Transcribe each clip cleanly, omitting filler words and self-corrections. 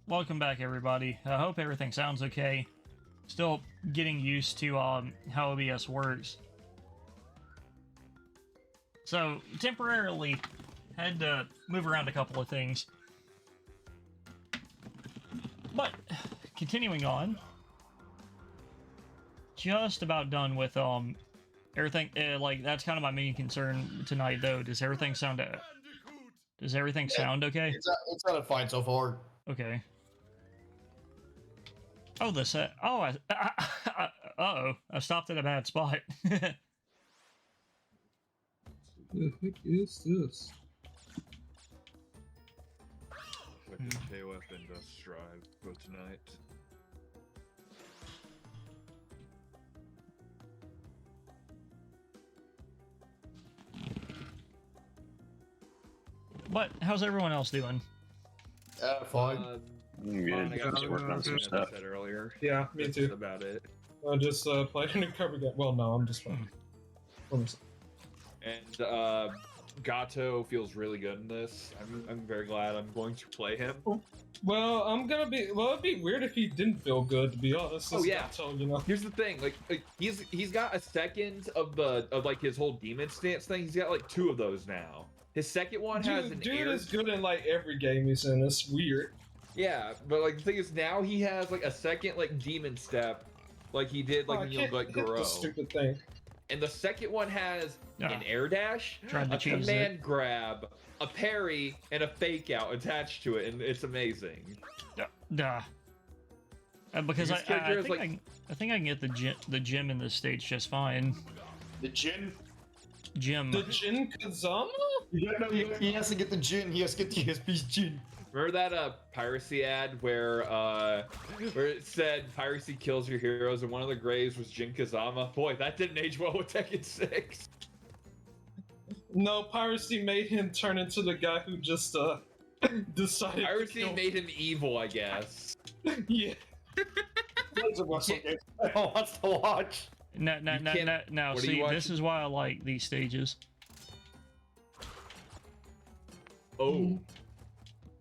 welcome back, everybody. I hope everything sounds okay. Still getting used to how OBS works. So, temporarily had to move around a couple of things. But, continuing on. Just about done with everything. Like, that's kind of my main concern tonight, though. Does everything sound okay? It's sounded fine so far. Okay. Oh, the set. Oh, uh-oh. I stopped at a bad spot. The heck is this? Weapon KOF and Strive go tonight. But how's everyone else doing? Fine. I got to work on some stuff. I said earlier. Yeah, me That's too. about it. I just played a cover game. Well, no, I'm just fine. And Gato feels really good in this. I'm very glad I'm going to play him. Well, I'm gonna be. Well, it'd be weird if he didn't feel good, to be honest. Oh yeah. Gato, you know. Here's the thing, like he's got a second of like his whole demon stance thing. He's got like 2 of those now. His second one has an dude air. is good in like every game he's in. It's weird. Yeah, but like the thing is now he has like a second like demon step, like he did like when you like grow. The stupid thing. And the second one has an air dash, Tried to a cheese command grab, a parry, and a fake out attached to it, and it's amazing. Because His character is I think I can get the gym in this stage just fine. The Jin? Gym. The Jin Kazama? He has to get the Jin. He has to get the ESP's Jin. Remember that piracy ad where it said piracy kills your heroes, and one of the graves was Jin Kazama? Boy, that didn't age well with Tekken 6. No, piracy made him turn into the guy who just decided. Piracy made him evil, I guess. Yeah. That's a Russell game. I want to watch. Now, see, this is why I like these stages. Oh.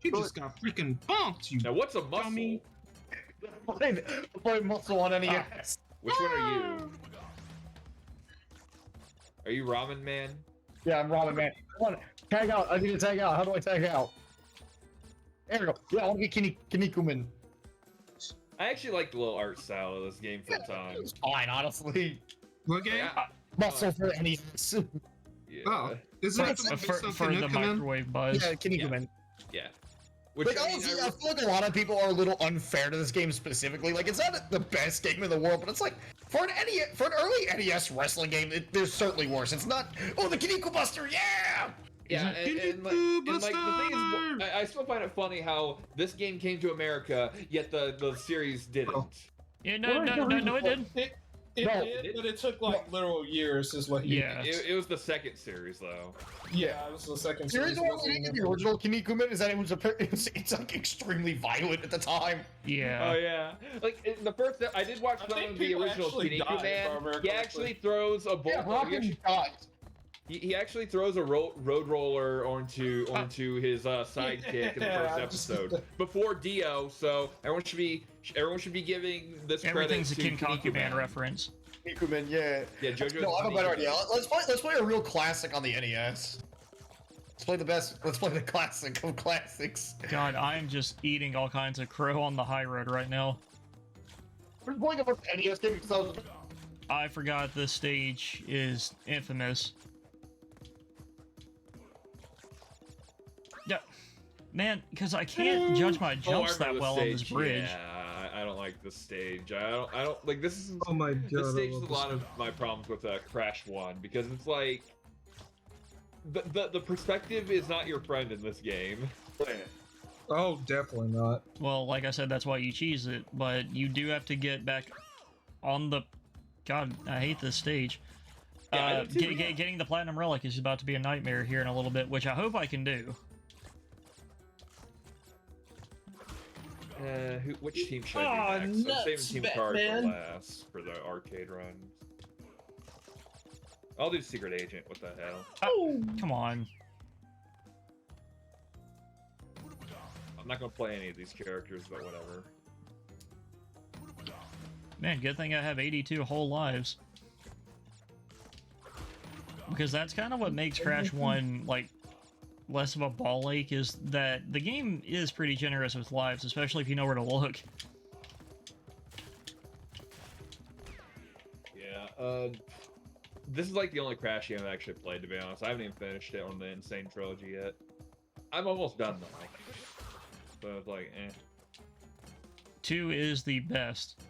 He just got freaking bumped, you. Now, what's a muscle? dummy. Play muscle on NES. Which one are you? Are you Ramen Man? Yeah, I'm Ramen Man. Come on, tag out. I need to tag out. How do I tag out? There we go. Yeah, I want to get Kinnikuman. I actually like the little art style of this game for the time. It's fine, honestly. What game? Muscle for NES. Yeah. Oh, is it For the microwave buzz. Yeah, Kinnikuman. Yeah. Which, Like, honestly, I feel like a lot of people are a little unfair to this game specifically. Like, it's not the best game in the world, but it's like, for an early NES wrestling game, there's certainly worse. It's not, oh, the Kinniku Buster, yeah! Yeah, and like the thing is, I still find it funny how this game came to America, yet the series didn't. Oh. Yeah, no, it did. It did, but it took like literal years, is what he. Yeah. It was the second series, though. Yeah, it was the second The series. original Kinnikuman is that it's like extremely violent at the time. Yeah. Oh yeah. Like the first, I did watch some of the original Bandicoot Man. He actually throws a ball. Yeah, he actually throws a road roller onto his sidekick in the first episode before Dio. So everyone should be giving this Everything's a credit to Kinkaku Man reference. Kinnikuman, yeah. Yeah, JoJo's No, I have a better idea. Let's play a real classic on the NES. Let's play the best. Let's play the classic of classics. God, I'm just eating all kinds of crow on the high road right now. We're playing a NES game because I forgot this stage is infamous. Yeah, man, because I can't judge my jumps that well on this bridge. Yeah, I don't like this stage. I don't like this. Is, Oh my god. this stage is a lot of my problems with Crash 1 because it's like the perspective is not your friend in this game. Oh, definitely not. Well, like I said, that's why you cheese it, but you do have to get back on the... God, I hate this stage. Yeah, getting the Platinum Relic is about to be a nightmare here in a little bit, which I hope I can do. Which team should I do next? I'm saving Team Card for last for the arcade runs. I'll do Secret Agent. What the hell? Oh, come on. I'm not gonna play any of these characters, but whatever. Man, good thing I have 82 whole lives. Because that's kind of what makes Crash 1, like, less of a ball ache, is that the game is pretty generous with lives, especially if you know where to look. Yeah, this is like the only Crash game I've actually played, to be honest. I haven't even finished it on the Insane Trilogy yet. I'm almost done, though. So it's like, eh. 2 is the best.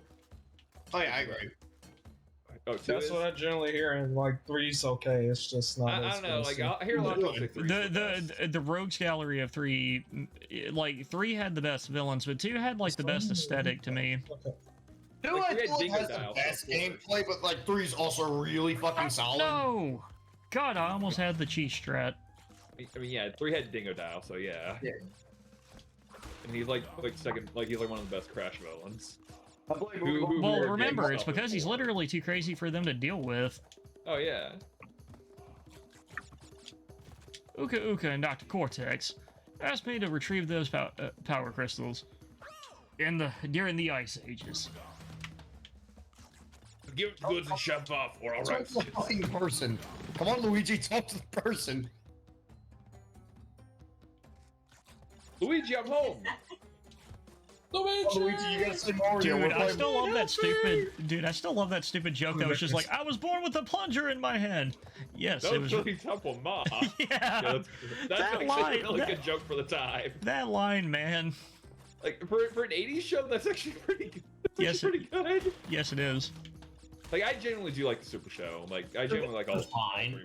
Oh yeah, I agree. Oh, 2 That's is? what I generally hear, and like 3's okay. It's just not. I don't know, like, I hear a lot of people say 3's the best. The rogues gallery of 3, like, 3 had the best villains, but 2 had, like, the best aesthetic to me. Okay. 2 Like, I feel like Dingo has the Dial, best of course. gameplay, but like 3's also really fucking solid. No! God, I almost had the cheese strat. I mean, yeah, 3 had Dingo Dial, so yeah. Yeah. And he's like second, like he's like one of the best Crash villains. Well, remember, it's because he's literally too crazy for them to deal with. Oh yeah. Uka Uka and Dr. Cortex asked me to retrieve those power crystals during the Ice Ages. Give it the goods and shove off, or I'll Talk arrest to the fucking person. Come on, Luigi, talk to the person. Luigi, I'm home. Luigi, you gotta say Mario. Dude, I still love that stupid. Dude, I still love that stupid joke that was just like, "I was born with a plunger in my hand." Yes, That it was was. really Temple Ma. Yeah, that's that actually line- a really that- good joke for the time. that line, man. Like for an '80s show, that's actually pretty good. Yes, Pretty good. Yes, it is. Like I genuinely do like the Super Show. Like I genuinely like all Fine. three.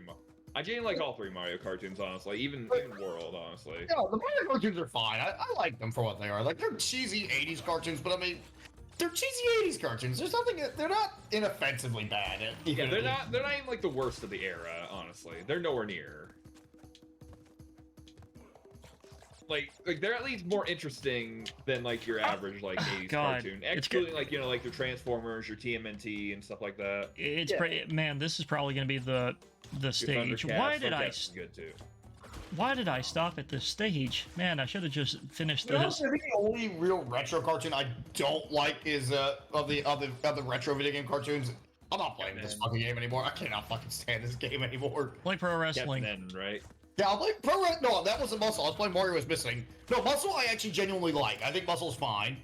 I genuinely like all 3 Mario cartoons, honestly. Even World, honestly. Yeah, the Mario cartoons are fine. I like them for what they are. Like, they're cheesy 80s cartoons, but I mean, they're cheesy 80s cartoons. There's nothing, they're not inoffensively bad. Yeah, they're not even like the worst of the era, honestly. They're nowhere near. Like they're at least more interesting than like your average like 80s God, cartoon. it's Excluding like, you know, like your Transformers, your TMNT and stuff like that. It's Yeah. pretty. Man, this is probably gonna be the Your stage. Thundercats. Why did I? Thundercats is good too. Why did I stop at this stage? Man, I should have just finished You know, this. I think the only real retro cartoon I don't like is of the retro video game cartoons. I'm not playing this fucking game anymore. I cannot fucking stand this game anymore. Play pro wrestling. Captain N, right? Yeah, I'll play Pro Red. No, that wasn't Muscle. I was playing Mario was Missing. No, Muscle I actually genuinely like. I think Muscle's fine.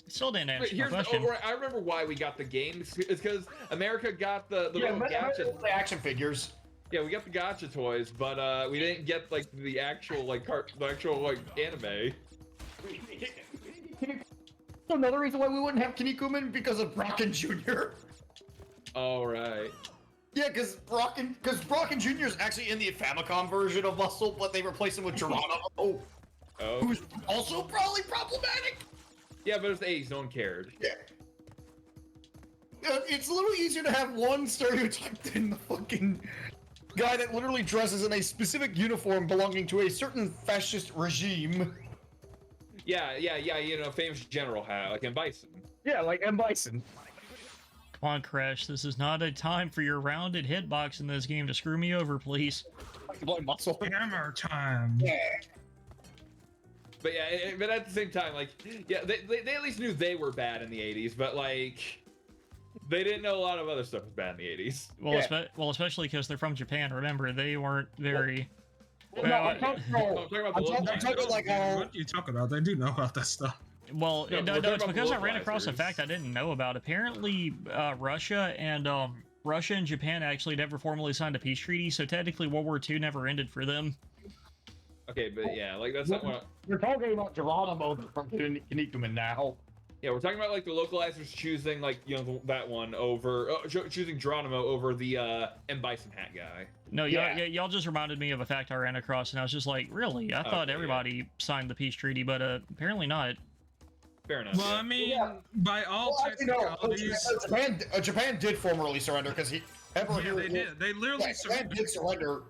Still didn't answer Wait, my here's question. right, I remember why we got the game. It's because America got the little gotcha. The action figures. Yeah, we got the gotcha toys, but we didn't get like the actual like anime. Another reason why we wouldn't have Kinnikuman because of Brocken Jr. All right. Yeah, because Brocken Jr. is actually in the Famicom version of Muscle, but they replaced him with Geronimo, Oh. who's also probably problematic. Yeah, but it's the 80s. No one cared. Yeah. It's a little easier to have one stereotype than the fucking guy that literally dresses in a specific uniform belonging to a certain fascist regime. Yeah. You know, famous general hat like in Bison. Yeah, like M. Bison. Come on, Crash. This is not a time for your rounded hitbox in this game to screw me over, please. Muscle. Hammer time. Yeah. But yeah, but at the same time, like, yeah, they at least knew they were bad in the 80s, but like, they didn't know a lot of other stuff was bad in the 80s. Well, Yeah. especially because they're from Japan. Remember, they weren't very. No, I'm talking about I'm talking like how. What are you talking about? They do know about that stuff. Well, No, no, we're talking it's about because I ran across a localizers. fact I didn't know about. Apparently, Russia and Japan actually never formally signed a peace treaty, so technically World War II never ended for them. Okay, but yeah, like that's not what. We're talking about Geronimo from Kinnikuman now. Yeah, we're talking about like the localizers choosing like, you know, that one over choosing Geronimo over the M. Bison hat guy. No, Yeah. y'all just reminded me of a fact I ran across, and I was just like, really? I thought Okay, everybody signed the peace treaty, but apparently not. Fair enough. Well, yeah. I mean, Yeah. by all Well, actually, no. technicalities, Japan did formally surrender because Emperor yeah, they did. They literally Japan did surrender.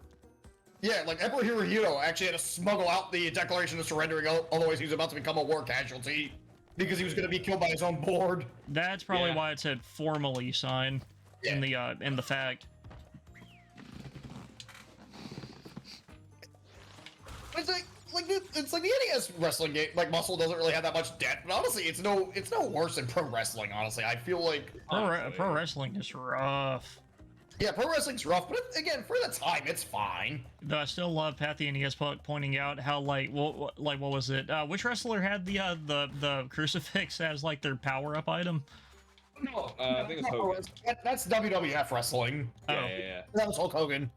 Yeah, like Emperor Hirohito actually had to smuggle out the declaration of surrendering, otherwise he was about to become a war casualty because he was going to be killed by his own board. That's probably Yeah. why it said formally sign in the fact. It's like it's like the NES wrestling game. Like Muscle doesn't really have that much depth, but honestly, it's no worse than pro wrestling. Honestly, I feel like Pro wrestling is rough. yeah, pro wrestling's rough, but again, for the time, it's fine. Though I still love Pat the NES pointing out how like what was it? Which wrestler had the crucifix as like their power up item? No, I think it's Hogan. That's WWF wrestling. Yeah. That was Hulk Hogan.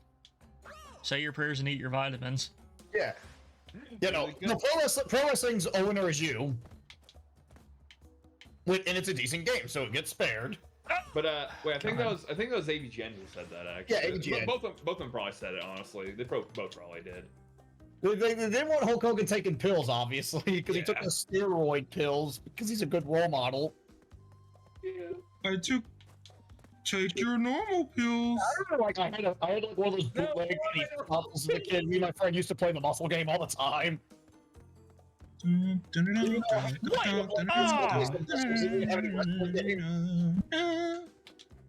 Say your prayers and eat your vitamins. Yeah. You know, the pro wrestling's owner is you. And it's a decent game, so it gets spared. But wait, I think that was AVGN who said that actually. Yeah, AVGN. Both of them probably said it honestly. They both probably did. They didn't want Hulk Hogan taking pills, obviously, because he took Yeah. the steroid pills because he's a good role model. I took take your normal pills. I remember, like, I had like one of those bootleg bottles as a kid. Me and my friend used to play the muscle game all the time.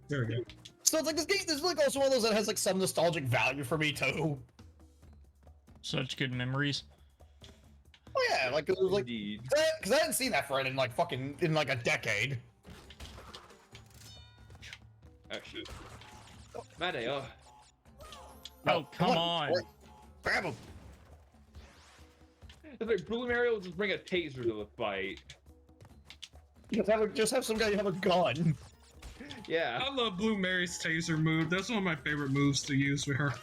There we go. So it's like this game. This is like also one of those that has like some nostalgic value for me too. Such good memories. Oh yeah, like it was like Indeed. because I hadn't seen that friend in like a decade. Oh shit. Maddie, oh. Oh, come on. Grab him. It's like Blue Mario will just bring a taser to the fight. Just have some guy have a gun. Yeah. I love Blue Mary's taser move. That's one of my favorite moves to use with her.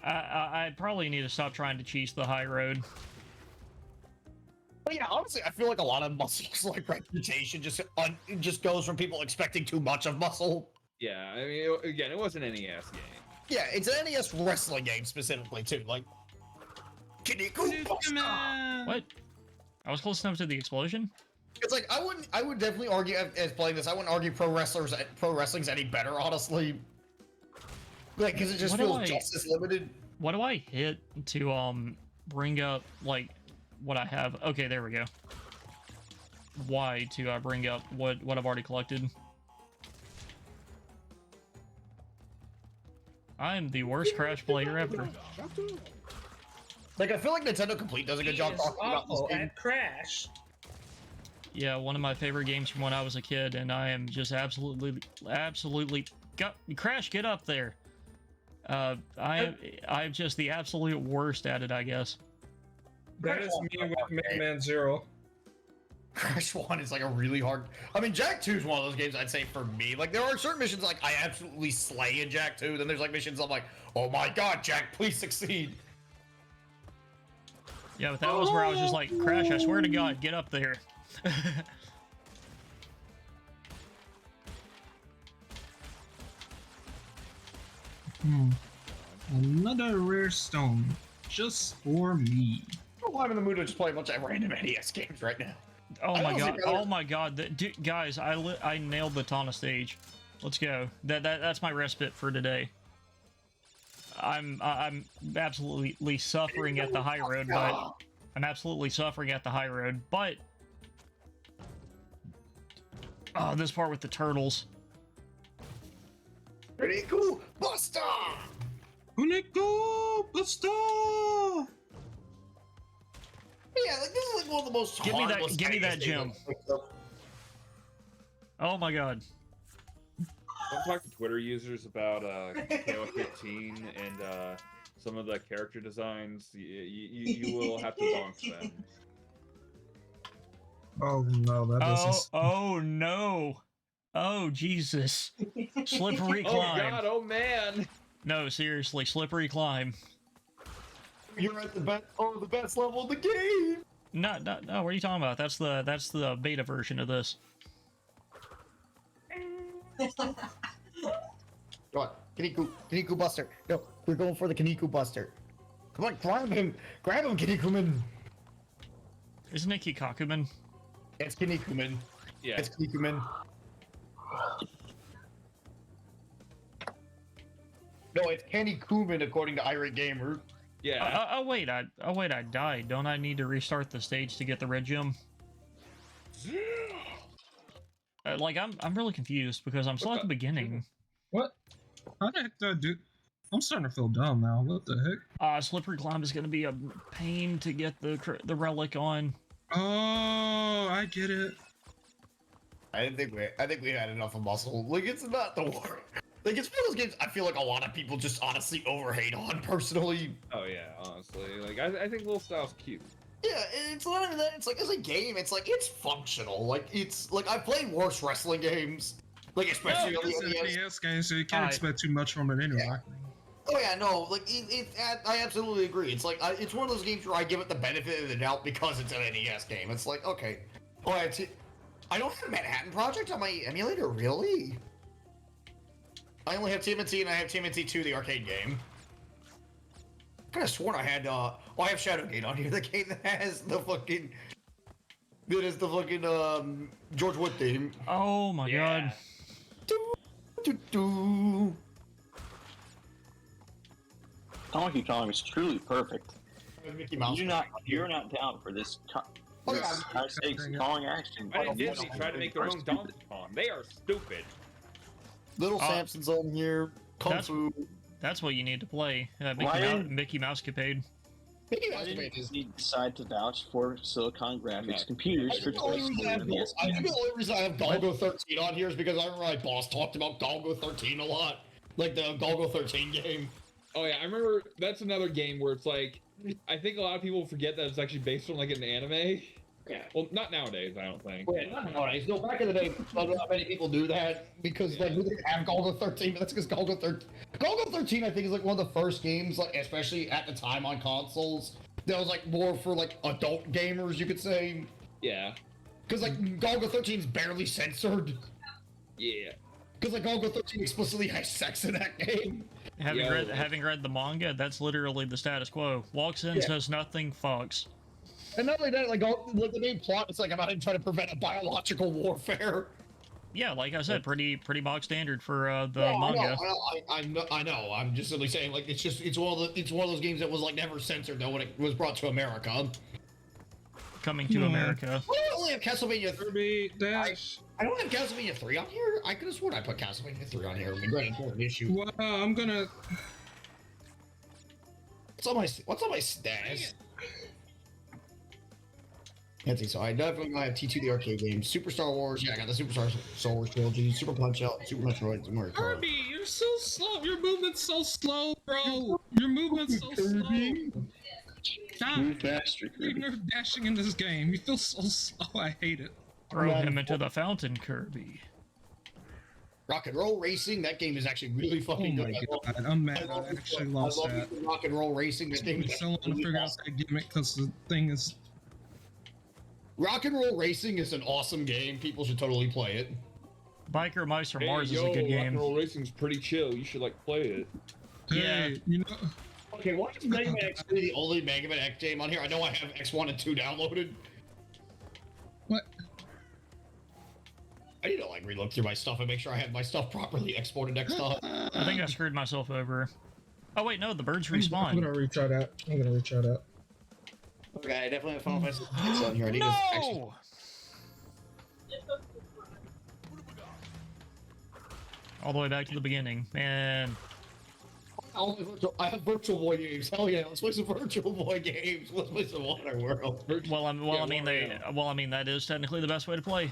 I probably need to stop trying to cheese the high road. But yeah, honestly, I feel like a lot of Muscle's like reputation just goes from people expecting too much of Muscle. Yeah, I mean, again, it wasn't an NES game. Yeah, it's an NES wrestling game specifically too. Like, What? I was close enough to the explosion? it's like I would definitely argue as playing this. I wouldn't argue pro wrestling's any better, honestly. Like, because it just What do feels I- just as limited. What do I hit to bring up like what I have? Okay, there we go. Y to bring up what I've already collected. I am the worst Crash player ever. Like, I feel like Nintendo Complete does a good job talking about this game. Crash. Yeah, one of my favorite games from when I was a kid, and I am just absolutely Crash, get up there. I'm just the absolute worst at it, I guess. That is me with Mega Man Zero. Crash 1 is like a really hard. I mean, Jak 2 is one of those games I'd say for me. Like, there are certain missions like I absolutely slay in Jak 2. Then there's like missions I'm like, oh my god, Jak, please succeed. Yeah, but that was where I was just like, Crash, I swear to God, get up there. Another rare stone, just for me. I'm in the mood to just play a bunch of random NES games right now. Oh I my honestly god! rather- Oh my god! Dude, guys, I nailed the Tana stage. Let's go. That's my respite for today. I'm absolutely suffering at the high road, but I'm absolutely suffering at the high road. But oh, this part with the turtles. Pretty cool, Buster. Unico Buster! Yeah, like this is like one of the most. Give me that- harmless give me that NES gem. games. Oh my god! Don't talk to Twitter users about KO 15 and some of the character designs. You will have to bonk them. Oh no, that doesn't. Oh no! Oh Jesus! Slippery Oh climb. god! Oh man! No, seriously, slippery climb. You're at the best level of the game. No, what are you talking about? That's the beta version of this. Come on, Kaniku Buster. No, we're going for the Kaniku Buster. Come on, grab him, Kinikuman. Isn't it Kikakuman? It's Kinikuman. Yeah. It's Kinikuman. No, it's Kanikuman according to Irate Gamer. Yeah. Oh wait, I died. Don't I need to restart the stage to get the red gem? Like I'm really confused because I'm still at the beginning. What? How the heck do I do? I'm starting to feel dumb now. What the heck? Slippery climb is going to be a pain to get the relic on. Oh, I get it. I think we had enough of muscle. Like, it's not the war. Like, it's one of those games I feel like a lot of people just honestly overhate on, personally. Oh yeah, honestly, like I think Little Style's cute. Yeah, it's not even that. It's like, as a game, it's like, it's functional. Like, it's, like, I've played worse wrestling games. Like, especially on It's an the NES. NES game, so you can't expect too much from it anyway. Yeah. Oh yeah, no, like, I absolutely agree. It's like, it's one of those games where I give it the benefit of the doubt because it's an NES game. It's like, okay. Oh, I don't have Manhattan Project on my emulator, really? I only have TMNT and I have TMNT 2, the arcade game. I could have sworn I had, I have Shadowgate on here, the game that has the fucking... That is the fucking, George Wood theme. Oh my god. Do. Donkey Kong is truly perfect. Mickey Mouse. You're not down for this high stakes Kong action. I think Disney tried to make their own Donkey Kong. They are stupid. Little Samson's on here. Kung Fu. That's what you need to play. Mickey Mouse Capade. Mickey Why Mouse didn't Capade is... you decide to vouch for Silicon Graphics computers for I think the only reason I have Golgo 13 on here is because I remember my boss talked about Golgo 13 a lot. Like the Golgo 13 game. Oh yeah, I remember that's another game where it's like, I think a lot of people forget that it's actually based on like an anime. Yeah. Well, not nowadays, I don't think. Wait, not nowadays. No, back in the day, not many people do that because like we didn't have Golgo 13, but that's because Golgo 13 I think is like one of the first games, like especially at the time on consoles, that was like more for like adult gamers, you could say. Yeah. Because like Golgo 13 is barely censored. Yeah. Because like Golgo 13 explicitly has sex in that game. Having read the manga, that's literally the status quo. Walks in, says nothing, fucks. And not only that, like the main plot is like about him trying to prevent a biological warfare. Yeah, like I said, pretty bog standard for the manga. I know. I'm just simply saying, like, it's one of those games that was like never censored though when it was brought to America. Coming to America. Well, I only have Castlevania 3. Dash. I don't have Castlevania 3 on here. I could have sworn I put Castlevania 3 on here. It'd be great important issue. Wow, I'm gonna. What's on my status? Let's see. So I definitely have T2 the arcade game, Super Star Wars. Yeah, I got the Super Star Wars trilogy, Super Punch Out, Super Metroid, Mario Kart. Kirby, you're so slow. Your movement's so slow, bro. Your movement's so slow. Stop. Move faster, You're Kirby. nerf dashing in this game. You feel so slow. I hate it. Throw him into the fountain, Kirby. Rock and Roll Racing. That game is actually really Oh fucking my good. god, I'm mad. I actually lost I love that. Rock and Roll Racing. That game I is still want to really figure out awesome. that gimmick because the thing is. Rock and Roll Racing is an awesome game. People should totally play it. Biker Mice from Mars is yo, a good Rock game. and Roll Racing's pretty chill. You should like play it. Hey, Yeah. you know. Okay, why is Mega Man X the only Mega Man X game on here? I know I have X1 and 2 downloaded. What? I need to like relook through my stuff and make sure I have my stuff properly exported next time. I think I screwed myself over. Oh wait, no, the birds I'm respawn. gonna retry that. Okay, I definitely have Final Fantasy 6 on here. I need to actually. No! All the way back to the beginning, man. I have Virtual Boy games. Hell yeah, let's play some Virtual Boy games. Let's play some Waterworld. Well, I mean, that is technically the best way to play.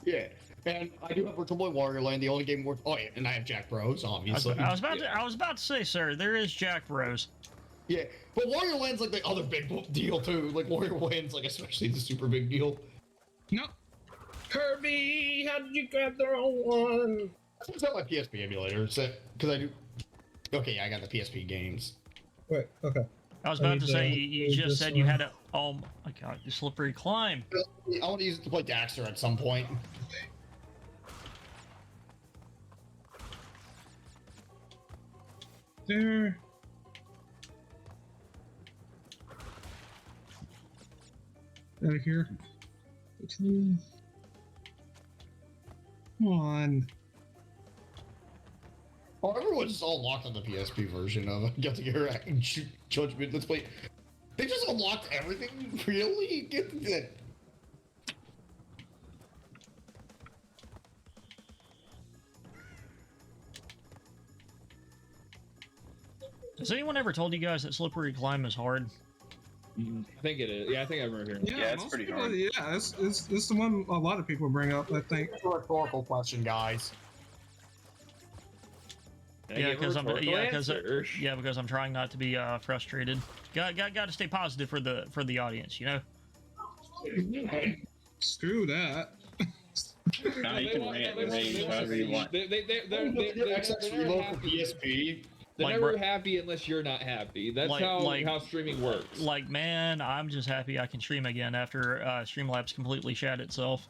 Yeah, and I do have Virtual Boy Wario Land, the only game worth. Oh yeah, and I have Jack Bros, obviously. I was about to say, sir, there is Jack Bros. Yeah, but Wario Land's like the other big deal too. Like Wario Land's like especially the super big deal. No. Kirby, how did you grab the wrong one? It's not my PSP emulator, because I do. Okay, yeah, I got the PSP games. Wait, okay. I was about to say, you just said you had a. Oh my god, you slippery climb. I want to use it to play Daxter at some point. There. Out of here. Come on. Oh, everyone's all locked on the PSP version of Guilty Gear Judgment. Let's play. They just unlocked everything? Really? Get that. Has anyone ever told you guys that slippery climb is hard? I think it is. Yeah, I think I remember hearing. Yeah, it's most pretty people, hard. Yeah, it's the one a lot of people bring up, I think. It's a rhetorical question, guys. Yeah, because I'm trying not to be frustrated. Got to stay positive for the audience, you know. Screw that. Now you can rage however you want. They're XS never reload for happy. PSP. They're Like, never happy unless you're not happy. That's how streaming works. Like, man, I'm just happy I can stream again after Streamlabs completely shat itself.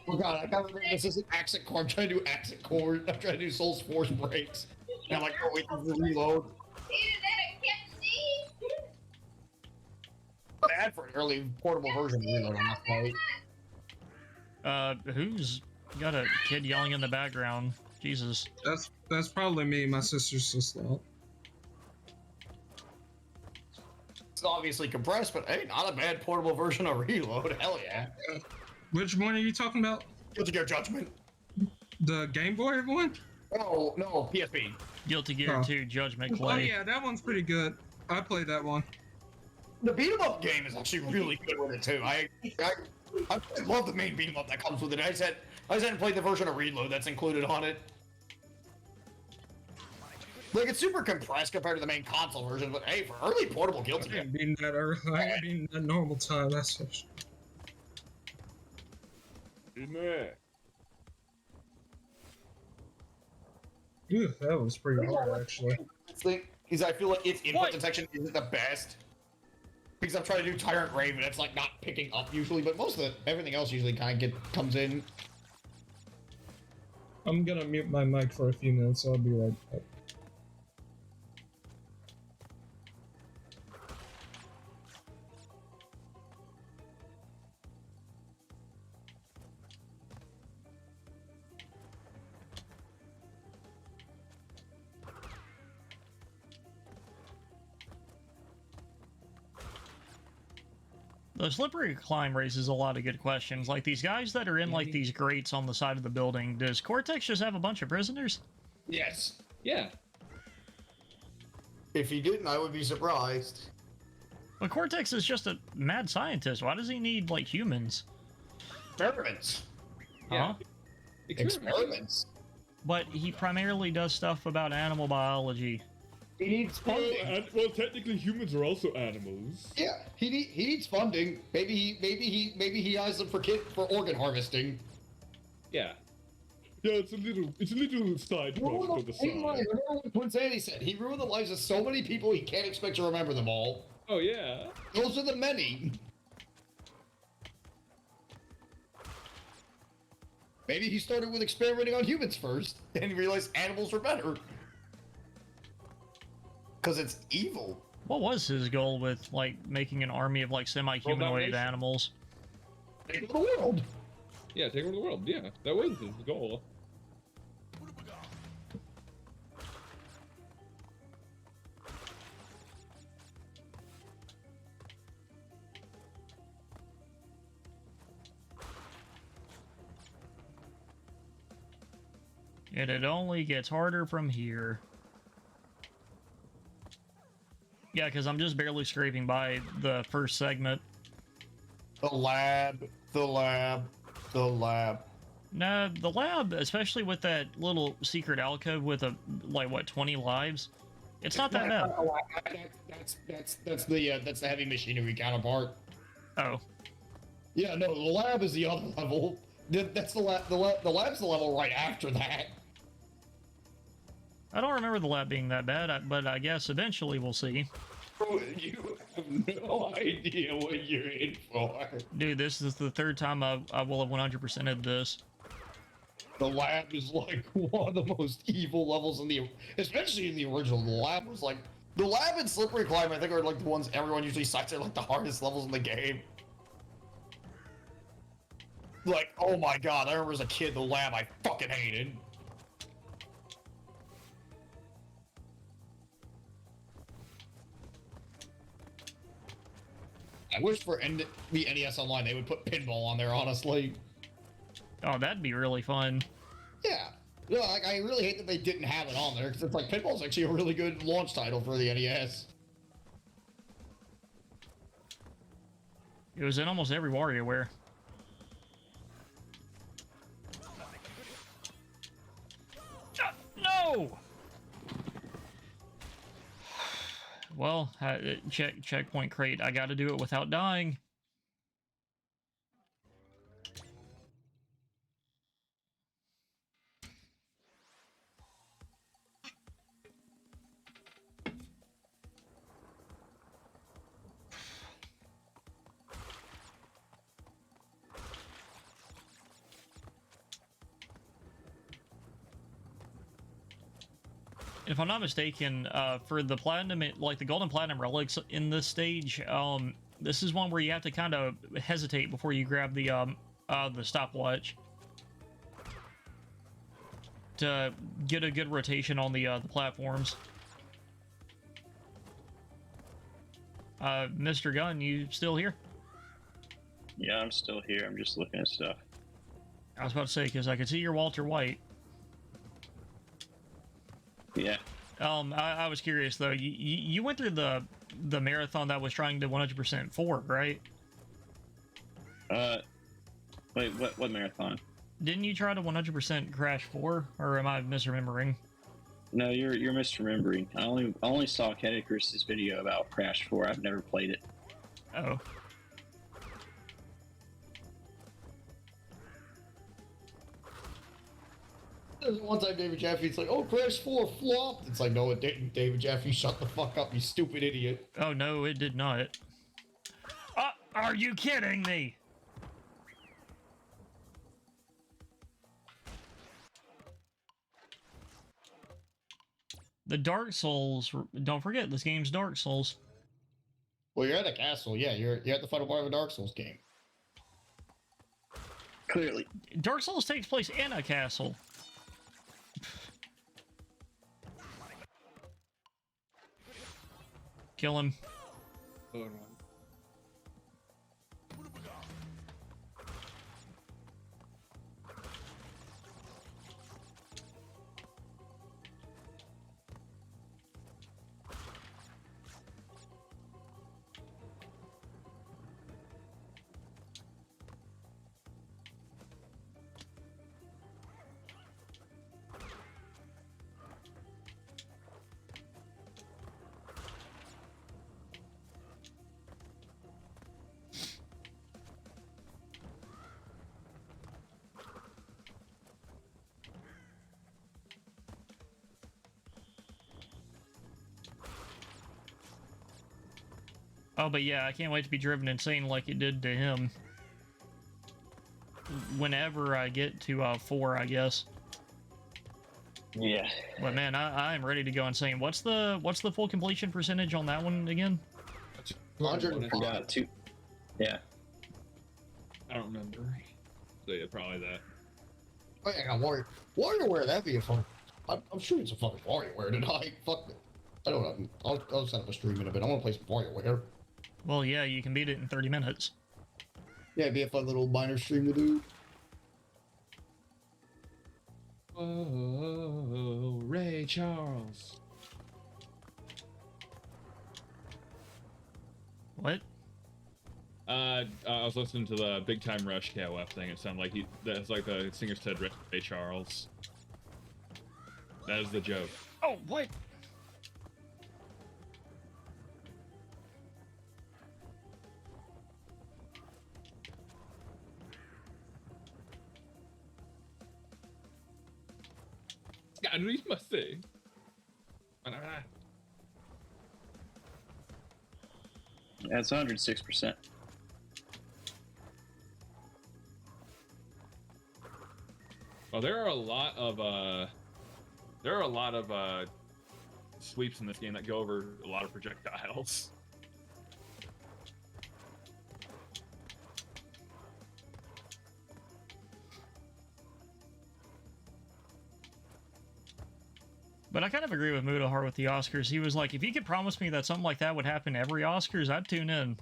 Oh god, I gotta remember this isn't accent core. I'm trying to do accent core. I'm trying to do Soul's Force breaks. And I'm like, oh wait, this is reload. Bad for an early portable version of reload on this fight. Who's got a kid yelling in the background? Jesus. That's probably me. My sister's just out. It's obviously compressed, but hey, not a bad portable version of reload. Hell yeah. Which one are you talking about? Guilty Gear Judgment. The Game Boy one? Oh no, PSP. Guilty Gear 2 Judgment Oh Clay. yeah, that one's pretty good. I played that one. The beat 'em up game is actually really good with it too. I love the main beat 'em up that comes with it. I just hadn't played the version of reload that's included on it. Like it's super compressed compared to the main console version, but hey, for early portable Guilty I Gear, ain't beating that early. I ain't beating that normal time. That's for sure. Ew, that was pretty hard actually. thing is I feel like its input detection isn't the best. Because I'm trying to do Tyrant Raven, it's like not picking up usually, but most of everything else usually kind of comes in. I'm gonna mute my mic for a few minutes, so I'll be right back. The slippery climb raises a lot of good questions. Like these guys that are in like these grates on the side of the building, does Cortex just have a bunch of prisoners? Yes. Yeah. If he didn't, I would be surprised. But Cortex is just a mad scientist. Why does he need like humans? Experiments. Yeah. Huh? Experiments. But he primarily does stuff about animal biology. He needs funding. Well, technically, humans are also animals. Yeah, he needs funding. Maybe he has them for organ harvesting. Yeah. Yeah, it's a little side project on the side. Remember what Prince Andy said? He ruined the lives of so many people he can't expect to remember them all. Oh yeah. Those are the many. Maybe he started with experimenting on humans first, and he realized animals were better. Because it's evil. What was his goal with like making an army of like semi-humanoid animals? Take over the world. Yeah, take over the world. Yeah, that was his goal. And it only gets harder from here. Yeah, because I'm just barely scraping by the first segment. The lab. No, the lab, especially with that little secret alcove with a like what 20 lives, it's not that bad. That's the heavy machinery counterpart. Oh, Yeah, no, the lab is the other level. That's the lab. The lab's the level right after that. I don't remember the lab being that bad, but I guess eventually we'll see. Bro, you have no idea what you're in for. Dude, this is the third time I will have 100%ed this. The lab is like one of the most evil levels especially in the original. The lab was like the lab and Slippery Climb. I think are like the ones everyone usually cites are like the hardest levels in the game. Like, oh my god, I remember as a kid the lab I fucking hated. I wish for the NES Online they would put pinball on there, honestly. Oh, that'd be really fun. Yeah. Yeah, like I really hate that they didn't have it on there because it's like pinball's actually a really good launch title for the NES. It was in almost every WarioWare. No! Well, checkpoint crate. I gotta do it without dying. If I'm not mistaken, for the platinum, like the golden platinum relics in this stage, this is one where you have to kind of hesitate before you grab the stopwatch to get a good rotation on the platforms. Mr. Gunn, you still here? Yeah, I'm still here. I'm just looking at stuff. I was about to say, because I could see your Walter White. Yeah. I was curious though. You went through the marathon that was trying to 100% fork, right? Wait, what marathon? Didn't you try to 100% Crash 4, or am I misremembering? No, you're misremembering. I only saw Cadicris's video about Crash 4. I've never played it. Oh. There's one time David Jaffe's like, oh, Crash 4 flopped. It's like, no, it didn't. David Jaffe, shut the fuck up, you stupid idiot. Oh no, it did not. Are you kidding me? The Dark Souls, don't forget, this game's Dark Souls. Well, you're at a castle, yeah, you're at the final part of a Dark Souls game. Clearly. Dark Souls takes place in a castle. Kill him. Oh, but yeah, I can't wait to be driven insane like it did to him. Whenever I get to 4, I guess. Yeah. But man, I am ready to go insane. What's the full completion percentage on that one again? 105. Forgot to. Yeah. I don't remember. So yeah, probably that. Oh yeah, WarioWare, that'd be a fun. I'm sure it's a fucking WarioWare tonight. Fuck it. I don't know. I'll set up a stream in a bit. I want to play some WarioWare. Well, yeah, you can beat it in 30 minutes. Yeah, it'd be a fun little minor stream to do. Oh, Ray Charles. What? I was listening to the Big Time Rush KOF thing. It sounded like that's like the singer said Ray Charles. That is the joke. Oh, what? God, we must say. That's 106%. Well, there are a lot of sweeps in this game that go over a lot of projectiles. But I kind of agree with Mudahar with the Oscars. He was like, if you could promise me that something like that would happen every Oscars, I'd tune in.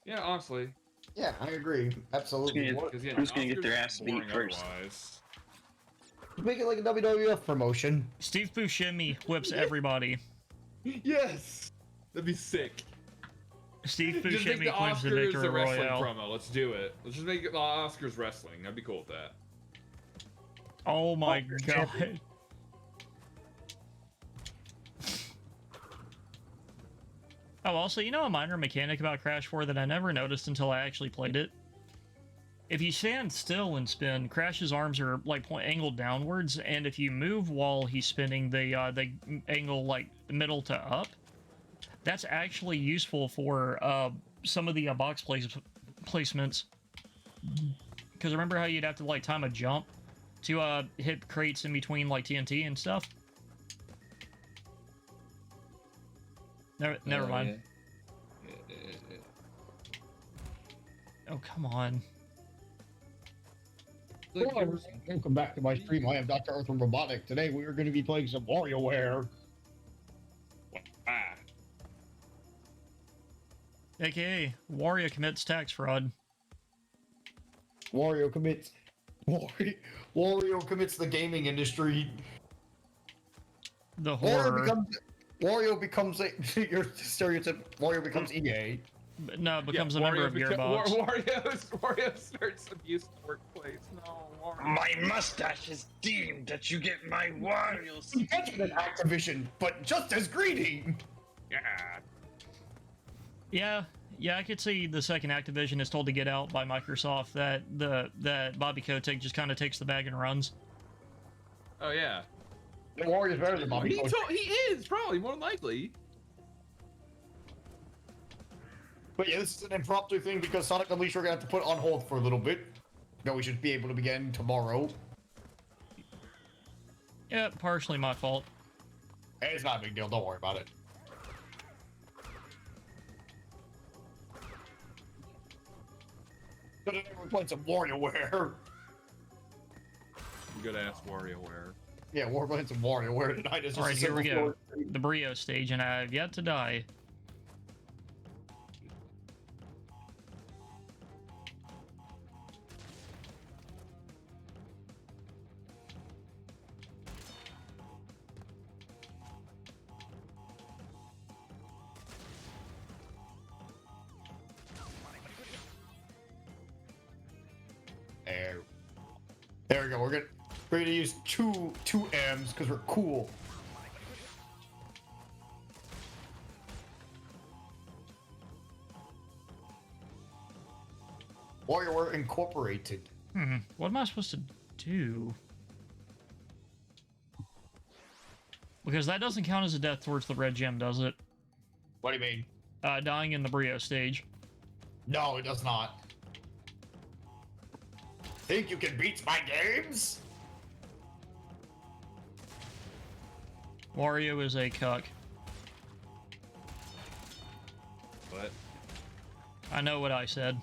Yeah, honestly. Yeah, I agree. Absolutely. Who's gonna get their ass beat first? Otherwise. Make it like a WWF promotion. Steve Buscemi whips everybody. Yes, that'd be sick. Steve Just make the Buscemi claims the Oscars victory a wrestling royale. promo. Let's do it. Let's just make it the Oscars wrestling. I'd be cool with that. Oh my god. Oh, also, you know a minor mechanic about Crash 4 that I never noticed until I actually played it? If you stand still and spin, Crash's arms are like angled downwards, and if you move while he's spinning, they angle like middle to up. That's actually useful for some of the box placements. Because remember how you'd have to like time a jump to hit crates in between like TNT and stuff? Never mind. Oh, come on. Hello, welcome back to my stream. I am Dr. Arthur Robotic. Today we are going to be playing some WarioWare. AKA, Wario commits tax fraud. Wario commits the gaming industry. The horror. Wario becomes your stereotype. Wario becomes EA. No, becomes a member of Gearbox. Wario starts abuse in the workplace. No, Wario. My mustache is deemed that you get my Wario's. Better than Activision, but just as greedy. Yeah. Yeah, I could see the second Activision is told to get out by Microsoft that Bobby Kotick just kind of takes the bag and runs. Oh yeah. The Wario's better than Bobby. He is probably more than likely. But yeah, this is an impromptu thing because Sonic Unleashed we're gonna have to put on hold for a little bit. No, we should be able to begin tomorrow. Yeah, partially my fault. Hey, it's not a big deal. Don't worry about it. Today we're playing some WarioWare. Good ass WarioWare. Yeah, we're playing some WarioWare tonight. It's just Alright, a here we simple go. The Brio stage, and I've yet to die. There we go. We're gonna use two M's because we're cool. WarioWare Incorporated. What am I supposed to do? Because that doesn't count as a death towards the red gem, does it? What do you mean? Dying in the Brio stage. No, it does not. Think you can beat my games? Wario is a cuck. What? I know what I said.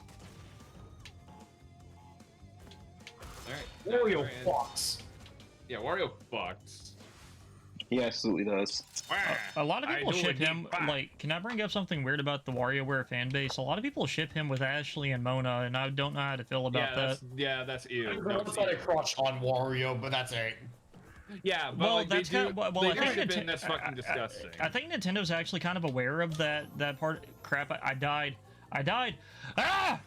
Alright. Wario fucks. Yeah, Wario fucks. He absolutely does. A lot of people ship him, like, can I bring up something weird about the WarioWare fan base? A lot of people ship him with Ashley and Mona, and I don't know how to feel about that. Yeah, that's ew. I've had a crush on Wario, but that's it. Yeah, but Well, like, that's they do, kind of, they I think ship in, that's fucking disgusting. I think Nintendo's actually kind of aware of that part. Crap! I died. Ah!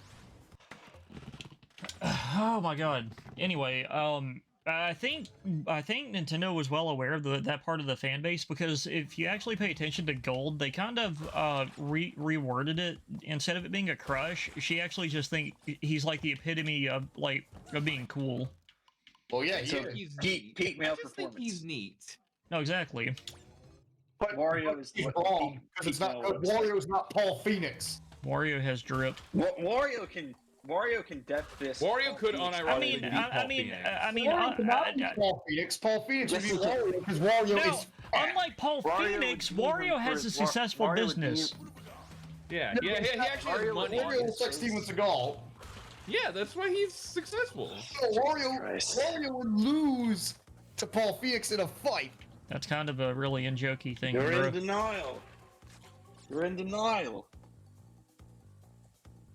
Oh my god. Anyway, I think Nintendo was well aware of that part of the fan base, because if you actually pay attention to Gold, they kind of reworded it. Instead of it being a crush, she actually just think he's like the epitome of being cool. Well, yeah, So he's peak male I just think performance. he's neat. No, exactly. but Wario is he's the- wrong because it's not. Wario's not Paul Phoenix. Wario has drip. Wario can death fist. Wario could unironically beat Paul Phoenix. Wario cannot be Paul Phoenix. Paul Phoenix would be Wario because Wario No, is. unlike Paul Phoenix, Wario has a successful business. Yeah, he actually has money. Wario looks like Steven Seagal. Yeah, that's why he's successful. So Wario would lose to Paul Phoenix in a fight. That's kind of a really in-jokey thing, You're bro. in denial. You're in denial.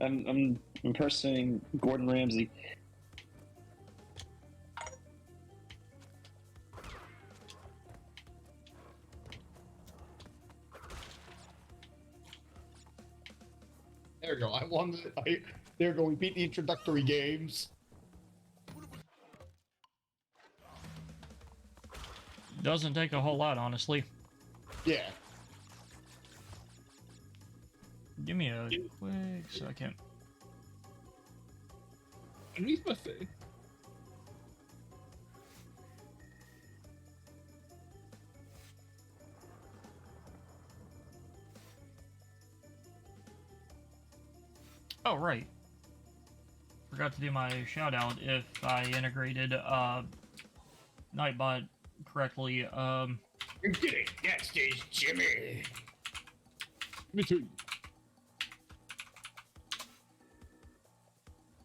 I'm impersonating Gordon Ramsay. There we go. I won the. There we go. We beat the introductory games. Doesn't take a whole lot, honestly. Yeah. Give me a quick second. Underneath my face. Oh, right. Forgot to do my shout out if I integrated Nightbot correctly. You did it. That's just Jimmy. Me too.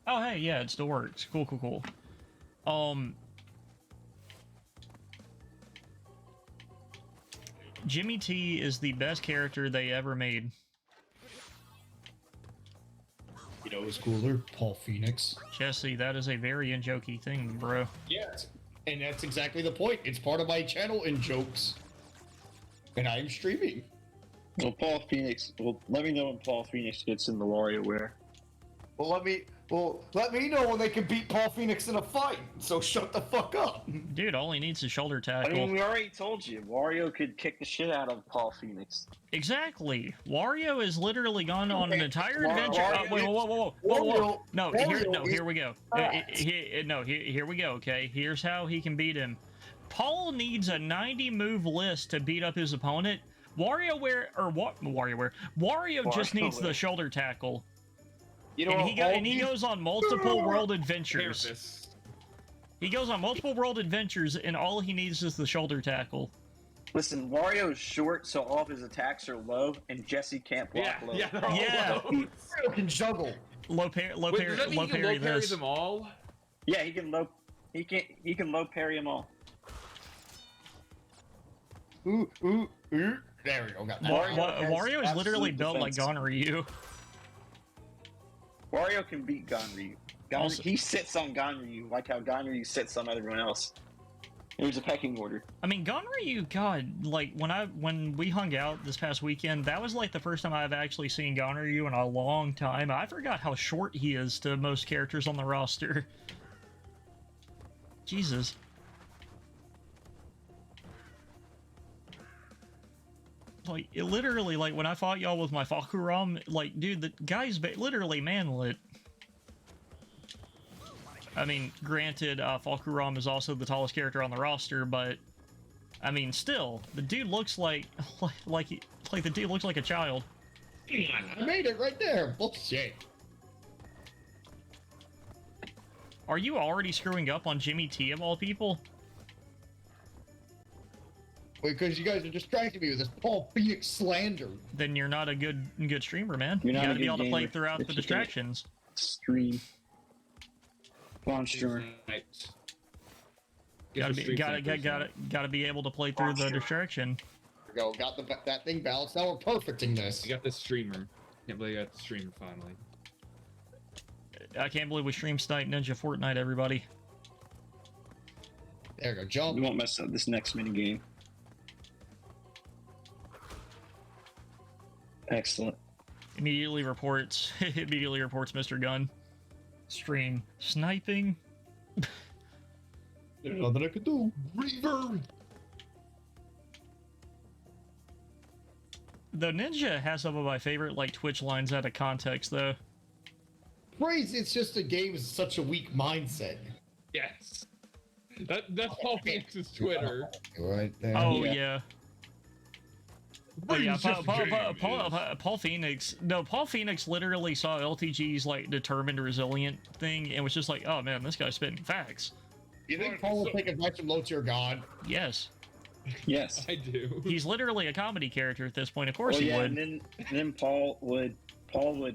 Oh, hey, yeah, it still works. Cool, cool, cool. Jimmy T is the best character they ever made. You know who's cooler? Paul Phoenix. Jesse, that is a very in-jokey thing, bro. Yes. And that's exactly the point. It's part of my channel in jokes. And I am streaming. Well, Paul Phoenix. Well, let me know when Paul Phoenix gets in the WarioWare. Well, let me know when they can beat Paul Phoenix in a fight. So shut the fuck up. Dude, all he needs is shoulder I tackle. mean, we already told you, Wario could kick the shit out of Paul Phoenix. Exactly. Wario has literally gone on an entire Wario- adventure. Wait, whoa. Wario- No, Wario here we go. Here we go, okay? Here's how he can beat him. Paul needs a 90-move list to beat up his opponent. Wario just needs the shoulder tackle. You know, And he goes on multiple world adventures. Therapist. He goes on multiple world adventures, and all he needs is the shoulder tackle. Listen, Wario is short, so all of his attacks are low, and Jesse can't block low. Yeah, they're all Yeah. low. Wario can juggle. Low parry Wait, does that mean you can low parry them all? Yeah, he can low parry them all. Ooh. There we go. Got that. Wario is literally absolute built like defense. Gonryu. Wario can beat Gonryu. Also- He sits on Gonryu, like how Gonryu sits on everyone else. There's a pecking order. I mean, Gonryu, God, like when we hung out this past weekend, that was like the first time I've actually seen Gonryu in a long time. I forgot how short he is to most characters on the roster. Jesus. Like, it literally, like, when I fought y'all with my Fakuram, like, dude, the guy's literally manlit. I mean, granted, Fakuram is also the tallest character on the roster, but I mean, still, the dude looks like the dude looks like a child. I made it right there. Bullshit. Are you already screwing up on Jimmy T of all people? Because you guys are distracting me with this Paul Phoenix slander. Then you're not a good streamer, man. You're You not a gotta be good able to play gamer throughout if the you can't. distractions. Stream. Come on, streamer. Right. Gotta be able to play through the distraction. There we go. Got that thing balanced. Now we're perfecting this. You got the streamer. Can't believe you got the streamer finally. I can't believe we stream Snipe Ninja Fortnite, everybody. There we go. We Jump. won't mess up this next minigame. Excellent. Immediately reports Mr. Gunn. Stream sniping. There's nothing I can do. Reverb. The Ninja has some of my favorite like Twitch lines out of context though. Praise, it's just a game with such a weak mindset. Yes. That's Paul Phoenix's Twitter. Right there. Oh Yeah. yeah. Oh yeah, It's just a game, Paul Phoenix. No, Paul Phoenix literally saw LTG's like determined, resilient thing, and was just like, "Oh man, this guy's spitting facts." You think Paul will take advice from low tier god? Yes, Yes. I do. he's literally a comedy character at this point. Of course Well, he yeah, would, and then Paul would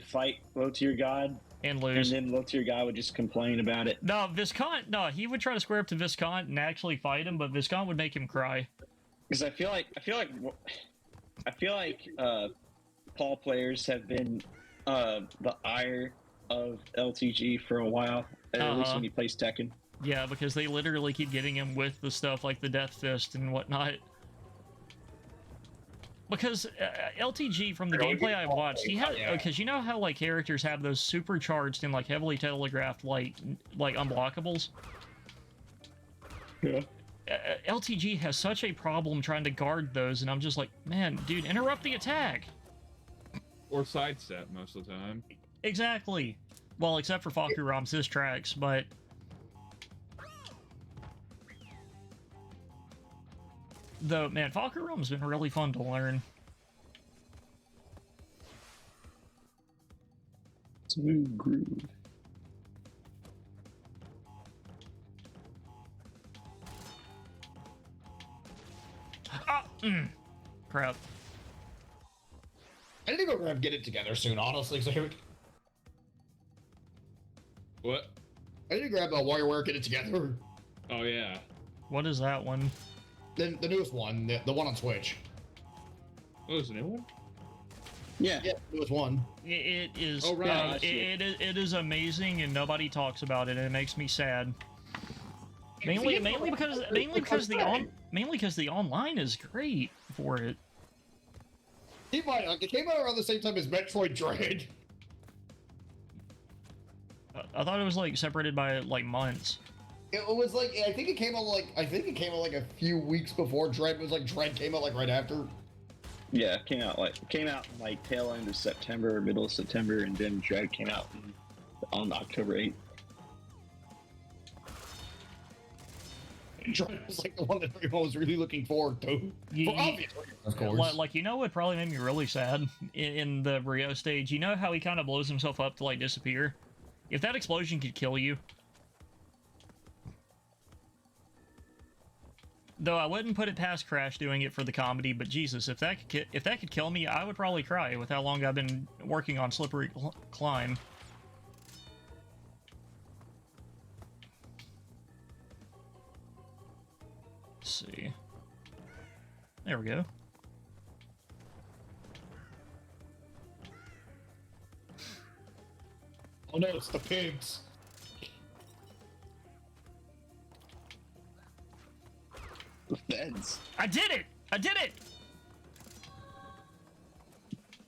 fight low tier god, and and lose. then low tier god would just complain about it. No, Viscount. No, he would try to square up to Viscount and actually fight him, but Viscount would make him cry. Because I feel like Paul players have been the ire of LTG for a while, at least when he plays Tekken. Yeah, because they literally keep getting him with the stuff like the Death Fist and whatnot. Because LTG, from the gameplay I watched, he had, because you know how like characters have those supercharged and like heavily telegraphed like unblockables. Yeah. LTG has such a problem trying to guard those, and I'm just like, man, dude, interrupt the attack. Or sidestep most of the time. Exactly. Well, except for Fakuram's his tracks, but. Though, man, Fakuram's been really fun to learn. Smooth groove. Ah! Crap. I need to go grab Get It Together soon, honestly. So here What? I need to grab WarioWare Get It Together. Oh yeah. What is that one? The newest one, the one on Switch. Oh, there's a new one? Yeah. Yeah, the newest one. It is. Oh, right. It is amazing, and nobody talks about it, and it makes me sad. Mainly because the online is great for it. Keep in mind, like, it came out around the same time as Metroid Dread. I thought it was like separated by like months. It was like, I think it came out like a few weeks before Dread. It was like Dread came out like right after. Yeah, it came out like tail end of September, middle of September, and then Dread came out on October 8th. Dread was like the one that everyone was really looking forward to. For obvious reasons, of course. Like, you know what probably made me really sad in the Rio stage? You know how he kind of blows himself up to like disappear? If that explosion could kill you. Though I wouldn't put it past Crash doing it for the comedy, but Jesus, if that could kill me, I would probably cry with how long I've been working on Slippery Climb. Let's see. There we go. Oh no, it's the pigs. The feds. I did it! I did it!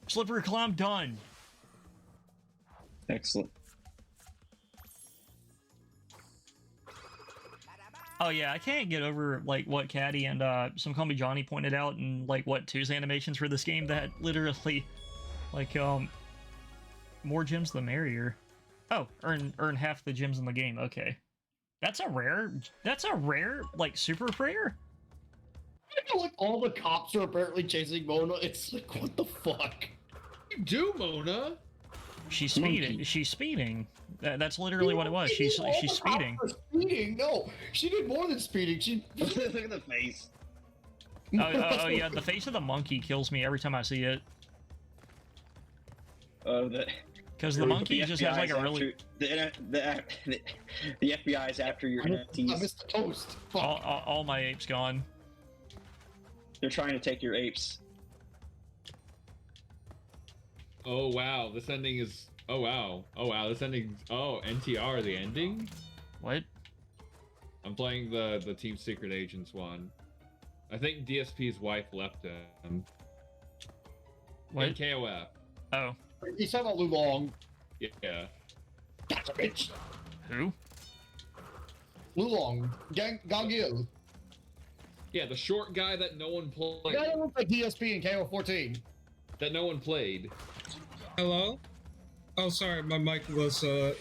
Slippery Climb done. Excellent. Oh yeah, I can't get over like what Caddy and some Call Me Johnny pointed out in like what 2's animations for this game, that literally like more gems the merrier. Oh, earn half the gems in the game. Okay. That's a rare like super rare. I feel like all the cops are apparently chasing Mona. It's like, what the fuck? You do, Mona. She's speeding. She's speeding. That's literally what it was. She's speeding. Speeding? No, she did more than speeding. She Look at the face. Oh yeah, the face of the monkey kills me every time I see it. Oh, because the monkey just has like a really the FBI is after your I NFTs. missed the toast. Fuck. all my apes gone. They're trying to take your apes. Oh wow, this ending is. Oh wow. Oh wow, this ending. Oh, NTR, the ending? What? I'm playing the Team Secret Agents one. I think DSP's wife left him. What? And KOF. Oh. He's talking about Lu Long. Yeah. That's a bitch. Who? Lu Long. Gangil. Yeah, the short guy that no one The played. guy that looks like DSP in KO14. That no one played. Hello? Oh, sorry, my mic was, I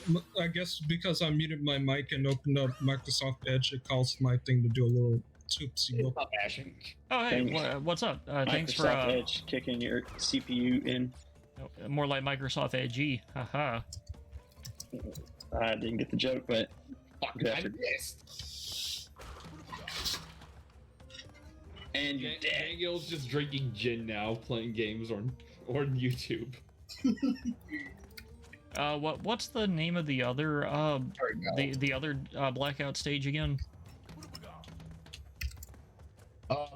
guess because I muted my mic and opened up Microsoft Edge, it caused my thing to do a little toopsie whoop. Not bashing. Oh hey, Thanks. what's up? Thanks for Microsoft Edge kicking your CPU in. more like Microsoft Edge. Haha. I didn't get the joke, but Fuck, good I effort. missed. And you're dead. Daniel's just drinking gin now, playing games on YouTube. What's the name of the other the other blackout stage again?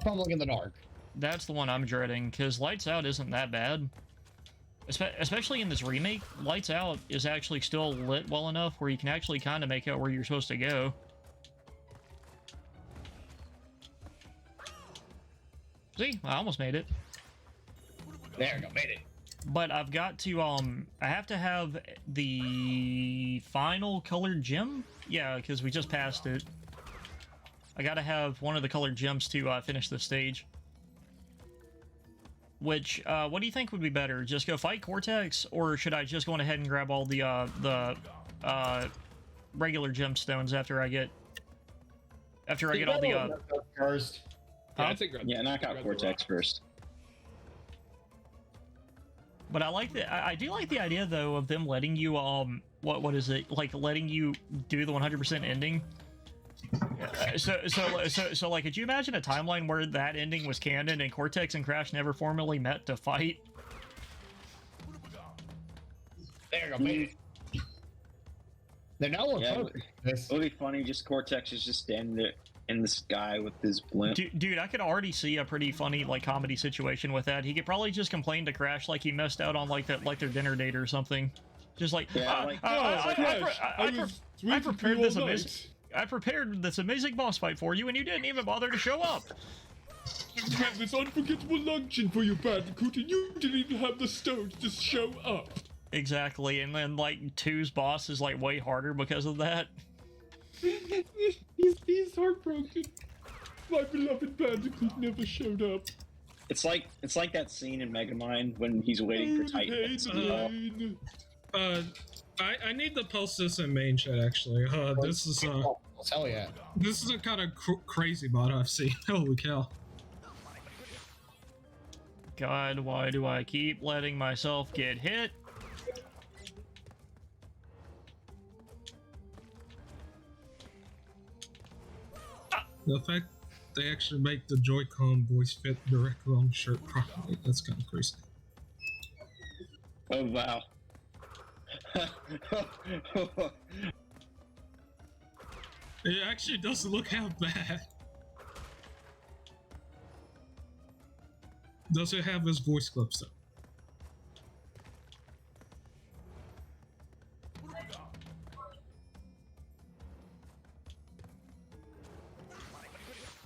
Fumbling in the dark. That's the one I'm dreading, because Lights Out isn't that bad. Especially in this remake, Lights Out is actually still lit well enough where you can actually kind of make out where you're supposed to go. See? I almost made it. There we go, made it. But I've got to, I have to have the final colored gem? Yeah, because we just passed it. I gotta have one of the colored gems to finish the stage. Which, what do you think would be better? Just go fight Cortex, or should I just go on ahead and grab all the regular gemstones after I get all the, First. Yeah, huh? I'd say grab- Yeah, knock out grab the Cortex rock. first. But I do like the idea though of them letting you what is it, like letting you do the 100% ending. So like, could you imagine a timeline where that ending was canon and Cortex and Crash never formally met to fight? There you go, made it. They're now on Yeah, focus. it would be funny. Just Cortex is just standing there in the sky with his blimp. Dude, I could already see a pretty funny like comedy situation with that. He could probably just complain to Crash like he missed out on like their dinner date or something. Just like, Yeah, like, I prepared this I prepared this amazing boss fight for you, and you didn't even bother to show up. I had this unforgettable luncheon for you, Bandicoot, and you didn't even have the stones to show up. Exactly, and then like 2's boss is like way harder because of that. he's heartbroken. My beloved Bandicoot never showed up. It's like that scene in Megamind when he's waiting for Titan. I need to post this in main chat actually. This is Hell yeah. this is a kind of crazy mod I've seen. Holy cow! God, why do I keep letting myself get hit? The fact they actually make the Joy-Con voice fit directly on the shirt properly, that's kind of crazy. Oh wow. It actually doesn't look half bad. Does it have his voice clips though?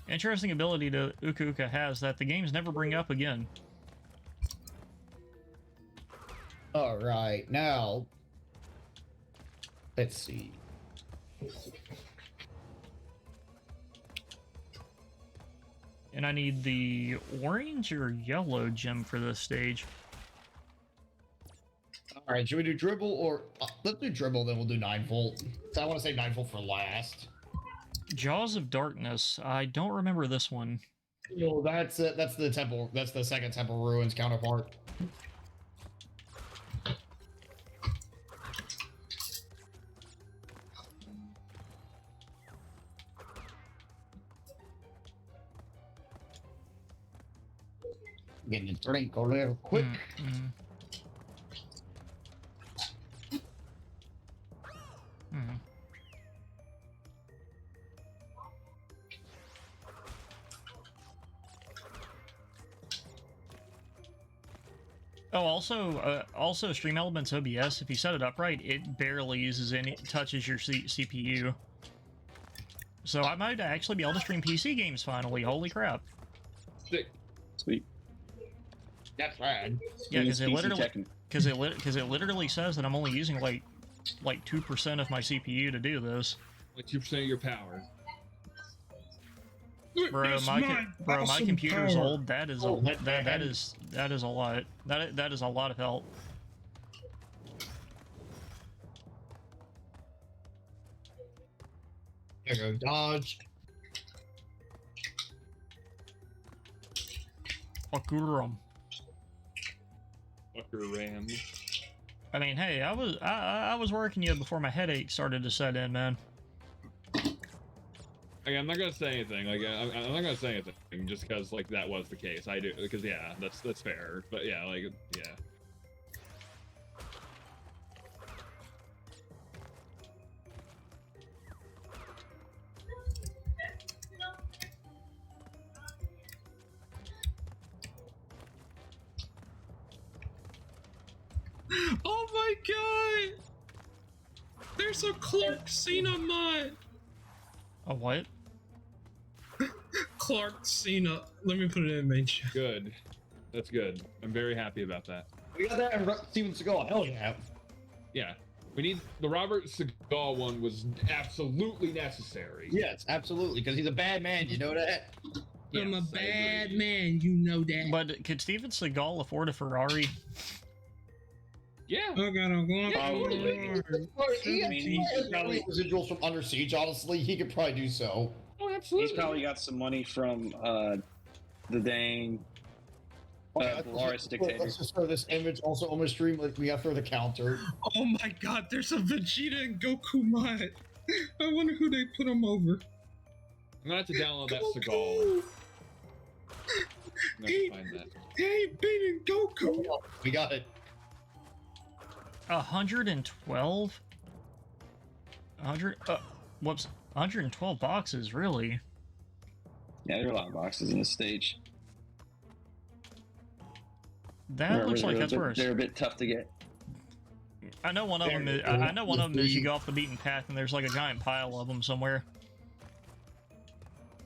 Interesting ability to Uka Uka has that the games never bring up again. All right, now let's see. And I need the orange or yellow gem for this stage. All right, should we do dribble or let's do dribble? Then we'll do 9-volt. So I want to say 9-volt for last. Jaws of Darkness. I don't remember this one. No, that's the temple. That's the second temple ruins counterpart. Getting a drink a little quick. Oh, also Stream Elements OBS, if you set it up right, it barely uses any, touches your CPU. So I might actually be able to stream PC games finally, holy crap. Sick. Sweet. That's rad. Yeah, because it PC literally, Tekken. because it literally says that I'm only using like 2% of my CPU to do this. Like 2% of your power. Bro, my awesome computer's power. old. That is that is a lot. That is a lot of help. There you go, dodge. Fucker. Fucker ram. I mean, hey, I was working you before my headache started to set in, man. Okay, I'm not gonna say anything. Like, I'm not gonna say anything just because like that was the case. I do because yeah, that's fair. But yeah, like yeah. Oh my god! There's a Clark Cena mod! A what? Clark Cena. Let me put it in main chat. Good. That's good. I'm very happy about that. We got that and Steven Seagal. Hell yeah. Yeah. We need the Robert Seagal one was absolutely necessary. Yes, absolutely, because he's a bad man. You know that. I'm a Yes, I bad agree. man, you know that. But could Steven Seagal afford a Ferrari? Yeah. I gotta go. He I mean, he's has probably- residuals from Under Siege. Honestly, he could probably do so. Oh, absolutely. He's probably got some money from the dang Boris dictator. Let's just throw this image also on the stream. Like we have for the counter. Oh my god, there's a Vegeta and Goku mod. I wonder who they put him over. I'm gonna have to download that Goku! Seagal. I'm gonna He- find that. He ain't beating Goku. We got it. 112? 100? Whoops. 112 boxes, really? Yeah, there are a lot of boxes in this stage. That looks like that's they're, where they're a bit tough to get. I know one of them. I know one of them is you go off the beaten path and there's like a giant pile of them somewhere.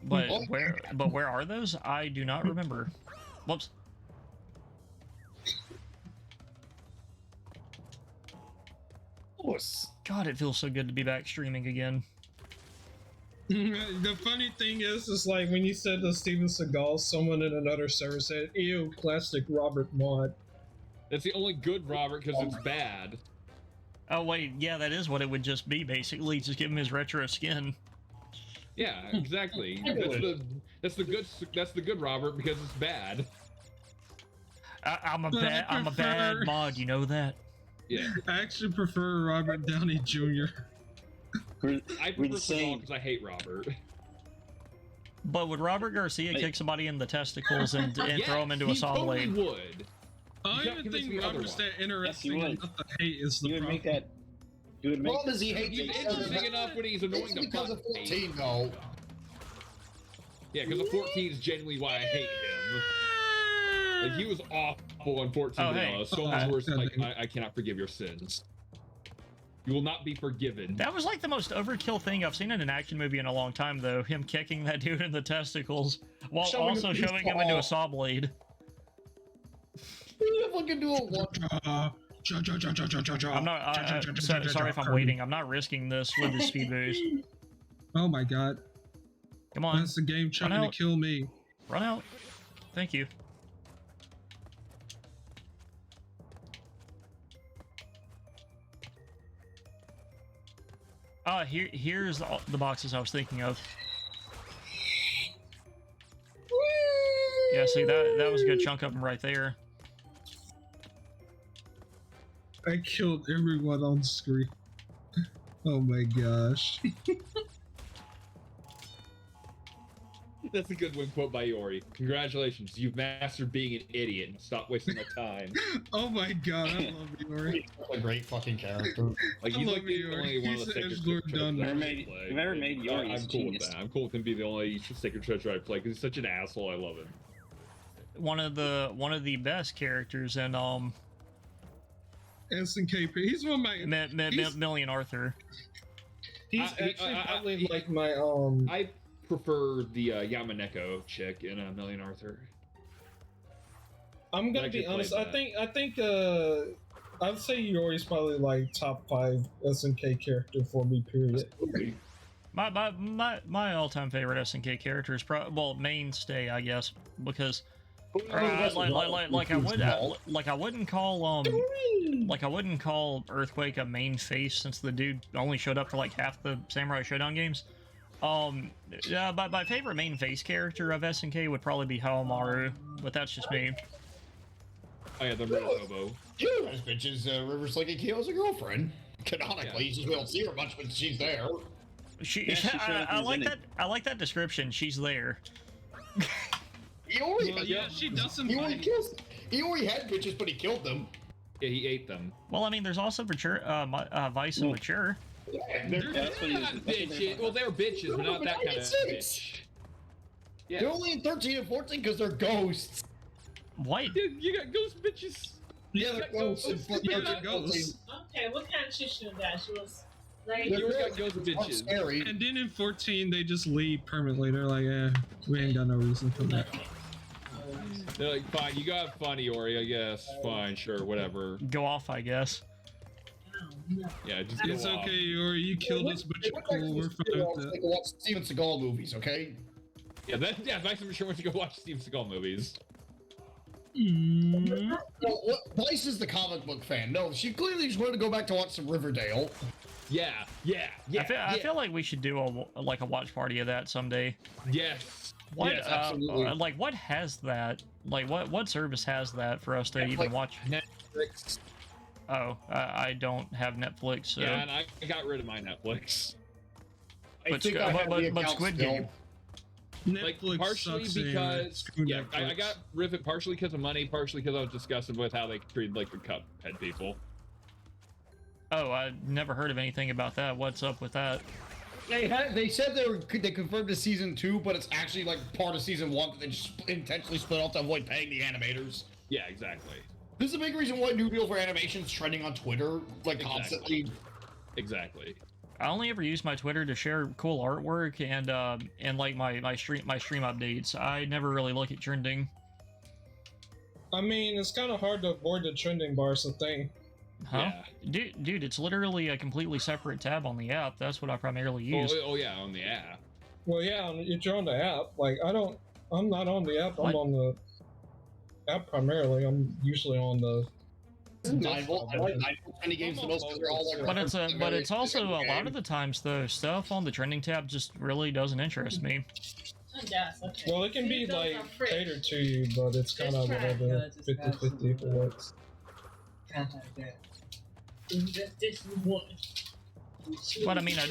But where? But where are those? I do not remember. Whoops. God, it feels so good to be back streaming again. The funny thing is like when you said the Steven Seagal, someone in another server said, "Ew, classic Robert mod." That's the only good Robert because it's bad. Oh wait, yeah, that is what it would just be basically. Just give him his retro skin. Yeah, exactly. That's the good Robert because it's bad. I'm a But I bad prefer- mod. You know that. Yeah. I actually prefer Robert Downey Jr. I We're prefer the same. because I hate Robert. But would Robert Garcia Wait. kick somebody in the testicles and throw him into a he saw totally blade? would. I You don't can't even convince think me Robert's otherwise. that interesting Yes, he enough to hate is the You would problem. make that. You would make. Problem is he hates He's it. interesting enough when he's annoying It's to because of fuck me. 14, though. Yeah, because of 14 is genuinely why I hate him. Like he was awful on 14 Oh, vanilla, hey. so Oh, much worse. Like okay. I cannot forgive your sins. You will not be forgiven. That was like the most overkill thing I've seen in an action movie in a long time, though. Him kicking that dude in the testicles while Showing also him his showing him into paw. a saw blade. You fucking do a one. I'm not. Sorry if I'm waiting. I'm not risking this with the speed boost. Oh my god, Come on, that's the game trying out. to kill me. run out. Thank you. Here's the boxes I was thinking of. Yeah, see that was a good chunk of them right there. I killed everyone on screen. Oh my gosh. That's a good one quote by Yori. Congratulations, you've mastered being an idiot and stop wasting my time. Oh my god, I love Yori. He's a great fucking character. Like I he's love like the Yori. only one of He's the the sacred Edgelord treasures done. I Never made- play. you've never made Yori I'm is cool with genius. that. I'm cool with him being the only sacred treasure I play because he's such an asshole. I love him. One of the best characters in SNK, he's one of my. He's- Million Arthur. He's he- actually I- probably he- like my I prefer the Yamaneko chick in A Million Arthur. I'm gonna actually be honest. played I think I'd say Yori's probably like top 5 SNK character for me. Period. My all-time favorite SNK character is mainstay, I guess, because like I wouldn't call Earthquake a main face since the dude only showed up for like half the Samurai Showdown games. Yeah, but my favorite main face character of SNK would probably be Haomaru, but that's just me. Oh yeah, the Red Hobo. You know, this bitch is River Slick Akio's a girlfriend. Canonically, Yeah. you just we don't see her much, but she's there. Yeah, she showed up I in like Zenith. that. I like that description. She's there. Iori, Well, yeah, she doesn't. Iori fight. kills. Iori had bitches, but he killed them. Yeah, he ate them. Well, I mean, there's also Mature, Vice and Well, Mature. Yeah, They're- Yeah, that's what he was. Not that's what they bitches. were- Well, they're bitches, but not that kind of 96. bitch. Yeah. They're only in 13 and 14 because they're ghosts. White. Dude, you got ghost bitches. Yeah, they're ghosts. in Yeah, 13 they're and ghosts. 14. Okay, what kind of shit she was that? She was like, They're You always got ghosts. ghost It's not bitches. scary. And then in 14, they just leave permanently. They're like, we ain't got no reason for that. They're like, fine, you got funny, Ori, I guess. Fine, sure, whatever. Go off, I guess. Yeah, just go It's off. okay, or you killed us, but you're cool. We're fine with They that. can watch Steven Seagal movies, okay? Yeah, that's for sure when you go watch Steven Seagal movies. Mm. No, Vice is the comic book fan. No, she clearly just wanted to go back to watch some Riverdale. Yeah. I feel like we should do a watch party of that someday. Yes. What, Yes, absolutely. like what has that? Like what service has that for us to even Like watch? Netflix. Oh, I don't have Netflix. So. Yeah, and I got rid of my Netflix. I But think Squ- I but- have but- the but account Squid still. Game. Like Netflix partially sucks anyway. because Screw yeah, I Netflix. got rid of it partially because of money, partially because I was disgusted with how they treated like the Cuphead people. Oh, I never heard of anything about that. What's up with that? They said they confirmed to season 2, but it's actually like part of season 1 that they just intentionally split off to avoid paying the animators. Yeah, exactly. This is a big reason why New Deal for Animation's trending on Twitter like Exactly. constantly. Exactly. I only ever use my Twitter to share cool artwork and like my stream updates. I never really look at trending. I mean, it's kind of hard to avoid the trending bar. It's a thing. Huh? Dude, it's literally a completely separate tab on the app. That's what I primarily use. Oh yeah, on the app. Well, yeah, if you're on the app, like I'm not on the app. What? I'm on the app primarily. I'm usually on the. I like 9 trending games the most because they're all like. But it's also a lot of the times though stuff on the trending tab just really doesn't interest me. Yes, okay. Well, it can be Those like are fresh. catered to you, but it's kind of Just try it, whatever. cause it's 50-50 if it works. Kind of like that. Just this one. But I mean, I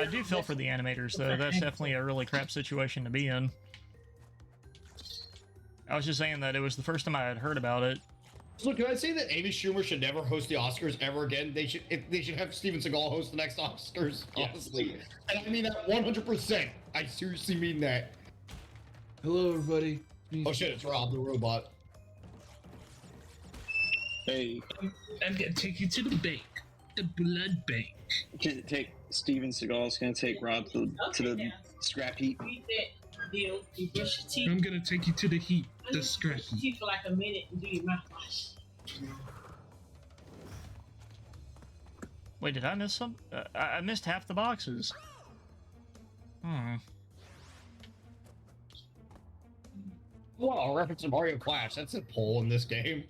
do feel for the animators though. That's definitely a really crap situation to be in. I was just saying that it was the first time I had heard about it. So can I say that Amy Schumer should never host the Oscars ever again? They should have Steven Seagal host the next Oscars. Yes. Honestly, and I mean that 100%. I seriously mean that. Hello, everybody. Oh shit, it's Rob the robot. Hey, I'm gonna take you to the bank, the blood bank. take Steven Seagal's gonna take Rob to the scrap heap. Read that deal. You brush your teeth. I'm gonna take you to the heat, the Brush your scratchy. teeth for like a minute and do your mouthwash. Wait, did I miss some? I missed half the boxes. Wow, reference to Mario Clash. That's a poll in this game.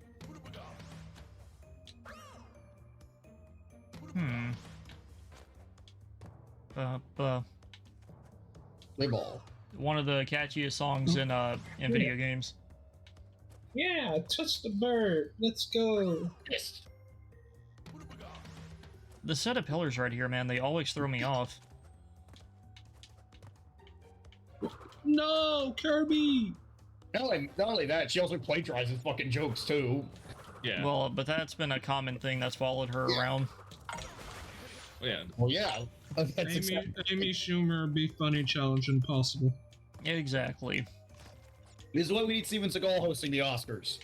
Play ball. One of the catchiest songs in video games. Yeah, touch the bird. Let's go. Yes. The set of pillars right here, man, they always throw me off. No, Kirby. Not only that, she also plagiarizes fucking jokes too. Yeah. Well, but that's been a common thing that's followed her around. Yeah. Well, yeah. That's Amy, exactly. Amy Schumer, be funny, challenge impossible. Exactly. This is why we need Steven Seagal hosting the Oscars.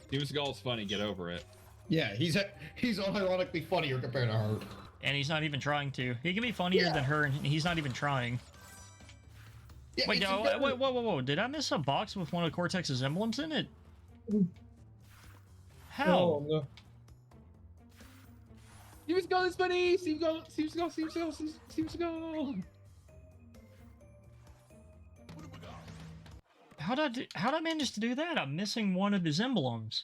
Steven Seagal's funny. Get over it. Yeah, he's unironically funnier compared to her. And he's not even trying to. He can be funnier Yeah. than her, and he's not even trying. Yeah, Wait, it's no, incredible. whoa. Did I miss a box with one of Cortex's emblems in it? How? Oh, no. Steven Seagal is funny. Steven Seagal. How'd I manage to do that? I'm missing one of his emblems.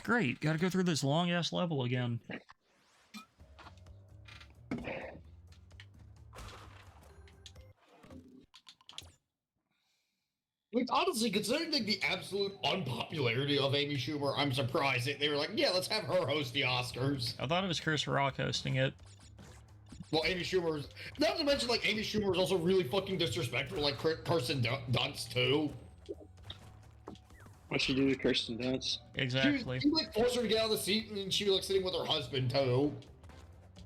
Great, gotta go through this long-ass level again. Like, honestly, considering like, the absolute unpopularity of Amy Schumer, I'm surprised that they were like, yeah, let's have her host the Oscars. I thought it was Chris Rock hosting it. Well, Amy Schumer's... Not to mention, like, Amy Schumer is also really fucking disrespectful, like Kirsten Dunst, too. What'd she do to Kirsten Dunst? Exactly. He like, forced her to get out of the seat, and she was, like, sitting with her husband, too.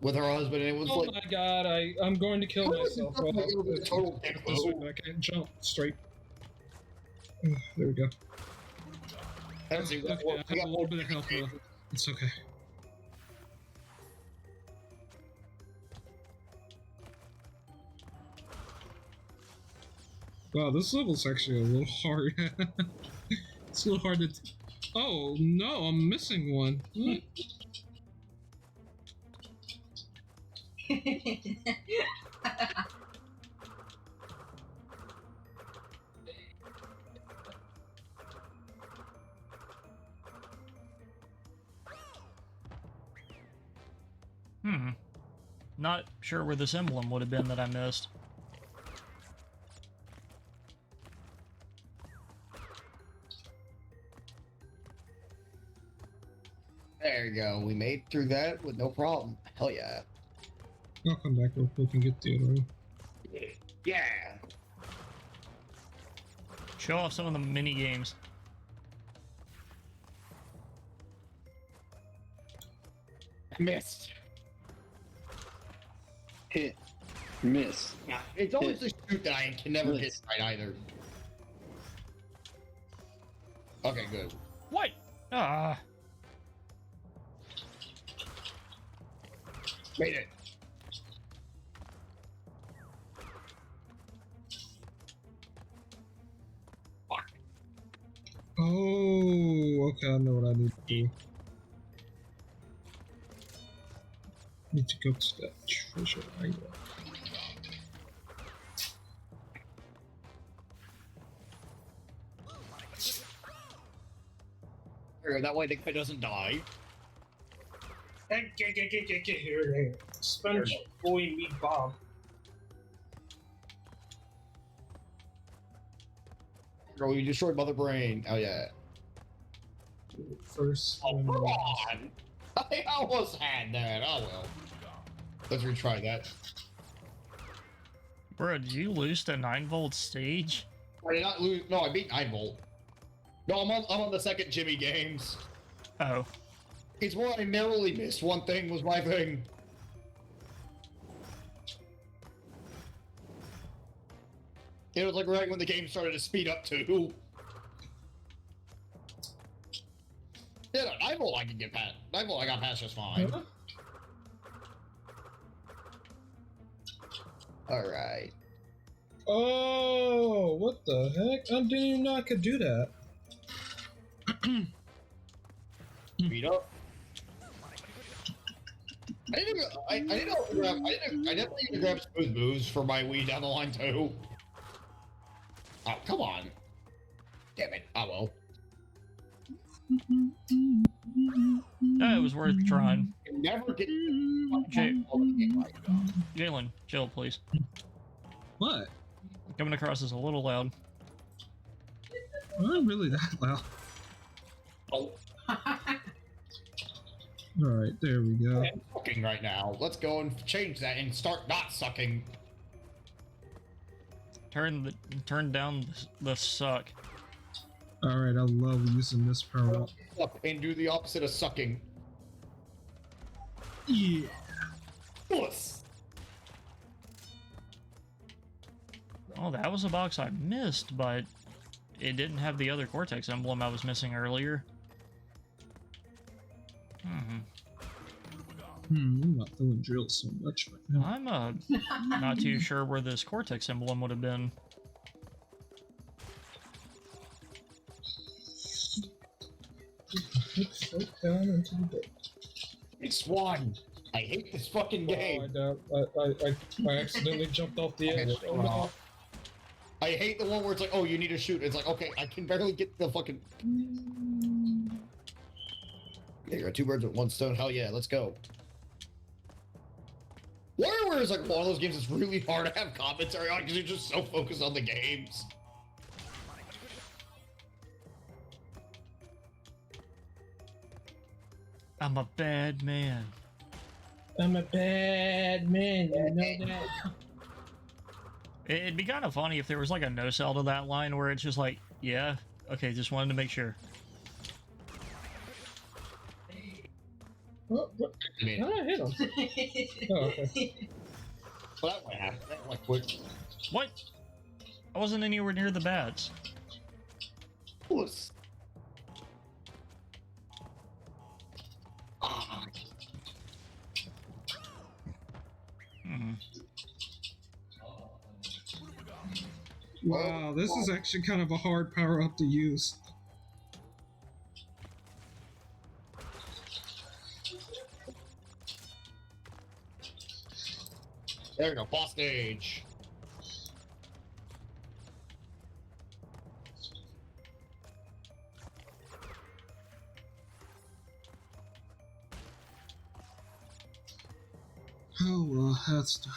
With her husband, and it was Oh like... my god, I'm going to kill How is myself. it Well, like it was a total dick this move? way, I can't jump straight. There we go. Let's see, Okay, I have a little bit of health left. It's okay. Wow, this level's actually a little hard. It's a little hard to. Oh no, I'm missing one. What? Not sure where this emblem would have been that I missed. There you go. We made through that with no problem. Hell yeah. I'll come back real quick and get the other one. Yeah. Show off some of the mini games. Missed. Hit. Miss. Yeah, it's always the shoot that I can never get right either. Okay, good. What? Ah. Made it. Fuck. Oh, okay, I know what I need to do. Need to go to that treasure island. That way the guy doesn't die. Get here. Sponge boy meat Bob. Girl, you destroyed Mother Brain. Oh yeah. First. Oh, come on! I almost had that. Oh well. Let's retry that. Bro, did you lose the 9-volt stage? I did not lose. No, I beat 9 Volt. No, I'm on the second Jimmy games. Oh. It's where I narrowly missed. One thing was my thing. It was like right when the game started to speed up too. Yeah, no, 9 Volt I can get past. 9 Volt I got past just fine. Alright. Oh, what the heck? I didn't even know I could do that. Speed up. I definitely need to grab smooth moves for my Wii down the line too. Oh, come on. Damn it. Oh well. It was worth trying. You never get Jalen, chill, please. What? Coming across as a little loud. Not really that loud. Oh, Alright, there we go. I'm sucking right now. Let's go and change that and start not sucking. Turn down the suck. Alright, I love using this permanent. Suck and do the opposite of sucking. Yeah. Puss. Oh, that was a box I missed, but it didn't have the other Cortex emblem I was missing earlier. I'm not doing drill so much right now. I'm not too sure where this Cortex emblem would have been. Down into the dirt. It's one. I hate this fucking game. I accidentally jumped off the edge. Oh, no. I hate the one where it's like, oh, you need to shoot. It's like, okay, I can barely get the fucking. Yeah, you got 2 birds with 1 stone. Hell yeah, let's go. WarioWare is like one of those games that's really hard to have commentary on because you're just so focused on the games. I'm a bad man. I'm a bad man, you know that? It'd be kind of funny if there was like a no-sell to that line where it's just like, yeah, okay, just wanted to make sure. What? I mean, How did I hit him? Oh, okay. well, that went half. That went quick. What? I wasn't anywhere near the bats. Puss. Ah. Wow, this is actually kind of a hard power up to use. There you go, boss stage. Oh well, that's done.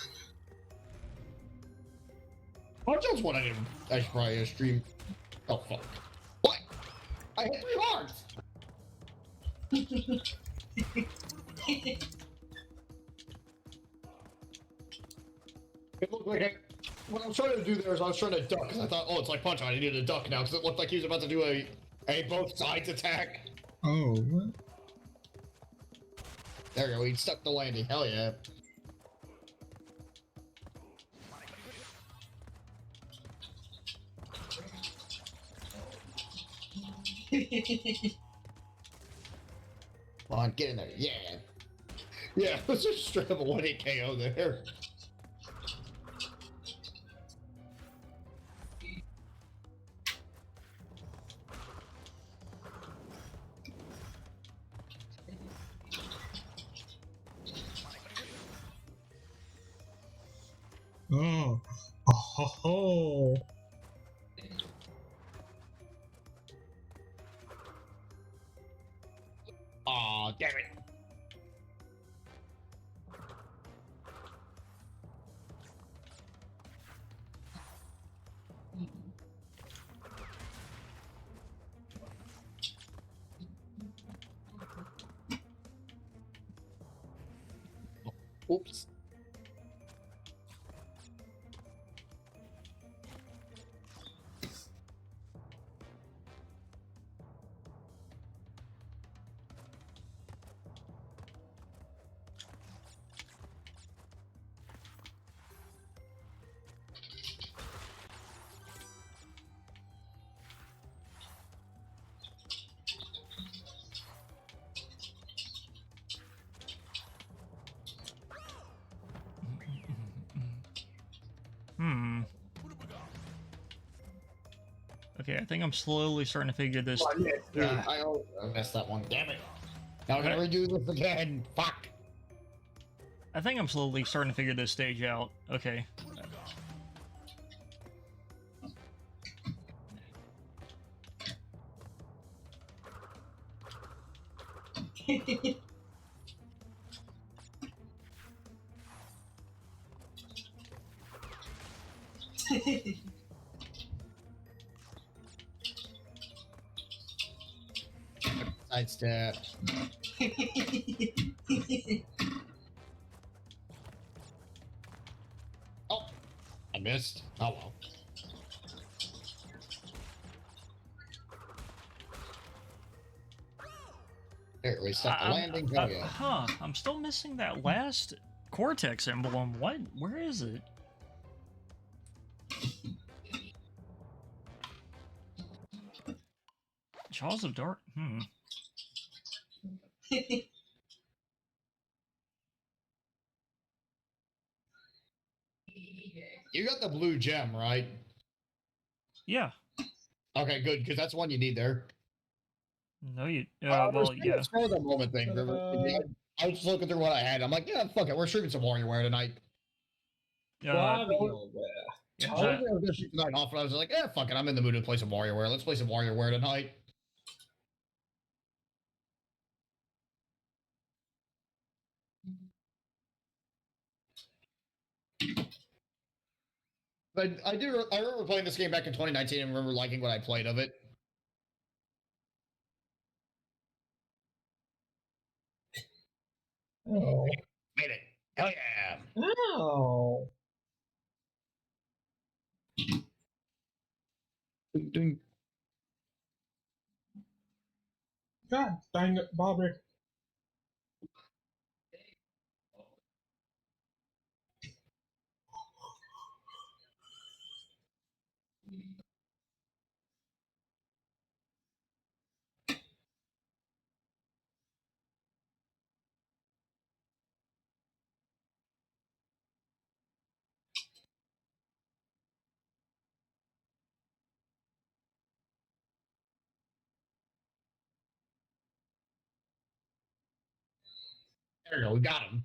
Marjo's one I should probably stream. Oh fuck. What? I hit 3 hearts! It looked like what I was trying to do there is I was trying to duck because I thought, oh, it's like Punch Out. I needed to duck now because it looked like he was about to do a both sides attack. Oh, what? There you go. He stuck the landing. Hell yeah. Come on, get in there. Yeah. Yeah, let's just straight up a 1-hit KO there. Oh. Oh ho ho. Aw, damn it. Oops. Hmm. Okay, I think I'm slowly starting to figure this. I messed that one. Damn it. Now I gotta redo this again. Fuck. I think I'm slowly starting to figure this stage out. Okay. Sidestep. Oh, I missed. Oh well. There, we stuck the landing. Oh yeah. Huh, I'm still missing that last Cortex emblem. What? Where is it? Jaws of Dark? Hmm. You got the blue gem, right? Yeah. Okay, good, because that's one you need there. No, you. Well, yeah. It's the moment thing. I was just looking through what I had. I'm like, yeah, fuck it. We're streaming some WarioWare tonight. Uh, I was gonna shoot tonight off, and I was like, yeah, fuck it. I'm in the mood to play some WarioWare. Let's play some WarioWare tonight. But I remember playing this game back in 2019 and remember liking what I played of it. Oh. Made it. Hell yeah. Oh. Ding. God dang it, Bobby. There we go. We got him.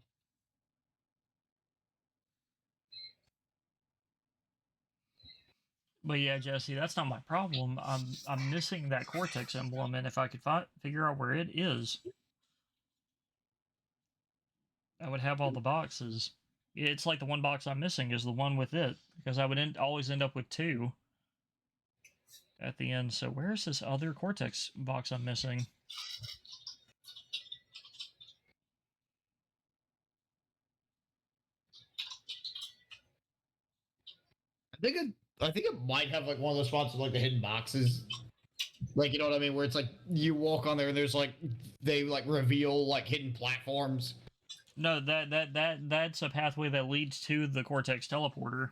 But yeah, Jesse, that's not my problem. I'm missing that Cortex emblem, and if I could figure out where it is, I would have all the boxes. It's like the one box I'm missing is the one with it, because I would always end up with two at the end. So where's this other Cortex box I'm missing? I think it might have like one of those spots with like the hidden boxes. Like, you know what I mean? Where it's like you walk on there and there's like they like reveal like hidden platforms. No, that's a pathway that leads to the Cortex teleporter.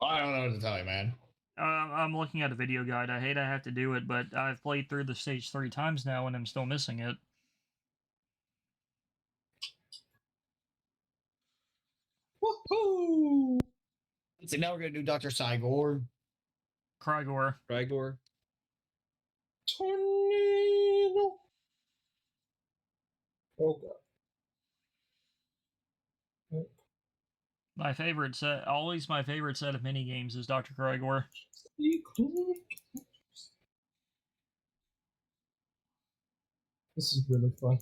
I don't know what to tell you, man. I'm looking at a video guide. I hate I have to do it, but I've played through the stage 3 times now and I'm still missing it. Woohoo! So now we're gonna do Dr. Cygor. Krygor. Rygor. Tornado. Oh god. My favorite set, always my favorite set of mini games is Dr. Krygor. This is really fun.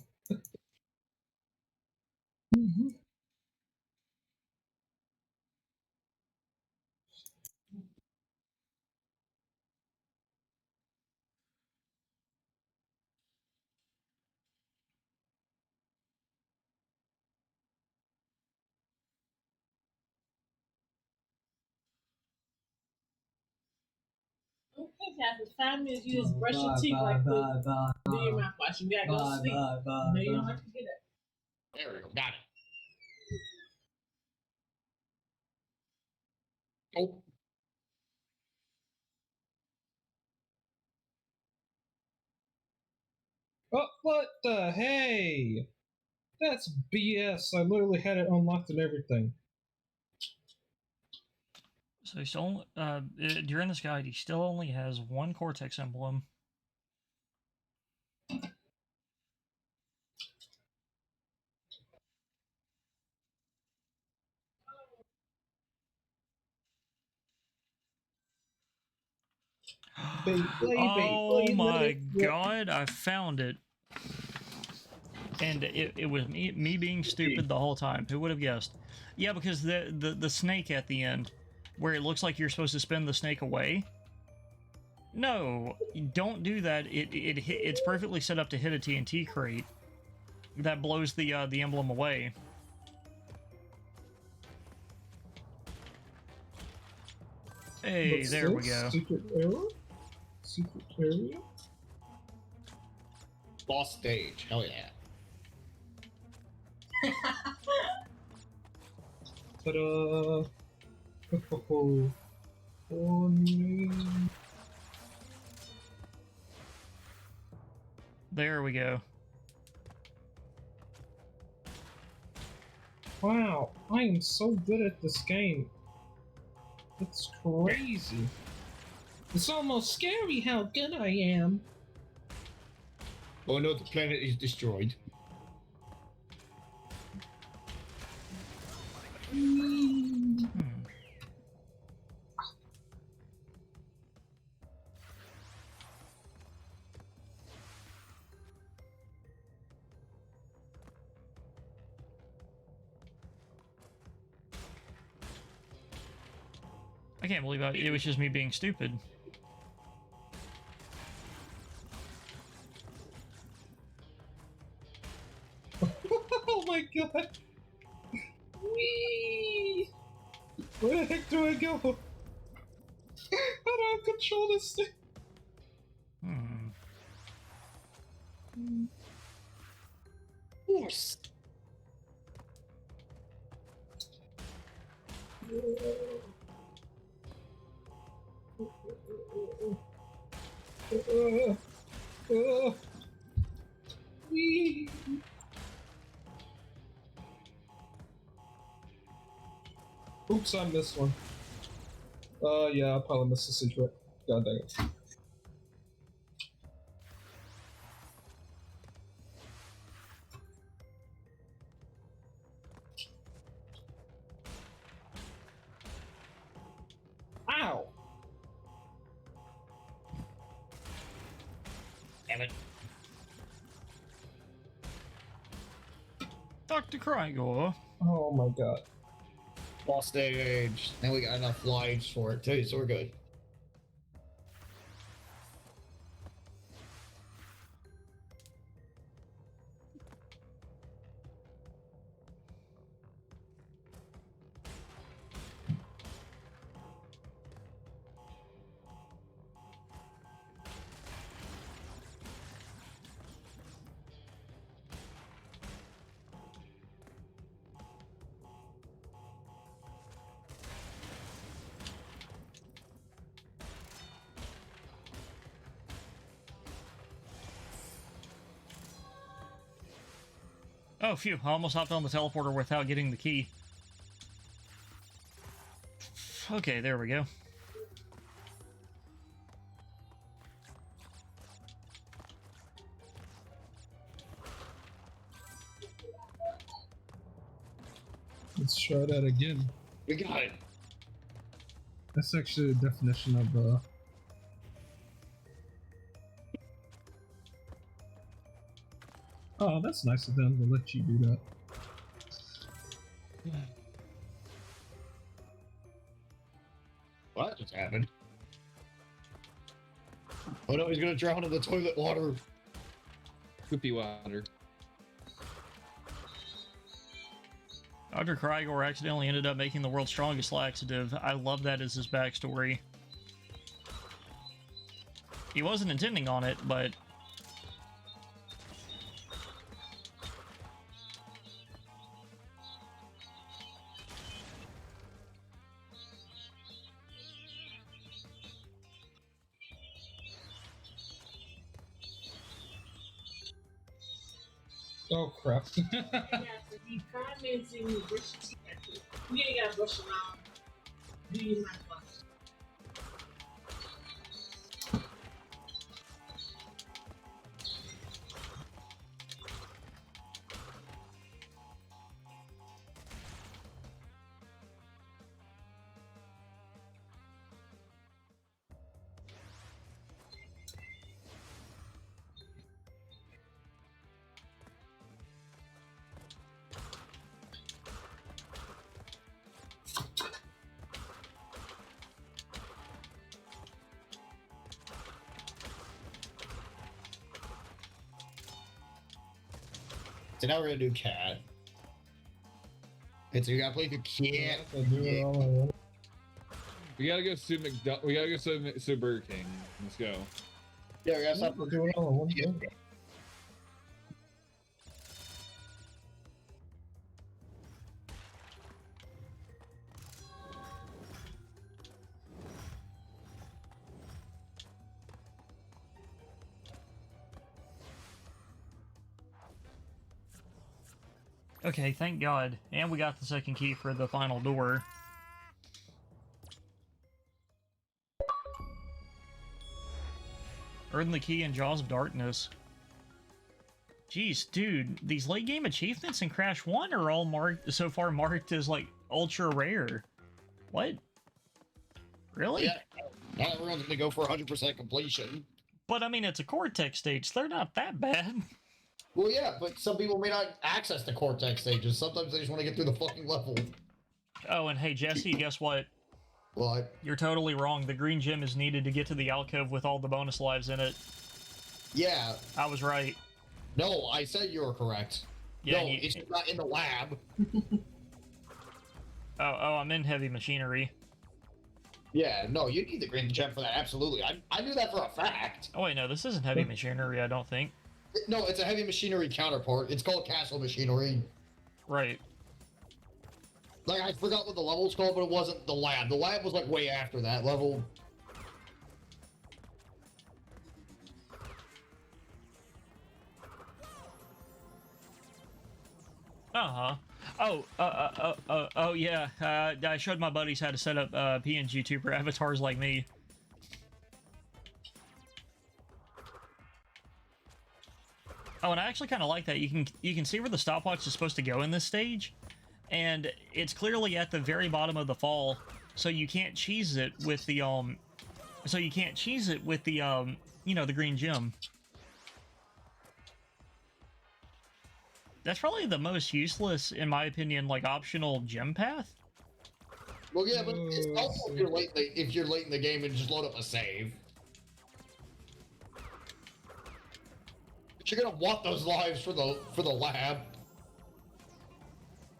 Okay, Casper, 5 minutes. You just brush your teeth right quick. Do your mouthwash. You gotta go sleep. No, you don't have to get up. There we go. Got it. Oh. Oh, what the hey? That's BS. I literally had it unlocked and everything. So he still, during this guide, he still only has one Cortex emblem. Oh my god, I found it. And it was me being stupid the whole time. Who would have guessed? Yeah, because the snake at the end, where it looks like you're supposed to spin the snake away. No, don't do that. It's perfectly set up to hit a TNT crate that blows the emblem away. Hey, What's there we this? go. Secret area? Secret area? Boss stage. Hell yeah. Ta-da! Oh, no. There we go. Wow, I am so good at this game. It's crazy. It's almost scary how good I am. Oh no, the planet is destroyed. I can't believe it was just me being stupid. Oh my god! Whee! Where the heck do I go? How do I control this thing? Oops. Whee! Oops, I missed one. Yeah, I probably missed the secret. God dang it. Damn it. Dr. Krygor. Oh my god. Lost stage. Now we got enough lives for it too, so we're good. Oh, phew. I almost hopped on the teleporter without getting the key. Okay, there we go. Let's try that again. We got it. That's actually the definition of Oh, that's nice of them to let you do that. What just happened? Oh no, he's gonna drown in the toilet water. Poopy water. Dr. Krygor accidentally ended up making the world's strongest laxative. I love that as his backstory. He wasn't intending on it, but... Oh crap. Yeah, so he comments in the brush your teeth. You ain't gotta brush them out. Do your mouthwash. So now we're gonna do cat. And so you gotta play the cat. We gotta go sue We gotta go sue Burger King. Let's go. Yeah, we gotta stop. Do it all in one go. Okay, thank God. And we got the second key for the final door. Earn the key in Jaws of Darkness. Jeez, dude, these late game achievements in Crash 1 are all so far marked as, like, ultra rare. What? Really? Yeah, not everyone's gonna go for 100% completion. But, I mean, it's a Cortex stage. They're not that bad. Well, yeah, but some people may not access the Cortex stages. Sometimes they just want to get through the fucking level. Oh, and hey, Jesse, guess what? What? You're totally wrong. The green gem is needed to get to the alcove with all the bonus lives in it. Yeah. I was right. No, I said you were correct. Yeah, no, it's not in the lab. Oh, I'm in heavy machinery. Yeah, no, you need the green gem for that, absolutely. I knew that for a fact. Oh, wait, no, this isn't heavy machinery, I don't think. No, it's a heavy machinery counterpart. It's called castle machinery. Right. Like, I forgot what the level's called, but it wasn't the lab. The lab was, like, way after that level. Uh-huh. Oh, yeah. I showed my buddies how to set up PNGtuber avatars like me. Oh, and I actually kind of like that. You can see where the stopwatch is supposed to go in this stage, and it's clearly at the very bottom of the fall, so you can't cheese it with the you know, the green gem. That's probably the most useless, in my opinion, like optional gem path. Well, yeah, but it's helpful if you're late in the game and just load up a save. But you're gonna want those lives for the lab.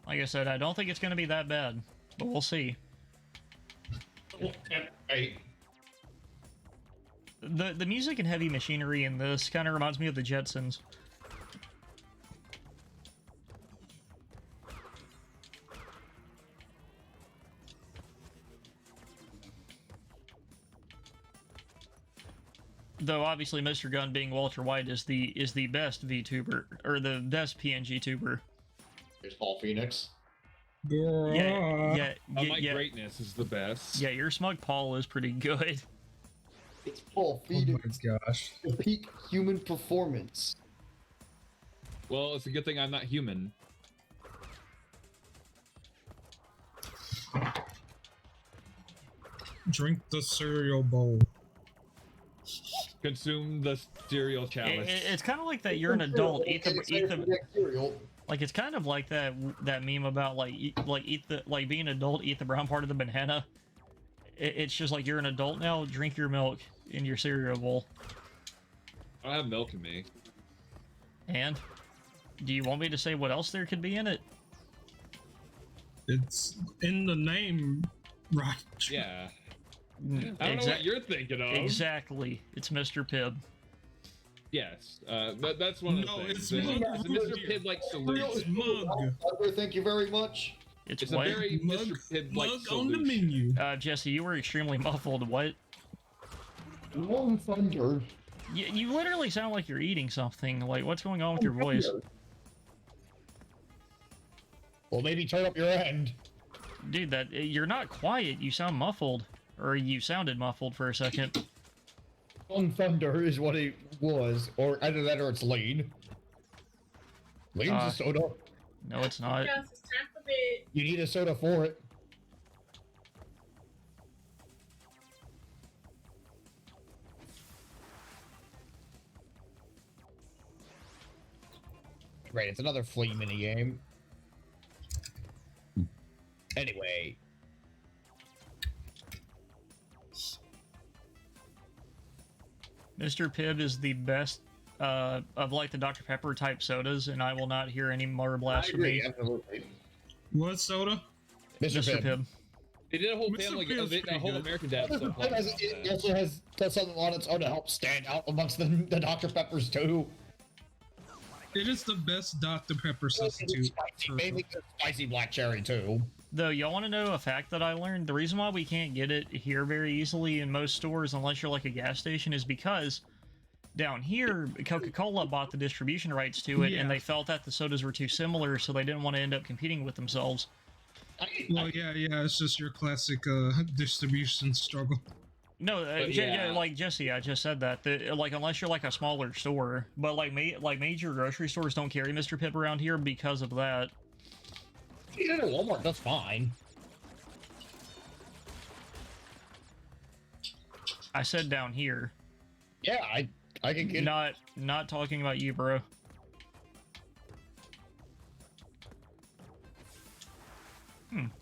Like I said, I don't think it's going to be that bad, but we'll see. Hey. The music and heavy machinery in this kind of reminds me of the Jetsons. Though obviously Mr. Gunn being Walter White is the best VTuber or the best PNGtuber. There's Paul Phoenix. Yeah, My greatness is the best. Yeah, your Smug Paul is pretty good. It's Paul Oh Phoenix. my gosh. The peak human performance. Well, it's a good thing I'm not human. Drink the cereal bowl. Consume the cereal chalice. It's kind of like that. You're an adult. Eat the cereal. like. It's kind of like that meme about being an adult. Eat the brown part of the banana. It's just like you're an adult now. Drink your milk in your cereal bowl. I don't have milk in me. And do you want me to say what else there could be in it? It's in the name, right? Yeah. I don't know what you're thinking of. Exactly. It's Mr. Pibb. Yes. That's one of the things. It's a Mr. Pibb-like solution. Mug. Thank you very much. It's a what? very Mr. Pibb-like Mug solution. on the menu. Jesse, you were extremely muffled. What? Long Thunder. You literally sound like you're eating something. Like, what's going on with your voice? Well, maybe turn up your end. Dude, you're not quiet. You sound muffled. Or you sounded muffled for a second. Long Thunder is what it was, or either that or it's Lean. Lean's a soda. No, it's not. Yes, it's time for bed. You need a soda for it. Right, it's another flea minigame. Anyway. Mr. Pibb is the best of like the Dr. Pepper type sodas, and I will not hear any more blasphemy. Absolutely. What soda? Mr. Pibb. They did a whole Mr. family, Pibb's a pretty whole good. American Dad It subplot. also has something on its own to help stand out amongst the Dr. Peppers too. It is the best Dr. Pepper substitute. Spicy, mainly the spicy black cherry too. Though, y'all want to know a fact that I learned? The reason why we can't get it here very easily in most stores, unless you're like a gas station, is because down here, Coca-Cola bought the distribution rights to it, and they felt that the sodas were too similar, so they didn't want to end up competing with themselves. Well, yeah, it's just your classic distribution struggle. No, like Jesse, I just said that. Like, unless you're like a smaller store, but like major grocery stores don't carry Mr. Pibb around here because of that. Eat it at Walmart, that's fine. I said down here. Yeah, I can get it. Not talking about you, bro.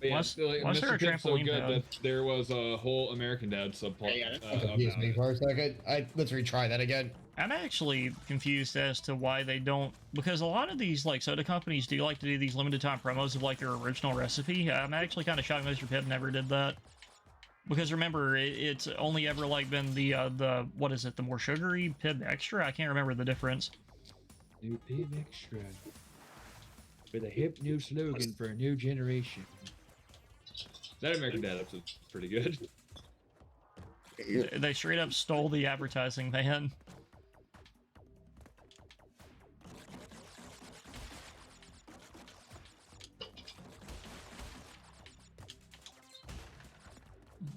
Yeah, Was there a Mr. Pibb's so trampoline good pad? that there was a whole American Dad subplot. Yeah, about confused me it. for a second. Let's retry that again. I'm actually confused as to why they don't, because a lot of these like soda companies do like to do these limited time promos of like their original recipe. I'm actually kind of shocked Mr. Pibb never did that. Because remember, it's only ever like been the what is it, the more sugary Pibb Extra? I can't remember the difference. New Pibb Extra. With a hip new slogan for a new generation. That American Dad episode's pretty good. They straight up stole the advertising, man.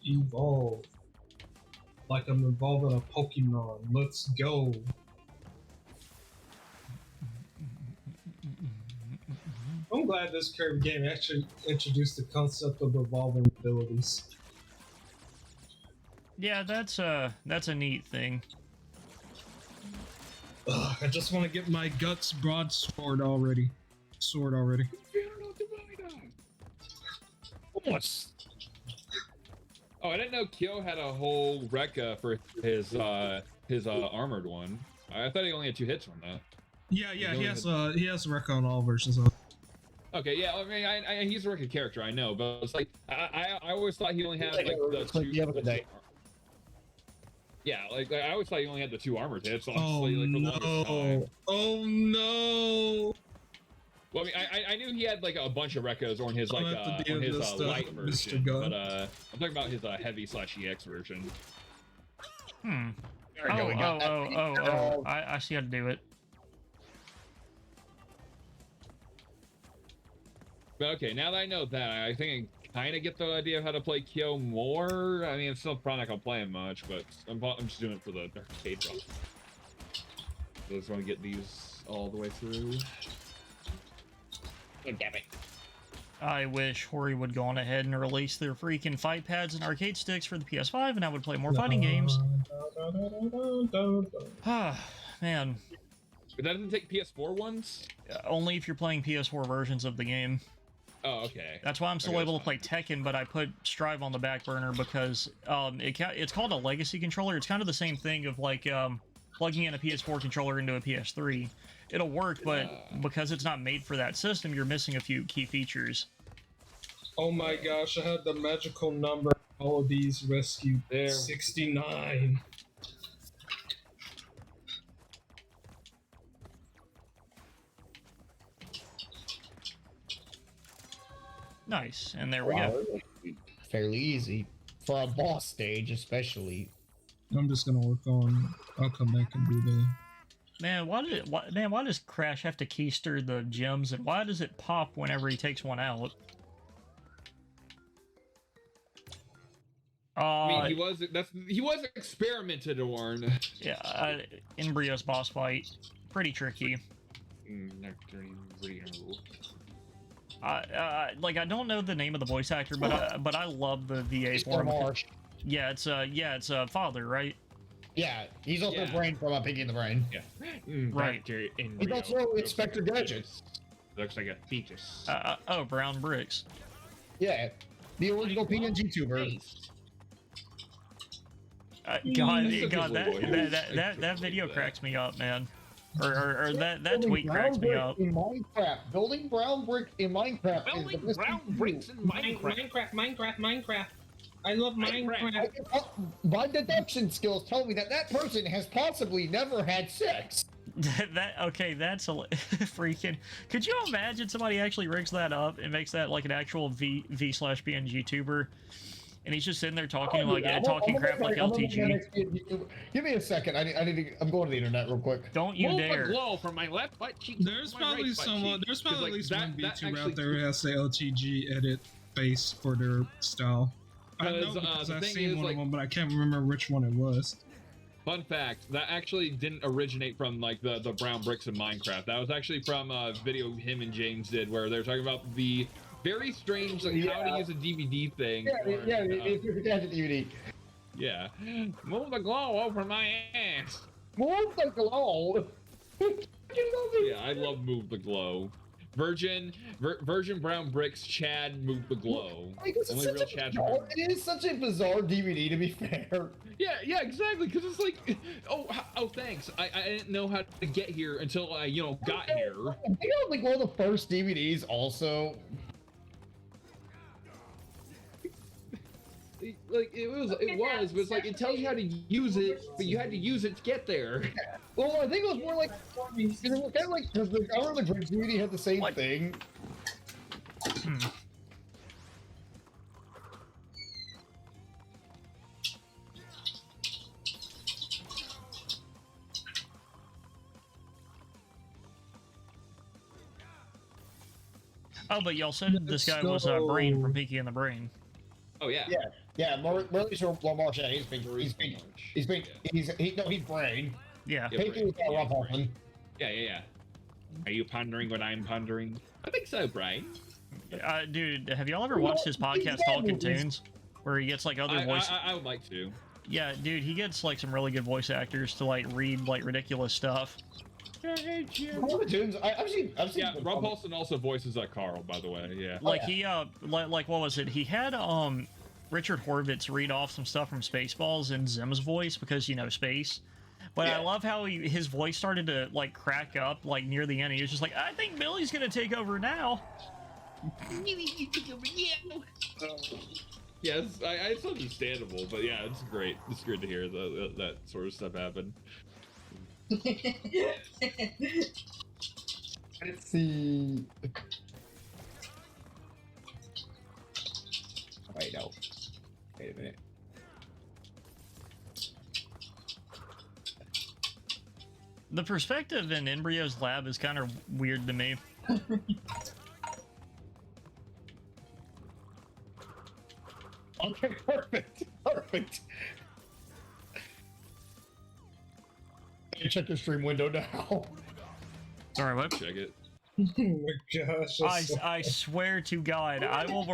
Evolve. Like I'm evolving a Pokemon. Let's go. I'm glad this current game actually introduced the concept of evolving abilities. Yeah, that's a neat thing. Ugh, I just want to get my Guts broadsword already. sword already. Oh, I didn't know Kyo had a whole Rekka for his armored one. I thought he only had 2 hits on that. Yeah, he has a record on all versions of it. Okay, yeah, I mean, he's a Rekka character, I know, but it's like I always thought he only had like the Like, you have a good day. Yeah, like I always thought he only had the 2 armored hits. Honestly, Oh like for the longest time. no! Oh no! Well, I mean, I knew he had like a bunch of Rekkas on his like I'll have to on deal his with this light stuff, version, Mr. Gunn. but I'm talking about his heavy/EX version. Hmm. There we go. We got that. Oh. I see how to do it. But okay, now that I know that, I think I kind of get the idea of how to play Kyo more. I mean, I'm still probably not gonna play him much, but I'm just doing it for the arcade drop. I just want to get these all the way through. Oh, damn it. I wish Hori would go on ahead and release their freaking fight pads and arcade sticks for the PS5, and I would play more fighting games. Ah, man. But that doesn't take PS4 ones? Only if you're playing PS4 versions of the game. Oh, okay. That's why I'm still Okay, able to that's play Tekken, but I put Strive on the back burner because it's called a legacy controller. It's kind of the same thing of like plugging in a PS4 controller into a PS3. It'll work, but because it's not made for that system, you're missing a few key features. Oh my gosh! I had the magical number. All of these rescued. There. 69. Nice, and there we go. Fairly easy. For a boss stage, especially. I'm just gonna work on. I'll come back and do the. Man, why does Crash have to keister the gems, and why does it pop whenever he takes one out? I mean, he was experimented on. Yeah, Embryo's boss fight, pretty tricky. Like I don't know the name of the voice actor, but I love the VA for him. Marsh. Yeah, it's Father, right? Yeah, he's also Yeah. the brain from Piggy and the Brain. Yeah. Right. He's also Inspector Gadget. Looks like a fetus. Oh, Brown Bricks. Yeah, the original PNGtuber. God, that video cracks me up, man. Or that tweet cracks me up. In Minecraft, building brown brick in Minecraft is the best brown thing to do. bricks in Minecraft. Minecraft. I love Minecraft. My deduction skills tell me that person has possibly never had sex. That's a freaking. Could you imagine somebody actually rigs that up and makes that like an actual V/PNGtuber, and he's just sitting there talking talking crap like LTG. Give me a second. I'm going to the internet real quick. Don't you Move dare! the glow from my left butt cheek. There's to my probably right butt someone. cheek. There's probably 'Cause, at least like, one that VTuber actually- out there who has the LTG edit base for their style. I know because the I've thing seen is, one like- of them, but I can't remember which one it was. Fun fact, that actually didn't originate from like the brown bricks in Minecraft. That was actually from a video him and James did where they're talking about the very strange like how to use a DVD thing. It's a gadget DVD. Yeah. Move the glow over my ass. Move the glow. Yeah, I love Move the Glow. Virgin Brown Bricks Chad Move the Glow. Like, this is Only such real a Chad. bizarre, it is such a bizarre DVD, to be fair. Yeah, exactly. Because it's like, oh, thanks. I didn't know how to get here until I, got here. I think it was like one of the first DVDs also. Like it was, but it's like it tells you how to use it, but you had to use it to get there. Well, I think it was more like, it was kind of like, because the Hour of the Bridge DVD had the same thing. Oh, but y'all said this guy was Brain from Pinky and the Brain. Oh yeah. Yeah, Marley's Marsh, yeah, he's Brain. Yeah. Pinky was Rob Hoffman. Yeah. Are you pondering what I'm pondering? I think so, Brian. Dude, have y'all ever watched his podcast Talking Tunes, where he gets like other voice? I would like to. Yeah, dude, he gets like some really good voice actors to like read like ridiculous stuff. I hate you. All the tunes, I've seen. Yeah, Rob Paulson also voices Carl, by the way. Yeah. Like he like what was it? He had Richard Horvitz read off some stuff from Spaceballs in Zim's voice because you know space. But I love how his voice started to like crack up like near the end. He was just like, I think Billy's gonna take over now. Yes, it's understandable, but yeah, it's great. It's good to hear that sort of stuff happen. Let's see. Wait, no. Wait a minute. The perspective in Embryo's lab is kind of weird to me. Okay, perfect. Perfect. Hey, check your stream window now. Sorry, what? Check it. Oh my gosh. I swear to God, I will.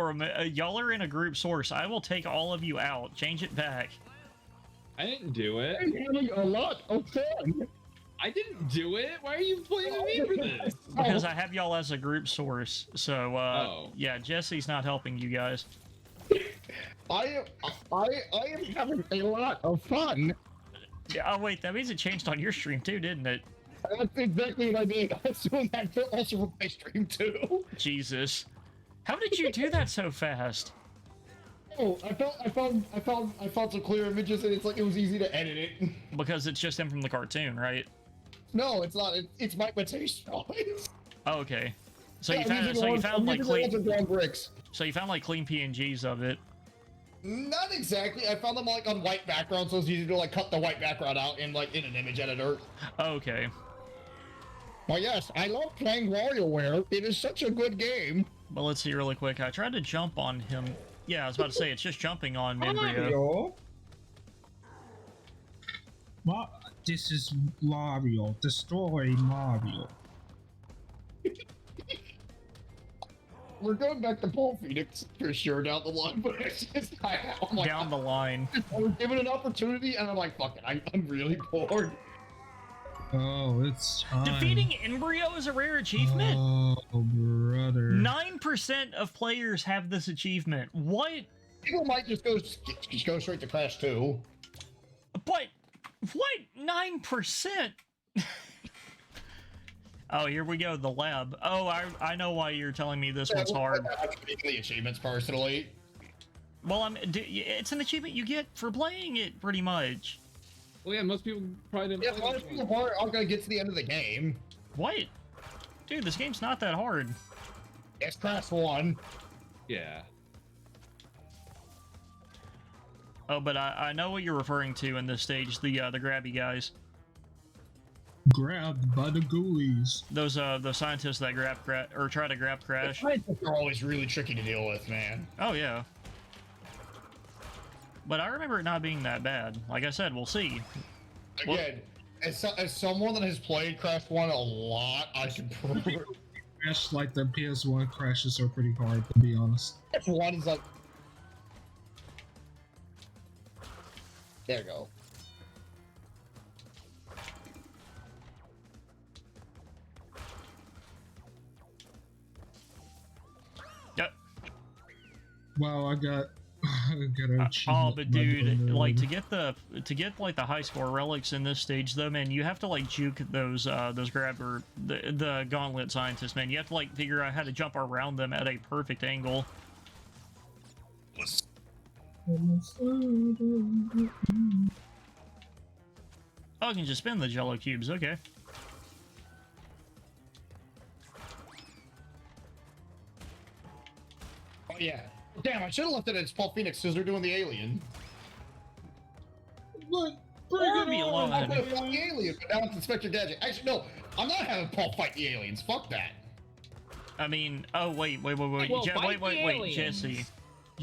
Y'all are in a group source. I will take all of you out. Change it back. I didn't do it. I'm having a lot of fun. I didn't do it. Why are you blaming me for this? Because I have y'all as a group source. So, yeah, Jesse's not helping you guys. I am having a lot of fun. Yeah, oh, wait, that means it changed on your stream too, didn't it? That's exactly what I did. I was doing that also for my stream too. Jesus. How did you do that so fast? Oh, I found some clear images and it's like it was easy to edit it. Because it's just him from the cartoon, right? No, it's not. It's Mike Mate's voice. Oh, okay. So Yeah, you found like clean. bricks. So you found like clean PNGs of it. Not exactly. I found them like on white background, so it's easy to like cut the white background out in like in an image editor. Okay. Well, yes, I love playing WarioWare. It is such a good game. But let's see really quick. I tried to jump on him. Yeah, I was about to say it's just jumping on Embryo. Mario. This is Mario. Destroy Mario. We're going back to Paul Phoenix for sure down the line, but it's just I'm like, Down the line. I was given an opportunity, and I'm like, fuck it, I'm really bored. Oh, it's time. Defeating Embryo is a rare achievement. Oh, brother. 9% of players have this achievement. What? People might just go straight to Crash 2. But what? 9%? Oh, here we go. The lab. Oh, I know why you're telling me this one's hard. I'm taking the achievements personally. Well, it's an achievement you get for playing it, pretty much. Well, yeah, most people probably didn't. Yeah, most people aren't gonna get to the end of the game. What? Dude, this game's not that hard. It's Crash 1. Yeah. Oh, but I know what you're referring to in this stage. The grabby guys. Grabbed by the ghoulies. Those scientists that try to grab Crash. Scientists are always really tricky to deal with, man. Oh yeah. But I remember it not being that bad. Like I said, we'll see. Again, as someone that has played Crash 1 a lot, I can prove it. Crash, like the PS1 crashes are pretty hard, to be honest. Crash 1 is like... There you go. Yep. Wow, I got a Oh, but dude, like to get like the high score relics in this stage, though, man, you have to like juke those grabber the gauntlet scientists, man. You have to like figure out how to jump around them at a perfect angle. Oh, I can just spin the Jello cubes. Okay. Oh yeah. Damn, I should have left it as Paul Phoenix because they're doing the alien. Look, Or be alone. I'm gonna fight the alien, but now it's Inspector Gadget. Actually, no, I'm not having Paul fight the aliens. Fuck that. I mean, oh wait, We'll fight the aliens. Jesse.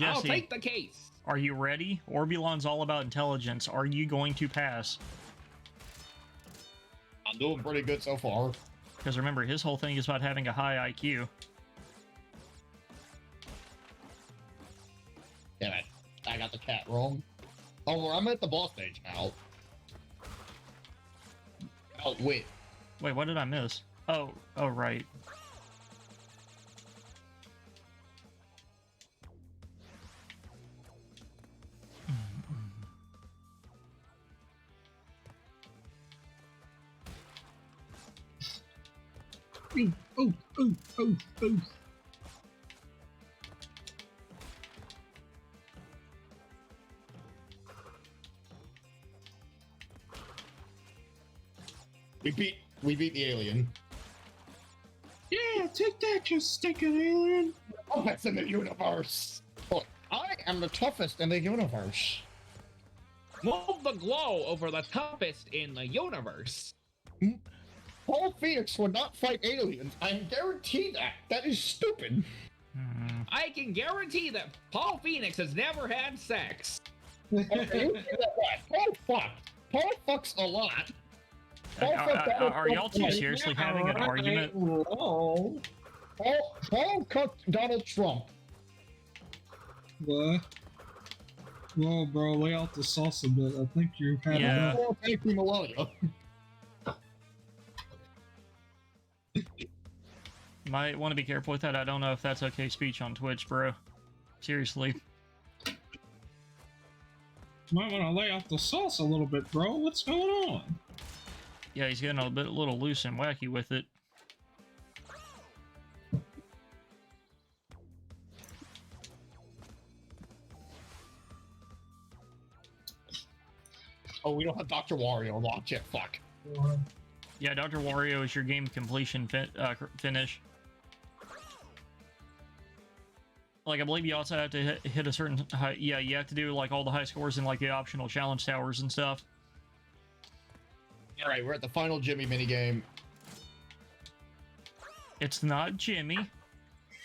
I'll take the case. Are you ready? Orbulon's all about intelligence. Are you going to pass? I'm doing pretty good so far. Because remember, his whole thing is about having a high IQ. Damn it. I got the cat wrong. Oh, well, I'm at the boss stage now. Outwit. Wait, what did I miss? Oh, right. Oh, oh, oh, oh. We beat the alien. Yeah, take that, you stinking alien. Toughest in the universe. Look, I am the toughest in the universe. Move the glow over the toughest in the universe. Paul Phoenix would not fight aliens. I guarantee that. That is stupid. I can guarantee that Paul Phoenix has never had sex. Okay, you say that right. Paul fucked. Paul fucks a lot. Are y'all two seriously having an argument? Paul cooked Donald Trump. What? Whoa, bro, lay out the sauce a bit. I think you've had Yeah. enough. Thank you, Melania. Might want to be careful with that. I don't know if that's okay speech on Twitch, bro. Seriously. Might want to lay out the sauce a little bit, bro. What's going on? Yeah, he's getting a little loose and wacky with it. Oh, we don't have Dr. Wario unlocked yet. Fuck. Yeah, Dr. Wario is your game completion finish. Like, I believe you also have to hit a certain high... Yeah, you have to do, like, all the high scores in, like, the optional challenge towers and stuff. Alright, we're at the final Jimmy minigame. It's not Jimmy.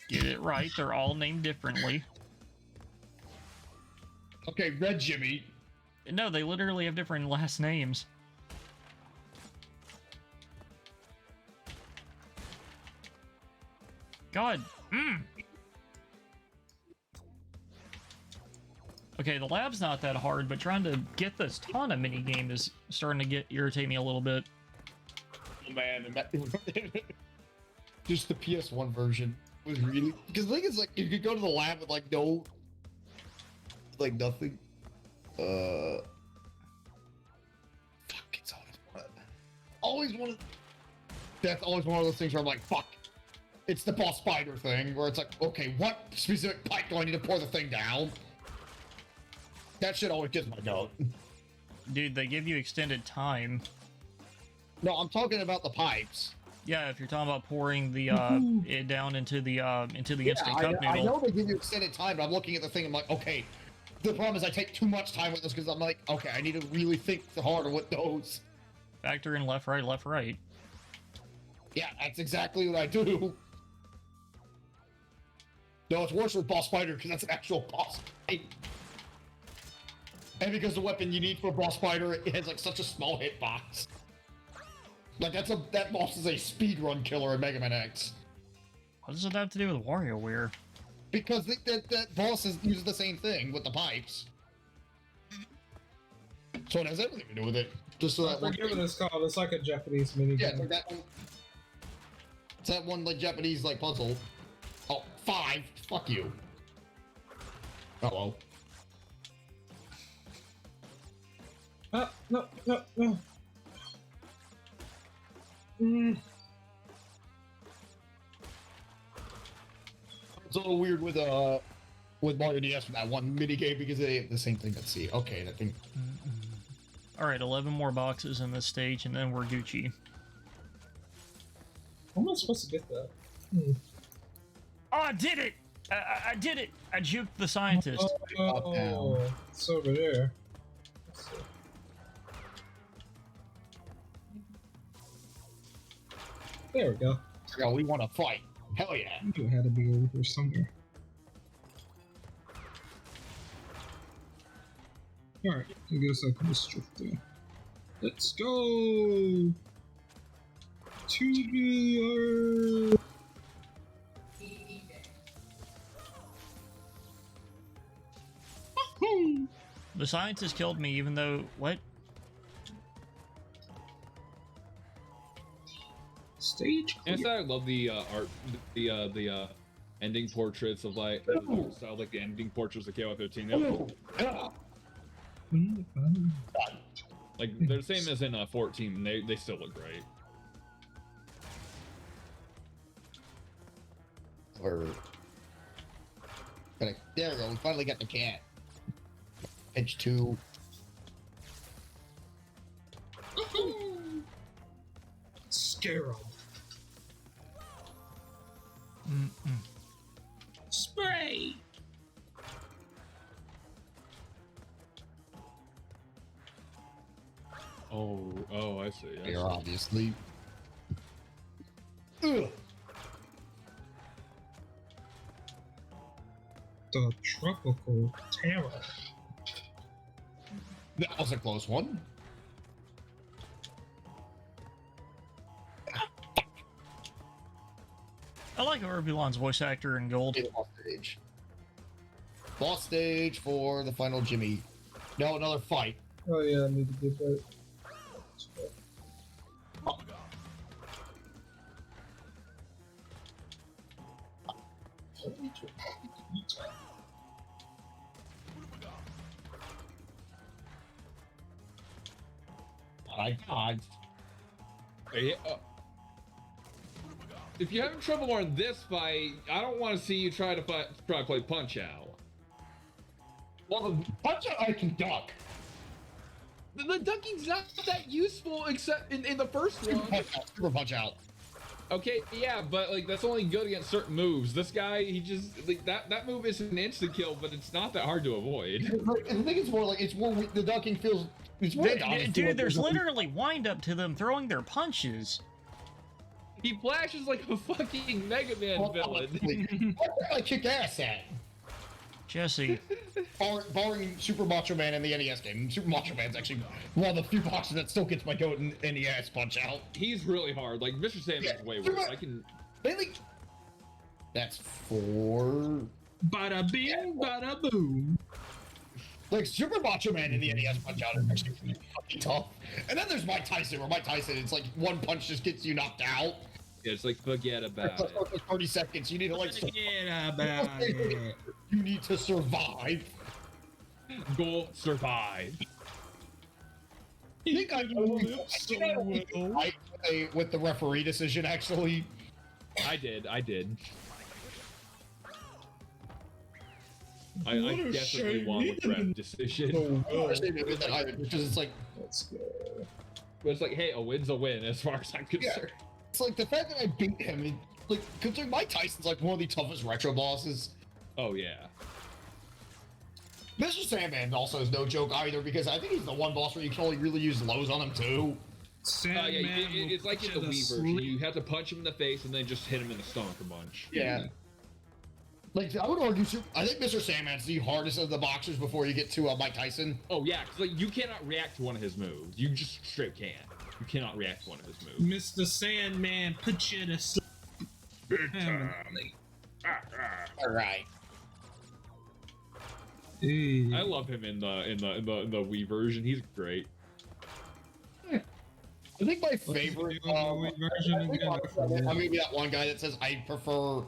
Get it right. They're all named differently. Okay, Red Jimmy. No, they literally have different last names. God. Okay, the lab's not that hard, but trying to get this Tana minigame is starting to irritate me a little bit. Oh man, just the PS1 version was really... Because the thing is, like, you could go to the lab with, like, no... Like, nothing. Fuck, it's always one. That's always one of those things where I'm like, fuck. It's the boss spider thing, where it's like, okay, what specific pipe do I need to pour the thing down? That shit always gets my goat. Dude, they give you extended time. No, I'm talking about the pipes. Yeah, if you're talking about pouring the it down into the instant cup I noodle. know they give you extended time, but I'm looking at the thing, I'm like, okay. The problem is I take too much time with this because I'm like, okay, I need to really think harder with those. Factor in left, right, left, right. Yeah, that's exactly what I do. No, it's worse with boss fighter because that's an actual boss fight. And because the weapon you need for a boss fighter, it has like such a small hitbox. Like that boss is a speedrun killer in Mega Man X. What does it have to do with WarioWare? Because that boss uses the same thing with the pipes. So it has everything to do with it. Just so I that one. forget what it's called. It's like a Japanese minigame. Yeah, it's like that one. It's that one like Japanese like puzzle. Oh, 5. Fuck you. Uh-oh. No. It's a little weird with Mario DS with that one mini game because they have the same thing. Let's see. Okay, that thing. All right, 11 more boxes in this stage, and then we're Gucci. How am I supposed to get that? Oh, I did it! I did it! I juked the scientist. Oh, it's over there. Let's see. There we go. Yeah, we want to fight. Hell yeah. I knew it had to be over here somewhere. Alright, I guess I can just drift there. Let's go! To the earth! The scientist killed me, even though... What? Stage clear. And I love the art, the ending portraits of like style, like the ending portraits of KO13. Like they're the same as in 14. They still look great. There we go. We finally got the cat. Edge 2. Scare 'em. Spray. Oh, I see. They're obviously. Ugh. The tropical terror. That was a close one. I like Orbulon's voice actor in Gold. Boss stage. Boss stage for the final Jimmy. No, another fight. Oh yeah, I need to get that. My God. Hey, if you're having trouble on this fight, I don't want to see you try to play Punch Out. Well, the punch out I can duck. The ducking's not that useful except in the first one. Super punch out. Okay, yeah, but like that's only good against certain moves. This guy, he just like that move is an instant kill, but it's not that hard to avoid. I think it's more like the ducking feels. It's more Dude, there's literally wind up to them throwing their punches. He flashes like a fucking Mega Man villain. What I kick ass at? Jesse. Barring Super Macho Man in the NES game. Super Macho Man's actually one of the few boxes that still gets my goat in NES punch out. He's really hard. Like Mr. Sandman's way worse. I can. Mainly. That's 4. Bada bing, bada boom. Like Super Macho Man in the NES punch out is actually pretty fucking tough. And then there's Mike Tyson, where Mike Tyson, it's like one punch just gets you knocked out. Yeah, it's like forget about it. For 30 seconds, you need to like. Forget about it. You need to survive. Go survive. I think I with the referee decision, actually. I did. I definitely won with ref decision. Because it's like, But it's like, hey, a win's a win as far as I'm concerned. it's like the fact that I beat him, like, considering Mike Tyson's like one of the toughest retro bosses. Oh yeah. Mr. Sandman also is no joke either, because I think he's the one boss where you can only really use lows on him too. Yeah, it's like in the Wii version. You have to punch him in the face and then just hit him in the stomach a bunch. Yeah. Like, I would argue, I think Mr. Sandman's the hardest of the boxers before you get to Mike Tyson. Oh yeah, because like you cannot react to one of his moves. You just straight can't. You cannot react to one of his moves. Mr. Sandman, put you to sleep. Alright. I love him in the Wii version. He's great. I think my favorite I'm gonna be that one guy that says I prefer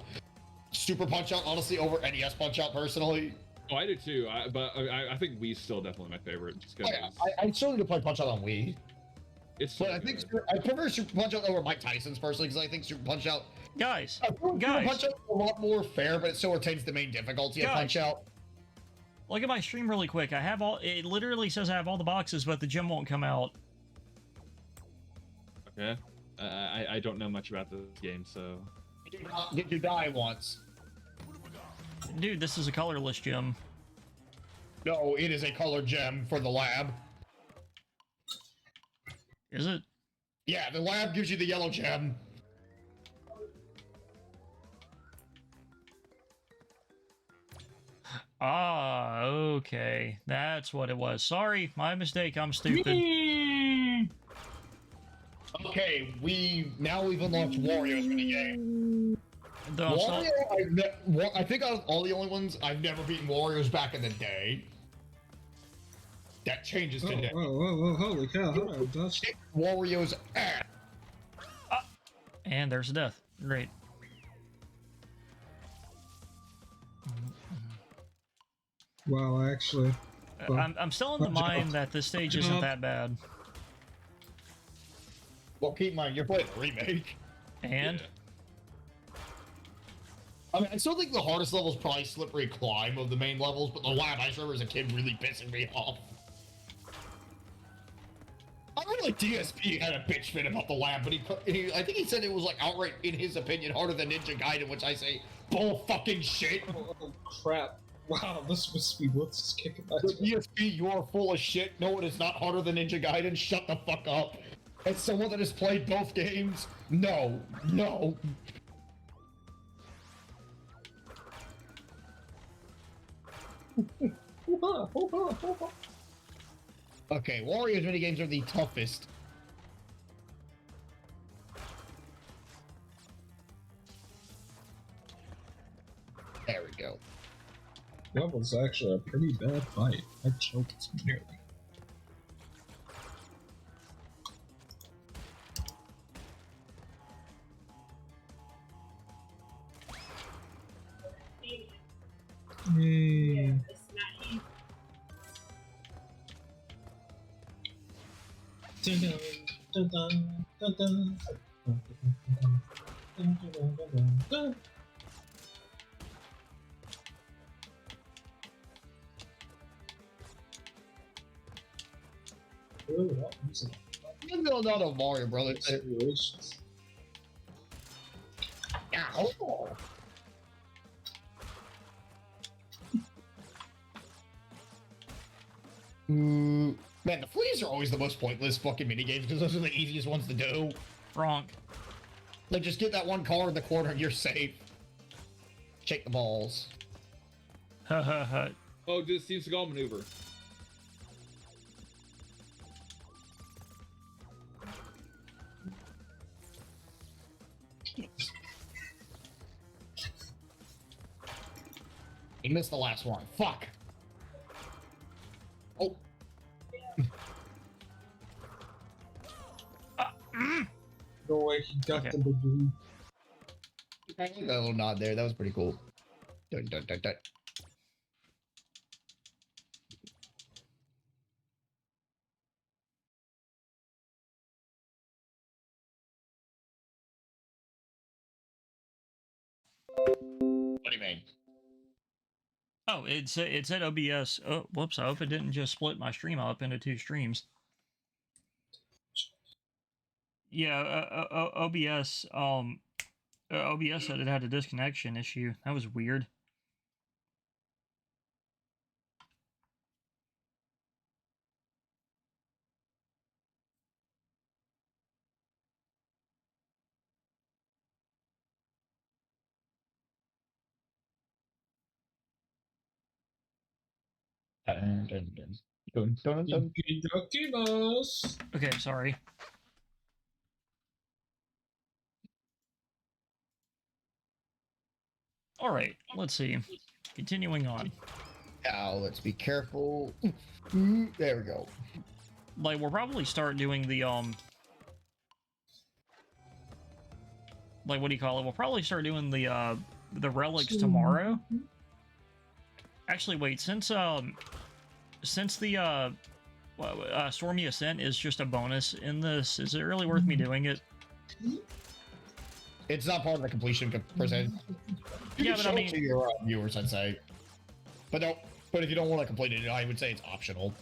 Super Punch Out honestly over NES Punch Out personally. Oh, I do too. But I think Wii's still definitely my favorite. Just because I certainly do play Punch Out on Wii. It's so but I think I prefer Super Punch Out over Mike Tyson's personally because I think Super Punch Out. Guys, Super Punch Out is a lot more fair, but it still retains the main difficulty of Punch Out. Look at my stream really quick. I have all. It literally says I have all the boxes, but the gem won't come out. Okay. I don't know much about this game, so. Did you die once? Dude, this is a colorless gem. No, it is a colored gem for the lab. Is it? Yeah, the lab gives you the yellow gem. Ah, okay. That's what it was. Sorry, my mistake. I'm stupid. Okay, we've unlocked Warriors for the game. Wario, I think out of all the only ones, I've never beaten Warriors back in the day. That changes today. Whoa, holy cow, hold on, Dust. Wario's ass. And there's a death. Great. Wow, actually. Well, I'm still in the mind that this stage isn't that bad. Well, keep in mind, you're playing a remake. And I mean, I still think the hardest level is probably Slippery Climb of the main levels, but the lab I remember as a kid really pissing me off. I remember like DSP had a bitch fit about the lab, but I think he said it was like outright, in his opinion, harder than Ninja Gaiden, which I say bull fucking shit. oh crap. Wow, this must be what's just kicking my The DSP, you're full of shit. No, it is not harder than Ninja Gaiden. Shut the fuck up. As someone that has played both games, no. Okay, Warriors minigames are the toughest. There we go. That was actually a pretty bad fight. I choked nearly. Yeah, it's not easy. Dun, dun, dun, dun, dun, dun, dun, dun, dun, dun. I'm not a Mario Brothers. Situations. Ow. Man, the fleas are always the most pointless fucking minigames because those are the easiest ones to do. Wrong. Like, just get that one car in the corner and you're safe. Shake the balls. Ha ha ha. Oh, do the Steve Seagal maneuver. He missed the last one. Fuck. Oh. No way he got Okay. the balloon. I like that little nod there. That was pretty cool. Dun, dun, dun, dun. What do you mean? Oh, it said OBS. Oh, whoops! I hope it didn't just split my stream up into 2 streams. Yeah, OBS. OBS said it had a disconnection issue. That was weird. Dun, dun, dun. Dun, dun, dun. Dokidos. Okay, sorry. All right, let's see. Continuing on. Now, let's be careful. There we go. Like, we'll probably start doing the like, what do you call it? We'll probably start doing the relics tomorrow. Actually, wait, since the Stormy Ascent is just a bonus in this, is it really worth me doing it? It's not part of the completion percent. Yeah, but I mean, to your viewers, I'd say. But no. But if you don't want to complete it, I would say it's optional.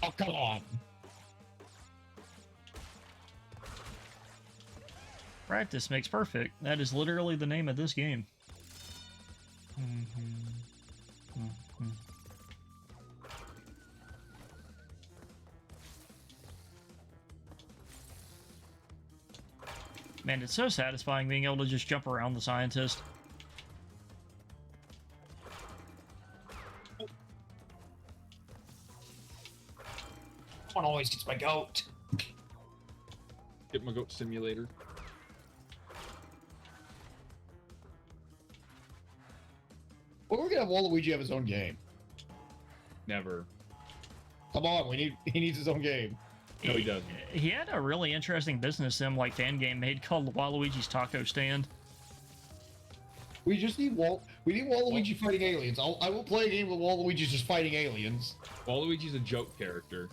Oh, come on. practice makes perfect. That is literally the name of this game. Man, it's so satisfying being able to just jump around the scientist. One always gets my goat. Get my goat simulator. Well, we're gonna have Waluigi have his own game. Never. Come on, he needs his own game. No, he doesn't. He had a really interesting business sim like fan game made called Waluigi's Taco Stand. We just need we need Waluigi fighting aliens. I will play a game with Waluigi just fighting aliens. Waluigi's a joke character.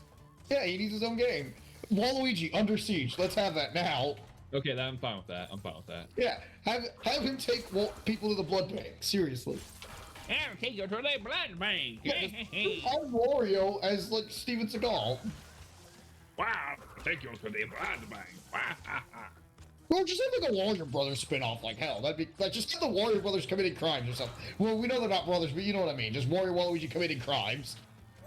Yeah, he needs his own game. Waluigi Under Siege. Let's have that now. Okay, I'm fine with that. I'm fine with that. Yeah, have him take people to the blood bank. Seriously. I'll take you to the blood bank. Yeah, have Wario as like Steven Seagal. Wow, take you to the blood bank. Or just have like a Warrior Brothers spin-off like hell. That'd be like just get the Warrior Brothers committing crimes or something. Well, we know they're not brothers, but you know what I mean. Just Wario Waluigi committing crimes.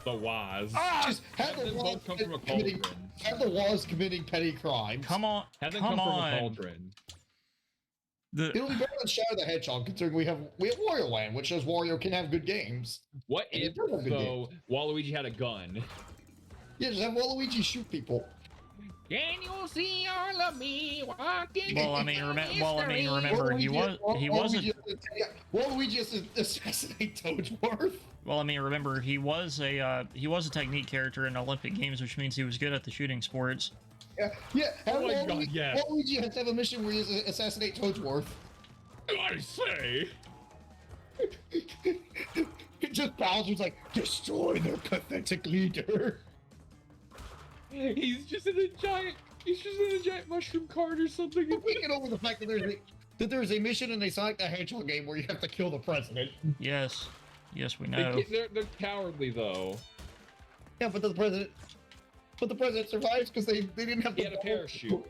The Waz. Just have them both come from a committing, cauldron. have the Waz committing petty crimes. Come on, Have them come come on. from a cauldron. It'll be better than Shadow the Hedgehog, considering we have Wario Land, which shows Wario can have good games. What And if, he does have good though, Waluigi had a gun? Yeah, just have Waluigi shoot people. Can you see all of me walking? Well, I mean, remember, he wasn't. Waluigi has to assassinate Toadsworth. Well, I mean, remember, he was a technique character in Olympic Games, which means he was good at the shooting sports. Yeah. Oh my God, yeah. Waluigi has to have a mission where he has to assassinate Toadsworth. I say. Just Bowser's like, destroy their pathetic leader. He's just in a giant mushroom cart or something. We can't get over the fact that there's a mission in a Sonic the Hedgehog game where you have to kill the president. Yes, we know. They're cowardly though. Yeah, but the president survives because they didn't have. He had a parachute.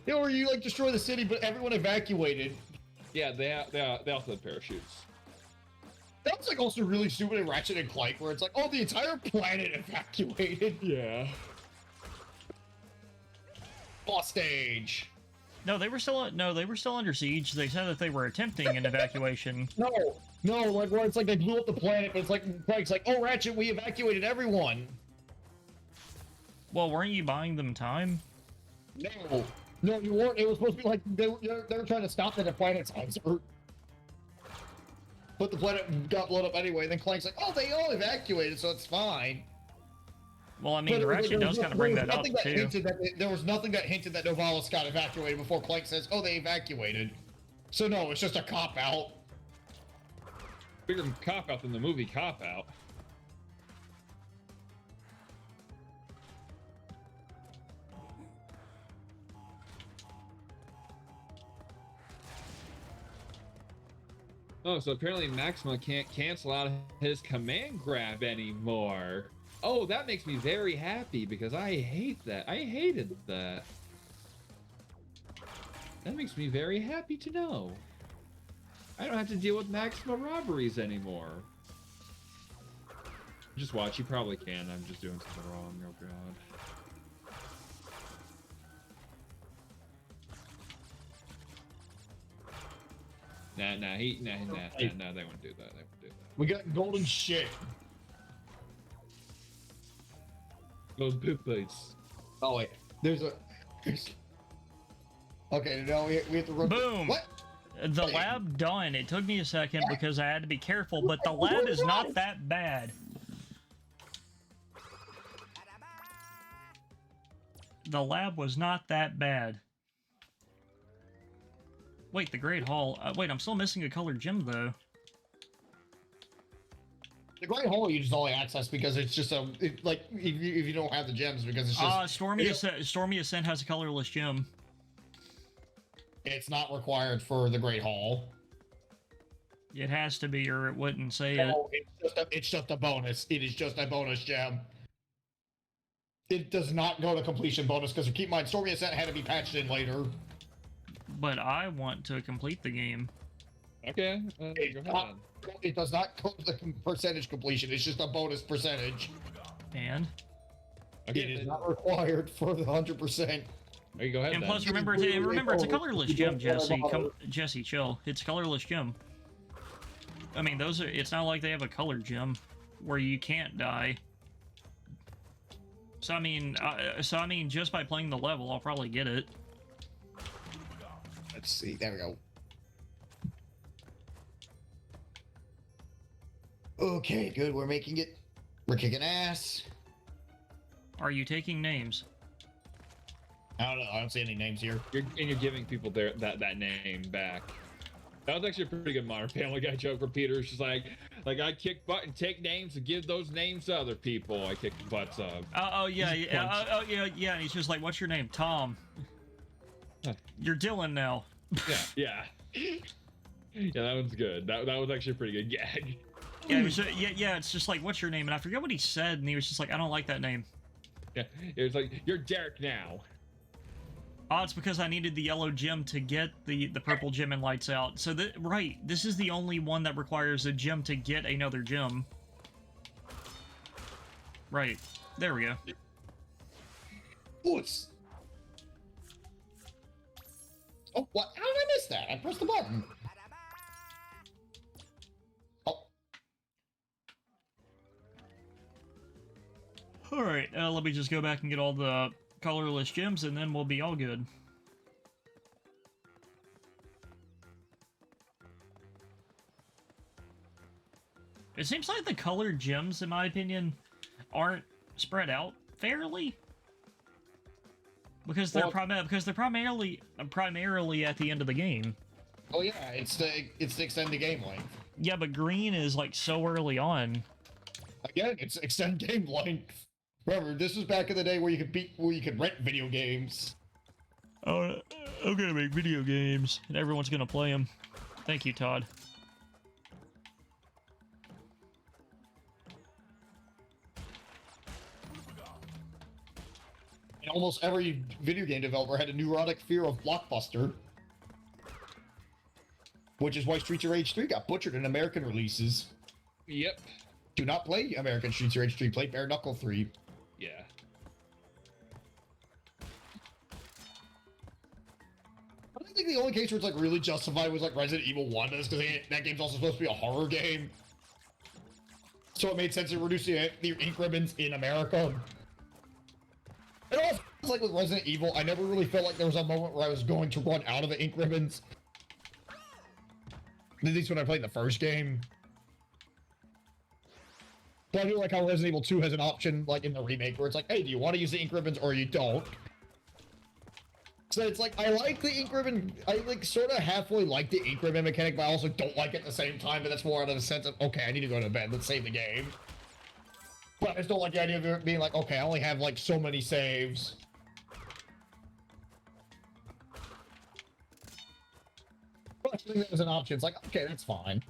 You know, where you like destroy the city, but everyone evacuated. Yeah, they also had parachutes. That's like also really stupid in Ratchet and Clank, where it's like, oh, the entire planet evacuated. Yeah. Boss stage. No, they were still under siege. They said that they were attempting an evacuation. No, like where it's like they blew up the planet, but it's like Clank's like, oh, Ratchet, we evacuated everyone. Well, weren't you buying them time? No, you weren't. It was supposed to be like they were trying to stop the planet's answer. But the planet got blown up anyway. Then Clank's like, oh, they all evacuated, so it's fine. Well, I mean, Ratchet does kind of bring that up, too. There was nothing that hinted that Novalis got evacuated before Clank says, oh, they evacuated. So no, it's just a cop-out. Bigger cop-out than the movie Cop-Out. Oh, so apparently Maxima can't cancel out his command grab anymore. Oh, that makes me very happy because I hate that. I hated that. That makes me very happy to know. I don't have to deal with Maxima robberies anymore. Just watch, you probably can. I'm just doing something wrong. Oh god. Nah, they wouldn't do that. We got golden shit. Those poop plates. Oh wait, there's. Okay, now we have to run. Boom! What? The lab done. It took me a second because I had to be careful, but the lab is not that bad. The lab was not that bad. Wait, the Great Hall. Wait, I'm still missing a colored gem, though. The Great Hall you just only access because it's just like if you don't have the gems because it's just. Stormy Ascent has a colorless gem. It's not required for the Great Hall. It has to be, or it wouldn't say No, it's just a bonus. It is just a bonus gem. It does not go to completion bonus because keep in mind, Stormy Ascent had to be patched in later. But I want to complete the game. Okay, go ahead. It does not go to the percentage completion. It's just a bonus percentage. And? Okay, it is not required for the 100%. Okay, go ahead. And plus, remember, it's a colorless gem, Jesse. Jesse, chill. It's a colorless gem. I mean, it's not like they have a colored gem where you can't die. So I mean, just by playing the level, I'll probably get it. Let's see. There we go. Okay, good. We're making it We're kicking ass. Are you taking names? I don't know. I don't see any names here. You're giving people that name back. That was actually a pretty good Modern Family Guy joke where Peter's just like I kick butt and take names and give those names to other people. I kick butts up. Yeah. And he's just like, "What's your name, Tom?" You're Dylan now. Yeah. Yeah, that one's good. That was actually a pretty good gag. Yeah, it was, it's just like, "What's your name?" And I forget what he said, and he was just like, "I don't like that name." Yeah, it was like, "You're Derek now." Oh, it's because I needed the yellow gem to get the purple gem and lights out. So right, this is the only one that requires a gem to get another gem. Right, there we go. Oops. Oh, what? How did I miss that? I pressed the button. Oh. All right, let me just go back and get all the colorless gems, and then we'll be all good. It seems like the colored gems, in my opinion, aren't spread out fairly. Because they're primarily at the end of the game. Oh yeah, it's to extend the game length. Yeah, but green is like so early on. Again, it's extend game length. Remember, this was back in the day where you could rent video games. Oh, I'm gonna make video games, and everyone's gonna play them. Thank you, Todd. And almost every video game developer had a neurotic fear of Blockbuster. Which is why Streets of Rage 3 got butchered in American releases. Yep. Do not play American Streets of Rage 3, play Bare Knuckle 3. Yeah. I think the only case where it's like really justified was like Resident Evil 1, because that game's also supposed to be a horror game. So it made sense to reduce the ink ribbons in America. And also, like with Resident Evil, I never really felt like there was a moment where I was going to run out of the ink ribbons. At least when I played the first game. But I feel like how Resident Evil 2 has an option, like in the remake, where it's like, hey, do you want to use the ink ribbons or you don't? So it's like, I like the ink ribbon, I like sort of halfway like the ink ribbon mechanic, but I also don't like it at the same time, but that's more out of a sense of, okay, I need to go to bed, let's save the game. But I just don't like the idea of it being like, okay, I only have like so many saves. But I think that was an option, it's like, okay, that's fine.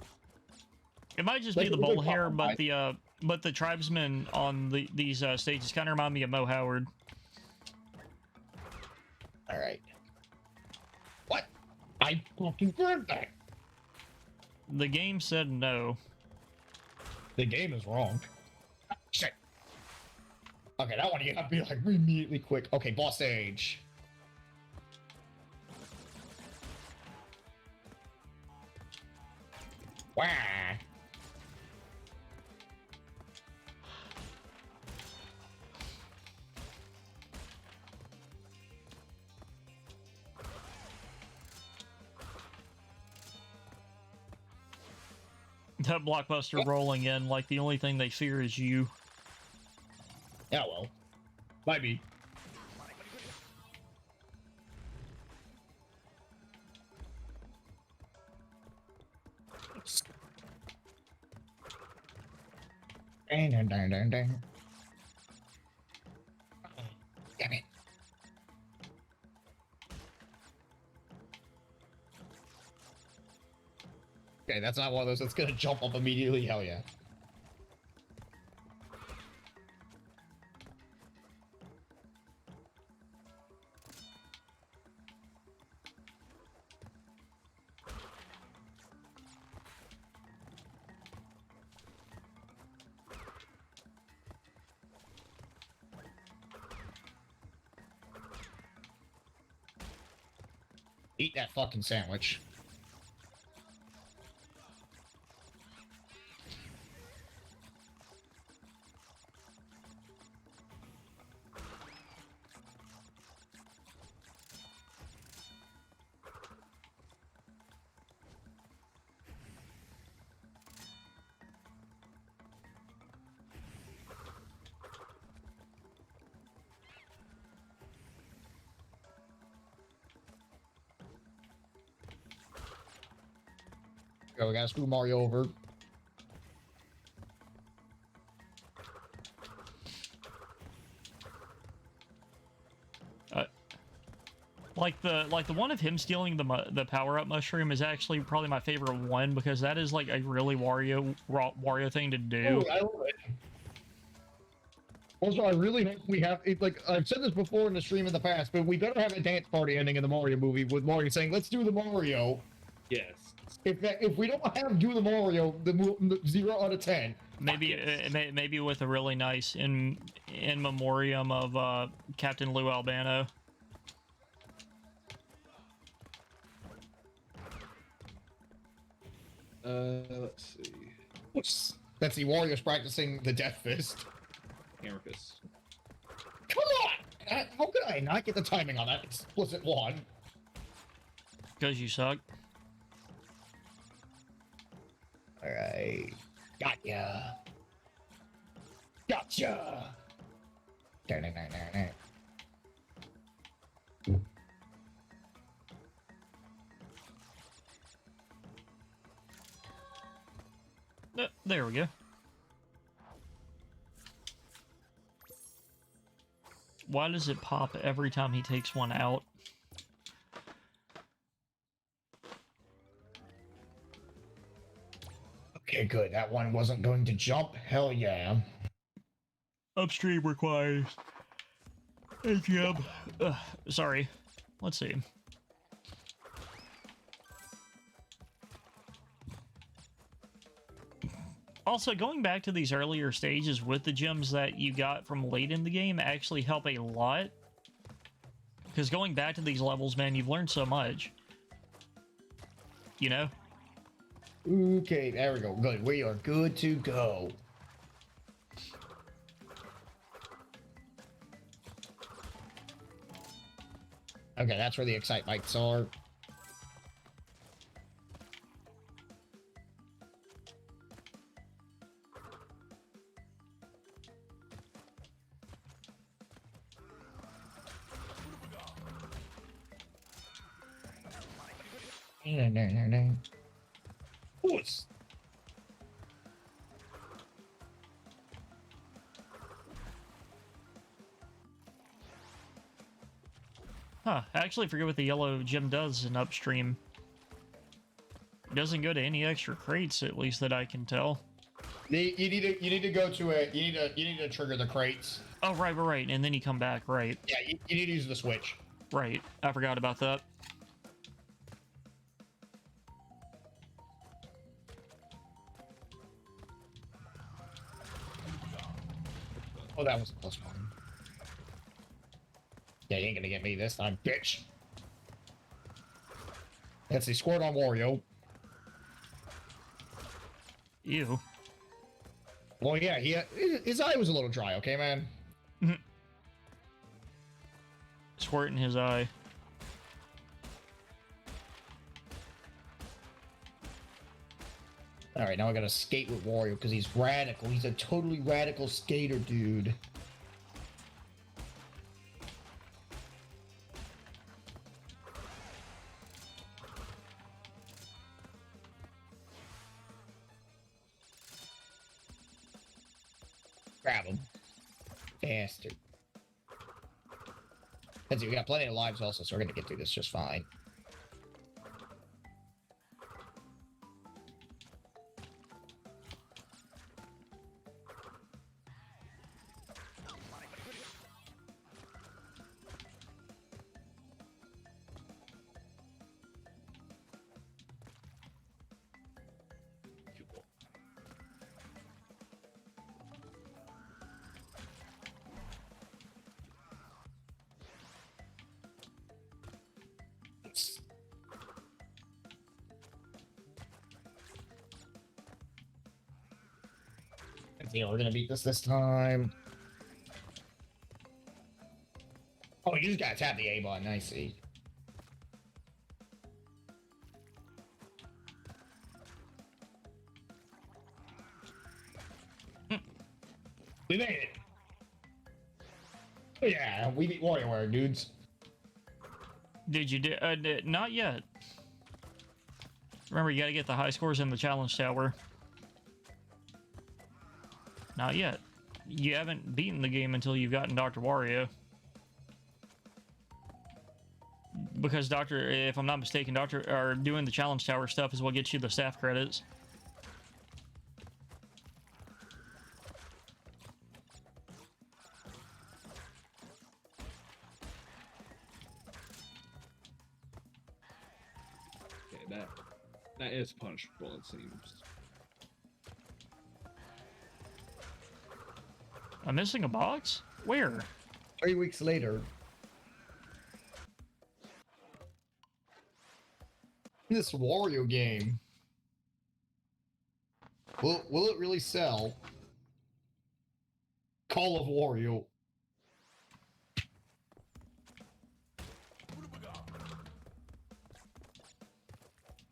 It might just Like, be the it was bowl a hair, compromise. but the tribesmen on these stages kind of remind me of Mo Howard. Alright. What? I fucking heard that! The game said no. The game is wrong. Shit. Okay, that one you gotta be like immediately quick. Okay, boss stage. Wah. That Blockbuster rolling in like the only thing they fear is you. Yeah, well. Might be. Dang, dang, dang, dang, dang. Damn it. Okay, that's not one of those that's gonna jump up immediately. Hell yeah. Eat that fucking sandwich. Go, we gotta screw Mario over. Like the one of him stealing the power up mushroom is actually probably my favorite one because that is like a really Wario thing to do. Oh, I love it. Also, I really hope we have it. Like I've said this before in the stream in the past, but we better have a dance party ending in the Mario movie with Mario saying, "Let's do the Mario." Yes. If we don't have do the Mario, the 0 out of 10. Maybe maybe with a really nice in memoriam of Captain Lou Albano. Let's see. That's the Warriors practicing the Death Fist. Hammer fist. Come on! How could I not get the timing on that explicit one? Because you suck. Alright. Gotcha! Gotcha! There we go. Why does it pop every time he takes one out? Okay, good. That one wasn't going to jump. Hell yeah. Upstream requires a jump. Sorry. Let's see. Also, going back to these earlier stages with the gems that you got from late in the game actually help a lot. Because going back to these levels, man, you've learned so much. You know? Okay, there we go. Good. We are good to go. Okay, that's where the excite bikes are. No. Oops. Huh, I actually forget what the yellow gem does in upstream. It doesn't go to any extra crates, at least that I can tell. You need to go to a you need to trigger the crates. Oh, right, and then you come back, right. Yeah, you need to use the switch. Right, I forgot about that. Oh, that was a close one. Yeah, you ain't gonna get me this time, bitch. Let's see, squirt on Wario. Ew. Well, yeah, his eye was a little dry, okay, man? Squirt in his eye. Alright, now I gotta skate with Wario because he's radical. He's a totally radical skater, dude. Grab him. Bastard. Let's see, we got plenty of lives also, so we're gonna get through this just fine. You know, we're gonna beat this time. Oh, you just gotta tap the A button, I see. We made it. Yeah, we beat WarioWare, dudes. Did you not yet. Remember, you gotta get the high scores in the challenge tower. Not yet. You haven't beaten the game until you've gotten Dr. Wario. Because if I'm not mistaken, doing the challenge tower stuff is what gets you the staff credits. Okay, that is punishable, it seems. I'm missing a box? Where? 3 weeks later. This Wario game. Will it really sell? Call of Wario.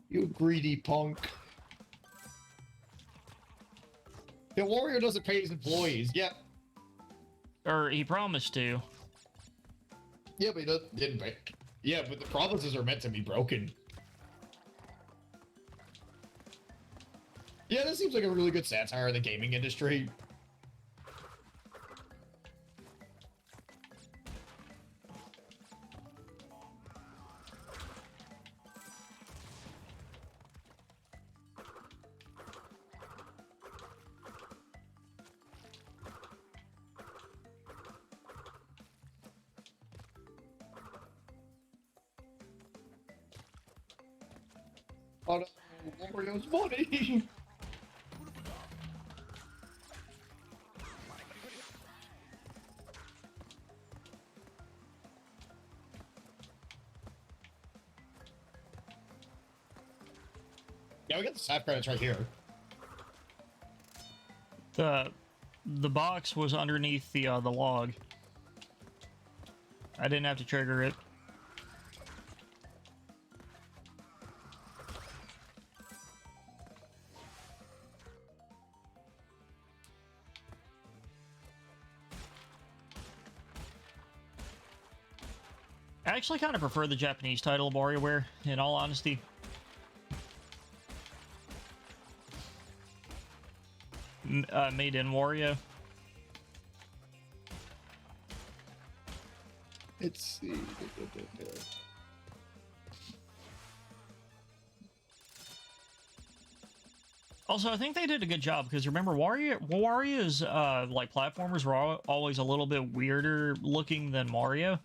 You greedy punk. Yeah, Wario doesn't pay his employees. Yeah. Or he promised to. Yeah, but he didn't pay. Yeah, but the promises are meant to be broken. Yeah, this seems like a really good satire of the gaming industry. Oh no, Wario's money! Yeah, we got the staff credits right here. The box was underneath the log. I didn't have to trigger it. I actually kind of prefer the Japanese title of WarioWare, in all honesty. Made in Wario. Let's see. Also, I think they did a good job, because remember, Wario's like platformers were always a little bit weirder looking than Mario.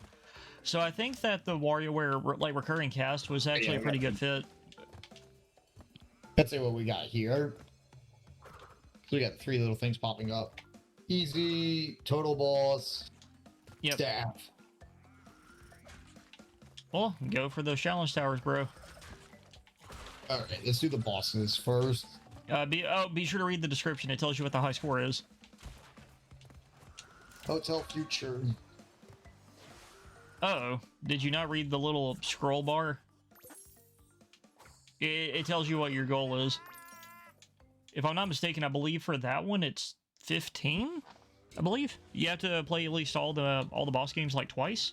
So I think that the WarioWare like recurring cast was actually a pretty good fit. Let's see what we got here. So we got 3 little things popping up. Easy, total boss, Yep. staff. Well, go for those challenge towers, bro. Alright, let's do the bosses first. Be sure to read the description. It tells you what the high score is. Hotel Future. Uh-oh. Did you not read the little scroll bar? It tells you what your goal is. If I'm not mistaken, I believe for that one it's 15? I believe. You have to play at least all the boss games like twice.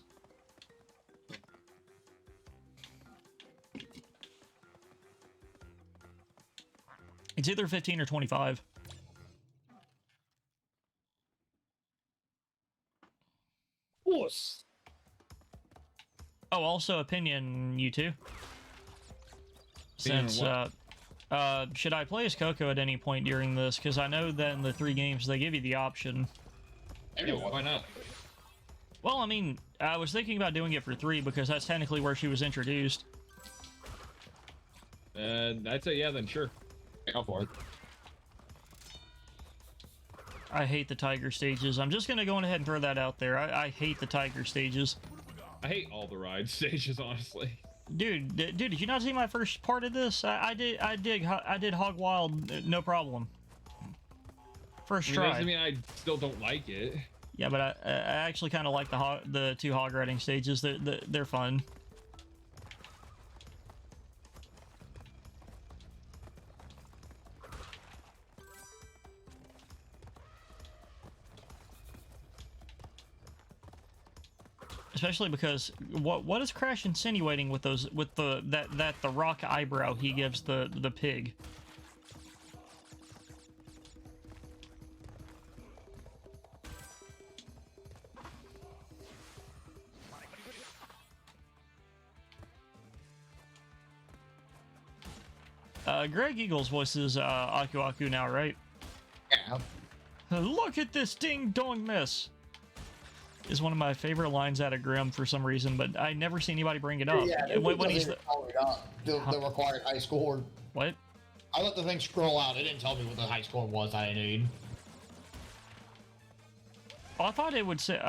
It's either 15 or 25. Boss. Oh, also opinion, you two. Opinion Since, what? should I play as Coco at any point during this? Because I know that in the 3 games, they give you the option. Yeah, why not? Well, I mean, I was thinking about doing it for 3 because that's technically where she was introduced. I'd say yeah, then sure. Go for it. I hate the tiger stages. I'm just gonna go ahead and throw that out there. I hate the tiger stages. I hate all the ride stages, honestly. Dude, did you not see my first part of this? I did Hog Wild, no problem. First I mean, try. doesn't mean I still don't like it. Yeah, but I actually kind of like the 2 hog riding stages. They're fun. Especially because what is Crash insinuating with those the rock eyebrow he gives the pig? Greg Eagles voices Aku Aku now, right? Yeah. Look at this ding-dong mess! Is one of my favorite lines out of Grimm for some reason, but I never see anybody bring it up. Yeah, when he's the required high score. What? I let the thing scroll out. It didn't tell me what the high score was I need. Oh, I thought it would say.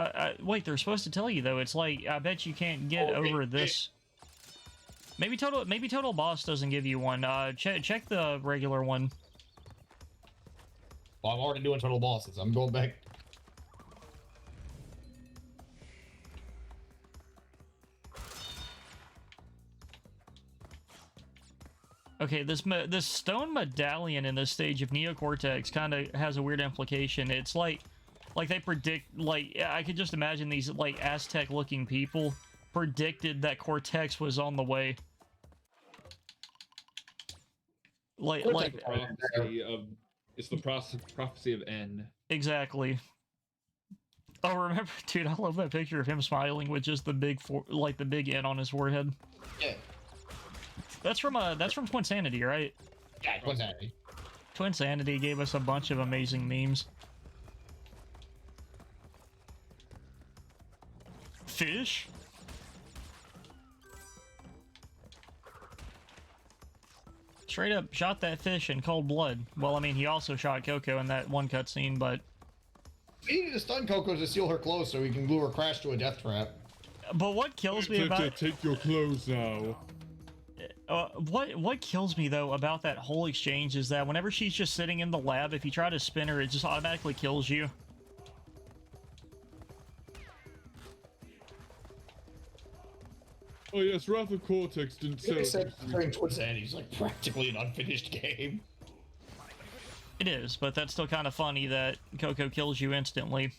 Wait, they're supposed to tell you though. It's like I bet you can't get over this. Maybe Total Boss doesn't give you one. Check the regular one. Well, I'm already doing Total Bosses. I'm going back. Okay, this stone medallion in this stage of Neocortex kind of has a weird implication. It's like they predict, like, I could just imagine these like Aztec-looking people predicted that Cortex was on the way. It's the prophecy of N. Exactly. Oh, remember, dude, I love that picture of him smiling with just the big the big N on his forehead. Yeah. That's from Twinsanity, right? Yeah, Twinsanity. Twinsanity gave us a bunch of amazing memes. Fish? Straight up shot that fish in cold blood. Well, I mean, he also shot Coco in that one cutscene, but... We need to stun Coco to steal her clothes so we can lure Crash to a death trap. But what kills me about... Take your clothes now. What kills me, though, about that whole exchange is that whenever she's just sitting in the lab, if you try to spin her, it just automatically kills you. Oh yes, Wrath of Cortex didn't say. Except during Twinsanity, like practically an unfinished game. It is, but that's still kind of funny that Coco kills you instantly.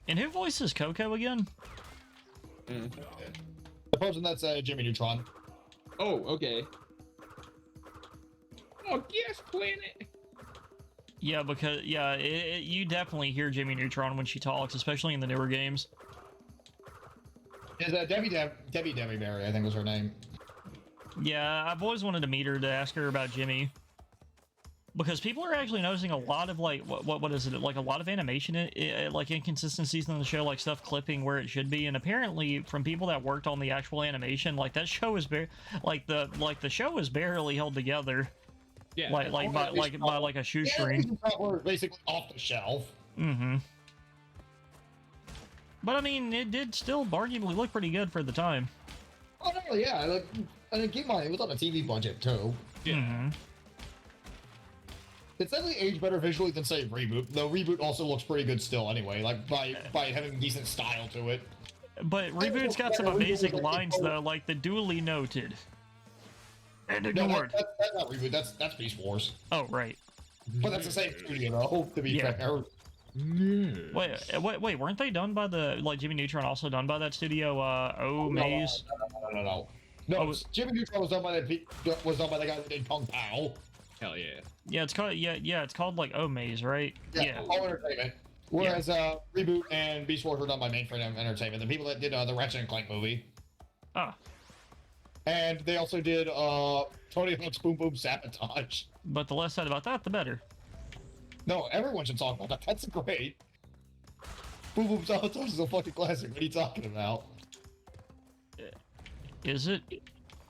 And who voices Coco again? The person that's Jimmy Neutron. Oh, okay. Oh, yes, Planet. Yeah, because you definitely hear Jimmy Neutron when she talks, especially in the newer games. Is Debbie Berry, I think was her name. Yeah, I've always wanted to meet her to ask her about Jimmy. Because people are actually noticing a lot of, like, what is it? Like, a lot of animation, like, inconsistencies in the show, like, stuff clipping where it should be. And apparently, from people that worked on the actual animation, like, that show is the show is barely held together. Yeah. By a shoestring. Yeah, basically off the shelf. Mm-hmm. But, I mean, it did still arguably look pretty good for the time. Oh, no, yeah. I mean, keep in mind, it was on a TV budget, too. Yeah. Mm-hmm. It's definitely aged better visually than, say, Reboot. Though Reboot also looks pretty good still anyway, like, by having decent style to it. But Reboot's got some amazing lines, though, like the duly noted. And ignored. No, that's not Reboot, that's Beast Wars. Oh, right. But that's the same studio, though, to be fair. Wait, weren't they done by Jimmy Neutron also done by that studio, Maze? No. No, Jimmy Neutron was done by the guy that did Kung Pao. Hell yeah. Yeah, it's called like Maze, right? Yeah. All Entertainment. Whereas Reboot and Beast Wars were done by Mainframe Entertainment, the people that did the Ratchet and Clank movie. Ah. And they also did Tony Hawk's Boom Boom Sabotage. But the less said about that, the better. No, everyone should talk about that. That's great. Boom Boom Sabotage is a fucking classic. What are you talking about? Is it?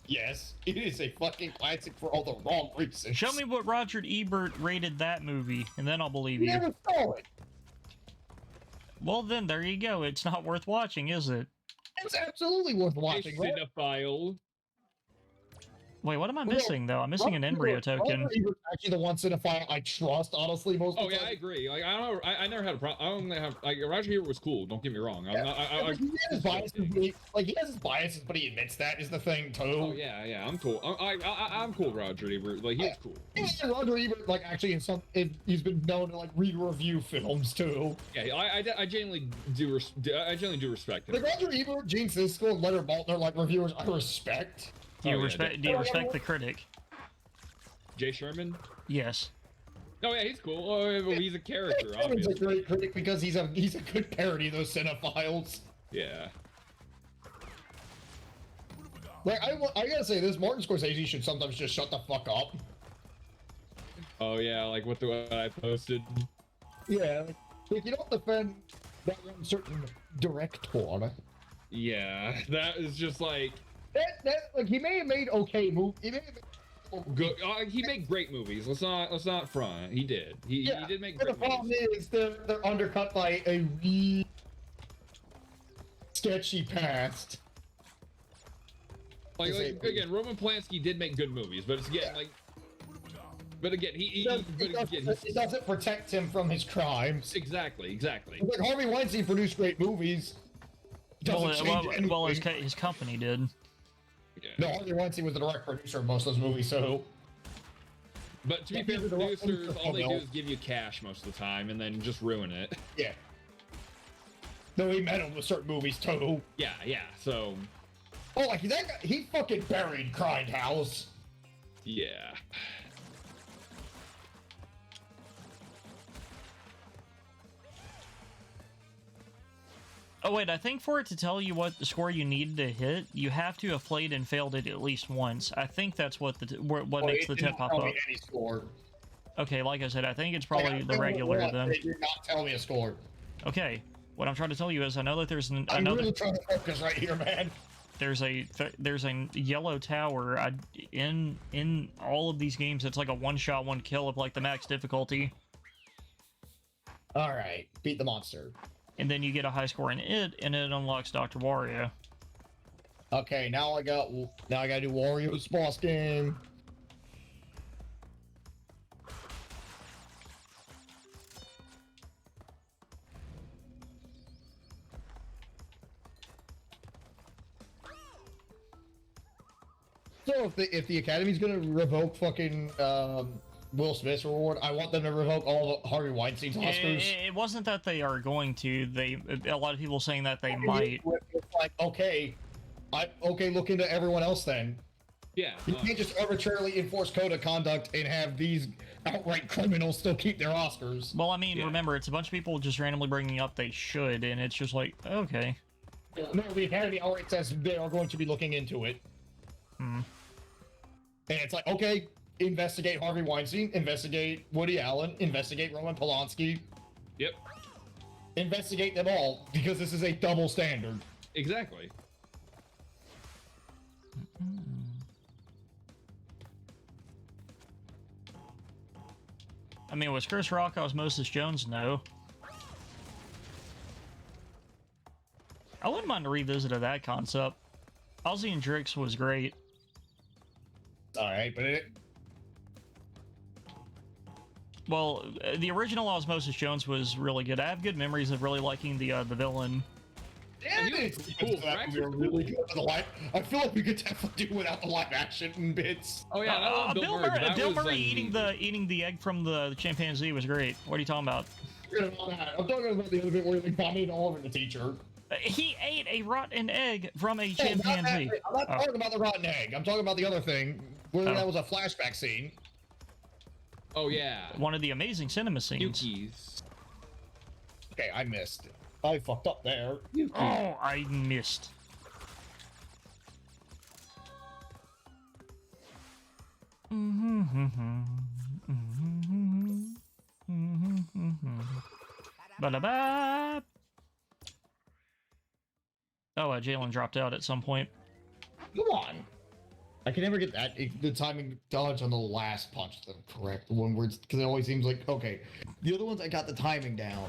Yes, it is a fucking classic for all the wrong reasons. Show me what Roger Ebert rated that movie, and then I'll believe you. Never saw it. Well, then, there you go. It's not worth watching, is it? It's absolutely worth watching. A cinephile. Wait, what am I missing though? I'm missing an embryo token. Roger Ebert's actually the one cinephile I trust, honestly, most Oh of the yeah, I time. agree. Like I never had a problem. I only have like Roger Ebert was cool. Don't get me wrong. He has his biases, he has his biases, but he admits that is the thing too. Oh yeah, I'm cool. I'm cool, with Roger Ebert. Like he's cool. Yeah, Roger Ebert, like actually he's been known to like re-review films too. Yeah, I genuinely do respect him. Like Roger Ebert, Gene Siskel, and Leonard Maltin are like reviewers I respect. Do you respect the critic? Jay Sherman? Yes. Oh yeah, he's cool. Oh, yeah, well, he's a character, Sherman's obviously. a great critic because he's a good parody of those cinephiles. Yeah. Like I gotta say this, Martin Scorsese should sometimes just shut the fuck up. Oh yeah, like what I posted. Yeah, like you don't defend that one certain director. Yeah, that is just like That like he may have made okay movie. He may have made good. He made great movies. Let's not front. He did. He did make but great the problem movies. is they're undercut by a really sketchy past. Like again, Roman Polanski did make good movies, but it's again like. But again, It doesn't protect him from his crimes. Exactly. Like Harvey Weinstein produced great movies. Well, his company did. Yeah. No, Harvey Weinstein was the direct producer of most of those movies, so. But to be fair, producers, all they do is give you cash most of the time and then just ruin it. Yeah. No, he meddled with certain movies too. Yeah, so. Oh, like that guy, he fucking buried Grindhouse. Yeah. Oh wait, I think for it to tell you what the score you needed to hit, you have to have played and failed it at least once. I think that's what makes the tip pop up. Any score. Okay, like I said, I think it's probably the regular then. They did not tell me a score. Okay, what I'm trying to tell you is I know that there's I'm another. really trying to focus right here, man. There's a yellow tower in all of these games. It's like a one-shot, one-kill of like the max difficulty, All right, beat the monster. and then you get a high score in it, and it unlocks Dr. Wario. Okay, now I gotta do Wario's boss game. So if the Academy's gonna revoke fucking Will Smith's reward, I want them to revoke all of Harvey Weinstein's Oscars. It wasn't that they are going to. A lot of people saying that they might. It's like, okay, look into everyone else then. Yeah. You can't just arbitrarily enforce code of conduct and have these outright criminals still keep their Oscars. Well, I mean, remember, it's a bunch of people just randomly bringing up they should, and it's just like, okay. No, the Academy outright says they are going to be looking into it. Hmm. And it's like, okay, investigate Harvey Weinstein, investigate Woody Allen, investigate Roman Polanski. Yep. Investigate them all, because this is a double standard. Exactly. I mean, was Chris Rock Osmosis Jones? No. I wouldn't mind a revisit of that concept. Ozzy and Drix was great. Alright, but Well, the original Osmosis Jones was really good. I have good memories of really liking the villain. damn he it! was cool. That would be really good for the live. I feel like we could definitely do without the live action bits. Oh yeah, that was Bill Murray, Murray, but that Bill was, Murray eating the egg from the chimpanzee was great. What are you talking about? I'm talking about the other bit where he vomited all over the teacher. He ate a rotten egg from a No, not that chimpanzee. bit. I'm not talking about the rotten egg. I'm talking about the other thing where Oh. that was a flashback scene. Oh yeah. One of the amazing cinema scenes. Yuki's. Okay, I missed. I fucked up there. Oh, I missed. Ba-da-ba. Oh, Jalen dropped out at some point. Come on. I can never get that the timing dodge on the last punch the correct one where it's because it always seems like okay. The other ones I got the timing down.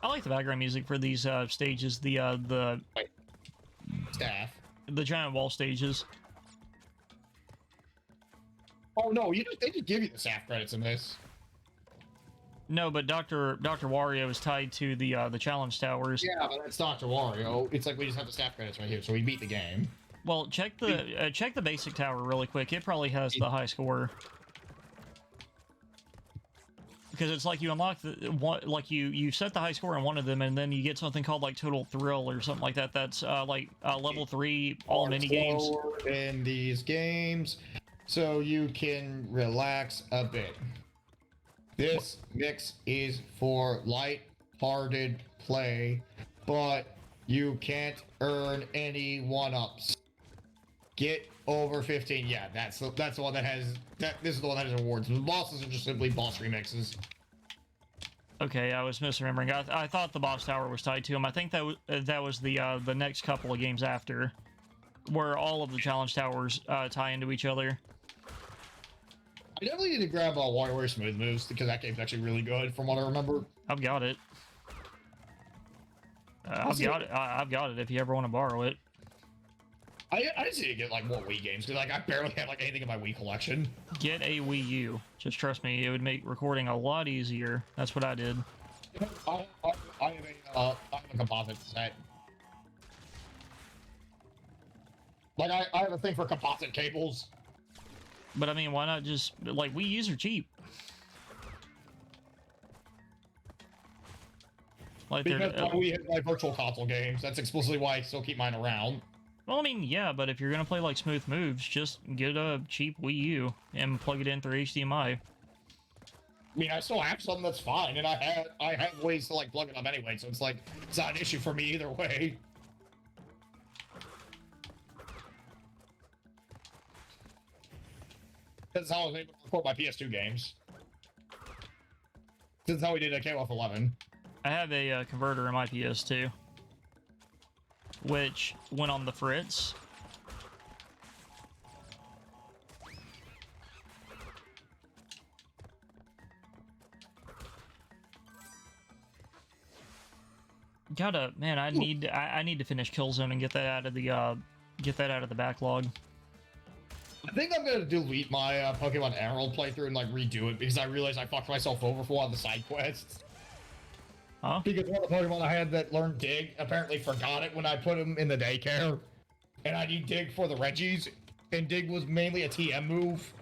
I like the background music for these stages. The Staff. giant wall stages. Oh no, they just give you the staff credits in this. No, but Dr. Wario is tied to the challenge towers. Yeah, but that's Dr. Wario. It's like we just have the staff credits right here, so we beat the game. Well, check the basic tower really quick. It probably has the high score. Because it's like you unlock the one, like you set the high score on one of them, and then you get something called like Total Thrill or something like that. That's like level 3 all mini games. In these games, so you can relax a bit. This mix is for light-hearted play, but you can't earn any one-ups. Get over 15. Yeah, that's the one that has this is the one that has awards. The bosses are just simply boss remixes. Okay, I was misremembering. I thought the boss tower was tied to him. I think that was the next couple of games after, where all of the challenge towers tie into each other. I definitely need to grab WarioWare Smooth Moves because that game's actually really good from what I remember. I've got it. I've got it if you ever want to borrow it. I just need to get like more Wii games because like I barely have like anything in my Wii collection. Get a Wii U. Just trust me, it would make recording a lot easier. That's what I did. I have a composite set. Like I have a thing for composite cables. But I mean, why not just like Wii U's are cheap? Like because we have like virtual console games. That's explicitly why I still keep mine around. Well, I mean, yeah, but if you're gonna play like Smooth Moves, just get a cheap Wii U and plug it in through HDMI. I mean, I still have something that's fine, and I have ways to like plug it up anyway, so it's like it's not an issue for me either way. That's how I was able to record my PS2 games. This is how we did at KOF 11. I have a converter in my PS2, which went on the fritz. Man, I need to finish Killzone and get that out of the backlog. I think I'm gonna delete my Pokemon Emerald playthrough and like redo it because I realized I fucked myself over for one of the side quests. Huh? Because one of the Pokemon I had that learned Dig apparently forgot it when I put him in the daycare, and I need Dig for the Reggies, and Dig was mainly a TM move.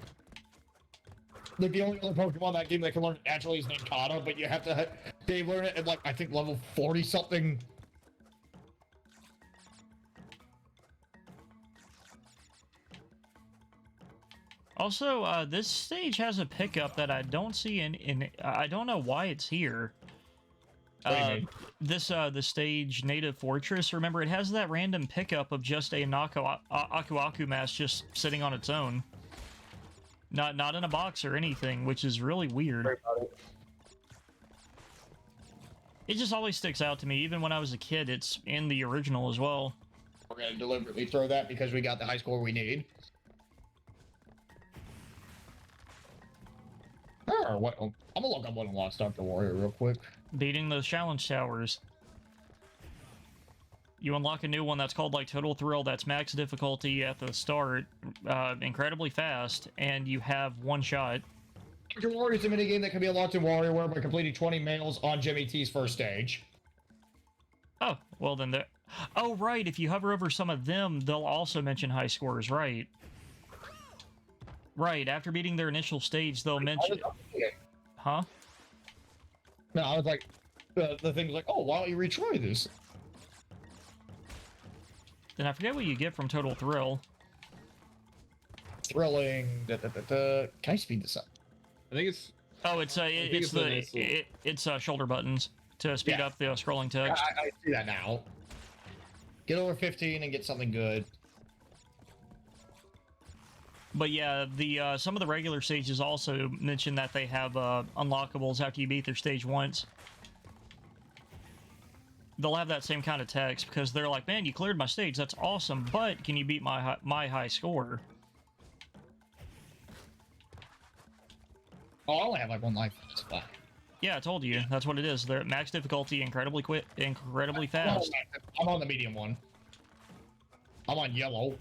Like the only other Pokemon in that game that can learn it naturally is Nincada, but you have to they learn it at like I think level 40 something. Also, this stage has a pickup that I don't see in I don't know why it's here. The stage Native Fortress, remember, it has that random pickup of just a Aku mask just sitting on its own. Not in a box or anything, which is really weird. It just always sticks out to me, even when I was a kid. It's in the original as well. We're gonna deliberately throw that because we got the high score we need. What? I'm gonna look up what unlocks Dr. Warrior real quick. Beating those challenge towers. You unlock a new one that's called like Total Thrill. That's max difficulty at the start, incredibly fast, and you have one shot. Dr. Warrior is a minigame that can be unlocked in WarioWare by completing 20 males on Jimmy T's first stage. Oh, well then there. Oh, right. If you hover over some of them, they'll also mention high scores, right? Right. After beating their initial stage, they'll mention. Huh? No, I was like, the thing's like, oh, why don't you retry this? Then I forget what you get from Total Thrill. Thrilling. Can I speed this up? I think it's. Oh, it's shoulder buttons to speed up the scrolling text. I see that now. Get over 15 and get something good. But yeah, the some of the regular stages also mention that they have unlockables after you beat their stage once. They'll have that same kind of text because they're like, "Man, you cleared my stage. That's awesome. But can you beat my high score?" Oh, I only have like one life. That's fine. Yeah, I told you. That's what it is. They're at max difficulty, incredibly quick, incredibly fast. I'm on the medium one. I'm on yellow.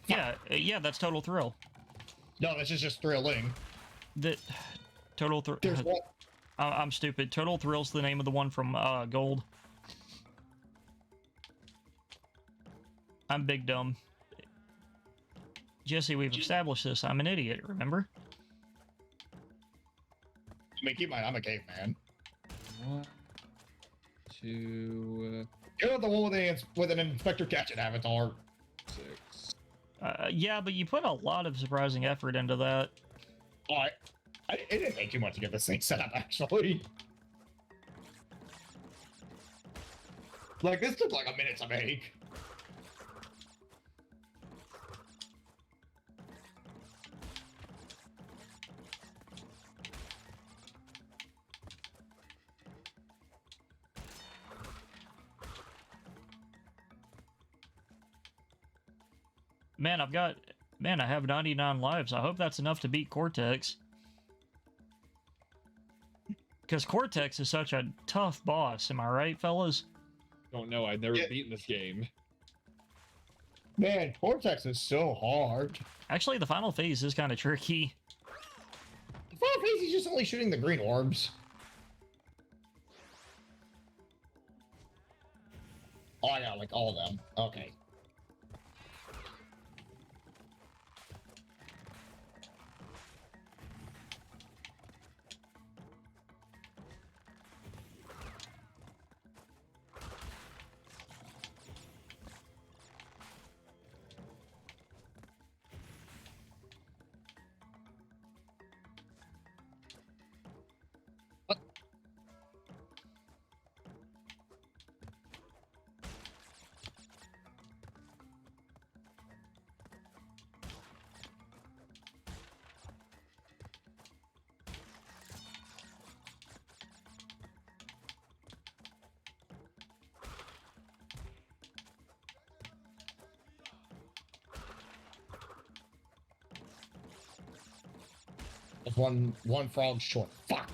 Yeah, yeah, that's Total Thrill. No, this is just thrilling. The Total Thrill. There's one. I'm stupid. Total Thrill's the name of the one from Gold. I'm big dumb. Jesse, we've established this. I'm an idiot, remember? I mean, keep in mind, I'm a caveman. 1, 2, You're the one with an Inspector Gadget avatar. 6. Yeah, but you put a lot of surprising effort into that. Oh, it didn't take too much to get this thing set up, actually. Like, this took like a minute to make. Man, I have 99 lives. I hope that's enough to beat Cortex. Because Cortex is such a tough boss, am I right, fellas? Don't know, I've never beaten this game. Man, Cortex is so hard. Actually, the final phase is kind of tricky. The final phase, he's just only shooting the green orbs. Oh, I got like all of them. Okay. One frog short. Fuck.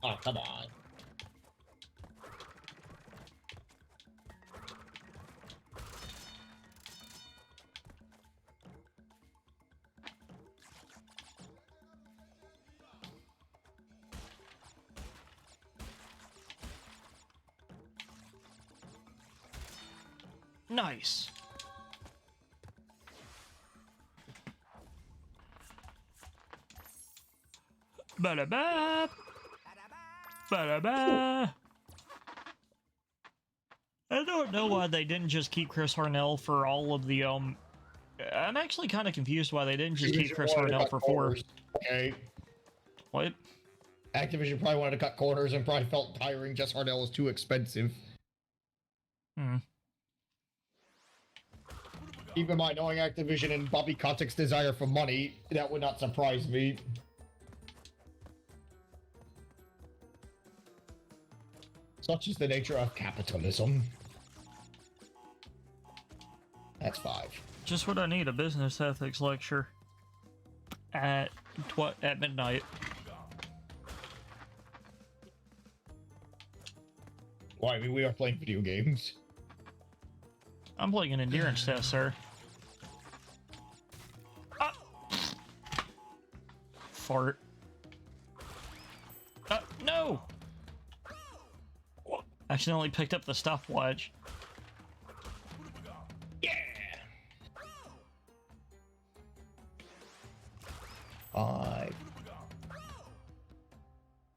Oh, come on. Nice. Ba-da-ba. Ba-da-ba. I don't know why they didn't just keep Chris Harnell for all of the, I'm actually kind of confused why they didn't just keep Chris Harnell for 4. Okay. What? Activision probably wanted to cut corners and probably felt tiring. Just Harnell was too expensive. Hmm. Keep in mind, knowing Activision and Bobby Kotick's desire for money, that would not surprise me. Such is the nature of capitalism. That's 5. Just what I need, a business ethics lecture at midnight. Why? I mean, we are playing video games. I'm playing an endurance test, sir. Ah! Fart. No! Accidentally picked up the stopwatch. Yeah! 5.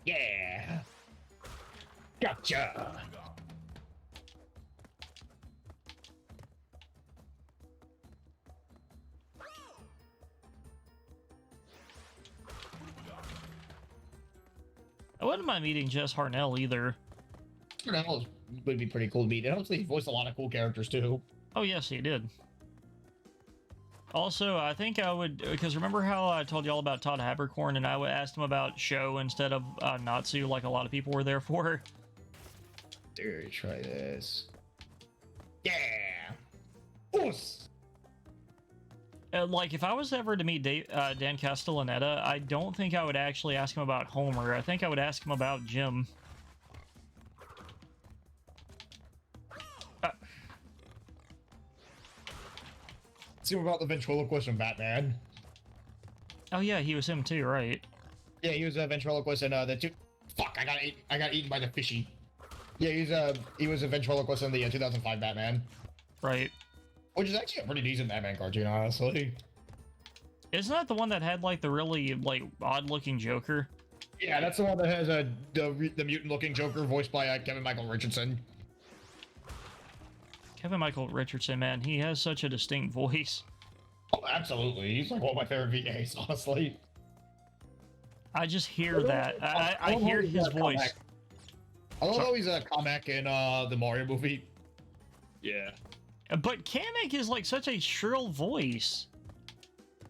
Yeah. Gotcha. I wouldn't mind meeting Jess Harnell either. Harnell would be pretty cool to meet. And honestly, he voiced a lot of cool characters too. Oh, yes, he did. Also, I think I would, because remember how I told y'all about Todd Habercorn and I would ask him about Show instead of Natsu, like a lot of people were there for? Dude, try this. Yeah. Oos. Like, if I was ever to meet Dan Castellaneta, I don't think I would actually ask him about Homer. I think I would ask him about Jim. See about the ventriloquist in Batman. Oh yeah, he was him too, right? Yeah, he was a ventriloquist in the two. Fuck! I got eaten by the fishy. Yeah, he was a ventriloquist in the 2005 Batman. Right. Which is actually a pretty decent Batman cartoon, honestly. Isn't that the one that had like the really like odd-looking Joker? Yeah, that's the one that has the mutant-looking Joker voiced by Kevin Michael Richardson. Kevin Michael Richardson, man, he has such a distinct voice. Oh, absolutely. He's like one of my favorite VAs, honestly. I just hear that. I hear his voice. I love how he's a comic in the Mario movie. Yeah. But Kamek is like such a shrill voice.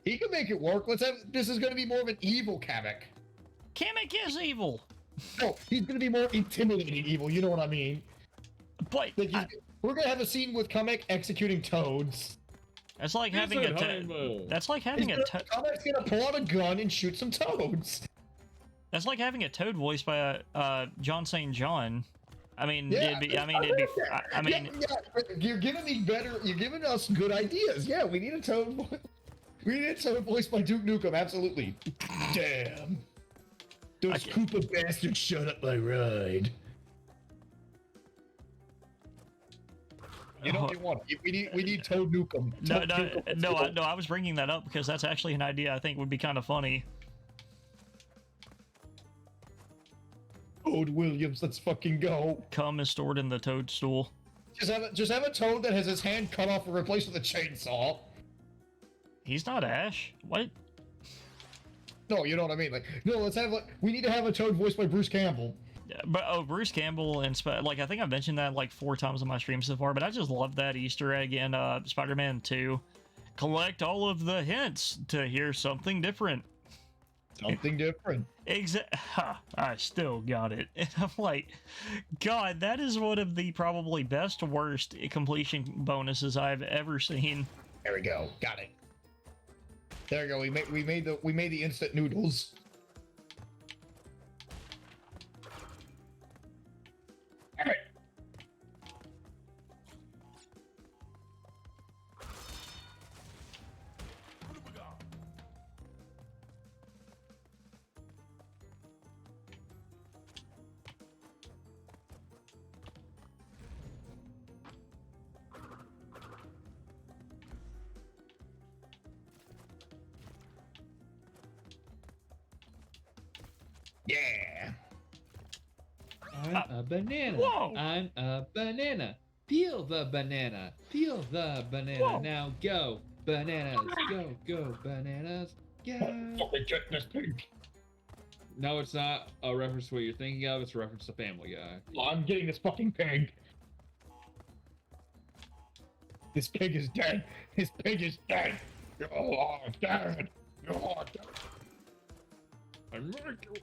He can make it work. This is going to be more of an evil Kamek. Kamek is evil. No, he's going to be more intimidating evil. You know what I mean? But Like we're going to have a scene with Kamek executing toads. that's like having a that's like having a Kamek's going to pull out a gun and shoot some toads. That's like having a toad voiced by John St. John. I mean, Yeah, it'd be. I mean, it'd be. I mean, you're giving me better. You're giving us good ideas. Yeah, we need a toad. We need a toad voiced by Duke Nukem. Absolutely. Damn. Those Koopa bastards shut up my ride. You know what you want? We need Toad Nukem. No. I was bringing that up because that's actually an idea I think would be kind of funny. Toad Williams, let's fucking go. Cum is stored in the toadstool. Just have a toad that has his hand cut off and replaced with a chainsaw. He's not Ash. What? No, you know what I mean. Like, no, we need to have a toad voiced by Bruce Campbell. Yeah, but Bruce Campbell and like I think I've mentioned that like 4 times on my stream so far. But I just love that Easter egg in Spider-Man 2. Collect all of the hints to hear something different. Something different. I still got it. And I'm like, God, that is one of the probably best worst completion bonuses I've ever seen. There we go. Got it. There we go. We made the instant noodles. All right. Yeah. I'm a banana. Whoa. I'm a banana. Peel the banana. Peel the banana. Whoa. Now go. Bananas. Go, bananas. Go. Fucking get this pig. No, it's not a reference to what you're thinking of. It's a reference to Family Guy. I'm getting this fucking pig. This pig is dead. This pig is dead. You're all dead. You're all dead. I'm Mercury.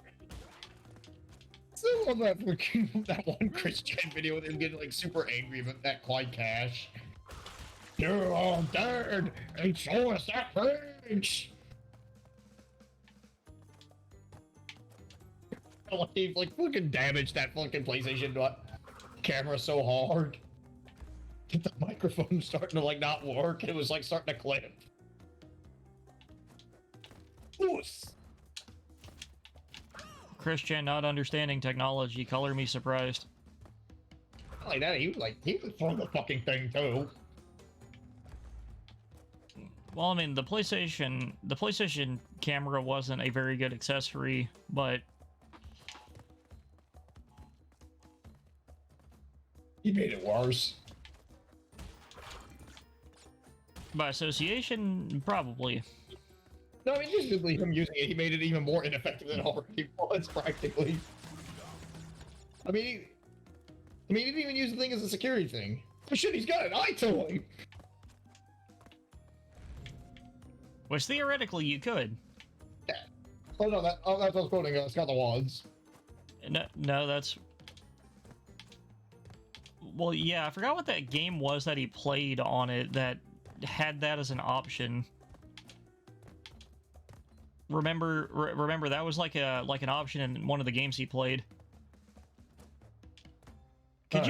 I love that one Christian video with him getting like super angry about that Clyde Cash. You're all dead, and show us that page. He like fucking damaged that fucking PlayStation camera so hard. The microphone starting to like not work. It was like starting to clip. Oos. Christian not understanding technology. Color me surprised. Not like that. He was throwing the fucking thing too. Well, I mean, the PlayStation camera wasn't a very good accessory, but He made it worse. by association, probably. No, I mean, just simply him using it, he made it even more ineffective than it already was, practically. I mean, he didn't even use the thing as a security thing. Oh shit, he's got an eye to him! Which theoretically you could. Yeah. Oh no, that's what I was quoting, Scott the Wads. No, that's... Well, yeah, I forgot what that game was that he played on it that had that as an option. Remember that was like an option in one of the games he played. Could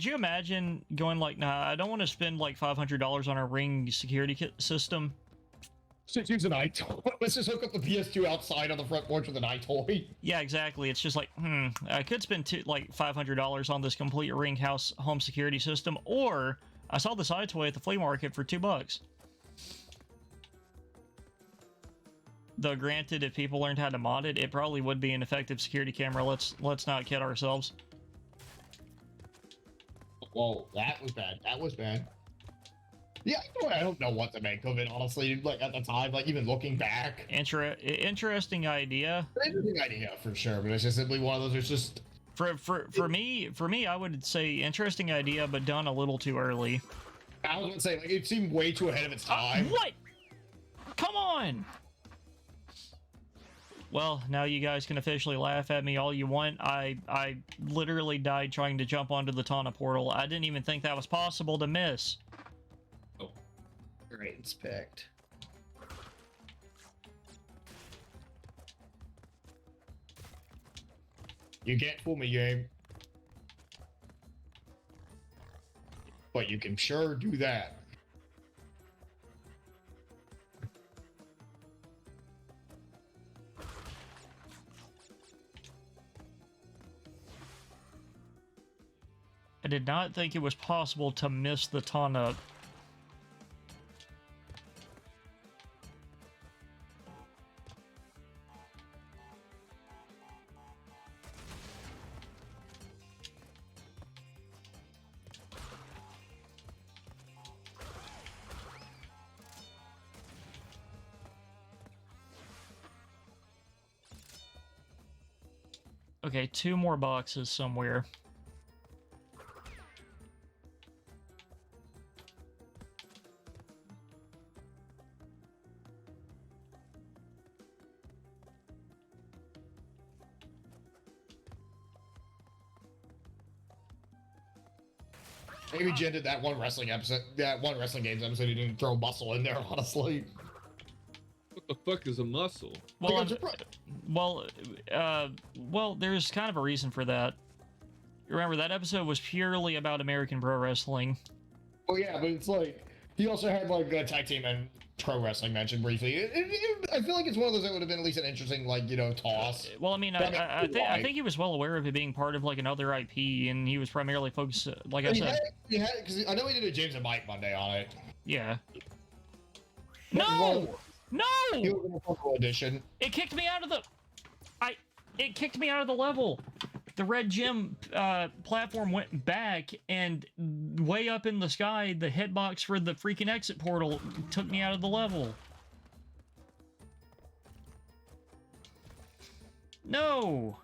you imagine going like, nah, I don't want to spend like $500 on a Ring security system. Just use an eye toy. Let's just hook up the PS2 outside on the front porch with an eye toy. Yeah, exactly. It's just like, I could spend like $500 on this complete Ring house home security system, or I saw this eye toy at the flea market for $2. Though granted, if people learned how to mod it, it probably would be an effective security camera. Let's not kid ourselves. Well, that was bad. That was bad. Yeah, I don't know what to make of it, honestly. Like, at the time, like, even looking back. Interesting idea. Interesting idea, for sure, but it's just simply one of those, it's just... For me, I would say interesting idea, but done a little too early. I was gonna say, like, it seemed way too ahead of its time. What? Come on! Well, now you guys can officially laugh at me all you want. I literally died trying to jump onto the Tana portal. I didn't even think that was possible to miss. Oh. Great, it's picked. You can't fool me, game. But you can sure do that. I did not think it was possible to miss the Tana. Okay, 2 more boxes somewhere. Maybe Jen did that one wrestling episode, that one wrestling games episode. He didn't throw muscle in there, honestly. What the fuck is a muscle? Well, there's kind of a reason for that. Remember, that episode was purely about American pro wrestling. Oh yeah, but it's like he also had like a tag team and pro wrestling mentioned briefly. I feel like it's one of those that would have been at least an interesting, like, you know, toss. Well, I mean, I think he was well aware of it being part of like another IP, and he was primarily focused, like I said. Yeah, because I know he did a James and Mike Monday on it. Yeah. No! No! He was in a full edition. It kicked me out of the... It kicked me out of the level. The red gem platform went back, and way up in the sky, the hitbox for the freaking exit portal took me out of the level. No!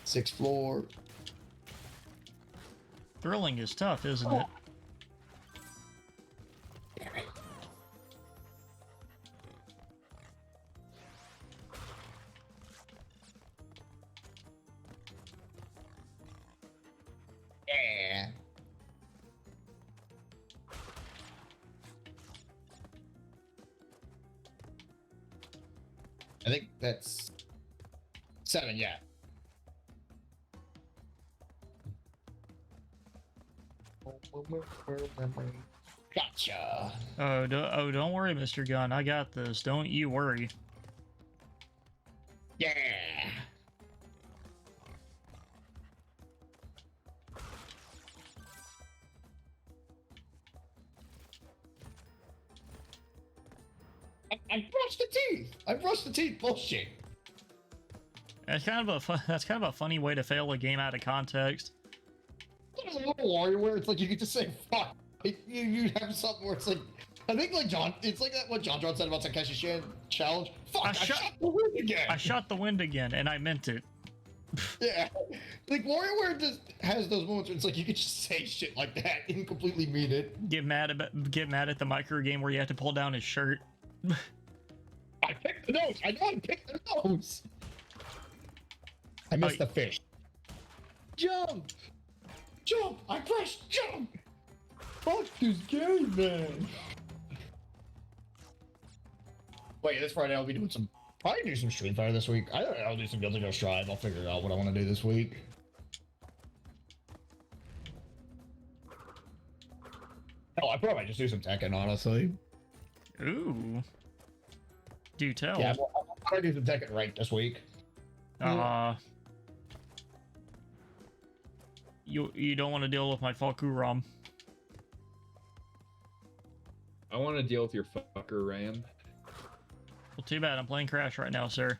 6th floor. Thrilling is tough, isn't it? Yeah. I think that's 7, yeah. Gotcha. Oh, don't worry, Mr. Gunn. I got this. Don't you worry. Yeah. I brushed the teeth. I brushed the teeth. Bullshit. That's kind of a funny way to fail a game out of context. There's a little warrior where it's like you get to say fuck. You have something where it's like, I think like John, it's like that what John said about Takeshi's challenge. Fuck, I shot the wind again. I shot the wind again, and I meant it. Yeah, like WarioWare just has those moments where it's like you could just say shit like that and completely mean it. Get mad at the micro game where you have to pull down his shirt. I picked the nose. I know I picked the nose. I missed the fish. Jump! Jump! I pressed jump! Fuck this game, man. Wait, this Friday I'll be doing some. Probably do some Street Fighter this week. I don't know. I'll do some Guilty Gear Strive. I'll figure out what I want to do this week. Hell, I probably might just do some Tekken, honestly. Ooh. Do tell. Yeah, I'll probably do some Tekken right this week. You don't want to deal with my Falkuram. I want to deal with your fucker, Ram. Well, too bad. I'm playing Crash right now, sir.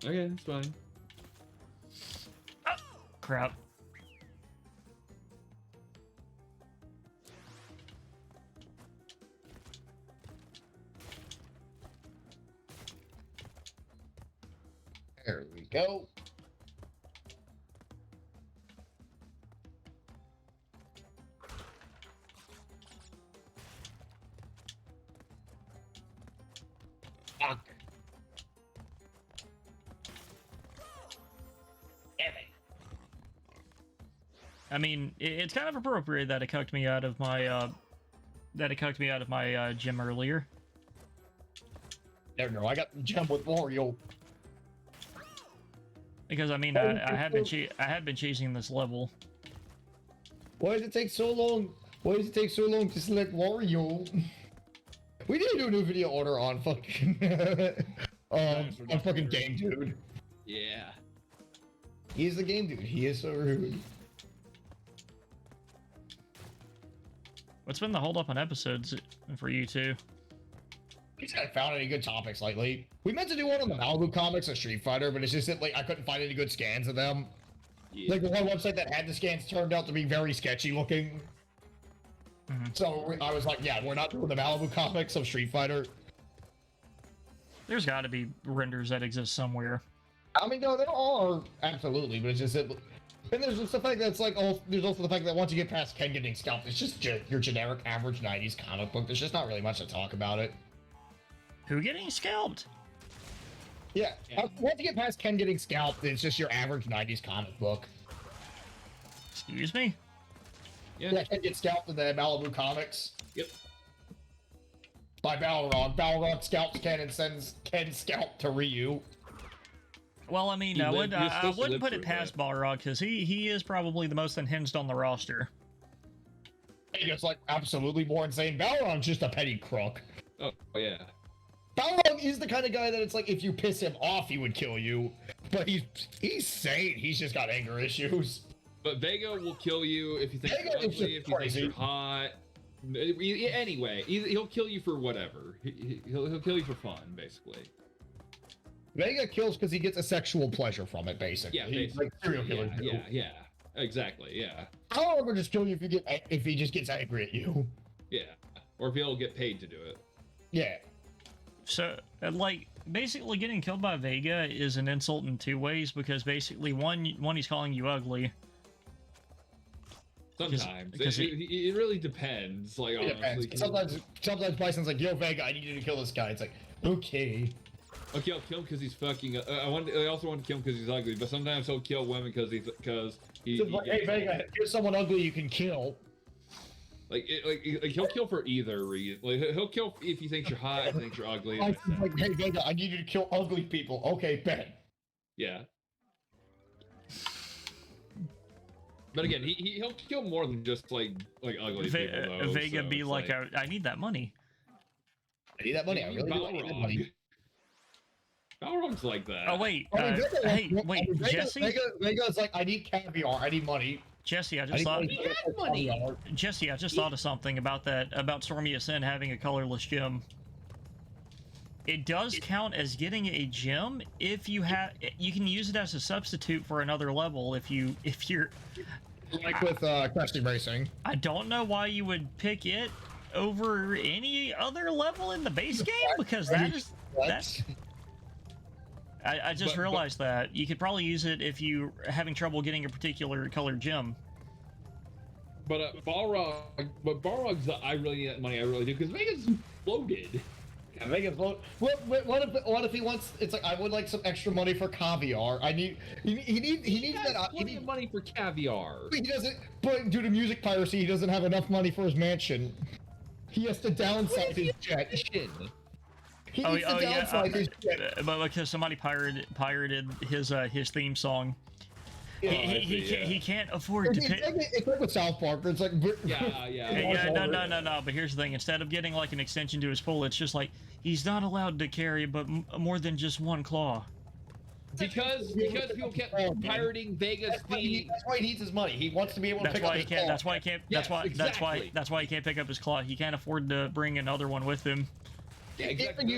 Okay, that's fine. Oh, crap. There we go. Fuck. I mean, it's kind of appropriate that it cucked me out of my gym earlier. There we go. I got the gem with Wario. Because I mean, I have been chasing this level. Why does it take so long? Why does it take so long to select Wario? We need to do a new video order on fucking on fucking Game Dude. Yeah. He is the Game Dude. He is so rude. What's been the hold up on episodes for you two? We just haven't found any good topics lately. We meant to do one on the Malibu comics of Street Fighter, but it's just that like I couldn't find any good scans of them. Yeah. Like the one website that had the scans turned out to be very sketchy looking. Mm-hmm. So I was like, yeah, we're not doing the Malibu comics of Street Fighter. There's got to be renders that exist somewhere. I mean, no, there are absolutely, but it's just that. And there's just the fact that it's like, oh, there's also the fact that once you get past Ken getting scalped, it's just your generic average 90s comic book. There's just not really much to talk about it. Who getting scalped? Yeah, once you get past Ken getting scalped, it's just your average 90s comic book. Excuse me? Yeah, Ken gets scalped in the Malibu comics. Yep. By Balrog. Balrog scalps Ken and sends Ken scalp to Ryu. Well, I mean, I wouldn't put it past Balrog, because he is probably the most unhinged on the roster. He gets, like, absolutely more insane. Balrog's just a petty crook. Oh, yeah. Balrog is the kind of guy that it's like, if you piss him off, he would kill you. But he's sane. He's just got anger issues. But Vega will kill you if you think you're ugly, if you think you're hot. Anyway, he'll kill you for whatever. He'll kill you for fun, basically. Vega kills because he gets a sexual pleasure from it, basically. Yeah, he's like serial killer. Yeah, exactly, yeah. I'll ever just kill you if he just gets angry at you. Yeah, or if he'll get paid to do it. Yeah. So, like, basically getting killed by Vega is an insult in two ways, because basically, one he's calling you ugly. Sometimes. It really depends, like, honestly. Depends. Sometimes Bison's like, yo, Vega, I need you to kill this guy. It's like, okay. Okay, I'll kill him because he's fucking. I also want to kill him because he's ugly, but sometimes he'll kill women because he. Like, hey, Vega, here's someone ugly you can kill. Like he'll kill for either reason. Like he'll kill if he thinks you're hot, if he thinks you're ugly. Like, hey, Vega, I need you to kill ugly people. Okay, bet. Yeah. But again, he'll kill more than just like ugly people. Though, Vega be like, I need that money. I need that money. I really do need that money. Balrog's like that. Oh wait, Jesse. Vega's like, I need caviar. I need money. Jesse, I just thought of something about Stormy Ascent having a colorless gym. It does count as getting a gem if you have. You can use it as a substitute for another level if you're. Like with Crash Team Racing. I don't know why you would pick it over any other level in the base game because that's. I just realized that you could probably use it if you're having trouble getting a particular colored gem. But Balrog's I really need that money. I really do because Vegas floated. Yeah, Vegas float. What if he wants? It's like I would like some extra money for caviar. He needs that. Plenty of money for caviar. He doesn't. But due to music piracy, he doesn't have enough money for his mansion. He has to downsize his jet. He needs to downsize his jet. But because somebody pirated his theme song. Yeah, he can't afford to pay. It's like with South Park. It's like no. But here's the thing: instead of getting like an extension to his pull, it's just like he's not allowed to carry but more than just one claw. Because people kept pirating Vegas. That's why he needs his money. He wants to be able to pick up his claw. That's why he can't. That's why he can't pick up his claw. He can't afford to bring another one with him. Yeah, exactly. He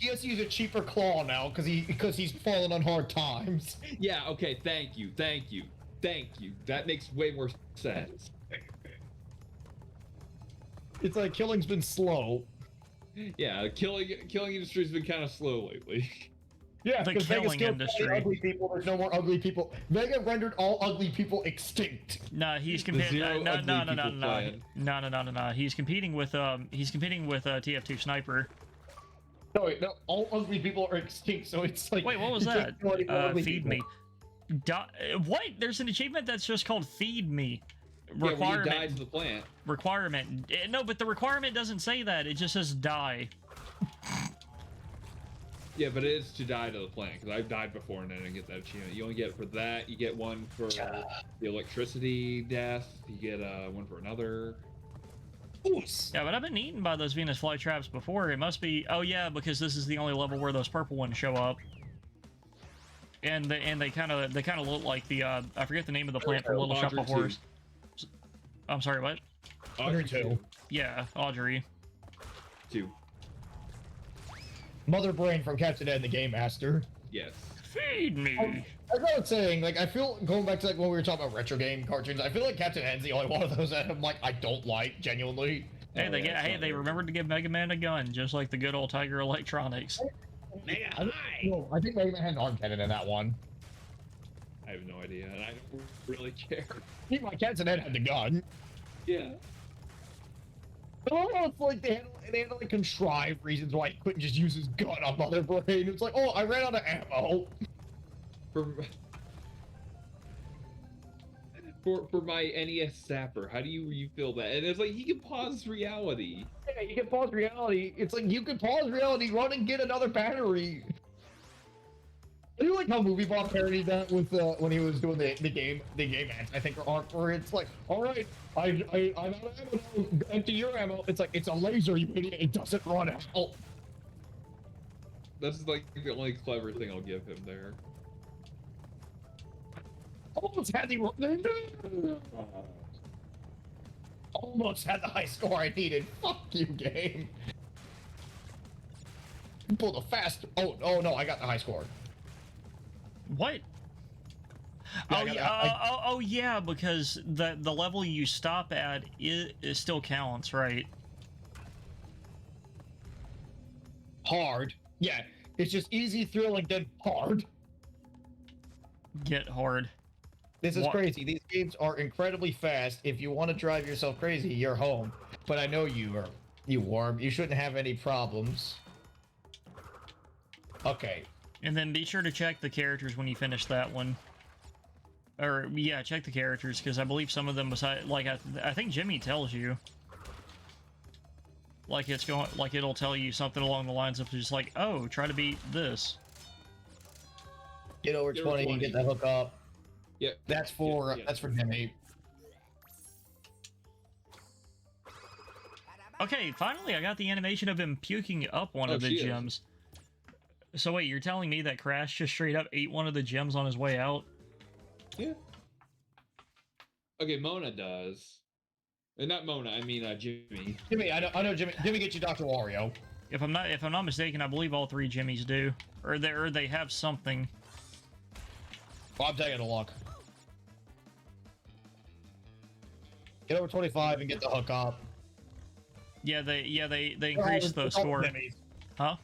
has to use a cheaper claw now because he's fallen on hard times. Yeah. Okay. Thank you. That makes way more sense. It's like killing's been slow. Yeah, killing industry's been kind of slow lately. Yeah, the killing industry. Ugly people. There's no more ugly people. Vega rendered all ugly people extinct. No, he's competing. No. He's competing with TF2 Sniper. No, wait, no. All ugly people are extinct. So it's like. Wait, what was that? Feed me. What? There's an achievement that's just called Feed Me. Requirement. Yeah, when you die to the plant. Requirement. No, but the requirement doesn't say that. It just says die. Yeah, but it is to die to the plant, because I've died before and I didn't get that achievement. You only get it for that. You get one for the electricity death. You get one for another. Yeah, but I've been eaten by those Venus flytraps before. It must be... Oh, yeah, because this is the only level where those purple ones show up. And they kind of look like the... I forget the name of the plant from Little Shop of Horrors. I'm sorry, what? Audrey 2. Yeah, Audrey. 2. Mother Brain from Captain Ed and the Game Master. Yes. Feed me. As I was saying, like, I feel, going back to like when we were talking about retro game cartoons, I feel like Captain Ed's the only one of those that I'm like, I don't like, genuinely. Hey, they remembered to give Mega Man a gun, just like the good old Tiger Electronics. I think Mega Man had an arm cannon in that one. I have no idea, and I don't really care. I think my Captain Ed had the gun. Yeah. Oh, it's like they had to like contrive reasons why he couldn't just use his gun on Mother Brain. It's like, oh, I ran out of ammo. For my NES Zapper, how do you feel that? And it's like he can pause reality. Yeah, you can pause reality. It's like you can pause reality, run and get another battery. I do like how Movie Bob parodied that with when he was doing the game ads, I think, or arc, where it's like, all right, I'm out of ammo now, empty your ammo. It's like, it's a laser, you idiot, it doesn't run out. That's like the only clever thing I'll give him there. Almost had the high score I needed. Fuck you, game. You pulled a fast. Oh no, I got the high score. What? Yeah, yeah, because the level you stop at is still counts, right? Hard. Yeah, it's just easy, thrilling, then hard. Get hard. This is crazy. These games are incredibly fast. If you want to drive yourself crazy, you're home. But I know you worm. You shouldn't have any problems. Okay. And then be sure to check the characters when you finish that one. Or, yeah, check the characters, because I believe some of them, besides, like, I think Jimmy tells you. Like, it'll tell you something along the lines of just like, oh, try to beat this. Get over 20 and get the hook up. Yeah. That's for Jimmy. Okay, finally I got the animation of him puking up one of the gems. So wait, you're telling me that Crash just straight up ate one of the gems on his way out? Yeah. Okay, Mona does. Not Mona, I mean Jimmy. Jimmy, I know Jimmy. Jimmy, get you Dr. Wario. If I'm not mistaken, I believe all 3 Jimmies do, or they have something. Well, I'm taking a look. Get over 25 and get the hook up. Yeah, they increased the score. Jimmies. Huh?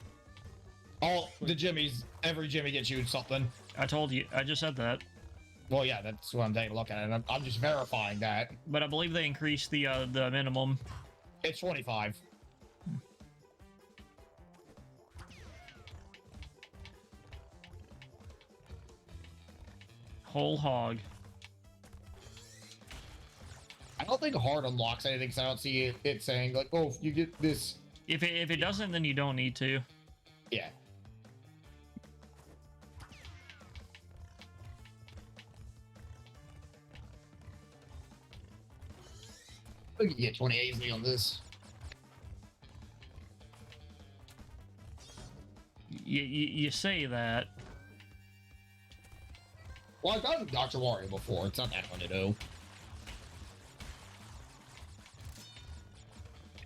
All the Jimmies, every Jimmy gets you something. I told you. I just said that. Well, yeah, that's what I'm taking a look at, and I'm just verifying that. But I believe they increased the minimum. It's 25. Whole hog. I don't think hard unlocks anything, because I don't see it saying, like, oh, you get this. If it doesn't, then you don't need to. Yeah. We can get 20 easily on this. You say that. Well, I've done Dr. Wario before. It's not that fun to do.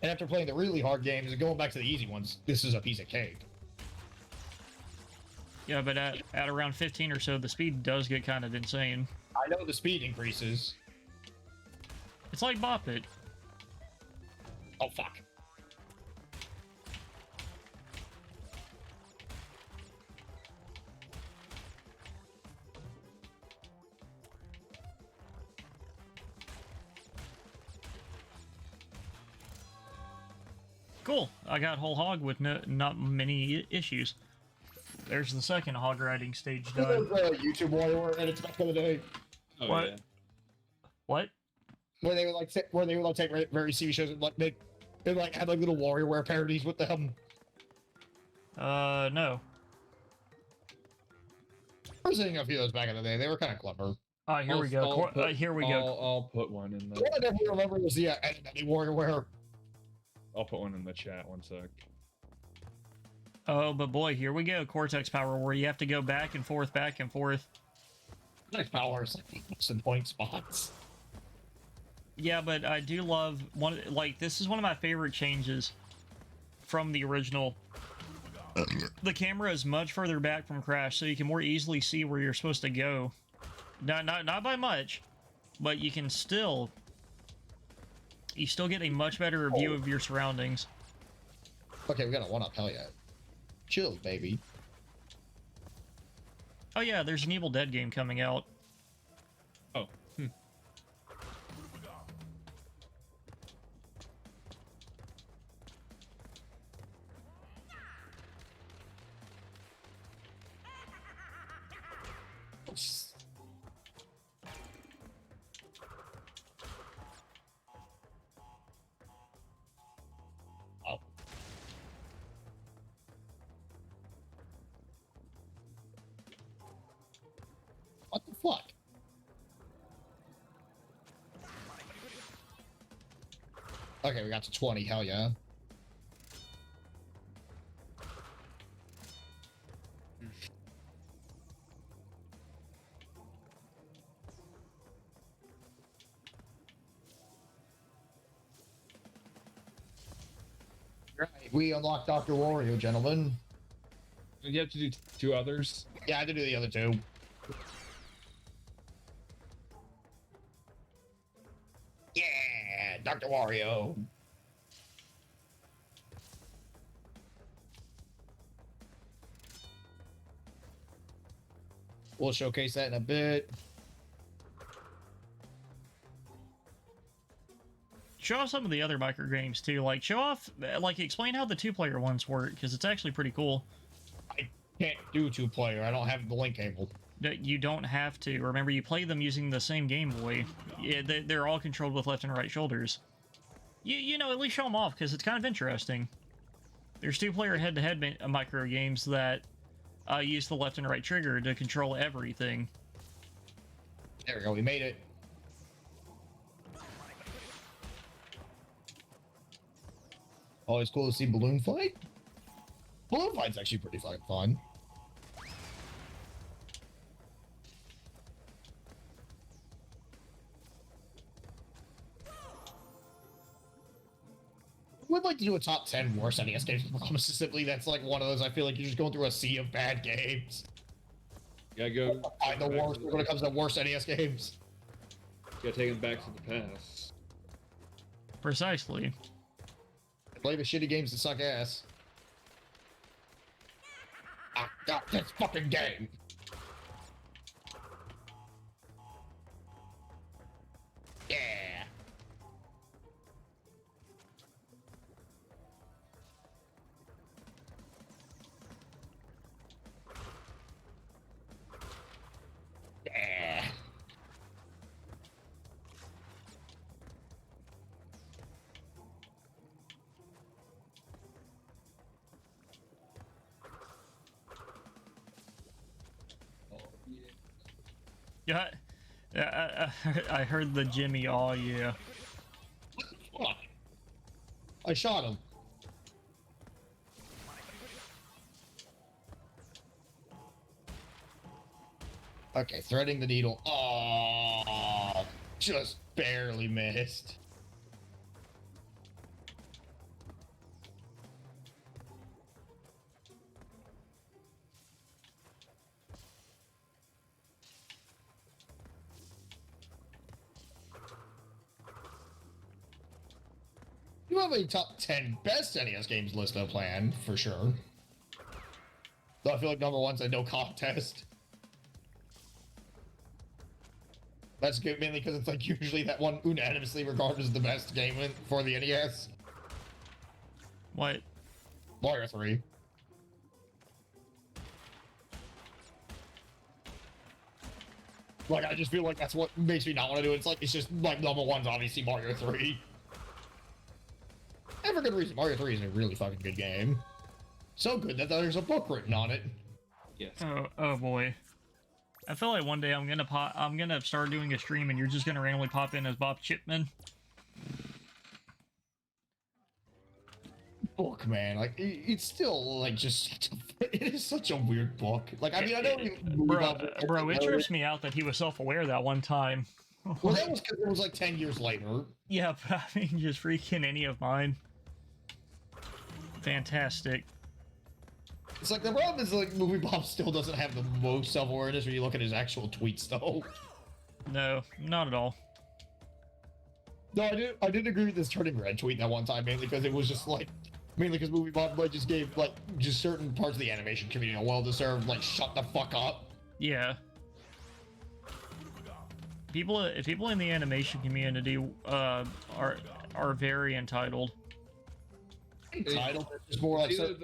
And after playing the really hard games and going back to the easy ones, this is a piece of cake. Yeah, but at around 15 or so, the speed does get kind of insane. I know the speed increases. It's like Bop It. Oh, fuck. Cool. I got whole hog with not many issues. There's the second hog riding stage done. YouTube Warrior and it's back in the day. Oh, What? yeah. What? Where they would like take very serious shows and like they like had like little WarioWare parodies with them. No. I was seeing a few of those back in the day. They were kind of clever. Here we go. Here we go. I'll put one in The the. one I definitely remember was the WarioWare. I'll put one in the chat. One sec. Oh, but boy, here we go. Cortex power, where you have to go back and forth, back and forth. Nice powers, some point spots. Yeah, but I do love one. Like, this is one of my favorite changes from the original. The camera is much further back from Crash, so you can more easily see where you're supposed to go. Not by much, but you can still. You still get a much better view of your surroundings. Okay, we got a one-up. Hell yeah. Chill, baby. Oh yeah, there's an Evil Dead game coming out. Oh. Oh. What the fuck? Okay, we got to 20. Hell yeah. Right, we unlocked Dr. Wario, gentlemen. You have to do 2 others. Yeah, I had to do the other 2. Yeah, Dr. Wario. We'll showcase that in a bit. Show off some of the other micro games too. Like, show off, like, explain how the 2-player ones work, because it's actually pretty cool. I can't do 2-player. I don't have the link cable. You don't have to. Remember, you play them using the same Game Boy. Yeah, they're all controlled with left and right shoulders. You know, at least show them off, because it's kind of interesting. There's 2-player head-to-head micro games that use the left and right trigger to control everything. There we go. We made it. Always cool to see Balloon Fight. Balloon Fight's actually pretty fucking fun. would like to do a top 10 worst NES games. Specifically, that's like one of those. I feel like you're just going through a sea of bad games. Gotta go. Find the worst when it comes to worst NES games. Gotta take them back to the past. Precisely. Play the shitty games that suck ass. I got this fucking game. Yeah. Yeah. Yeah, I heard the Jimmy. Oh yeah. Fuck. I shot him. Okay, threading the needle. Oh, just barely missed. You have a top 10 best NES games list of planned, for sure. Though I feel like number one's a no contest. That's good, mainly because it's like usually that one unanimously regarded as the best game for the NES. What? Mario 3. Like, I just feel like that's what makes me not want to do it. It's like, it's just like number one's obviously Mario 3. And for good reason, Mario 3 is a really fucking good game. So good that there's a book written on it. Yes. Oh boy. I feel like one day I'm gonna start doing a stream and you're just gonna randomly pop in as Bob Chipman. Book, man, like it's still like just it is such a weird book. Like, I mean, I know Bro, it trips me out that he was self-aware that one time. Well, that was because it was like 10 years later. Yeah, but I mean, just freaking any of mine. Fantastic. It's like the problem is like Movie Bob still doesn't have the most self-awareness when you look at his actual tweets, though. No, not at all. No, I did agree with this turning red tweet that one time, mainly because it was just like, mainly because Movie Bob like just gave like just certain parts of the animation community a well-deserved like shut the fuck up. Yeah. People in the animation community are very entitled. Entitled is more like so,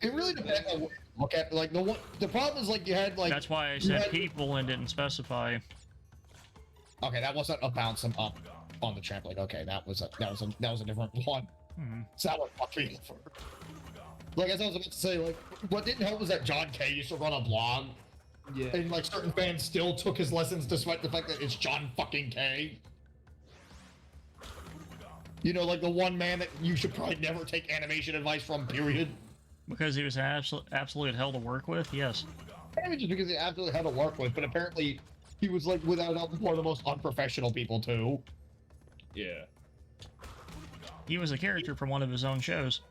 it really depends on what you look at. Like the problem is like you had like that's why I said people and didn't specify. Okay, that wasn't a bounce him up on the trampoline. Okay, that was a different one. Hmm. So that one fucked me over. Like as I was about to say, like what didn't help was that John K used to run a blog. Yeah. And like certain fans still took his lessons despite the fact that it's John fucking K. You know, like the one man that you should probably never take animation advice from, period. Because he was an absolute hell to work with, yes. Maybe just because he absolutely had to work with, but apparently he was like without help one of the most unprofessional people too. Yeah. He was a character from one of his own shows.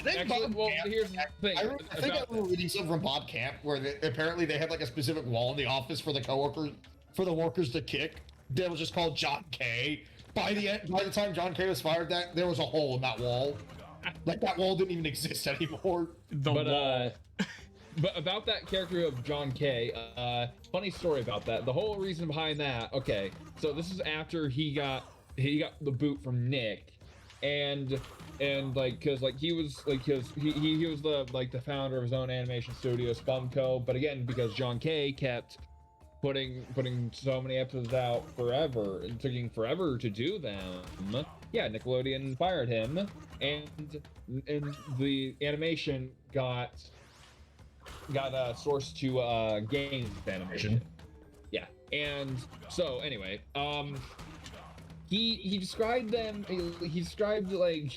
Actually, well, here's the thing. I think I remember reading something from Bob Camp where apparently they had like a specific wall in the office for the coworkers, for the workers to kick. That was just called John K. By the time John K was fired, there was a hole in that wall. Like that wall didn't even exist anymore. But about that character of John K, funny story about that. The whole reason behind that. Okay, so this is after he got the boot from Nick, and like because like he was the founder of his own animation studio, Spumco. But again, because John K kept putting so many episodes out forever and taking forever to do them, yeah, Nickelodeon fired him, and the animation got sourced to games animation. Yeah, and so anyway, he described them. He described like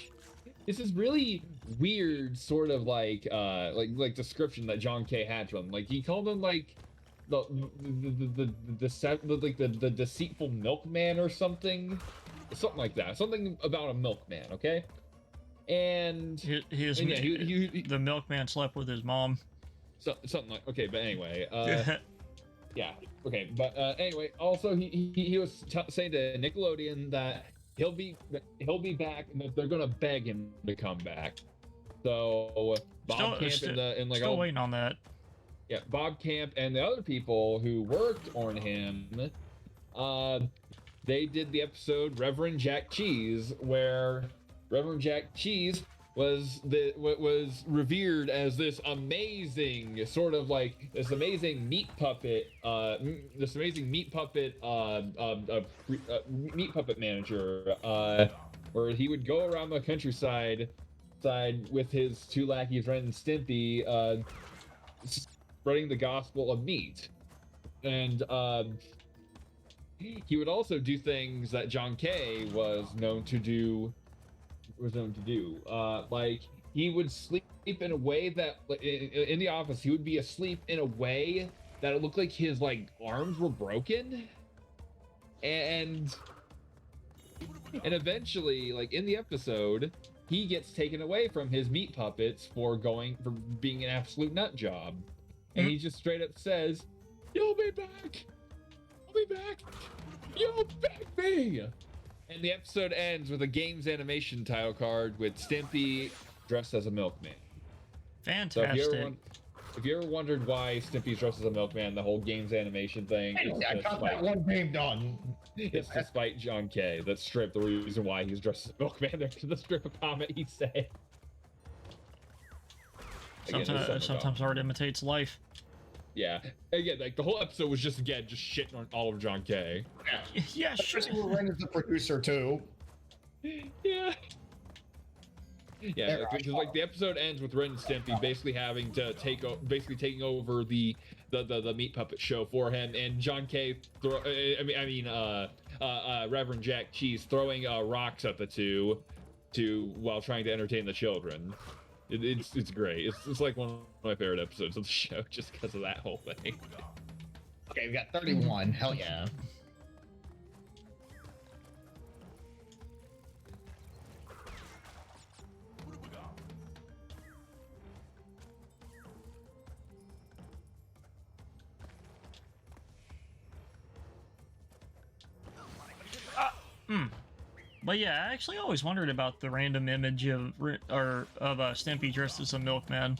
this is really weird sort of like description that John K had to him. Like he called him like the deceitful milkman or something like that. Something about a milkman, okay? and His yeah, the milkman slept with his mom. something like, okay, but anyway, yeah, okay, but anyway, also he was saying to Nickelodeon that he'll be back and that they're gonna beg him to come back. So Bob Camp and like still all, waiting on that. yeah, Bob Camp and the other people who worked on him, they did the episode Reverend Jack Cheese, where Reverend Jack Cheese was revered as this amazing sort of like this amazing meat puppet manager, where he would go around the countryside with his two lackeys Ren and Stimpy, spreading the gospel of meat. And he would also do things that John Kay was known to do. Like he would sleep in a way that in the office he would be asleep in a way that it looked like his like arms were broken, and eventually, like in the episode, he gets taken away from his meat puppets for being an absolute nut job, and he just straight up says, "You'll be back. I'll be back. You'll back me." And the episode ends with a game's animation title card with Stimpy dressed as a milkman. Fantastic. So if you ever wondered why Stimpy's dressed as a milkman, the whole game's animation thing, I got that one game done. it's to spite John Kay. That's straight the reason why he's dressed as a milkman. There's the strip of comment he said. Sometimes art imitates life. Yeah. Again, like the whole episode was just shitting on all of John Kay. Yeah, sure. Ren is the producer too. Yeah. Yeah, because like the episode ends with Ren and Stimpy basically having to taking over the meat puppet show for him, and John Kay Reverend Jack Cheese throwing rocks at the two while trying to entertain the children. It's great. It's like one of my favorite episodes of the show just because of that whole thing. Okay, we got 31. Hell yeah. But yeah, I actually always wondered about the random image of Stimpy dressed as a milkman.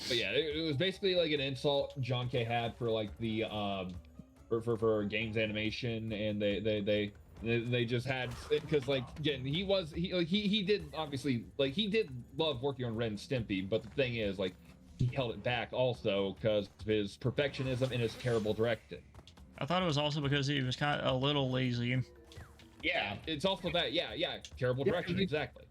But yeah, it was basically like an insult John Kay had for like the for games animation, and they just had, because like again he did obviously, like he did love working on Ren and Stimpy, but the thing is, like, he held it back also because of his perfectionism and his terrible directing. I thought it was also because he was kind of a little lazy. Yeah, it's also that. Yeah, terrible direction, exactly.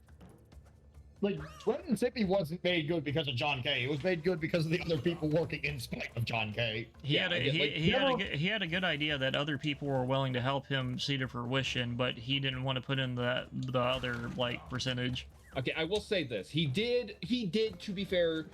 Like, Ren and Stimpy wasn't made good because of John Kay. It was made good because of the other people working in spite of John Kay. He had a good idea that other people were willing to help him see to fruition, but he didn't want to put in the other like percentage. Okay, I will say this: he did, to be fair,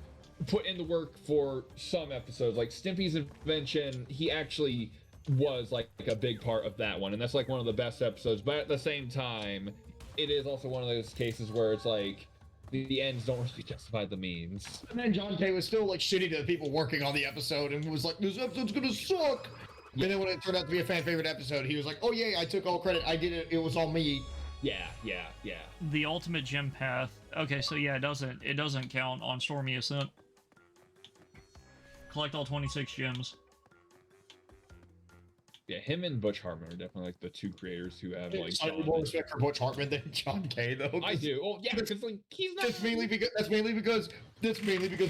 put in the work for some episodes. Like Stimpy's Invention, he actually was like a big part of that one, and that's like one of the best episodes. But at the same time, it is also one of those cases where it's like the ends don't really justify the means. And then John Kay was still like shitty to the people working on the episode and was like, "This episode's gonna suck." Yeah. And then when it turned out to be a fan favorite episode, he was like, "Oh yeah, I took all credit. I did it. It was all me." Yeah. The ultimate gem path. Okay, so yeah, it doesn't count on Stormy Ascent. Collect all 26 gems. Yeah, him and Butch Hartman are definitely like the two creators who have like. I have more respect for Butch Hartman than John Kay, though. I do. Oh yeah, because like he's not. That's mainly because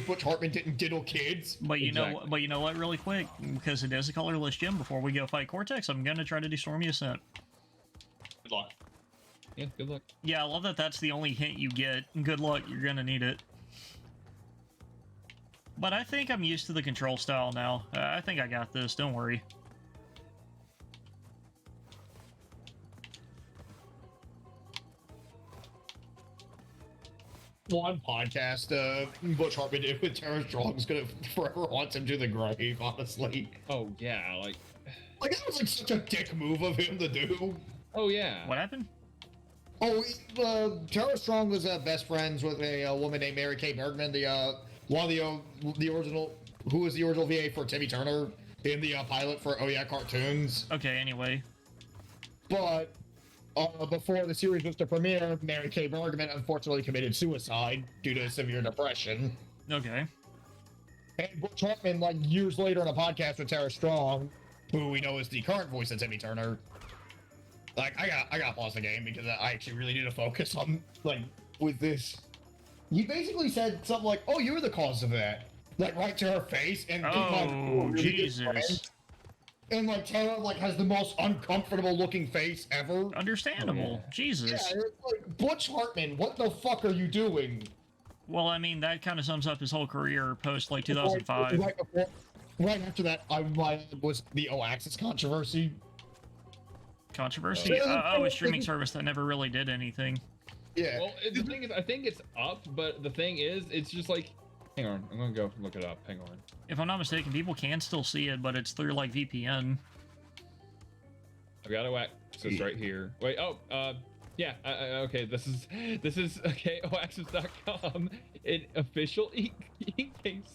Butch Hartman didn't diddle kids. But you know what? Really quick, because it is a colorless gem. Before we go fight Cortex, I'm gonna try to do Stormy Ascent. Good luck. Yeah, good luck. Yeah, I love that. That's the only hint you get. Good luck. You're gonna need it. But I think I'm used to the control style now. I think I got this. Don't worry. One podcast Butch Hartman did with Tara Strong is gonna forever haunt him to the grave, honestly. Oh yeah, like that was like such a dick move of him to do. Oh yeah. What happened? Oh, Tara Strong was best friends with a woman named Mary Kay Bergman, one of the original, who was the original VA for Timmy Turner in the pilot for Oh Yeah Cartoons. Okay, anyway. But before the series was to premiere, Mary Kay Bergman unfortunately committed suicide due to severe depression. Okay. And Butch Hartman, like years later in a podcast with Tara Strong, who we know is the current voice of Timmy Turner. Like, I got pause the game because I actually really need to focus on, like, with this. He basically said something like, "Oh, you were the cause of that," like right to her face, and Oh, Jesus. And like Tara like has the most uncomfortable looking face ever. Understandable. Yeah, Jesus. it's like Butch Hartman, what the fuck are you doing? Well, I mean, that kind of sums up his whole career post like 2005. Right after that, was the O-Axis controversy. Controversy? A streaming service that never really did anything. Yeah. Well, the thing is, I think it's up, but the thing is, it's just like, hang on, I'm gonna go look it up. Hang on. If I'm not mistaken, people can still see it, but it's through like VPN. I've got Oaxis right here. Wait, yeah, okay, this is okay, oaxis.com, an official ink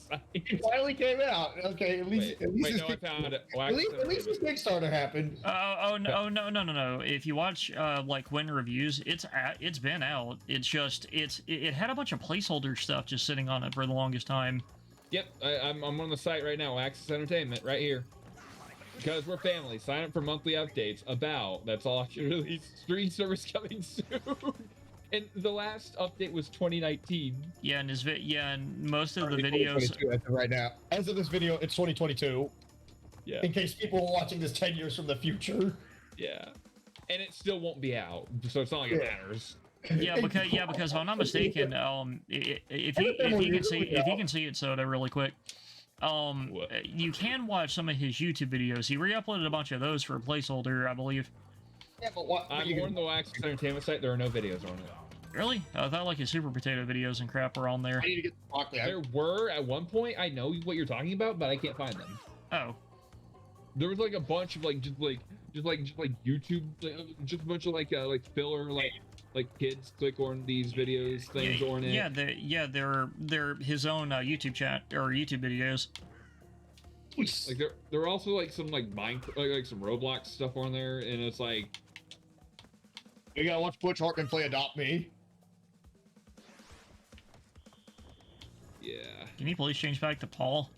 site. It finally came out. Okay, at least I found it. At least this Kickstarter happened. No. If you watch like Win reviews, it's been out. It's just it had a bunch of placeholder stuff just sitting on it for the longest time. Yep, I'm on the site right now, Oaxis Entertainment, right here. Because we're family, sign up for monthly updates about, that's all I can release, stream service coming soon. And the last update was 2019. Yeah, and most of the videos right now. As of this video, it's 2022. Yeah. In case people are watching this 10 years from the future. Yeah. And it still won't be out, so it's not like it matters. Yeah, because if I'm not mistaken, if you can see it, Soda, really quick. You can watch some of his YouTube videos. He re-uploaded a bunch of those for a placeholder, I believe. Yeah, but what? I'm on the Oaxis Entertainment site. There are no videos on it. Really? I thought like his Super Potato videos and crap were on there. I need to get the broccoli. There were at one point. I know what you're talking about, but I can't find them. Oh. There was like a bunch of just YouTube, just a bunch of like filler like kids click on these videos things on it. They're his own YouTube chat or YouTube videos. Like there are also like some like like some Roblox stuff on there, and it's like we gotta watch Butch Hartman play Adopt Me. Yeah. Can you please change back to Paul?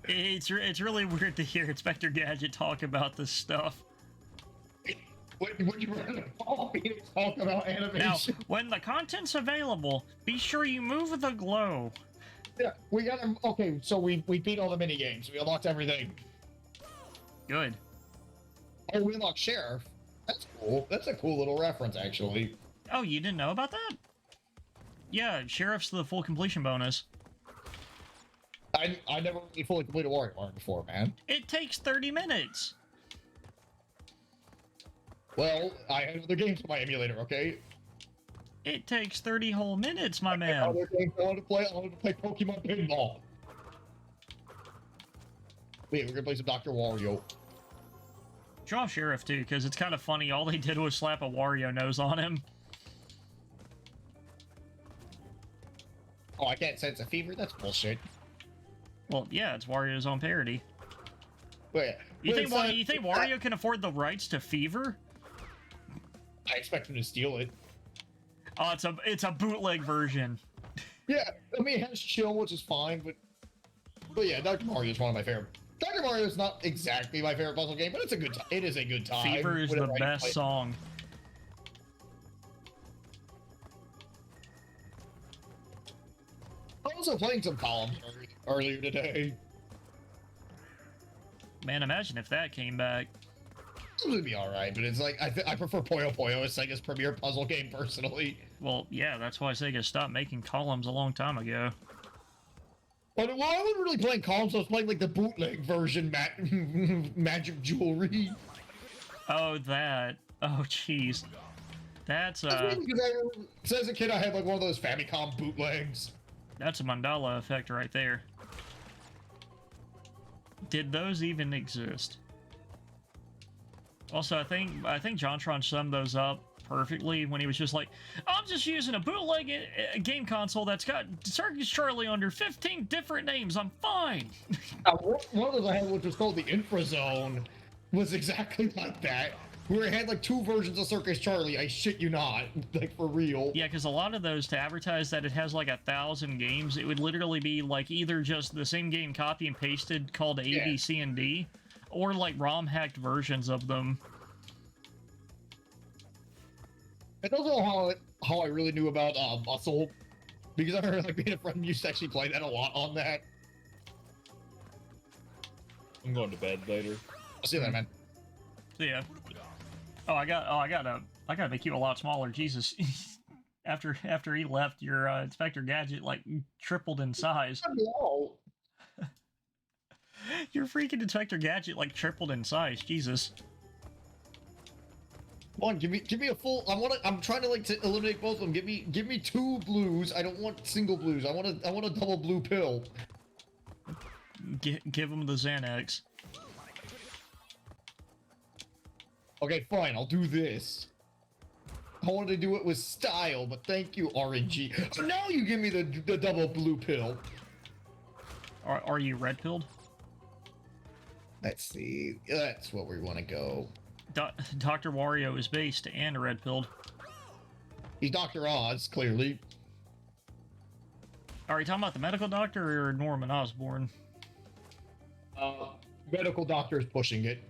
It's really weird to hear Inspector Gadget talk about this stuff. Would you rather Paul Phoenix talk about animation? Now, when the content's available, be sure you move the glow. Yeah, we got him. Okay, so we beat all the mini games. We unlocked everything. Good. Oh, we unlocked Sheriff. That's cool. That's a cool little reference, actually. Oh, you didn't know about that? Yeah, Sheriff's the full completion bonus. I never really fully completed WarioWare before, man. It takes 30 minutes. Well, I had other games on my emulator, okay? It takes 30 whole minutes, my man. Other games I wanted to play Pokemon Pinball. Wait, we're gonna play some Dr. Wario. Draw Sheriff, too, because it's kind of funny. All they did was slap a Wario nose on him. Oh, I can't sense a fever? That's bullshit. Well, yeah, it's Wario's own parody. Wait, You think Wario can afford the rights to Fever? I expect him to steal it. Oh, it's a bootleg version. Yeah, I mean, it has chill, which is fine, but yeah, Dr. Mario is one of my favorite. Dr. Mario is not exactly my favorite puzzle game, but it's a good time. It is a good time. Fever is the best song. I was also playing some Columns earlier today. Man, imagine if that came back. It would be alright, but it's like, I prefer Puyo Puyo as Sega's premier puzzle game, personally. Well, yeah, that's why Sega stopped making Columns a long time ago. But, well, I wasn't really playing Columns, I was playing, like, the bootleg version, Magic Jewelry. Oh, that. Oh, jeez. That's, So as a kid, I had, like, one of those Famicom bootlegs. That's a Mandala effect right there. Did those even exist? Also, I think JonTron summed those up perfectly when he was just like, I'm just using a bootleg game console that's got Circus Charlie under 15 different names. I'm fine. One of those I had, which was called the Infrazone, was exactly like that. Where it had like 2 versions of Circus Charlie. I shit you not, like for real. Yeah, because a lot of those, to advertise that it has like 1,000 games, it would literally be like either just the same game copy and pasted called A, B, C, and D, or like ROM hacked versions of them. That's also how I really knew about Muscle, because I remember like being a friend used to actually play that a lot on that. I'm going to bed later. I'll see you later, man. Yeah. I gotta make you a lot smaller. Jesus. after he left, your Inspector Gadget like tripled in size. Hello. Your freaking Inspector Gadget like tripled in size. Jesus. Come on, give me a full. I'm trying to like to eliminate both of them. Give me 2 blues. I don't want single blues. I want a double blue pill. Give him the Xanax. Okay, fine. I'll do this. I wanted to do it with style, but thank you, RNG. So now you give me the double blue pill. Are you red pilled? Let's see. That's what we want to go. Dr. Wario is based and red pilled. He's Dr. Oz, clearly. Are you talking about the medical doctor or Norman Osborn? Medical doctor is pushing it.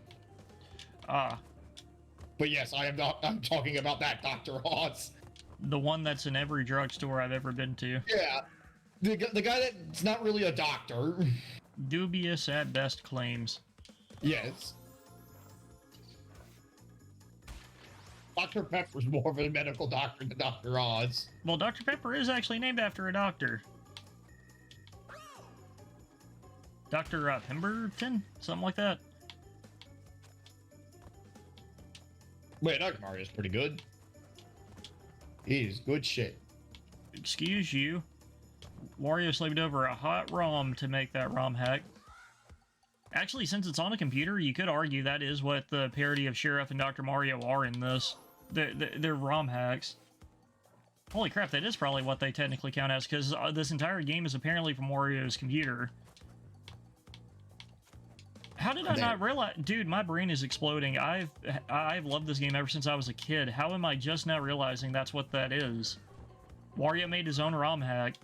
Ah. But yes, I'm talking about that Dr. Oz. The one that's in every drugstore I've ever been to. Yeah. The guy that's not really a doctor. Dubious at best claims. Yes. Dr. Pepper's more of a medical doctor than Dr. Oz. Well, Dr. Pepper is actually named after a doctor. Dr. Pemberton? Something like that. Wait, Dr. Mario's pretty good. He's good shit. Excuse you. Wario slaved over a hot ROM to make that ROM hack. Actually, since it's on a computer, you could argue that is what the parody of Sheriff and Dr. Mario are in this. They're ROM hacks. Holy crap, that is probably what they technically count as, because this entire game is apparently from Wario's computer. How did I not realize? Dude, my brain is exploding. I've loved this game ever since I was a kid. How am I just now realizing that's what that is? Wario made his own ROM hack.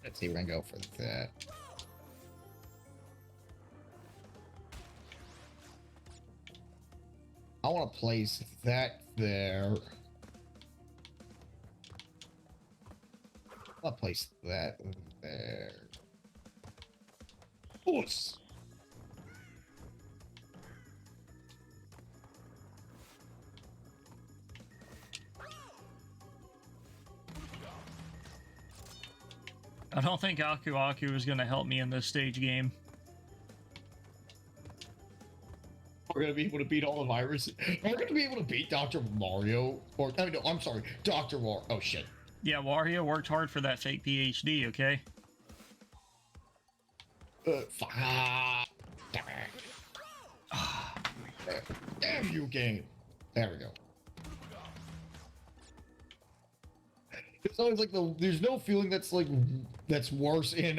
Let's see, we're gonna go for that. I want to place that there. I'll place that there. Oops. I don't think Aku Aku is going to help me in this stage game. We're gonna be able to beat all the viruses. We're gonna be able to beat Dr. Mario, or I mean, no, I'm sorry, Dr. War. Oh shit. Yeah, Wario worked hard for that fake PhD, okay? Damn you, game. There we go. It's always like there's no feeling that's worse in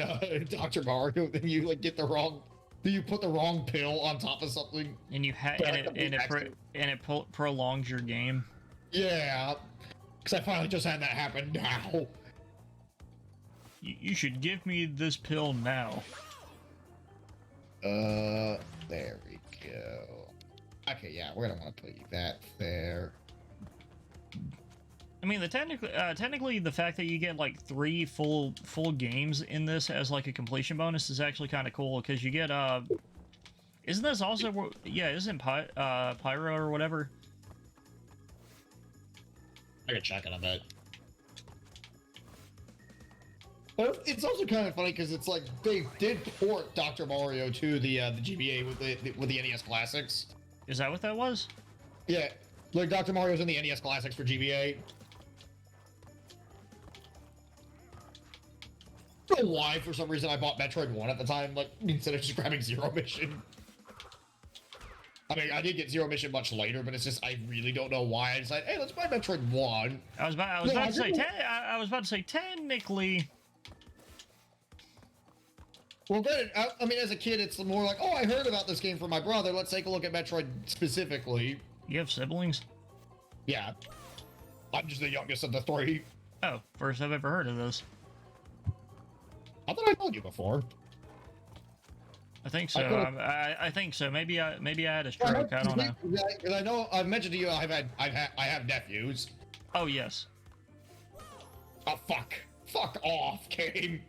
Dr. Mario than you like get the wrong. You put the wrong pill on top of something, and you it prolongs your game. Yeah, because I finally just had that happen now. You should give me this pill now. There we go. Okay, yeah, we're gonna want to put that there. I mean, technically, the fact that you get like 3 full games in this as like a completion bonus is actually kind of cool, because you get isn't this also isn't Pyro or whatever? I can check it on that. But it's also kind of funny because it's like they did port Dr. Mario to the GBA with the NES Classics. Is that what that was? Yeah, like Dr. Mario's in the NES Classics for GBA. don't know why, for some reason, I bought Metroid 1 at the time, like, instead of just grabbing Zero Mission. I mean, I did get Zero Mission much later, but it's just, I really don't know why. I decided, hey, let's buy Metroid 1. I was about to say technically. Well, then, I mean, as a kid, it's more like, oh, I heard about this game from my brother. Let's take a look at Metroid specifically. You have siblings? Yeah. I'm just the youngest of the three. Oh, first I've ever heard of this. I thought I told you before. I think so. I think so. Maybe I had a stroke. I don't know. Because I know I've mentioned to you I have nephews. Oh yes. Oh fuck off, game.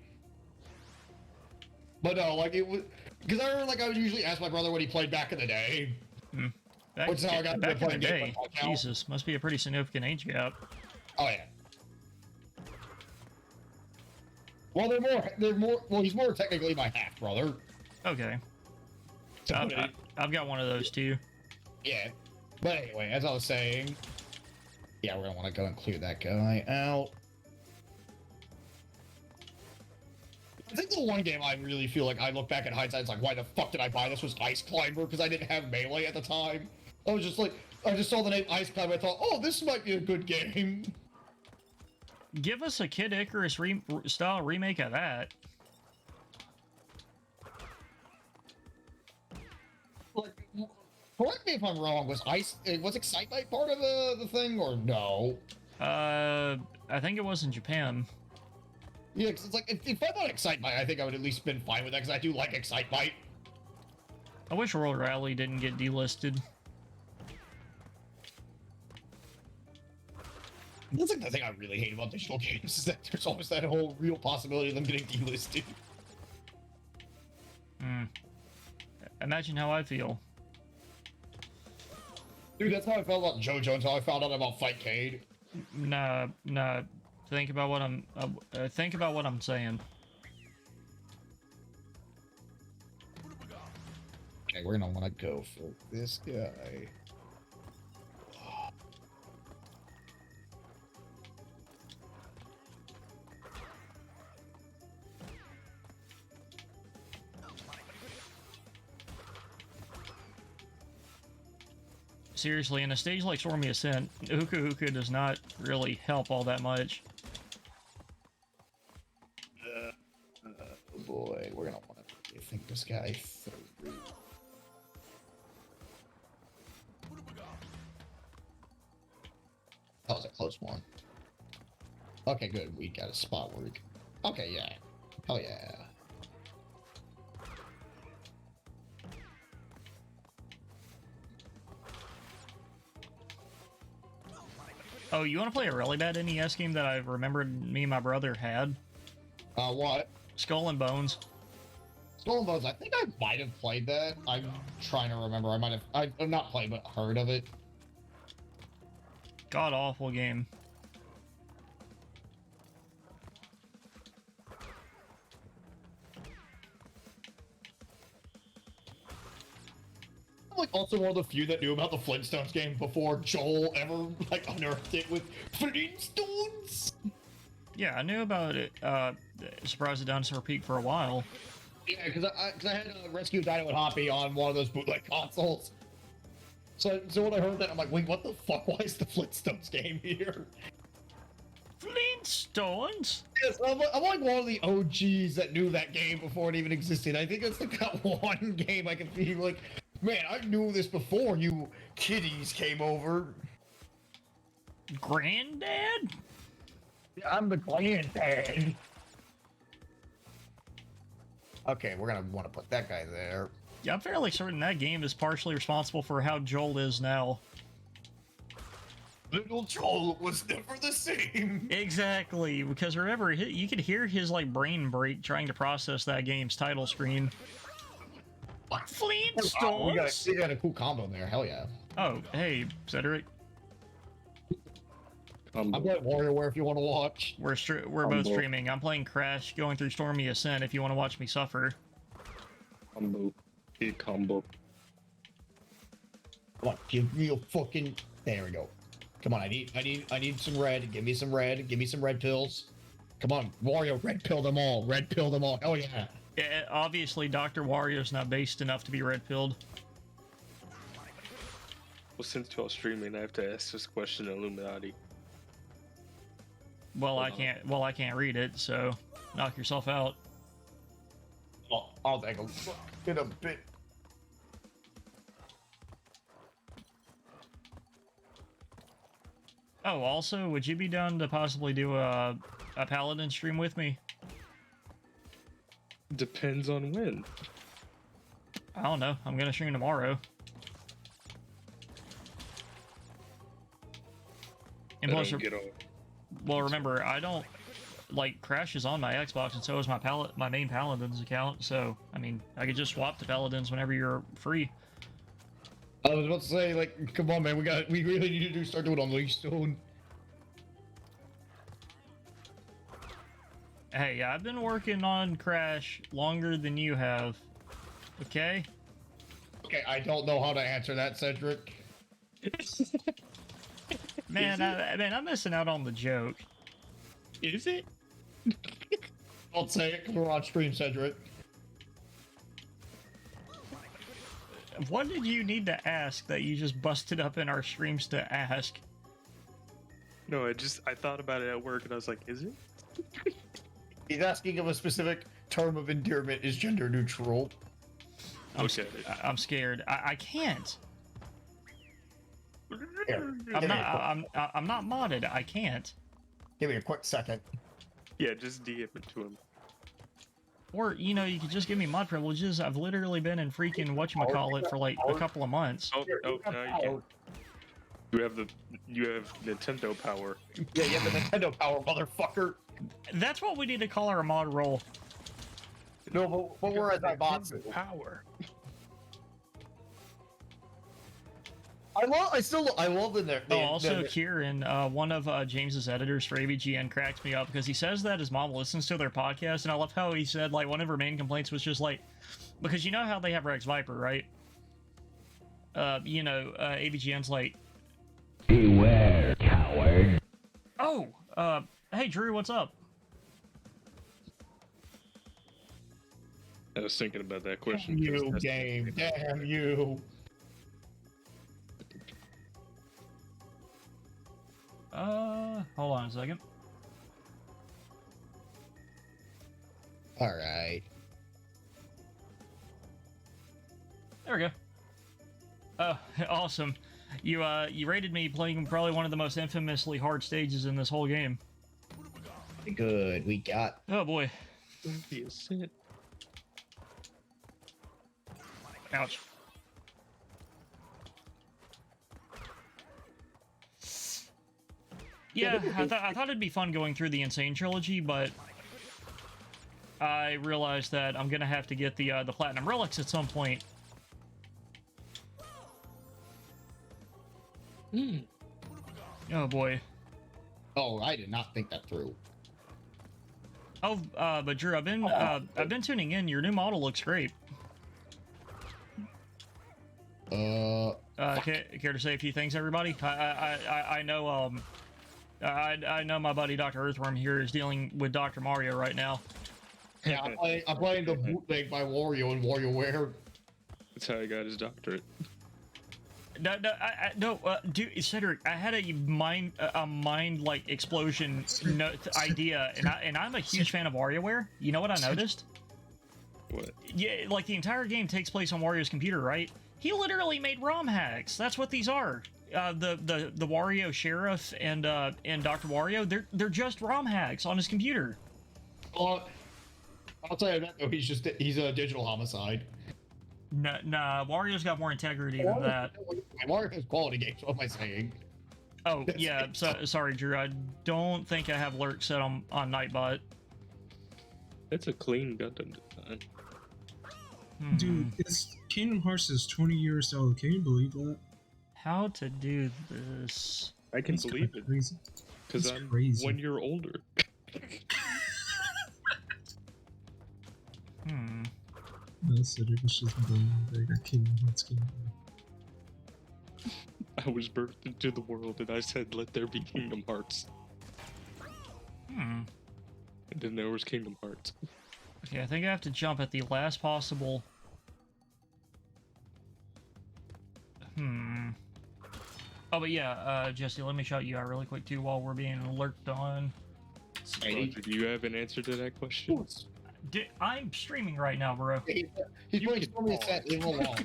But no, like it was because I remember like I would usually ask my brother what he played back in the day. Back, Which is how I got back to in the play day. Jesus, must be a pretty significant age gap. Oh yeah. Well, well, he's more technically my half brother. Okay. So, I've got one of those too. yeah. But anyway, as I was saying, yeah, we're gonna want to go and clear that guy out. I think the one game I really feel like I look back at hindsight, it's like, why the fuck did I buy this? Was Ice Climber, because I didn't have Melee at the time. I was just like, I just saw the name Ice Climber, I thought, oh, this might be a good game. Give us a Kid Icarus style remake of that. Like, correct me if I'm wrong, was Excitebike part of the thing, or no? I think it was in Japan. Yeah, because it's like, if I bought Excitebike, I think I would at least been fine with that, because I do like Excitebike. I wish World Rally didn't get delisted. That's like the thing I really hate about digital games, is that there's always that whole real possibility of them getting delisted. Imagine how I feel. Dude, that's how I felt about JoJo until I found out about Fightcade. Nah. Think about what I'm saying. Okay, we're gonna want to go for this guy. Seriously, in a stage like Stormy Ascent, Hookah does not really help all that much. Oh boy, we're gonna want to think this guy through. That was a close one. Okay, good. We got a spot where we can... Okay, yeah. Oh yeah. Oh, you want to play a really bad NES game that I remembered me and my brother had? What? Skull and Bones. Skull and Bones, I think I might have played that. I'm trying to remember. I've not played, but heard of it. God-awful game. I'm like also one of the few that knew about the Flintstones game before Joel ever like unearthed it with Flintstones. Yeah, I knew about it. Surprise at Dinosaur Peak for a while. Yeah, because I had Rescue Dino and Hoppy on one of those bootleg consoles. So when I heard that, I'm like, wait, what the fuck? Why is the Flintstones game here? Flintstones? Yes, I'm like one of the OGs that knew that game before it even existed. I think it's like that one game I can feel like, man, I knew this before you kiddies came over. Granddad? Yeah, I'm the granddad. Okay, we're gonna want to put that guy there. Yeah, I'm fairly certain that game is partially responsible for how Joel is now. Little Joel was never the same. Exactly, because remember, you could hear his like brain break trying to process that game's title screen. Flintstones. Oh, we got a cool combo there. Hell yeah. Oh, hey, Cedric. I'm playing WarioWare if you want to watch. We're both streaming. I'm playing Crash, going through Stormy Ascent. If you want to watch me suffer. Combo. Big combo. Come on, give me a fucking. There we go. Come on, I need some red. Give me some red. Give me some red pills. Come on, Wario, red pill them all. Red pill them all. Oh yeah. Yeah, obviously, Dr. Wario's not based enough to be red-pilled. Well, since y'all streaming, I have to ask this question to Illuminati. Well, I can't. Well, I can't read it, so knock yourself out. I'll take a look in a bit. Oh, also, would you be down to possibly do a Paladin stream with me? Depends on when. I don't know. I'm gonna stream tomorrow. And I plus, don't get on. well, remember, I don't like Crash is on my Xbox, and so is my main Paladins account. So, I mean, I could just swap to Paladins whenever you're free. I was about to say, like, come on, man, we really need to start doing Unleashed soon. Hey, I've been working on Crash longer than you have. Okay? Okay, I don't know how to answer that, Cedric. Man, I'm missing out on the joke. Is it? Don't say it, 'cause we're on stream, Cedric. What did you need to ask that you just busted up in our streams to ask? No, I thought about it at work and I was like, is it? He's asking if a specific term of endearment is gender neutral. I'm scared. I can't. Here, I'm not modded. I can't. give me a quick second. Yeah, just DM it to him. Or, you know, you could just give me mod privileges. I've literally been in freaking whatchamacallit for like a couple of months. Oh, no, you can't. You have Nintendo power. Yeah, you have the Nintendo power, motherfucker. That's what we need to call our mod role. No, but we're at that box. Power. I love in there. Also, Kieran, one of James's editors for AVGN, cracks me up because he says that his mom listens to their podcast, and I love how he said, like, one of her main complaints was just like, because you know how they have Rex Viper, right? AVGN's like, beware, coward. Oh, hey Drew, what's up? I was thinking about that question. Damn you, game. Damn you. Hold on a second. All right. There we go. Oh, awesome. You rated me playing probably one of the most infamously hard stages in this whole game. Good, we got. Oh boy. Ouch. Yeah, I thought it'd be fun going through the Insane trilogy, but I realized that I'm gonna have to get the Platinum Relics at some point. Oh boy. Oh, I did not think that through. Oh, but Drew, I've been tuning in. Your new model looks great. Care to say a few things, everybody? I know I know my buddy Dr. Earthworm here is dealing with Dr. Mario right now. Yeah, I'm playing the bootleg by Wario and WarioWare. That's how he got his doctorate. Dude, Cedric, I had a mind like explosion idea, and I'm a huge fan of WarioWare. You know what I noticed? What? Yeah, like the entire game takes place on Wario's computer, right? He literally made ROM hacks. That's what these are. The Wario Sheriff and Dr. Wario, they're just ROM hacks on his computer. Well, I'll tell you that though. He's a digital homicide. Nah, Wario's got more integrity than that. Wario has quality games. What am I saying? Oh yeah, sorry, Drew. I don't think I have lurk set on Nightbot. It's a clean Gundam design. Dude, Kingdom Hearts is 20 years old. Can you believe that? How to do this? I can believe it. Because I'm crazy. 1 year older. No, Cedric was just being bigger Kingdom Hearts game. I was birthed into the world and I said, let there be Kingdom Hearts. I didn't know there was Kingdom Hearts. Okay, I think I have to jump at the last possible... Oh, but yeah, Jesse, let me shout you out really quick, too, while we're being lurked on. Did you have an answer to that question? I'm streaming right now, bro. He's playing Stormy Ascent, leave him alone.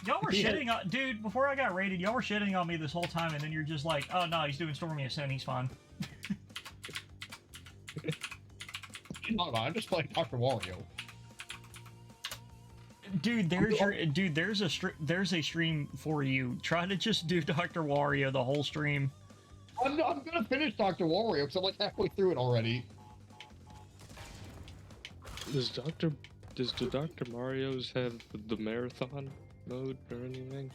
Y'all were shitting on... Dude, before I got raided, y'all were shitting on me this whole time, and then you're just like, oh, no, he's doing Stormy Ascent, he's fine. I'm just playing Dr. Wario. Dude, there's a stream for you. Try to just do Dr. Wario the whole stream. I'm gonna finish Dr. Wario because I'm like halfway through it already. Does the Dr. Mario's have the marathon mode or anything?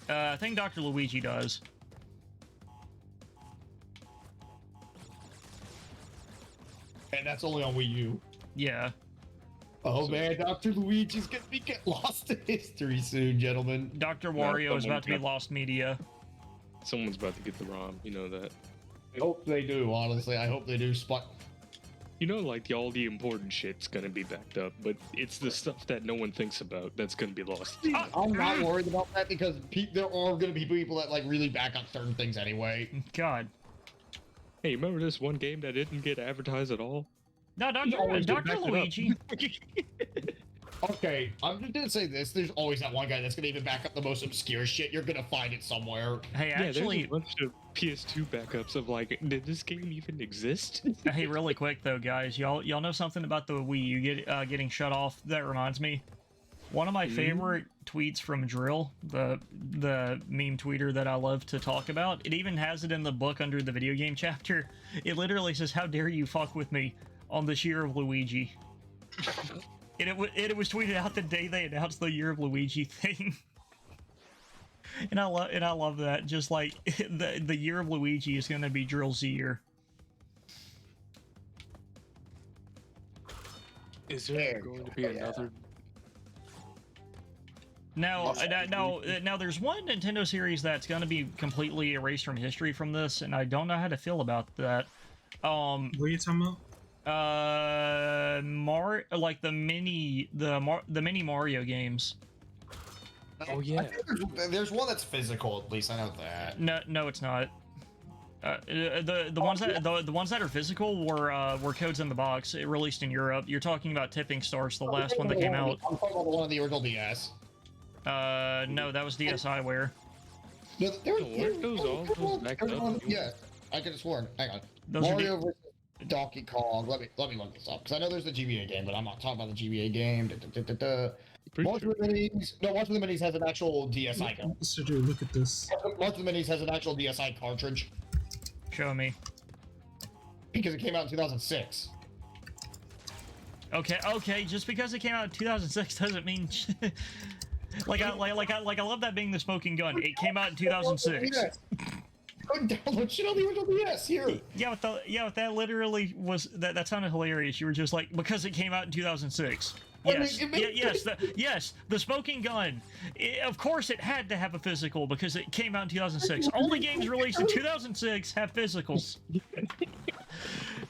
I think Dr. Luigi does. And that's only on Wii U. Yeah. Oh man, Dr. Luigi's gonna get lost in history soon, gentlemen. Dr. Wario is about to be lost media. Someone's about to get the ROM, you know that. I hope they do, honestly. I hope they do. You know, like, all the important shit's gonna be backed up, but it's the stuff that no one thinks about that's gonna be lost. I'm not worried about that because there are gonna be people that, like, really back up certain things anyway. God. Hey, remember this one game that didn't get advertised at all? No, Dr. Luigi. Okay, I'm just gonna say this. There's always that one guy that's gonna even back up the most obscure shit. You're gonna find it somewhere. Hey, Yeah, actually... there's a bunch of PS2 backups of, like, did this game even exist? Hey, really quick, though, guys. Y'all know something about the Wii U getting shut off? That reminds me. One of my favorite tweets from Drill, the meme tweeter that I love to talk about, it even has it in the book under the video game chapter. It literally says, "How dare you fuck with me on this year of Luigi." And it was tweeted out the day they announced the Year of Luigi thing. And I love that. Just like the Year of Luigi is gonna be Drill's year. Is there going to be another? Now, there's one Nintendo series that's gonna be completely erased from history from this, and I don't know how to feel about that. What are you talking about? Like the mini Mario games. Oh yeah. There's one that's physical, at least I know that. No, it's not. The ones that are physical were Codes in the Box. It released in Europe. You're talking about Tipping Stars, the last one that came out. I'm talking about the one on the original DS. No, that was DSiWare. No, Weren't those all backed up? Yeah, I could have sworn. Hang on. Those Mario vs. Donkey Kong. Let me look this up because I know there's the GBA game, but I'm not talking about the GBA game. March of the Minis. No, March of the Minis has an actual DSi. So dude, look at this. March of the Minis has an actual DSi cartridge Show me. because it came out in 2006. Okay. Just because it came out in 2006 doesn't mean. I love that being the smoking gun. It came out in 2006. Go download shit on the original DS here. Yeah, that literally was that sounded hilarious. You were just like, because it came out in 2006. Yes, the smoking gun. Of course, it had to have a physical because it came out in 2006. Only games released in 2006 have physicals.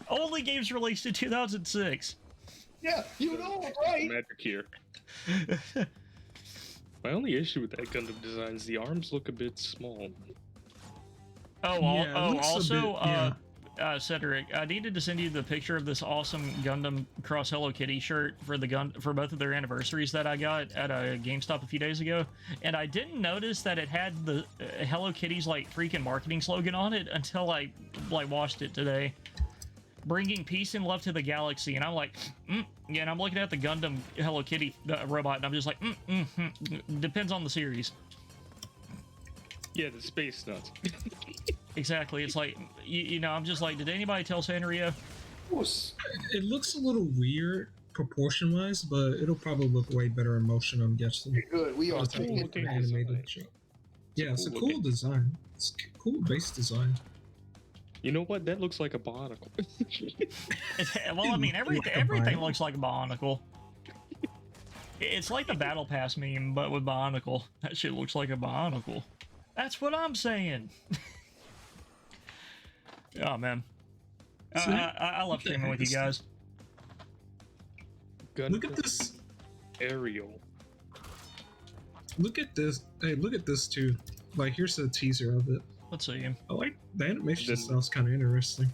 Only games released in 2006. Yeah, you know, right? Magic here. My only issue with that Gundam design is the arms look a bit small. Cedric, I needed to send you the picture of this awesome Gundam Cross Hello Kitty shirt for both of their anniversaries that I got at a GameStop a few days ago, and I didn't notice that it had the Hello Kitty's like freaking marketing slogan on it until I watched it today. Bringing peace and love to the galaxy, and I'm like, yeah, and I'm looking at the Gundam Hello Kitty robot, and I'm just like, depends on the series. Yeah, the space nuts. Exactly. It's like, you know, I'm just like, did anybody tell Sanrio? It looks a little weird proportion-wise, but it'll probably look way better in motion, I'm guessing. Good, we are Cool looking animated show. Yeah, it's a cool design. It's a cool base design. You know what? That looks like a Bionicle. Well, I mean, everything looks like a Bionicle. It's like the Battle Pass meme, but with Bionicle. That shit looks like a Bionicle. That's what I'm saying. Oh, man. I love What the streaming heck with you is guys. Look at this. Aerial. Look at this. Hey, look at this too. Like, here's a teaser of it. Let's see. I like the animation. Then- Sounds kind of interesting.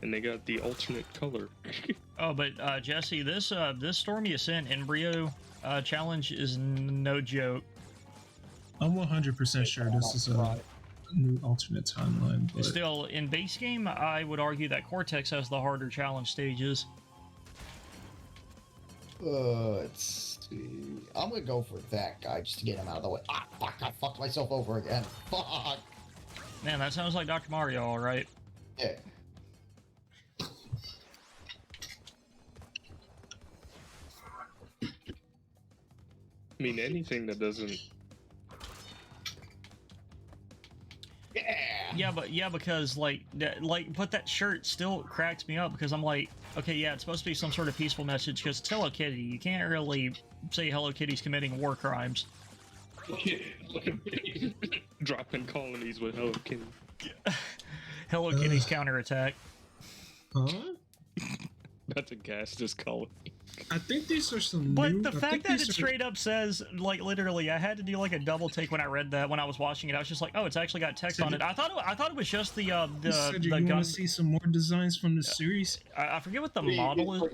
And they got the alternate color. Oh, but Jesse, this Stormy Ascent Embryo challenge is no joke. I'm 100% sure this is a new alternate timeline. But Still, in base game, I would argue that Cortex has the harder challenge stages. Let's see. I'm gonna go for that guy just to get him out of the way. Ah, fuck! I fucked myself over again. Fuck. Man, that sounds like Dr. Mario, all right. Yeah. I mean, anything that doesn't. Yeah. Because but that shirt still cracks me up because I'm like, okay, yeah, it's supposed to be some sort of peaceful message because it's Hello Kitty. You can't really say Hello Kitty's committing war crimes. Dropping colonies with Hello Kitty. Hello Kitty's counterattack. huh? That's a gaseous colony. I think these are some. But new, the I fact think that these it are- straight up says, like, literally, I had to do like a double take when I read that when I was watching it. I was just like, oh, it's actually got text So on it. I thought it was just the You said you gun. want to see some more designs from the series. I forget what the model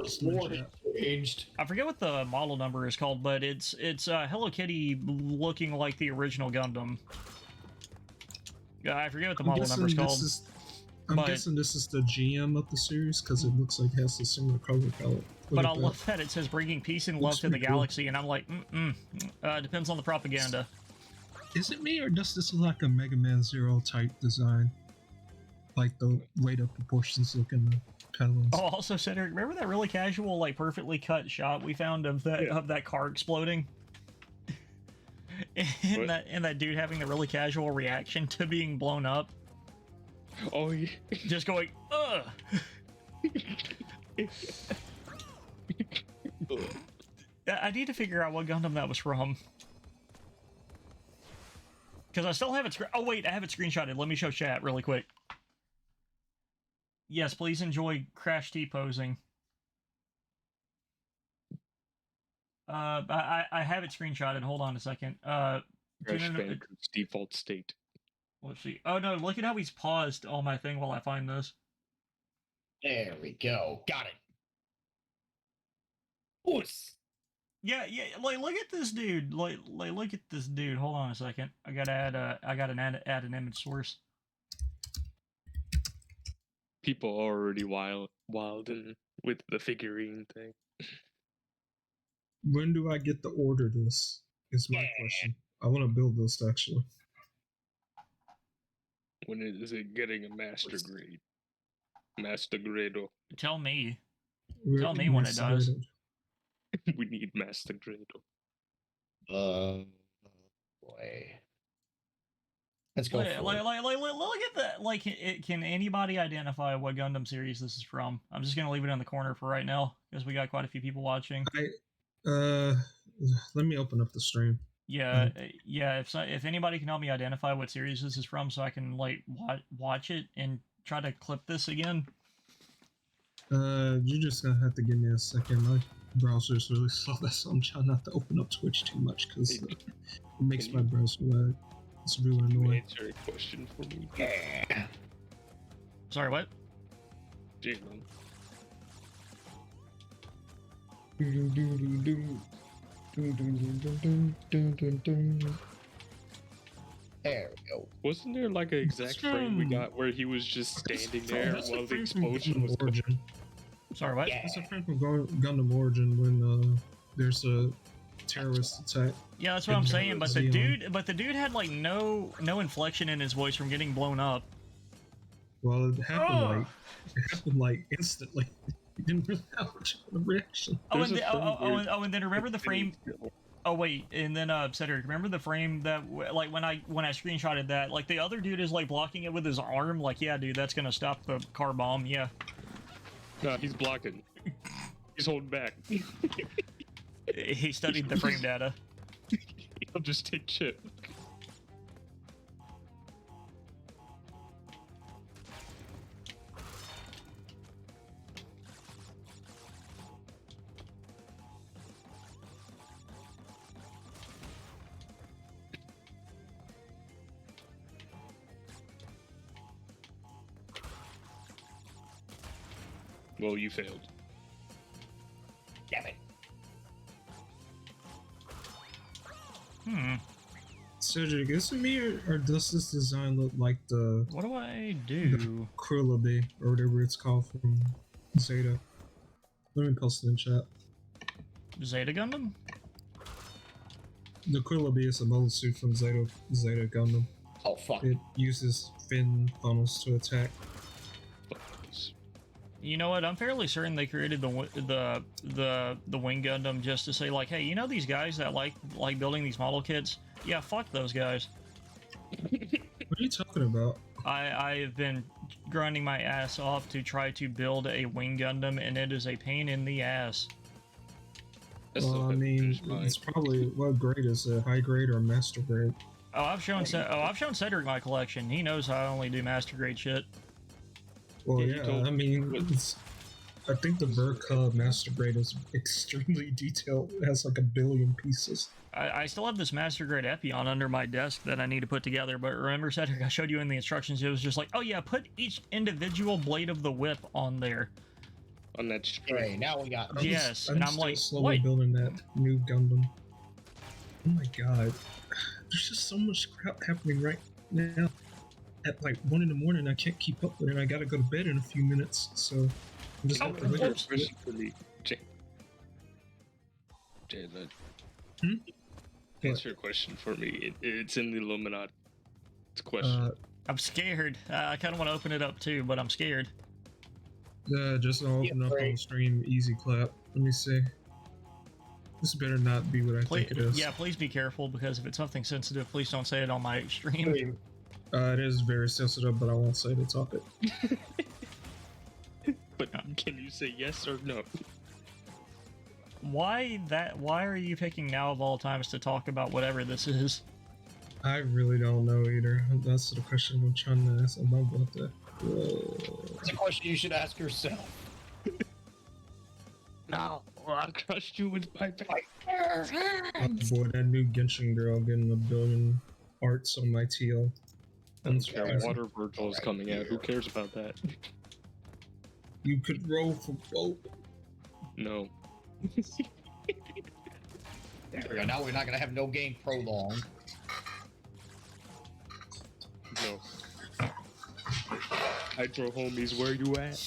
is. War changed. I forget what the model number is called, but it's Hello Kitty looking like the original Gundam. I forget what the model number is called. I'm but- guessing this is the GM of the series because it looks like it has a similar color palette. But I love that it says bringing peace and love Looks to the pretty cool. galaxy, and I'm like, depends on the propaganda. Is it me or does this look like a Mega Man Zero type design? Like the way the proportions look in the panels. Oh, also, Cedric, remember that really casual, like perfectly cut shot we found of that car exploding? and that dude having the really casual reaction to being blown up, Oh, yeah. just going, ugh. I need to figure out what Gundam that was from. Because I still have it. Oh wait, I have it screenshotted. Let me show chat really quick. Yes, please enjoy Crash T posing. I have it screenshotted. Hold on a second. Crash Bandicoot's default state. Let's see. Oh no, look at how he's paused on my thing while I find this. There we go. Got it. Oos. Yeah, like look at this dude. Like look at this dude. Hold on a second. I gotta add an image source. People are already wilding with the figurine thing. When do I get to order this? Is my question. I want to build this actually. When is it getting a master grade? Master grado. Tell me. We're Tell me when it does. excited. We need master grado. Boy. Let's go. Look for it. at that. Like, can anybody identify what Gundam series this is from? I'm just gonna leave it in the corner for right now because we got quite a few people watching. Let me open up the stream. Yeah, yeah. If anybody can help me identify what series this is from, so I can like watch it and try to clip this again. You're just gonna have to give me a second. My browser's really slow. That's why I'm trying not to open up Twitch too much because it makes my browser lag. It's really Can you annoying. answer a question for me? Yeah. Sorry, what? Jalen. There we go. Wasn't there like an exact frame we got where he was just standing there That's a while the frame from explosion was Gundam Origin. Sorry, what? Yeah. That's a frame from Gundam Origin when there's a terrorist attack. Yeah, that's what I'm saying. But the Xeon. dude had like no inflection in his voice from getting blown up. Well, it happened Oh. like instantly. He didn't really have much of a reaction. Oh, There's and, a frame where- and then remember the frame. Oh wait, and then Cedric, remember the frame that like when I screenshotted that, like the other dude is like blocking it with his arm. Like, yeah, dude, that's gonna stop the car bomb. Yeah. No, he's blocking. He's holding back. He studied the frame data. He'll just take shit. Well, you failed. Damn it. Cedric, is it me or does this design look like the What do I do? Krillaby or whatever it's called from Zeta? Let me post it in chat. Zeta Gundam? The Krillaby is a mobile suit from Zeta Gundam. Oh fuck. It uses fin funnels to attack. You know what? I'm fairly certain they created the Wing Gundam just to say like, hey, you know these guys that like building these model kits? Yeah, fuck those guys. What are you talking about? I've been grinding my ass off to try to build a Wing Gundam, and it is a pain in the ass. Well, I mean, it's probably what grade is it? High grade or master grade? Oh, I've shown Cedric my collection. He knows I only do master grade shit. Well, Yeah, you yeah, told I mean, I think the Verka master grade is extremely detailed. It has like 1 billion pieces. I still have this master grade Epion under my desk that I need to put together, but remember, Cedric, I showed you in the instructions, it was just like, oh yeah, put each individual blade of the whip on there. On that string. Okay, now we got. Yes, I'm and I'm still like, slowly what? building that new Gundam. Oh my god, there's just so much crap happening right now. At like 1 in the morning, I can't keep up with it. I gotta go to bed in a few minutes, so I'm just Oh, gonna wait. whoops. Question for me, Jalen. Hmm? Answer your question for me. It's in the Illuminati. It's a question. I'm scared. I kind of want to open it up too, but I'm scared. Just I'll open up on the stream. Easy clap. Let me see. This better not be what I Please, think it is. yeah, please be careful, because if it's something sensitive, please don't say it on my stream. It is very sensitive, but I won't say the topic. But can you say yes or no? Why are you picking now of all times to talk about whatever this is? I really don't know either. That's the question I'm trying to ask. I'm not about that. It's a question you should ask yourself. No, I trust you with my back. Oh boy, that new Genshin girl getting 1 billion arts on my TL. Yeah, Water Virgil is coming out. Who cares about that? You could roll for both. No. There we go. Now we're not gonna have no game prolonged. No. Hydro homies, where you at?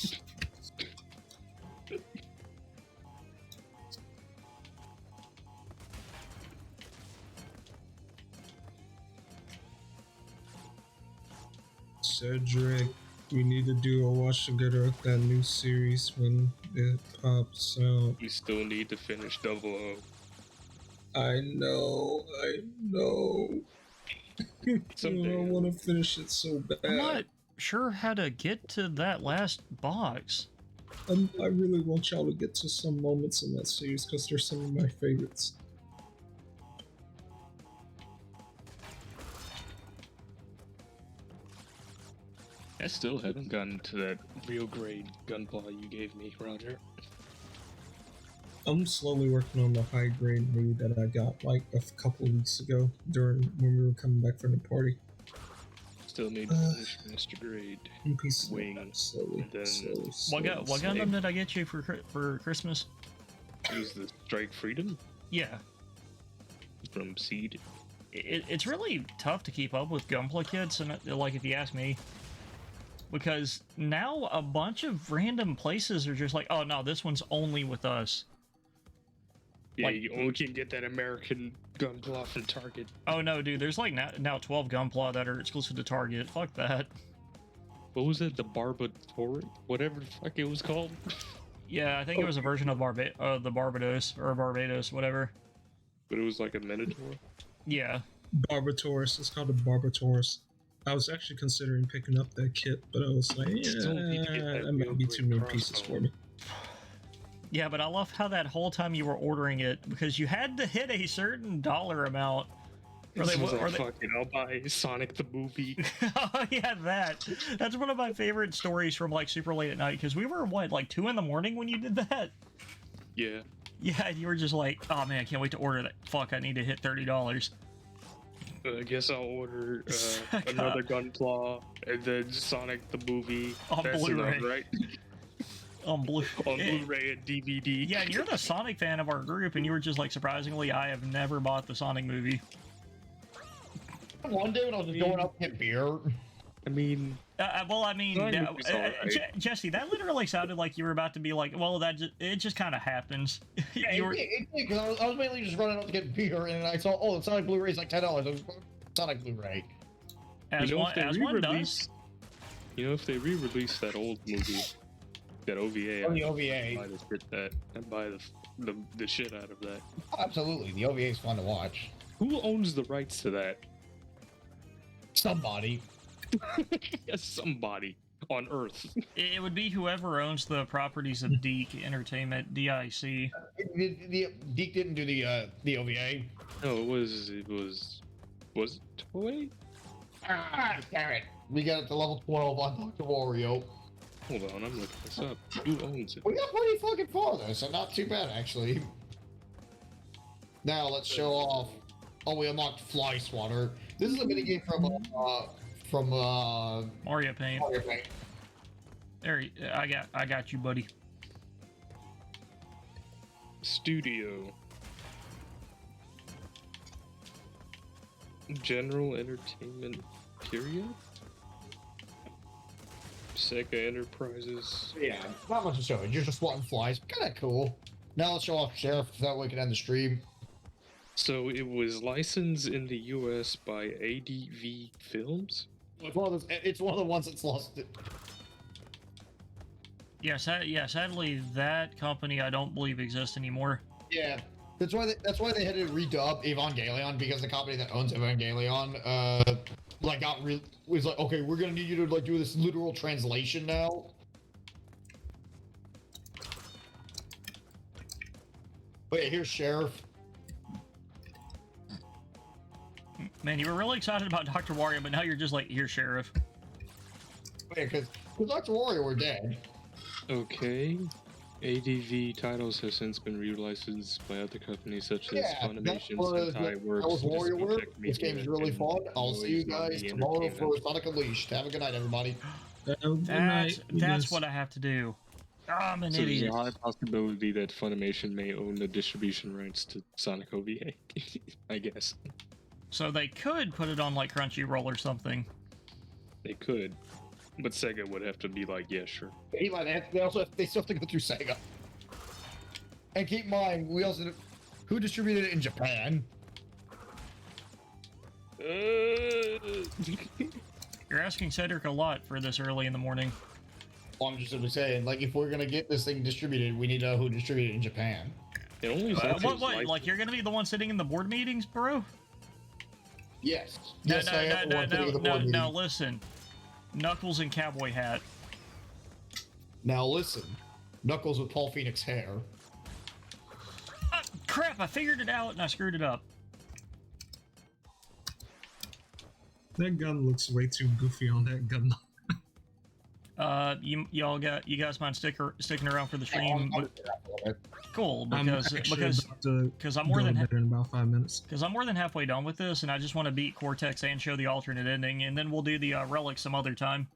Cedric, we need to do a watch together of that new series when it pops out. We still need to finish 00. I know. Someday. I want to finish it so bad. I'm not sure how to get to that last box. I really want y'all to get to some moments in that series because they're some of my favorites. I still haven't gotten to that real grade gunpla you gave me, Roger. I'm slowly working on the high grade mood that I got like a couple of weeks ago during when we were coming back from the party. Still need to finish master grade. Wing. Slowly, and then What Gundam did I get you for Christmas? It was the Strike Freedom Yeah. from Seed. It's really tough to keep up with Gunpla kits, and like if you ask me, because now a bunch of random places are just like, oh no, this one's only with us. Yeah, Like- you only can get that American gunpla from Target. Oh no, dude, there's like now 12 Gunpla that are exclusive to Target. Fuck that. What was it? The Barbator? Whatever the fuck it was called? Yeah, I think it was a version of the Barbados or Barbados, whatever. But it was like a Minotaur. Yeah. Barbatorus. It's called a Barbatorus. I was actually considering picking up that kit, but I was like, Still need to get that that might real be too great many pieces crossbow. for me. Yeah, but I love how that whole time you were ordering it, because you had to hit a certain dollar amount. Or This they, was or like, they, fucking, I'll buy Sonic the movie. oh yeah, that. That's one of my favorite stories from like super late at night, because we were what, like 2 in the morning when you did that? Yeah. Yeah, you were just like, oh man, I can't wait to order that. Fuck, I need to hit $30. I guess I'll order another gunpla and then Sonic the movie. On That's Blu-ray. enough, right? On Blue on Blu-ray and DVD. Yeah, and you're the Sonic fan of our group, and you were just like, surprisingly, I have never bought the Sonic movie. One day when I was just going up to get beer. I mean, well, I mean, Sonic movie's alright. Jesse, that literally sounded like you were about to be like, well, it just kind of happens. Yeah, You were- it did, because I was mainly just running up to get beer, and I saw, oh, the Sonic Blu-ray's like $10. I was like, Sonic Blu-ray. as you know, one, if they as one does. re-release, you know, if they re-release that old movie, that OVA, Oh, the I'd OVA. buy I'd buy the shit out of that. Oh, absolutely, the OVA is fun to watch. Who owns the rights to that? Somebody. Yes, somebody on Earth. It would be whoever owns the properties of Deke Entertainment, DIC. Deke didn't do the OVA. No, it was it Toei? Ah, damn it. We got it to level 12 on Dr. Wario. Hold on, I'm looking this up. Who owns it? We got pretty fucking far though, so not too bad actually. Now let's show off. Oh, we unlocked Fly Swatter. This is a minigame from Mario Paint. Mario Paint. There, I got you, buddy. Studio. General Entertainment, period? Sega Enterprises. Yeah, not much to show. You're just swatting flies. Kinda cool. Now let's show off Sheriff so that way we can end the stream. So it was licensed in the US by ADV Films? It's one of those. It's one of the ones that's lost it. Yeah, sadly, that company I don't believe exists anymore. Yeah, that's why they had to redub Evangelion, because the company that owns Evangelion, was like, okay, we're gonna need you to like do this literal translation now. Wait, here's Sheriff. Man, you were really excited about Dr. Wario, but now you're just like, here, Sheriff. Wait, because Dr. Wario were dead. Okay. ADV titles have since been relicensed by other companies such as Funimation, Sentai Works. That was Wario Disney World. Tech This game is really fun. I'll see you guys tomorrow for Sonic Unleashed. Have a good night, everybody. That's what I have to do. Oh, I'm an So there's idiot. a high possibility that Funimation may own the distribution rights to Sonic OVA. I guess. So they could put it on like Crunchyroll or something. They could. But Sega would have to be like, yeah, sure. Eli, they still have to go through Sega. And keep in mind, who distributed it in Japan? You're asking Cedric a lot for this early in the morning. Well, I'm just simply saying, like, if we're gonna get this thing distributed, we need to know who distributed it in Japan. It only What? Like you're gonna be the one sitting in the board meetings, bro? Yes. Yes, I am the one sitting in the board meeting. Now listen. Knuckles and cowboy hat. Now listen. Knuckles with Paul Phoenix hair. Crap, I figured it out and I screwed it up. That gun looks way too goofy on that gun. You guys mind sticking around for the stream? Cool, I'm more than in about 5 minutes. because I'm more than halfway done with this, and I just want to beat Cortex and show the alternate ending, and then we'll do the relic some other time.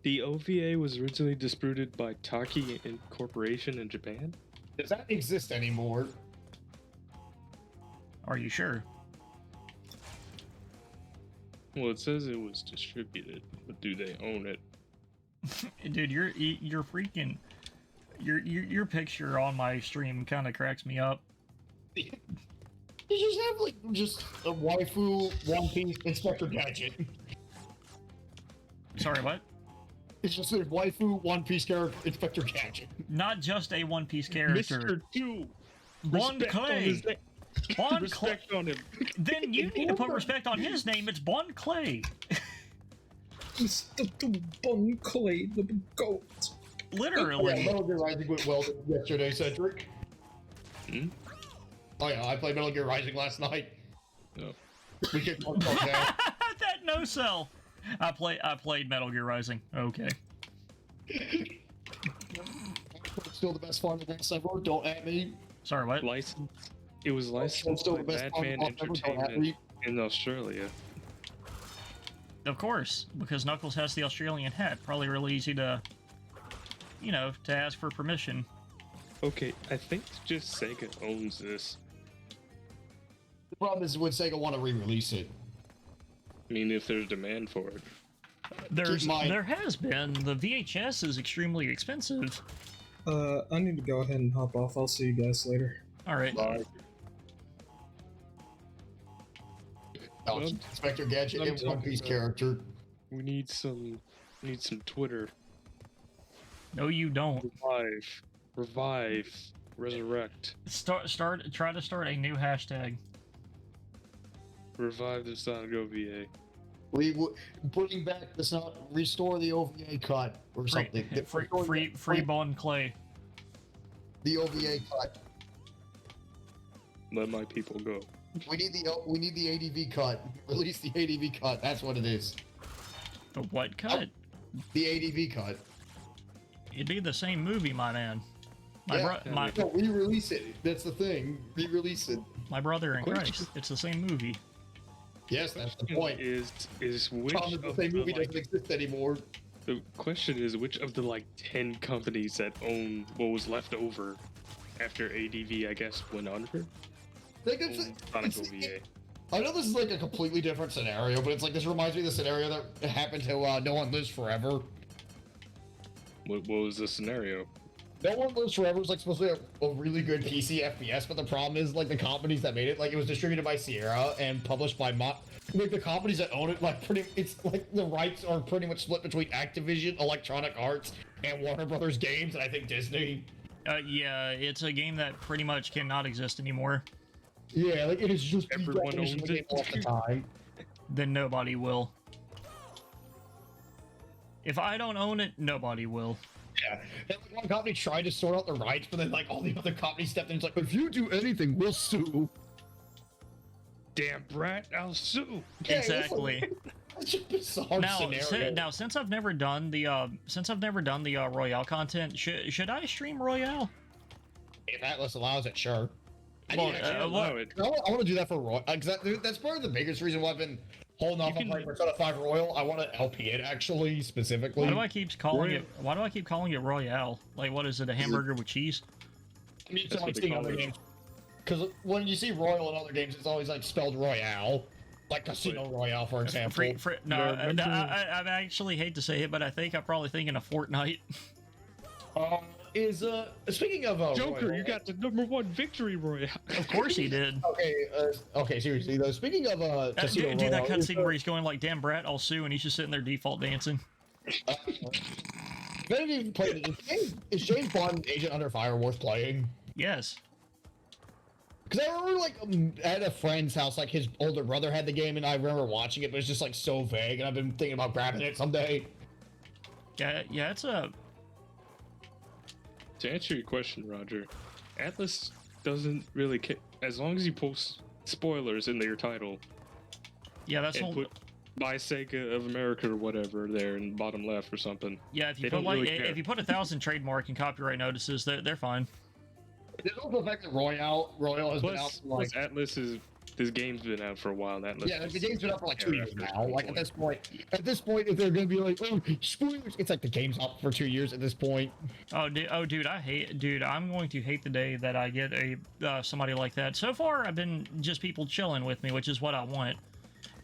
The OVA was originally distributed by Taki Corporation in Japan. Does that exist anymore? Are you sure? Well, it says it was distributed, but do they own it? Dude, you're freaking your picture on my stream kind of cracks me up. You just have like just a waifu One Piece Inspector Gadget. Sorry, what? It's just a waifu One Piece character Inspector Gadget. Not just a One Piece character. Mr. 2! Bon Clay. Bon Respect on him. Then you need to put respect on his name. It's Bon Clay. Mr. Bon Clay, the goat. Literally. Yeah, Metal Gear Rising went well yesterday, Cedric. Hmm? Oh yeah, I played Metal Gear Rising last night. Oh. We can talk about that. That no sell. I played Metal Gear Rising. Okay. Still the best Final Boss ever. Don't at me. Sorry, what? It was licensed Still by the best Madman Final Boss ever. Don't at Entertainment me. in Australia. Of course, because Knuckles has the Australian hat. Probably really easy to you know, to ask for permission. Okay, I think just Sega owns this. The problem is, would Sega want to re-release it? I mean, if there's demand for it. There has been. The VHS is extremely expensive. I need to go ahead and hop off. I'll see you guys later. All right. Bye. Inspector Gadget and One Piece character. We need some Twitter. No, you don't. Revive, resurrect. Try to start a new hashtag. Revive the Sonic OVA. Putting back the sound, restore the OVA cut or something. Free Bond Clay. The OVA cut. Let my people go. We need the ADV cut. Release the ADV cut. That's what it is. The what cut? The ADV cut. It'd be the same movie, my man. No, re-release it. That's the thing. Re-release it. My brother in Christ. It's the same movie. Yes, that's the point. Is which of the same movie doesn't exist anymore. The question is, which of the 10 companies that own what was left over after ADV, I guess, went under? Sonic OVA. I know this is a completely different scenario, but it's this reminds me of the scenario that happened to No One Lives Forever. What was the scenario? No One Lives Forever was supposed to be a really good PC FPS, but the problem is the companies that made it, it was distributed by Sierra and published by the companies that own it, the rights are pretty much split between Activision, Electronic Arts, and Warner Brothers Games, and I think Disney. Yeah, it's a game that pretty much cannot exist anymore. Yeah, it is just everyone owns it all the time. Then nobody will. If I don't own it, nobody will. Yeah, and one company tried to sort out the rights, but then all the other companies stepped in. It's if you do anything, we'll sue. Damn brat, I'll sue. Yeah, exactly. It's a bizarre scenario. Now, since I've never done the Royale content, should I stream Royale? If Atlas allows it, sure. I Well, want to do that for Royal. That's part of the biggest reason why I've been holding off on playing Persona 5 Royal. I want to LP it actually specifically. Why do I keep calling it Royale? What is it? A hamburger with cheese? I mean, other games. Because when you see Royal in other games, it's always spelled Royale, like Casino Royale, for example. I actually hate to say it, but I think I'm probably thinking of Fortnite. Speaking of Joker, Royal, you got the #1 victory royale. Of course he did. Okay, seriously though. Speaking of Casino dude, that Royale, cutscene where he's going damn brat, I'll sue, and he's just sitting there default dancing. I haven't even played it. Is James Bond and Agent Under Fire worth playing? Yes. Because I remember at a friend's house, his older brother had the game, and I remember watching it, but it's just so vague, and I've been thinking about grabbing it someday. Yeah, it's a. To answer your question, Roger, Atlas doesn't really care as long as you post spoilers in your title. Yeah, that's all. Put by Sega of America or whatever there in the bottom left or something. Yeah, if you put if you put 1,000 trademark and copyright notices, they're fine. There's also the fact that Royal has been out for Atlas this game's been out for a while. The game's been out for 2 years now. At this point, if they're gonna be oh, spoilers, it's the game's out for 2 years at this point. Dude, I'm going to hate the day that I get somebody like that. So far, I've been just people chilling with me, which is what I want.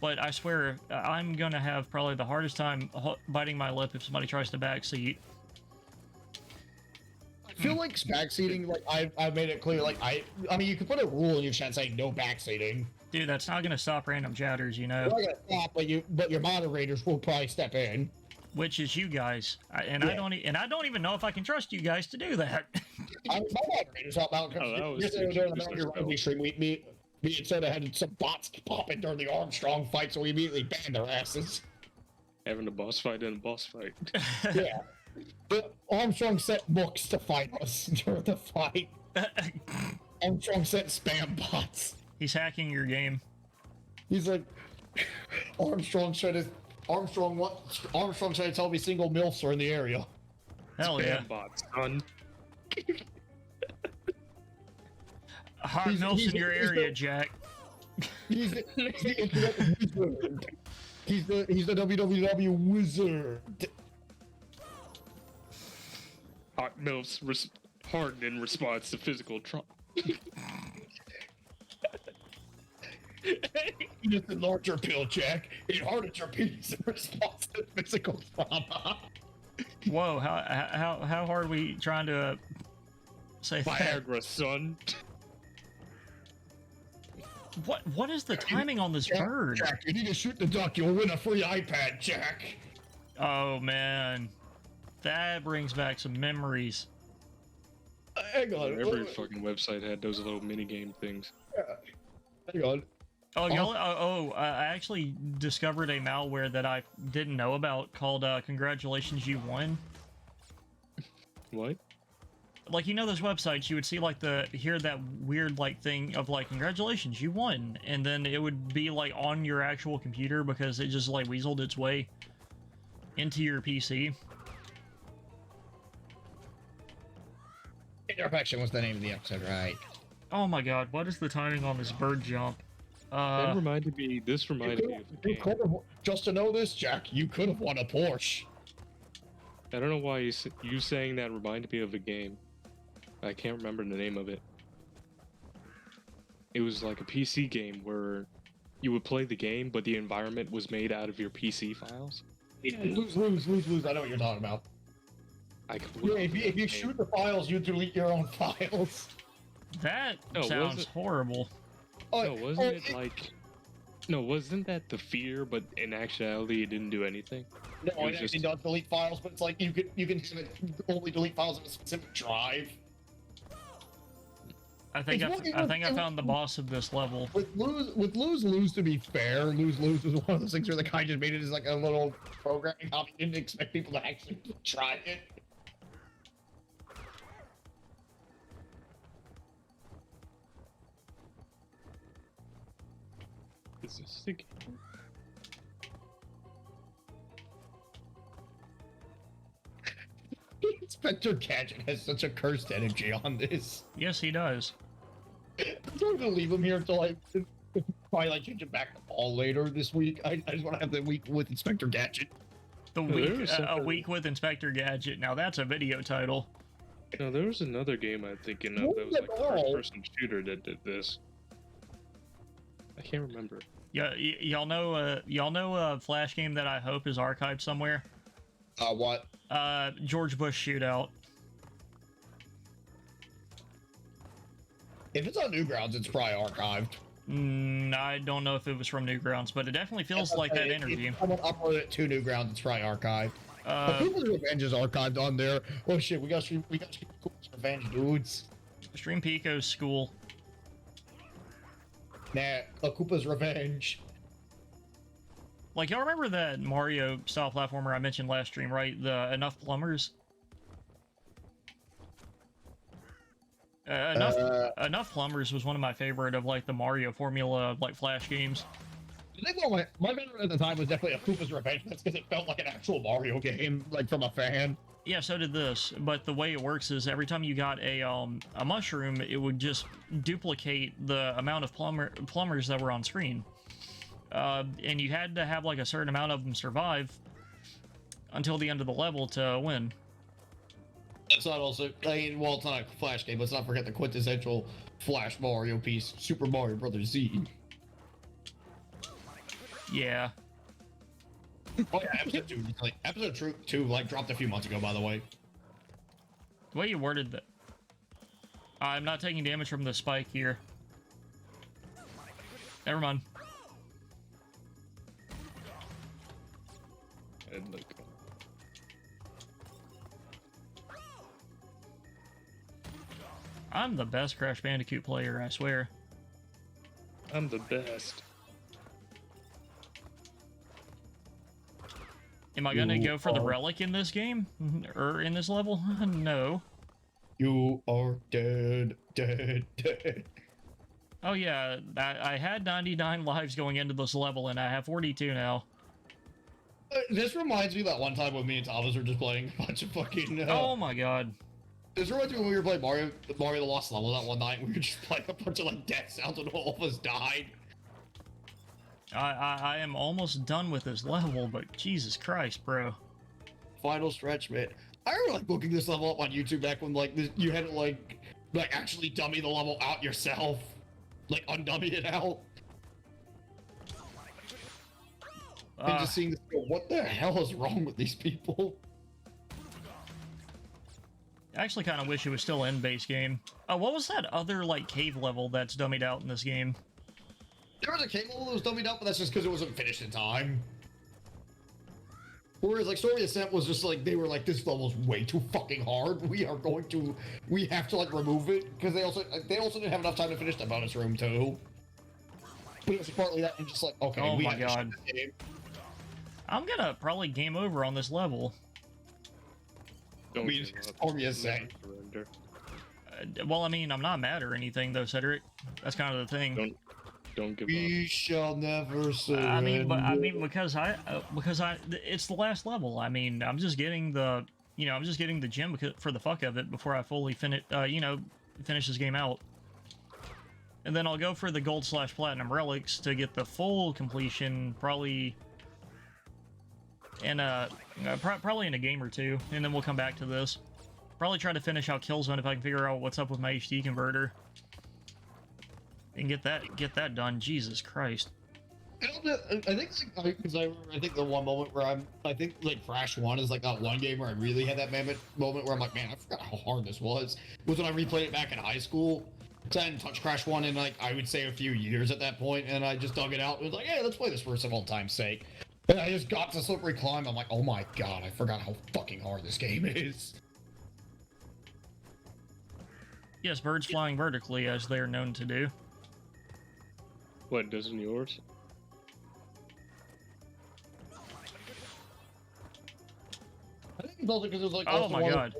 But I swear, I'm gonna have probably the hardest time biting my lip if somebody tries to backseat. I feel backseating, I've made it clear, I mean, you could put a rule in your chat saying no backseating. Dude, that's not gonna stop random chatters, you know. It's not gonna stop, but your moderators will probably step in. Which is you guys, I don't even know if I can trust you guys to do that. My moderators help out because during the rugby stream, me and Soda had some bots popping during the Armstrong fight, so we immediately banned their asses. Having a boss fight and a boss fight. Yeah. But Armstrong sent books to fight us during the fight. Armstrong sent spam bots. He's hacking your game. He's Armstrong trying to tell me single MILFs are in the area. Hell yeah. Spam bots, son. Hot MILFs in your area, Jack. He's the internet wizard. He's the WWW wizard. Hot milfs harden in response to physical trauma. You just enlarge your pill, Jack. It hardens your penis in response to physical trauma. Whoa, how hard are we trying to say that? Viagra, son. What is the timing on this bird? Jack, you need to shoot the duck. You'll win a free iPad, Jack. Oh man, that brings back some memories. Hang on. Every fucking website had those little mini game things. Hang on. Oh, y'all! I actually discovered a malware that I didn't know about called "Congratulations, you won." What? Like, you know, those websites, you would see like hear that weird like thing of like "Congratulations, you won," and then it would be like on your actual computer because it just like weaseled its way into your PC. Interpection was the name of the episode, right? Oh my god, what is the timing on this bird jump? This reminded me of a game. Just to know this, Jack, you could have won a Porsche. I don't know why you saying that reminded me of a game. I can't remember the name of it. It was like a PC game where you would play the game, but the environment was made out of your PC files. Yeah, lose. I know what you're talking about. If you shoot the files, you delete your own files. That sounds horrible. Wasn't that the fear, but in actuality it didn't do anything? No, it actually does delete files, but it's like you can only delete files in a specific drive. I think I found the boss of this level. With lose, to be fair, lose was one of those things where the guy just made it as like a little programming hobby. He didn't expect people to actually try it. Is this the game? Inspector Gadget has such a cursed energy on this. Yes, he does. I'm gonna leave him here until I probably like change him back to Paul later this week. I just want to have the week with Inspector Gadget. A week with Inspector Gadget. Now that's a video title. No, there was another game I'm thinking of that was like a first-person shooter that did this. I can't remember. Yeah, y'all know a Flash game that I hope is archived somewhere. What? George Bush Shootout. If it's on Newgrounds, it's probably archived. I don't know if it was from Newgrounds, but it definitely feels like that interview. If someone uploaded it to Newgrounds, it's probably archived. People's Revenge is archived on there. Oh shit, we got People's Revenge, dudes. Stream Pico's school. Nah, Koopa's Revenge. Like, y'all remember that Mario style platformer I mentioned last stream, right? The Enough Plumbers? Enough Plumbers was one of my favorite of like the Mario formula like Flash games. I think my favorite at the time was definitely a Koopa's Revenge. That's because it felt like an actual Mario game, like from a fan. Yeah, so did this. But the way it works is every time you got a mushroom, it would just duplicate the amount of plumbers that were on screen. And you had to have like a certain amount of them survive until the end of the level to win. That's not also, well, it's not a Flash game. Let's not forget the quintessential Flash Mario piece, Super Mario Brothers Z. Yeah. Oh yeah, episode 2 like dropped a few months ago, by the way. The way you worded that. I'm not taking damage from the spike here. Never mind. I'm the best Crash Bandicoot player, I swear. I'm the best. Am I gonna go for the relic in this game? Or in this level? No. You are dead. Oh yeah, I had 99 lives going into this level, and I have 42 now. This reminds me of that one time when me and Thomas were just playing a bunch of fucking... oh my god. This reminds me when we were playing Mario the Lost Level that one night. We were just playing a bunch of like death sounds and all of us died. I am almost done with this level, but Jesus Christ, bro. Final stretch, man. I remember like looking this level up on YouTube back when like you had to like actually dummy the level out yourself, like undummy it out, and just seeing this. Go, what the hell is wrong with these people? I actually kind of wish it was still in base game. What was that other like cave level that's dummied out in this game? There was a cave level that was dummied out, but that's just because it wasn't finished in time. Whereas like Story Ascent was just like they were like, this level's way too fucking hard. We have to like remove it because they also didn't have enough time to finish the bonus room too. But it was partly that and just like, okay, Oh we my have to God. shut this game. I'm gonna probably game over on this level. Don't We give up. Story Ascent. Never surrender. Well, I mean, I'm not mad or anything though, Cedric. That's kind of the thing. Don't give up. We shall never surrender. I mean, because it's the last level. I mean, I'm just getting the gem for the fuck of it before I fully finish this game out. And then I'll go for the gold/platinum relics to get the full completion, probably in probably in a game or two, and then we'll come back to this. Probably try to finish out Killzone if I can figure out what's up with my HD converter. And get that done. Jesus Christ. I think the one moment where I think like Crash 1 is like that one game where I really had that moment where I'm like, man, I forgot how hard this was when I replayed it back in high school. Because I hadn't touched Crash 1 in like, I would say a few years at that point, and I just dug it out and was like, hey, let's play this for some old time's sake. And I just got to Slippery Climb, I'm like, oh my god, I forgot how fucking hard this game is. Yes, birds flying vertically, as they are known to do. What, doesn't yours? I think it's also because it was like, Oh my god.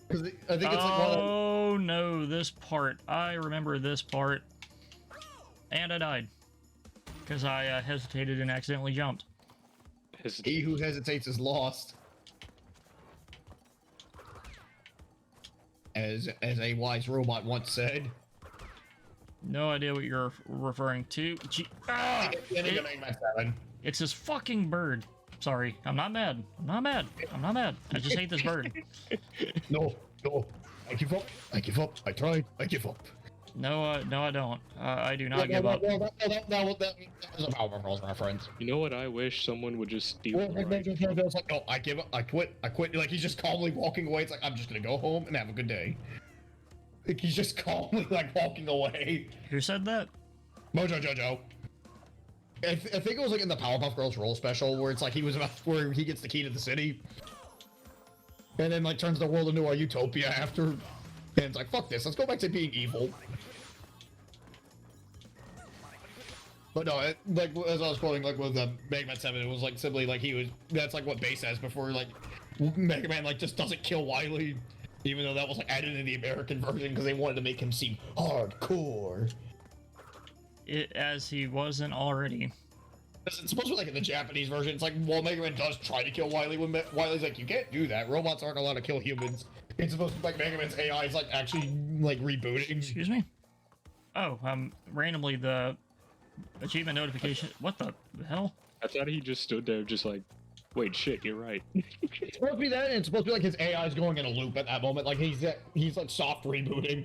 Because I think it's like Oh no, this part. I remember this part. And I died. Because I hesitated and accidentally jumped. He who hesitates is lost. As a wise robot once said. No idea what you're referring to. It's this fucking bird. Sorry, I'm not mad. I'm not mad. I'm not mad. I just hate this bird. No. I give up. I tried. I give up. No, no, I don't. I do not give up. That was a Power Girls reference. You know what I wish someone would just steal? It's like, no, I give up. I quit. Like, he's just calmly walking away. It's like, I'm just gonna go home and have a good day. Like, he's just calmly, like, walking away. Who said that? Mojo Jojo. I think it was, like, in the Powerpuff Girls roll special, where it's like where he gets the key to the city. And then, like, turns the world into a utopia after. And it's like, fuck this, let's go back to being evil. But no, like, as I was quoting, like, with Mega Man 7, it was, like, simply, like, that's, like, what Base says before, like, Mega Man, like, just doesn't kill Wily. Even though that was, like, added in the American version because they wanted to make him seem hardcore. As he wasn't already. It's supposed to be, like, in the Japanese version, it's like, well, Mega Man does try to kill Wily when Wily's like, you can't do that. Robots aren't allowed to kill humans. It's supposed to be, like, Mega Man's AI is, like, actually, like, rebooting. Excuse me? Oh, randomly the achievement notification. What the hell? I thought he just stood there just like, wait, shit, you're right. It's supposed to be that, and it's supposed to be like his AI is going in a loop at that moment. Like he's like soft rebooting.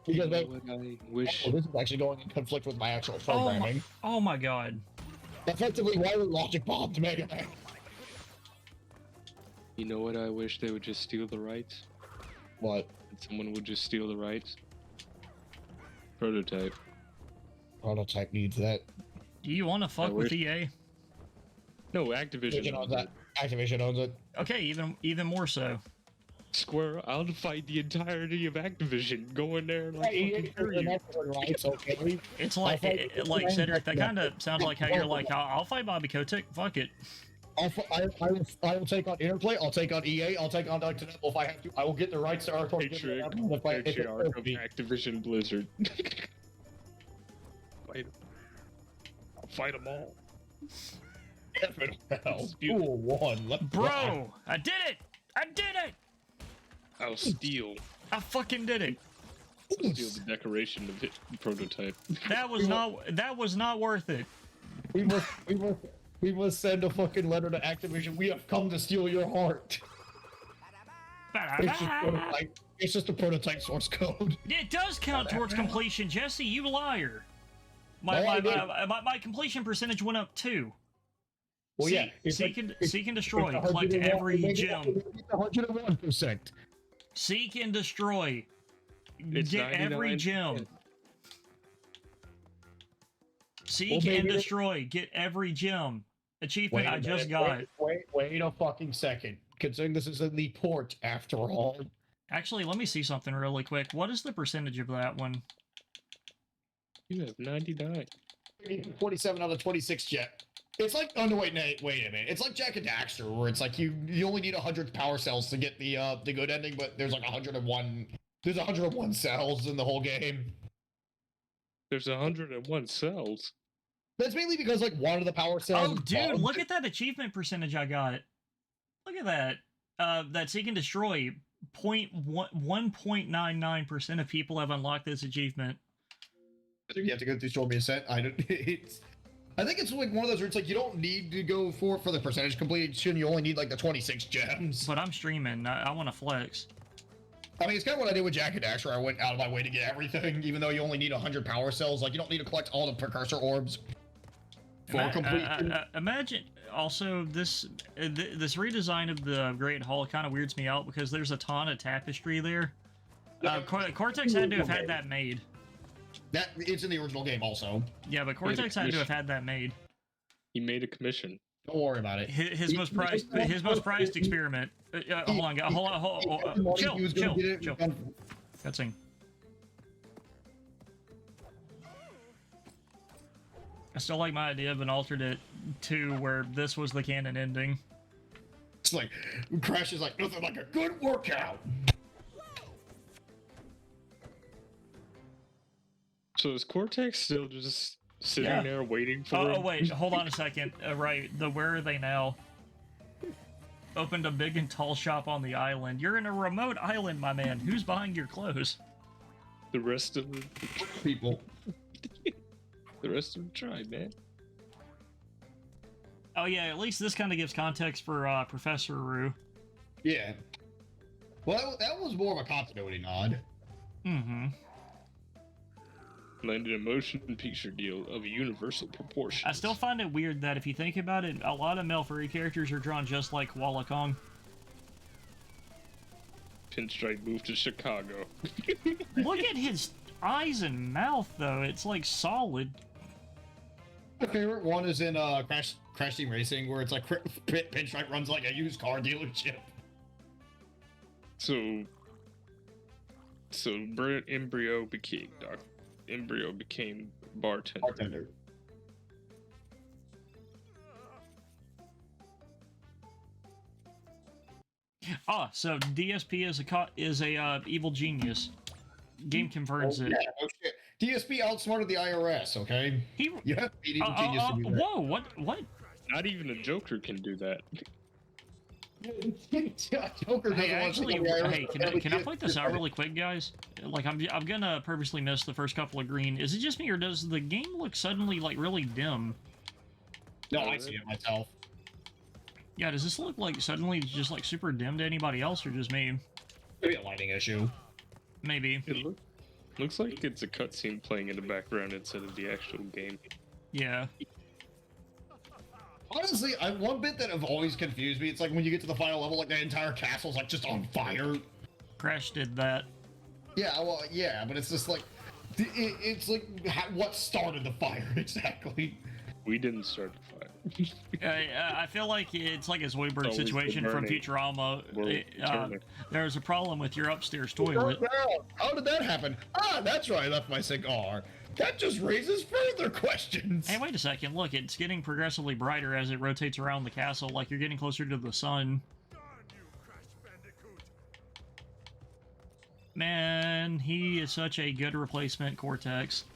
Because I wish. this is actually going in conflict with my actual programming. Oh my god. Effectively, why would Logic bombed Mega Man? You know what I wish they would just steal the rights? What? Someone would just steal the rights. Prototype. Prototype needs that. Do you want to fuck with EA? No, Activision owns that. Activision owns it. Okay, even more so. Square, I'll fight the entirety of Activision. Go in there and like fucking kill you. It's like, like Cedric, that kind of sounds like how you're like, I'll fight Bobby Kotick. Fuck it. I will take on Interplay. I'll take on EA. I'll take on Dr. If I have to. I will get the rights to our Patriarch of Activision Blizzard. I'll fight them all. Duel 1. Bro, I did it! I did it! I'll steal. I fucking did it. Steal the decoration of it, prototype. That was not worth it. We must We must send a fucking letter to Activision. We have come to steal your heart. It's just a prototype source code. It does count towards completion, Jesse. You liar. My completion percentage went up too. Well, yeah. Seek and destroy. Collect every gem. 101%. Seek and destroy. It's Get every gem. Seek and destroy. Get every gem. Achievement I just got. Wait a fucking second. Considering this is in the port after all. Actually, let me see something really quick. What is the percentage of that one? You have 99. 27 out of 26 jet. It's like, oh no, wait a minute. It's like Jack and Daxter, where it's like you only need 100 power cells to get the good ending, but there's like 101. There's 101 cells in the whole game. There's 101 cells. That's mainly because like one of the power cells. Oh, dude, look at that achievement percentage I got. Look at that. That Seek and Destroy. 1.99% of people have unlocked this achievement. You have to go through Stormy Ascent. I think it's like one of those where it's like you don't need to go for the percentage completion. You only need like the 26 gems. But I'm streaming. I want to flex. I mean, it's kind of what I did with Jack and Daxter. I went out of my way to get everything, even though you only need 100 power cells. Like, you don't need to collect all the precursor orbs for completion. Imagine also this redesign of the Great Hall kind of weirds me out because there's a ton of tapestry there. Cortex had to have had that made. That it's in the original game also. Yeah, but Cortex had to have had that made. He made a commission. Don't worry about it. His most prized experiment. Hold on. Chill. Cutscene. I still like my idea of an alternate 2 where this was the canon ending. It's like Crash is like nothing like a good workout. So is Cortex still just sitting there waiting for him? Oh wait, hold on a second. Right, where are they now? Opened a big and tall shop on the island. You're in a remote island, my man. Who's buying your clothes? The rest of the people. The rest of the tribe, man. Oh yeah, at least this kind of gives context for Professor Roo. Yeah. Well, that was more of a continuity nod. Mm-hmm. Landed a motion picture deal of universal proportions. I still find it weird that if you think about it, a lot of male furry characters are drawn just like Walla Kong. Pinstripe moved to Chicago. Look at his eyes and mouth, though. It's like solid. My favorite one is in Crash Team Racing, where it's like Pinstripe runs like a used car dealership. So Embryo became bartender. Ah, so DSP is a evil genius. Game confirms it. Yeah, no shit. DSP outsmarted the IRS. Okay. You have to be an evil genius to do that. Whoa! What? Not even a Joker can do that. Joker Hey, actually, can I point this out really quick, guys? Like, I'm gonna purposely miss the first couple of green. Is it just me, or does the game look suddenly like really dim? No, I see it myself. Yeah, does this look like suddenly just like super dim to anybody else, or just me? Maybe a lighting issue. Maybe. It looks like it's a cutscene playing in the background instead of the actual game. Yeah. Honestly, one bit that have always confused me, it's like when you get to the final level, like the entire castle's like just on fire. Crash did that. Yeah, well, yeah, but it's just like, it's like, what started the fire exactly? We didn't start the fire. I feel like it's like a Zoidberg situation from Futurama. There's a problem with your upstairs toilet. How did that happen? Ah, that's where I left my cigar. That just raises further questions. Hey, wait a second. Look, it's getting progressively brighter as it rotates around the castle, like you're getting closer to the sun. Man, he is such a good replacement, Cortex.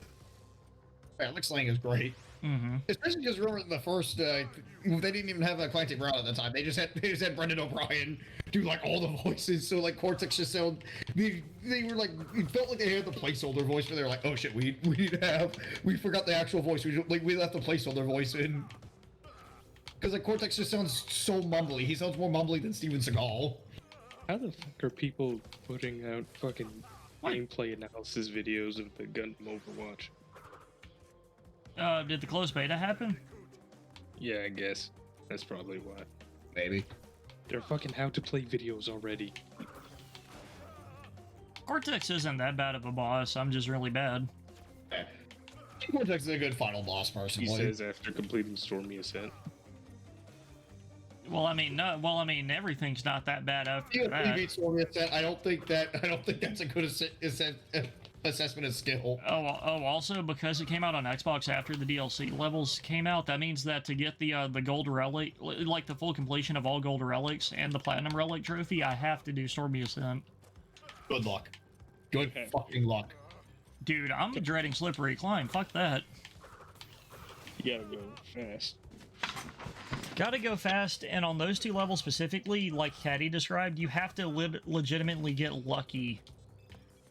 Yeah, Alex Lang is great. Mm-hmm. Especially because remember the first, they didn't even have Clancy Brown at the time. They just had Brendan O'Brien do like all the voices. So like Cortex just sound, they were like, it felt like they had the placeholder voice, but they were like, oh shit, we forgot the actual voice. We left the placeholder voice in. Because like Cortex just sounds so mumbly. He sounds more mumbly than Steven Seagal. How the fuck are people putting out fucking gameplay analysis videos of the Gundam Overwatch? Did the closed beta happen? Yeah, I guess. That's probably why. Maybe. They're fucking how to play videos already. Cortex isn't that bad of a boss. I'm just really bad. Cortex is a good final boss, He personally. says after completing Stormy Ascent. Well, I mean, no. Well, I mean, everything's not that bad after Yeah, that. beat Stormy Ascent. I don't think that's a good assessment of skill. Also because it came out on Xbox after the DLC levels came out, that means that to get the gold relic, like the full completion of all gold relics and the platinum relic trophy, I have to do Stormy Ascent. Good luck. Good fucking luck. Dude, I'm dreading Slippery Climb. Fuck that. You gotta go fast. Gotta go fast, and on those two levels specifically, like Caddy described, you have to legitimately get lucky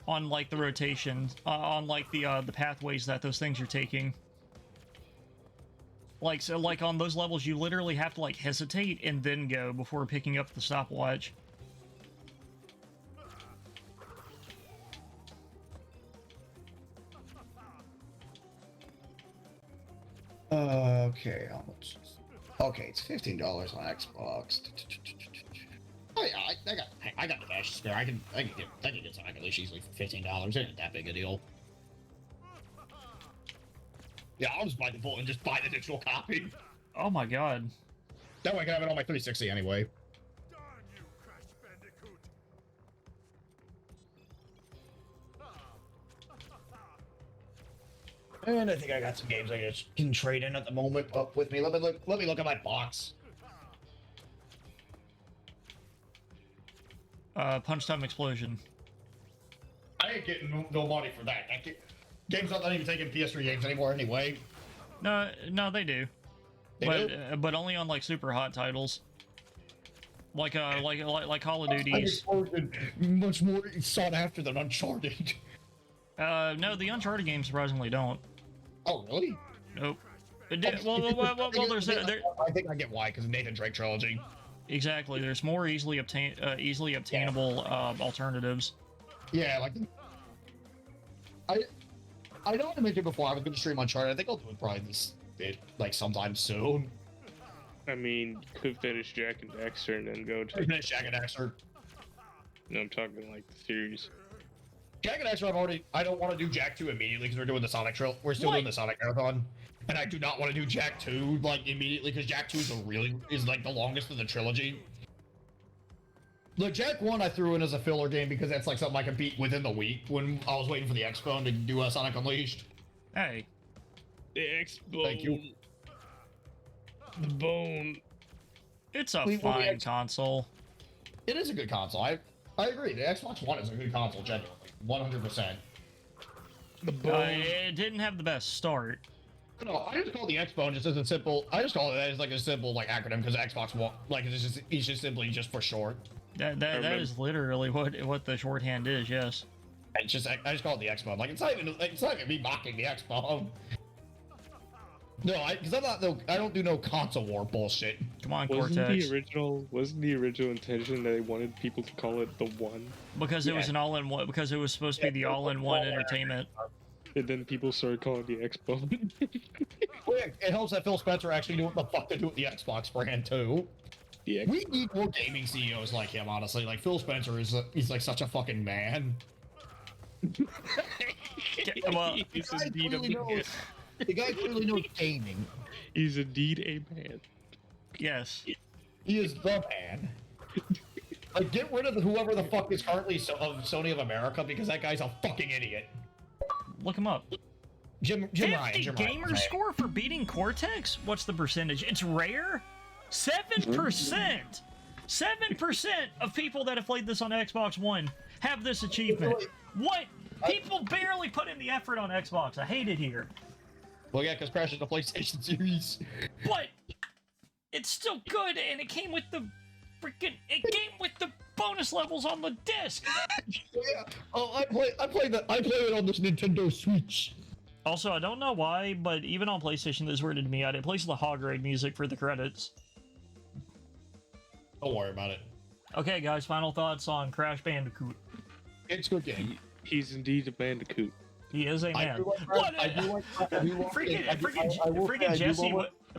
on like the rotation, on like the pathways that those things are taking. Like so, like on those levels, you literally have to like hesitate and then go before picking up the stopwatch. Okay, how much? Okay, it's $15 on Xbox. Oh yeah, I got the cash to spare. I can get some Unleash easily for $15. It ain't that big a deal. Yeah, I'll just buy the full and just buy the digital copy. Oh my god. That way I can have it on my 360 anyway. Darn you, Crash Bandicoot! And I think I got some games I just can trade in at the moment up with me. Let me look at my box. Punch Time Explosion. I ain't getting no money for that. Game's not even taking PS3 games anymore anyway. No, they do. They do? But only on like super hot titles. Like Call of Duties. Much more sought after than Uncharted. No, the Uncharted games surprisingly don't. Oh, really? Nope. Well, there's I think I get why, because Nathan Drake trilogy. Exactly. There's more easily obtainable alternatives. Yeah, like I know I mentioned before I was going to stream Uncharted. I think I'll do it probably like sometime soon. I mean, you could finish Jack and Daxter and then go to... Finish Jack and Daxter. No, I'm talking like the series. Jack and Daxter, I don't want to do Jack 2 immediately because we're doing the Sonic trail. We're still doing the Sonic Marathon. And I do not want to do Jack 2 like immediately because Jack 2 is like the longest of the trilogy. Look, Jack 1 I threw in as a filler game because that's like something I could beat within the week when I was waiting for the X-Bone to do Sonic Unleashed. Hey. The X-Bone. Thank you. The bone. It's a fine console. It is a good console. I agree. The Xbox One is a good console, genuinely. 100%. The bone. It didn't have the best start. No, I just call the X-Bone just as a simple. I just call it as like a simple like acronym because Xbox One, like it's just simply just for short. That is literally what the shorthand is. Yes. It's just I just call it the X-Bone. Like it's not even me mocking the X-Bone. No, because I don't do no console war bullshit. Come on, Wasn't Cortex. the original intention that they wanted people to call it the One? Because it was an all-in-one. Because it was supposed to be the all-in-one entertainment. And then people started calling it the X-Bone. Well, yeah, it helps that Phil Spencer actually knew what the fuck to do with the Xbox brand too. The We need more gaming CEOs like him, honestly. Like Phil Spencer he's like such a fucking man. Well, He's indeed a man. The guy clearly knows gaming. He's indeed a man. yes. He is the man. Like, get rid of whoever the fuck is currently of Sony of America because that guy's a fucking idiot. Look him up. Jim 50 Ryan. gamer score for beating Cortex? What's the percentage? It's rare? 7%! 7% of people that have played this on Xbox One have this achievement. What? People barely put in the effort on Xbox. I hate it here. Well, yeah, because Crash is the PlayStation series. But it's still good, and it came with the freaking. It came with the bonus levels on the disc. Yeah. Oh, I play it on this Nintendo Switch. Also, I don't know why, but even on PlayStation, this is weird to me. It plays the hog raid music for the credits. Don't worry about it. Okay, guys, final thoughts on Crash Bandicoot. It's a good game. He's indeed a bandicoot. He is a man.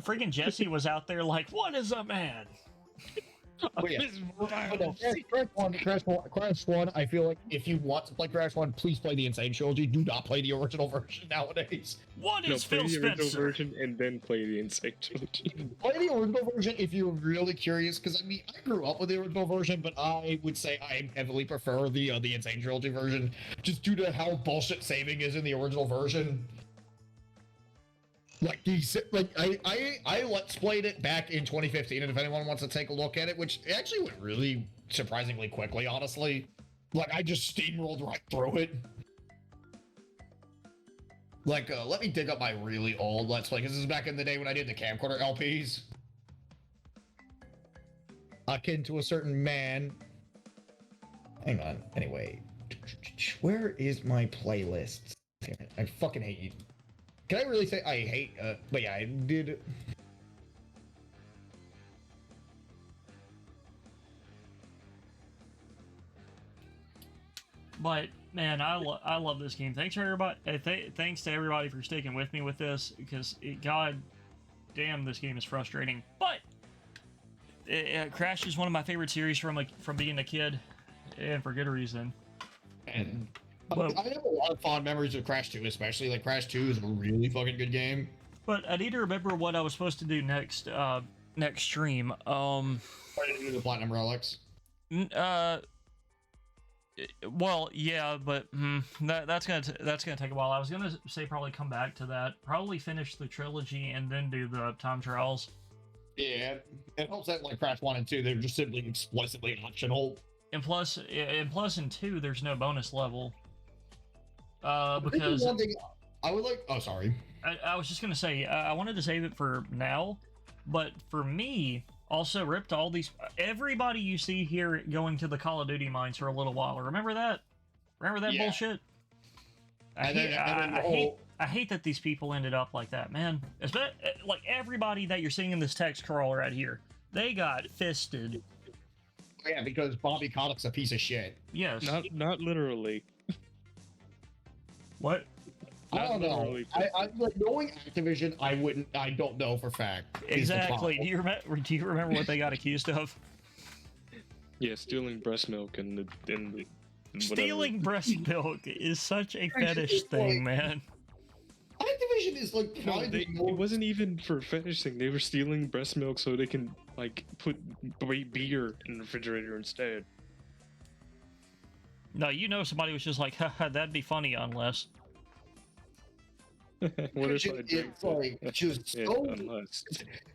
Freaking Jesse was out there like, what is a man? But yeah. Crash 1, I feel like if you want to play Crash 1, please play the Insane Trilogy. Do not play the original version nowadays. What is play Phil the original Spencer? version and then play the Insane Trilogy. Play the original version if you're really curious, because I mean, I grew up with the original version, but I would say I heavily prefer the Insane Trilogy version, just due to how bullshit saving is in the original version. Like I let's played it back in 2015, and if anyone wants to take a look at it, which actually went really surprisingly quickly, honestly. Like I just steamrolled right through it. Like let me dig up my really old Let's Play, because this is back in the day when I did the camcorder LPs. Akin to a certain man. Hang on. Anyway, where is my playlist? Damn it, I fucking hate you. Can I really say I hate, but yeah, I did. But man, I love this game. Thanks for everybody. Thanks to everybody for sticking with me with this, because god damn, this game is frustrating. But Crash is one of my favorite series from being a kid, and for good reason. And I have a lot of fond memories of Crash 2, especially. Like Crash 2 is a really fucking good game. But I need to remember what I was supposed to do next stream. Try to do the Platinum Relics. Well, yeah, but that's gonna take a while. I was gonna say probably come back to that. Probably finish the trilogy and then do the time trials. Yeah, it helps that like Crash 1 and 2, they're just simply explicitly optional. And plus in 2, there's no bonus level. Because one thing I would like. Oh, sorry. I was just gonna say I wanted to save it for now, but for me, also ripped all these. Everybody you see here going to the Call of Duty mines for a little while. Remember that? Remember that bullshit? I hate that these people ended up like that, man. Like everybody that you're seeing in this text crawl right here, they got fisted. Yeah, because Bobby Kotick's a piece of shit. Yes. Not literally. What? I don't know. I like knowing Activision. I don't know for fact. Exactly. Do you remember what they got accused of? Yeah, stealing breast milk and stealing breast milk is such a fetish thing, man. Activision is like it wasn't even for fetish thing. They were stealing breast milk so they can like put beer in the refrigerator instead. No, somebody was just like, haha, that'd be funny unless. What if I drink like just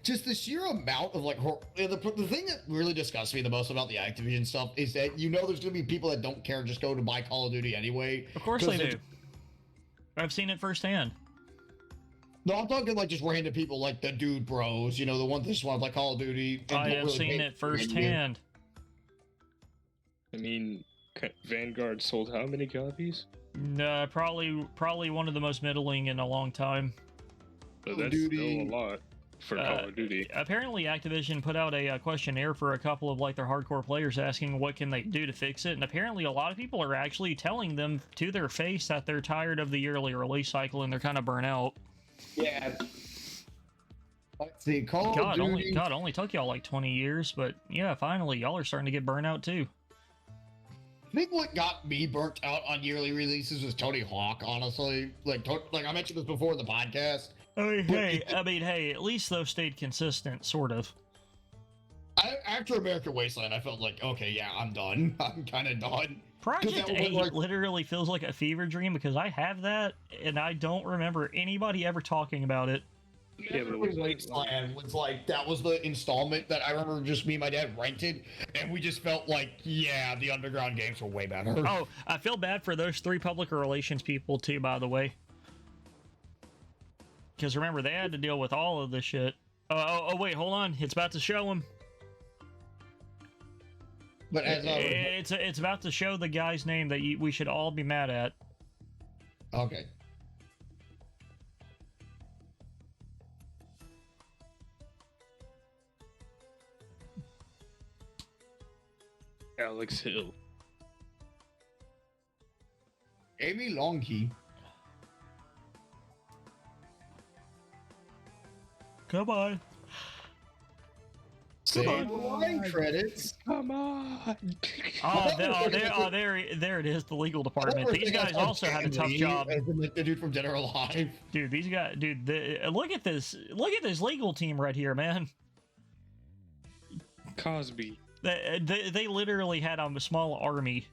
just the sheer amount of like the thing that really disgusts me the most about the Activision stuff is that there's gonna be people that don't care, just go to buy Call of Duty anyway. Of course they do. I've seen it firsthand. No, I'm talking like just random people like the dude bros, the ones that just want to play Call of Duty. I have seen it firsthand. I mean, Vanguard sold how many copies? No, probably one of the most middling in a long time. But that's still a lot for Call of Duty. Apparently, Activision put out a questionnaire for a couple of like their hardcore players, asking what can they do to fix it, and apparently a lot of people are actually telling them to their face that they're tired of the yearly release cycle and they're kind of burnt out. Yeah. Let's see, Call of Duty. Only took y'all like 20 years, but yeah, finally y'all are starting to get burnt out too. I think what got me burnt out on yearly releases was Tony Hawk, honestly. Like I mentioned this before in the podcast. I mean, hey, at least those stayed consistent, sort of. After American Wasteland, I felt like, okay, yeah, I'm done. I'm kind of done. Project 8 literally feels like a fever dream because I have that, and I don't remember anybody ever talking about it. Yeah, but Wasteland was like, that was the installment that I remember just me and my dad rented, and we just felt like, yeah, the underground games were way better. Oh, I feel bad for those 3 public relations people too, by the way. Because remember, they had to deal with all of this shit. Oh, wait, hold on. It's about to show them. But as it's about to show the guy's name that we should all be mad at. Okay. Alex Hill. Amy Longkey. Come on. Save line credits. Come on. There it is, the legal department. These guys also had a tough job. The dude from Dead or Alive. Dude, these guys, look at this legal team right here, man. Cosby. They literally had a small army.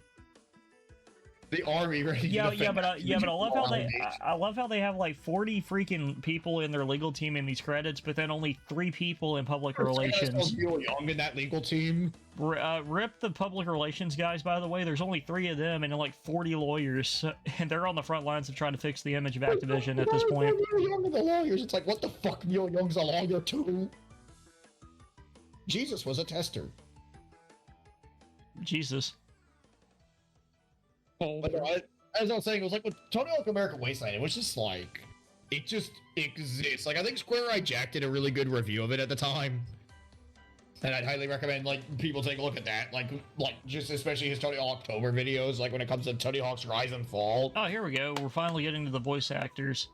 The army, right? Yeah, but I love how they have like 40 freaking people in their legal team in these credits, but then only 3 people in public relations. Really young in that legal team. Rip the public relations guys, by the way. There's only 3 of them and like 40 lawyers, and they're on the front lines of trying to fix the image of Activision at this point. Neil Young and the lawyers. It's like, what the fuck? Neil Young's a lawyer too. Jesus was a tester. Jesus. But as I was saying, it was like with Tony Hawk American Wasteland, it was just like, it just exists. Like, I think Square Jack did a really good review of it at the time. And I'd highly recommend, like, people take a look at that. Like just especially his Tony Hawk October videos, like when it comes to Tony Hawk's Rise and Fall. Oh, here we go. We're finally getting to the voice actors.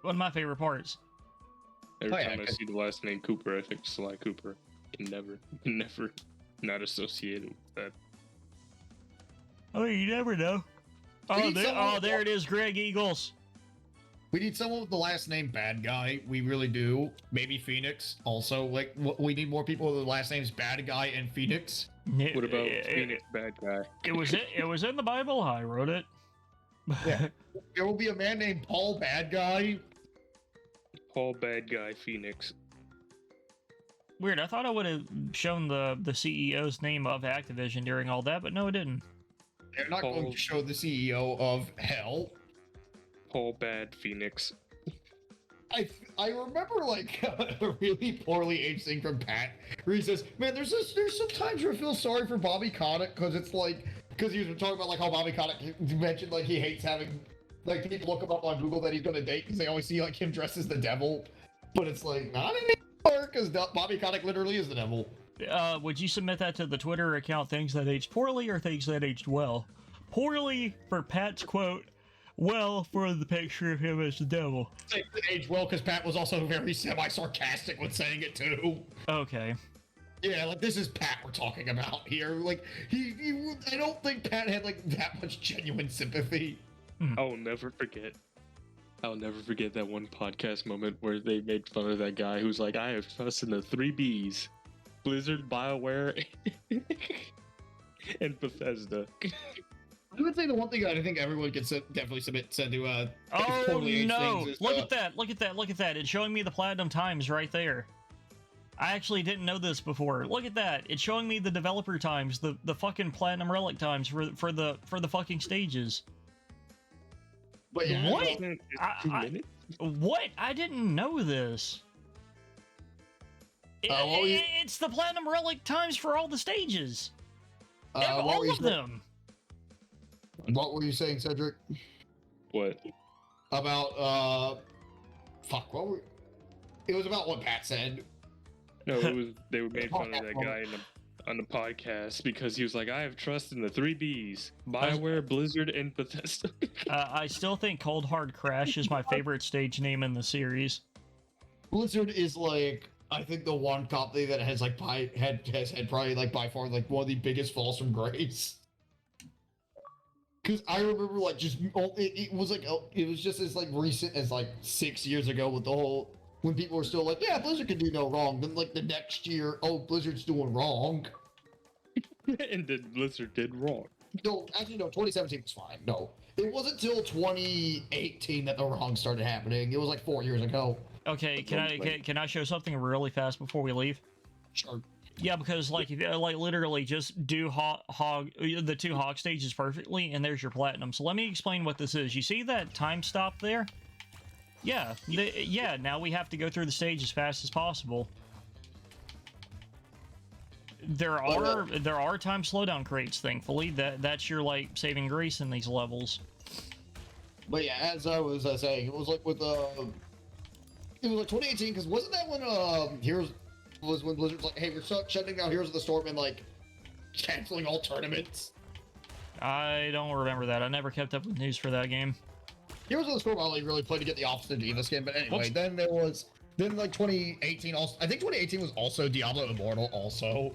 One of my favorite parts. Every time I see the last name Cooper, I think Sly Cooper. Can never not associated with that. Oh, you never know. There it is, Greg Eagles. We need someone with the last name Bad Guy. We really do. Maybe Phoenix. Also, like, we need more people with the last names Bad Guy and Phoenix. What about Phoenix Bad Guy? It was in the Bible. I wrote it. Yeah. There will be a man named Paul Bad Guy. Paul Bad Guy Phoenix. Weird. I thought I would have shown the CEO's name of Activision during all that, but no, it didn't. They're not going to show the CEO of Hell. Paul Bad Phoenix. I remember like a really poorly aged thing from Pat where he says, "Man, there's some times where I feel sorry for Bobby Kotick because it's like because he was talking about like how Bobby Kotick mentioned like he hates having like people look him up on Google that he's gonna date because they always see like him dressed as the devil, but it's like not anymore because Bobby Kotick literally is the devil." Would you submit that to the Twitter account, things that aged poorly or things that aged well? Poorly for Pat's quote, well for the picture of him as the devil. Things that aged well because Pat was also very semi-sarcastic when saying it too. Okay. Yeah, like this is Pat we're talking about here. Like I don't think Pat had like that much genuine sympathy. I'll never forget that one podcast moment where they made fun of that guy who's like, I have trust in the 3 Bs. Blizzard, BioWare, and Bethesda. I would say the one thing that I think everyone can definitely send to oh totally no! Is, look at that! It's showing me the platinum times right there. I actually didn't know this before. Look at that! It's showing me the developer times, the fucking platinum relic times for the fucking stages. But yeah, what? What? I didn't know this. It's the platinum relic times for all the stages. All of them. What were you saying, Cedric? What? About fuck. What were? It was about what Pat said. No, it was they made fun of that guy on the podcast because he was like, I have trust in the 3 Bs: BioWare, Blizzard, and Bethesda. I still think Cold Hard Crash is my favorite stage name in the series. Blizzard is like. I think the one company that has like has had probably like by far like one of the biggest falls from grace. Because I remember like just it was like it was just as like recent as like 6 years ago with the whole when people were still like yeah Blizzard can do no wrong. Then like the next year Blizzard's doing wrong. And then Blizzard did wrong. No, actually no. 2017 was fine. No, it wasn't until 2018 that the wrong started happening. It was like 4 years ago. Okay, can I show something really fast before we leave? Sure. Yeah, because like if like literally just do the 2 hog stages perfectly, and there's your platinum. So let me explain what this is. You see that time stop there? Yeah, yeah. Now we have to go through the stage as fast as possible. There are time slowdown crates. Thankfully, that's your like saving grace in these levels. But yeah, as I was saying, it was like with it was like 2018 because wasn't that when Heroes was when Blizzard's like, hey, we're shutting down Heroes of the Storm in like canceling all tournaments. I don't remember that. I never kept up with news for that game. Here's what the score I only really played to get the Office of this game, but anyway, What's- then like 2018 also, I think 2018 was also Diablo Immortal also.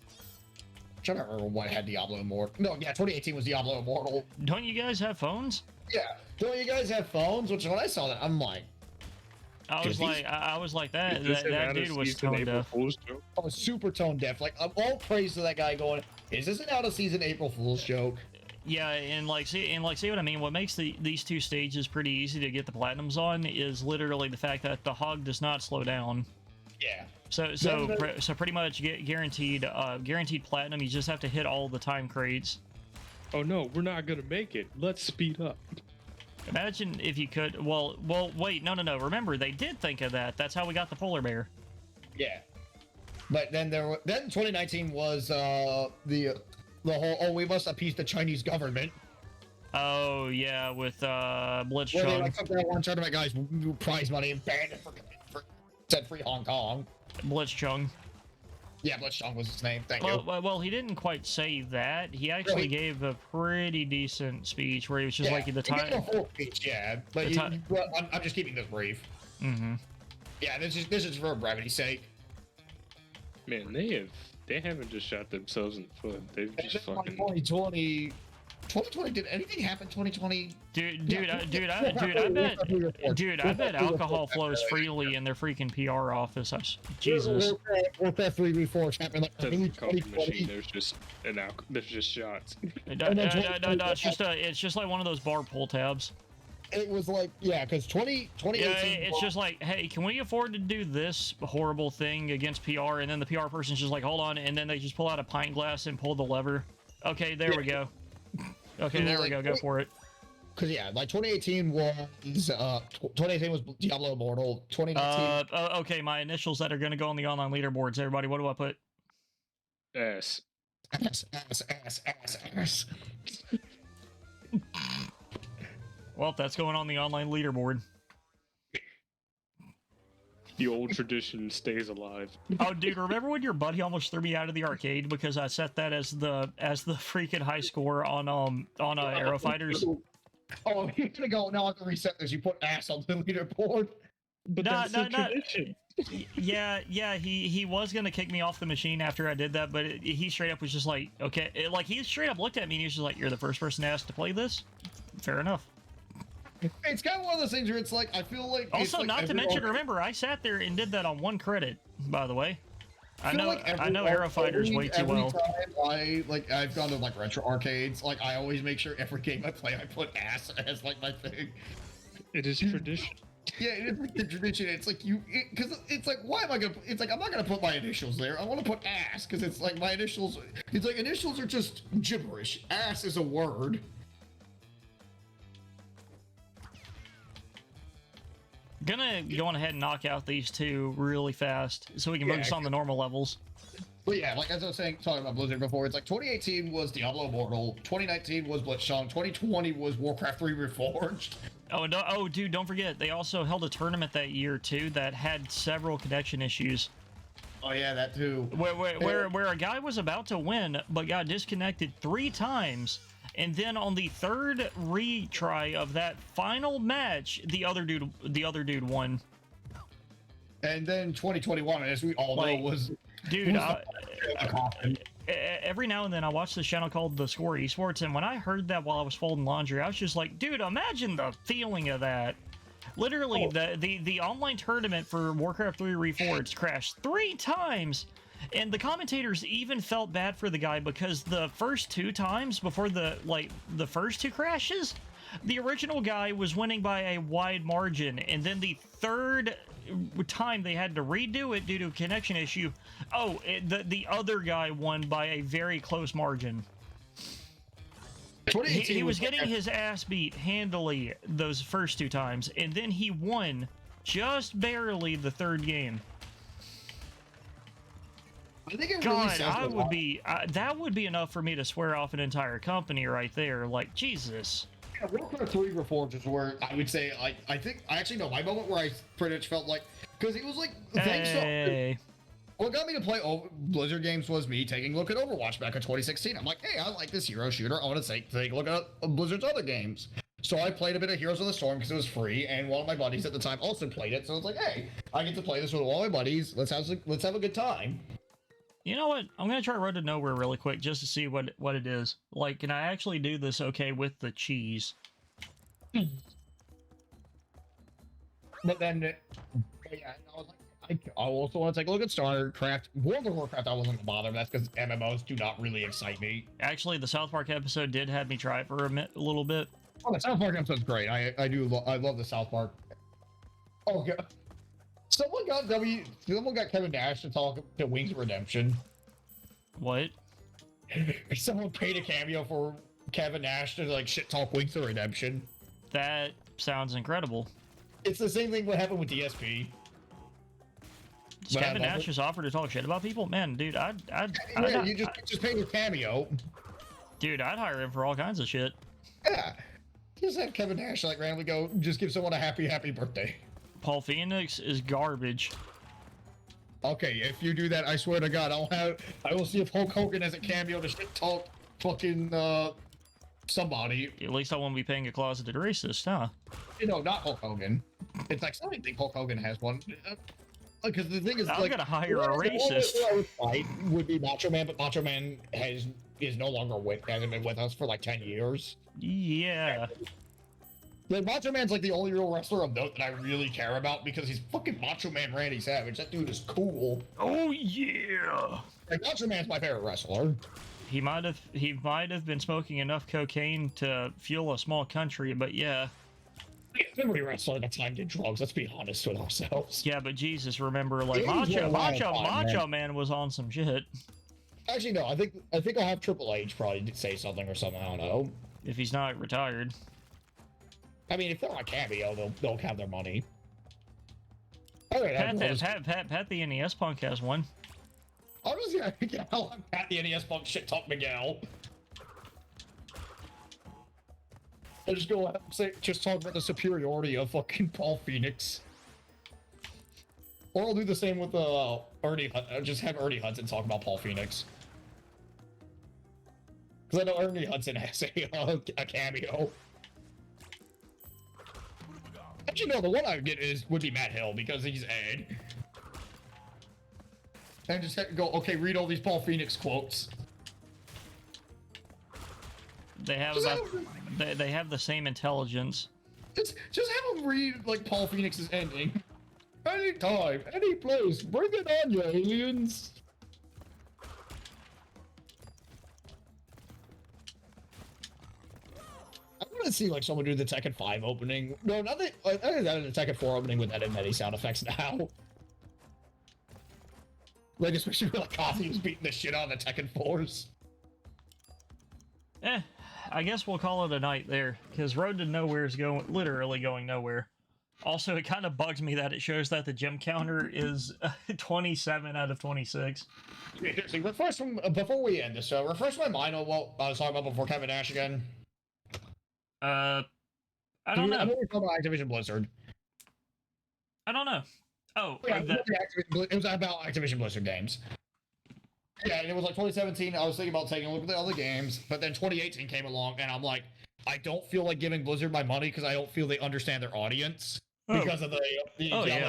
I'm trying to remember what had Diablo Immortal. No, yeah, 2018 was Diablo Immortal. Don't you guys have phones? Yeah. Don't you guys have phones? Which when I saw that, I'm like, I was like that. Is this an That dude was out-of-season tone April deaf. Fool's joke? I was super tone deaf. Like, I'm all praise to that guy going, is this an out of season April Fool's joke? Yeah, and see what I mean. What makes these two stages pretty easy to get the platinums on is literally the fact that the hog does not slow down. Yeah. So pretty much guaranteed platinum. You just have to hit all the time crates. Oh no, we're not gonna make it. Let's speed up. Imagine if you could. Well, wait, no. Remember, they did think of that. That's how we got the polar bear. Yeah. But then then 2019 was the whole, we must appease the Chinese government. Oh yeah, with Blitz Where they Chung. like took that one tournament guy's prize money and banned it for set free Hong Kong. Blitz Chung. Yeah, Blitz Chung was his name. Thank you. Well, he didn't quite say that. He actually gave a pretty decent speech where he was just like the He time. gave a full speech, yeah. But I'm just keeping this brief. Mm-hmm. Yeah, this is for brevity's sake. Man, they haven't just shot themselves in the foot. They've And just then, like, fucking. 2020, did anything happen 2020? I bet alcohol flows freely in their freaking PR office. Jesus. Warcraft 3 Reforged happened like Doesn't call the 2020. machine. There's just shots. No, it's just like one of those bar pull tabs. It was like, yeah, because 2018. Yeah, it's just like, hey, can we afford to do this horrible thing against PR? And then the PR person's just like, hold on, and then they just pull out a pint glass and pull the lever. Okay, there we go. Okay, there we go. Go for it. Because yeah, like 2018 was Diablo Immortal. 2019. Okay, my initials that are gonna go on the online leaderboards. Everybody, what do I put? Ass. Ass. Well, that's going on the online leaderboard. The old tradition stays alive. Oh, dude, remember when your buddy almost threw me out of the arcade because I set that as the freaking high score on Aero Fighters? Oh, you're gonna go now. I have to reset this. You put ass on the leaderboard. But that's the tradition. Yeah, he was gonna kick me off the machine after I did that, but he straight up was just like, okay, he straight up looked at me and he was just like, "You're the first person to ask to play this." Fair enough. It's kind of one of those things where it's like, I feel like. Also, not to mention, remember, I sat there and did that on 1 credit, by the way. I know Aero Fighters way too well. I've gone to like retro arcades. Like, I always make sure every game I play, I put ass as like my thing. It is tradition. Yeah, it is like the tradition. It's like because it's like, why am I gonna? It's like I'm not gonna put my initials there. I want to put ass because it's like my initials. It's like initials are just gibberish. Ass is a word. Gonna go on ahead and knock out these two really fast so we can focus on the normal levels. But yeah, like as I was saying, talking about Blizzard before, it's like 2018 was Diablo Immortal, 2019 was Blitzchung, 2020 was Warcraft 3 Reforged. Oh, dude, don't forget, they also held a tournament that year too that had several connection issues. Oh yeah, that too. Where a guy was about to win but got disconnected 3 times. And then on the 3rd retry of that final match, the other dude won. And then 2021, as we all know, was dude. Every now and then I watch this channel called The Score Esports, and when I heard that while I was folding laundry, I was just like, dude, imagine the feeling of that. Literally, the online tournament for Warcraft 3 Reforged crashed 3 times. And the commentators even felt bad for the guy because the first 2 times before the first 2 crashes, the original guy was winning by a wide margin, and then the 3rd time they had to redo it due to a connection issue, the other guy won by a very close margin. He was getting his ass beat handily those first 2 times, and then he won just barely the 3rd game. I think it God, really that would be enough for me to swear off an entire company right there. Like, Jesus. Yeah, Warcraft 3 Reforged is where I would say, I actually know my moment where I pretty much felt like, because it was like, What got me to play Blizzard games was me taking a look at Overwatch back in 2016. I'm like, hey, I like this hero shooter. I want to take a look at Blizzard's other games. So I played a bit of Heroes of the Storm because it was free, and one of my buddies at the time also played it. So I was like, hey, I get to play this with all my buddies. Let's have a good time. You know what? I'm gonna try Road to Nowhere really quick just to see what it is. Like, can I actually do this okay with the cheese? But then, yeah, I was like, I also want to take a look at StarCraft. World of Warcraft, I wasn't gonna bother. That's because MMOs do not really excite me. Actually, the South Park episode did have me try it for a little bit. Oh, the South Park episode's great. I love the South Park. Oh god. Someone got Kevin Nash to talk to Wings of Redemption. What? Someone paid a cameo for Kevin Nash to like shit talk Wings of Redemption. That sounds incredible. It's the same thing what happened with DSP. Does Kevin Nash just offer to talk shit about people? Man, dude, you just pay a cameo. Dude, I'd hire him for all kinds of shit. Yeah. Just have Kevin Nash like randomly go, just give someone a happy birthday. Paul Phoenix is garbage. Okay, if you do that, I swear to God, I will see if Hulk Hogan has a cameo to shit talk fucking somebody. At least I won't be paying a closeted racist, huh? You know, not Hulk Hogan. It's like, I don't think Hulk Hogan has one. Because the thing is, I'm like, gonna hire a racist. Would be Macho Man, but Macho Man is no longer hasn't been with us for like 10 years. Yeah. Like, Macho Man's like the only real wrestler of note that I really care about because he's fucking Macho Man Randy Savage. That dude is cool. Oh yeah. Like, Macho Man's my favorite wrestler. He might have been smoking enough cocaine to fuel a small country, but yeah. Every wrestler at the time did drugs. Let's be honest with ourselves. Yeah, but Jesus, remember, like Macho Man was on some shit. Actually, no. I think I'll have Triple H probably say something or something. I don't know. If he's not retired. I mean, if they're on cameo, they'll have their money. All right, Pat the NES Punk has one. I'm just gonna Pat the NES Punk shit talk Miguel. I just talk about the superiority of fucking Paul Phoenix. Or I'll do the same with Ernie. Just have Ernie Hudson talk about Paul Phoenix. Because I know Ernie Hudson has a cameo. Actually, no, the one I would get would be Matt Hill because he's Ed. And just go, okay, read all these Paul Phoenix quotes. They have they have the same intelligence. Just have them read like Paul Phoenix's ending. Anytime, any place, bring it on, you aliens. I want to see like someone do the Tekken 5 opening. No, not that. I think that the Tekken 4 opening with that many sound effects now. Like especially when like Coffee was beating the shit out of the Tekken 4s. I guess we'll call it a night there, because Road to Nowhere is literally going nowhere. Also, it kind of bugs me that it shows that the gym counter is 27 out of 26. Seriously, before we end this, refresh my mind on what I was talking about before Kevin Nash again. I don't know. I know we're talking about Activision Blizzard. I don't know. Oh, yeah, it was about Activision Blizzard games. Yeah, and it was like 2017. I was thinking about taking a look at the other games, but then 2018 came along, and I'm like, I don't feel like giving Blizzard my money because I don't feel they understand their audience because of the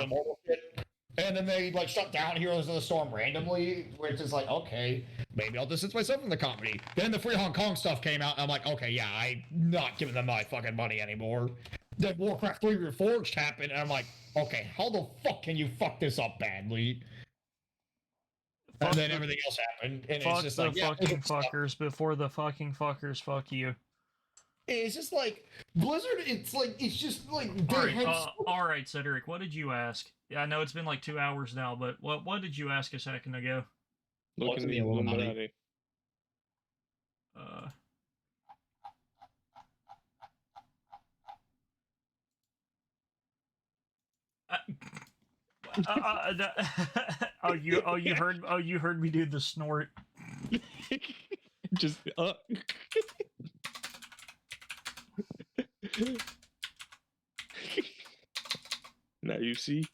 mobile shit. And then they like shut down Heroes of the Storm randomly, which is like, okay, maybe I'll distance myself from the company. Then the Free Hong Kong stuff came out, and I'm like, okay, yeah, I'm not giving them my fucking money anymore. Then Warcraft 3 Reforged happened, and I'm like, okay, how the fuck can you fuck this up badly? And then everything else happened, and it's just like, yeah, fucking fuckers before the fucking fuckers fuck you. It's just like Blizzard. It's just like all right, Cedric. What did you ask? Yeah, I know it's been like 2 hours now, but what did you ask a second ago? Look at the Illuminati. You heard me do the snort. Just now you see.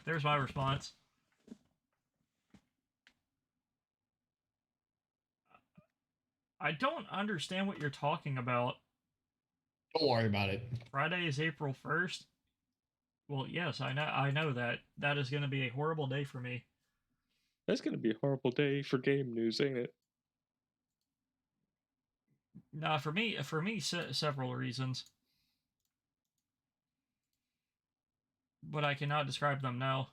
There's my response. I don't understand what you're talking about. Don't worry about it. Friday is April 1st. Well, yes, I know that. That is going to be a horrible day for me. That's gonna be a horrible day for game news, ain't it? Nah, for me, several reasons. But I cannot describe them now.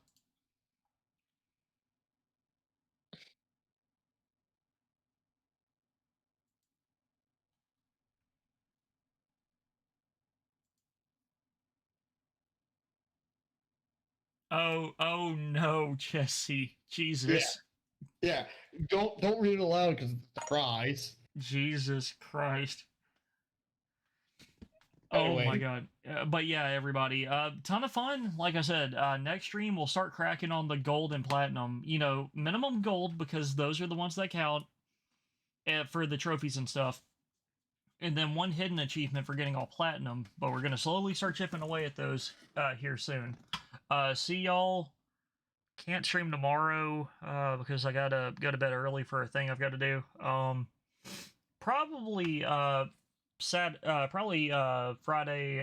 Oh no, Jesse. Jesus. Yeah. Don't read it aloud because it's a surprise. Jesus Christ. Anyway. Oh my god. But yeah, everybody. Ton of fun. Like I said, next stream we'll start cracking on the gold and platinum. You know, minimum gold because those are the ones that count for the trophies and stuff. And then one hidden achievement for getting all platinum. But we're going to slowly start chipping away at those here soon. See y'all. Can't stream tomorrow because I gotta go to bed early for a thing I've got to do. Probably Friday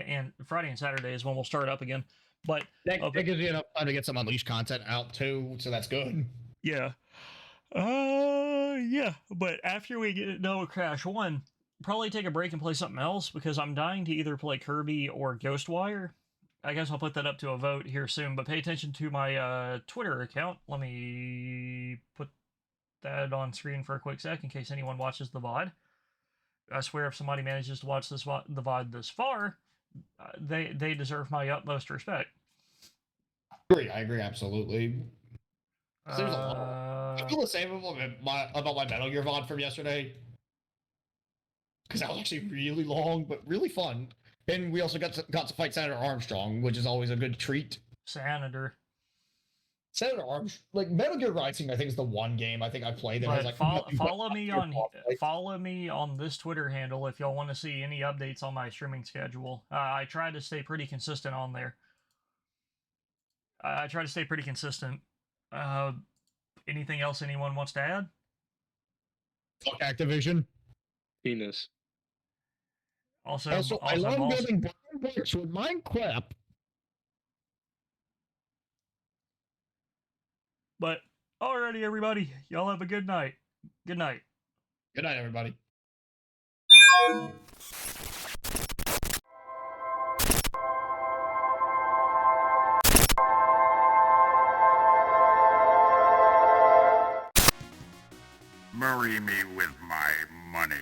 and Saturday is when we'll start up again. But That gives you enough time to get some Unleashed content out too, so that's good. yeah, yeah. But after we get Noah Crash 1, probably take a break and play something else because I'm dying to either play Kirby or Ghostwire. I guess I'll put that up to a vote here soon, but pay attention to my Twitter account. Let me put that on screen for a quick sec in case anyone watches the VOD. I swear if somebody manages to watch the VOD this far, they deserve my utmost respect. I agree, absolutely. There's a lot. I feel the same about my Metal Gear VOD from yesterday. Because that was actually really long, but really fun. And we also got to fight Senator Armstrong, which is always a good treat. Senator Armstrong, like Metal Gear Rising, I think is the one game I think I played that but has like follow me on this Twitter handle if y'all want to see any updates on my streaming schedule. I try to stay pretty consistent on there. I try to stay pretty consistent. Anything else anyone wants to add? Fuck Activision. Penis. Also I love building bricks with Minecraft. But alrighty, everybody, y'all have a good night. Good night. Good night, everybody. Marry me with my money.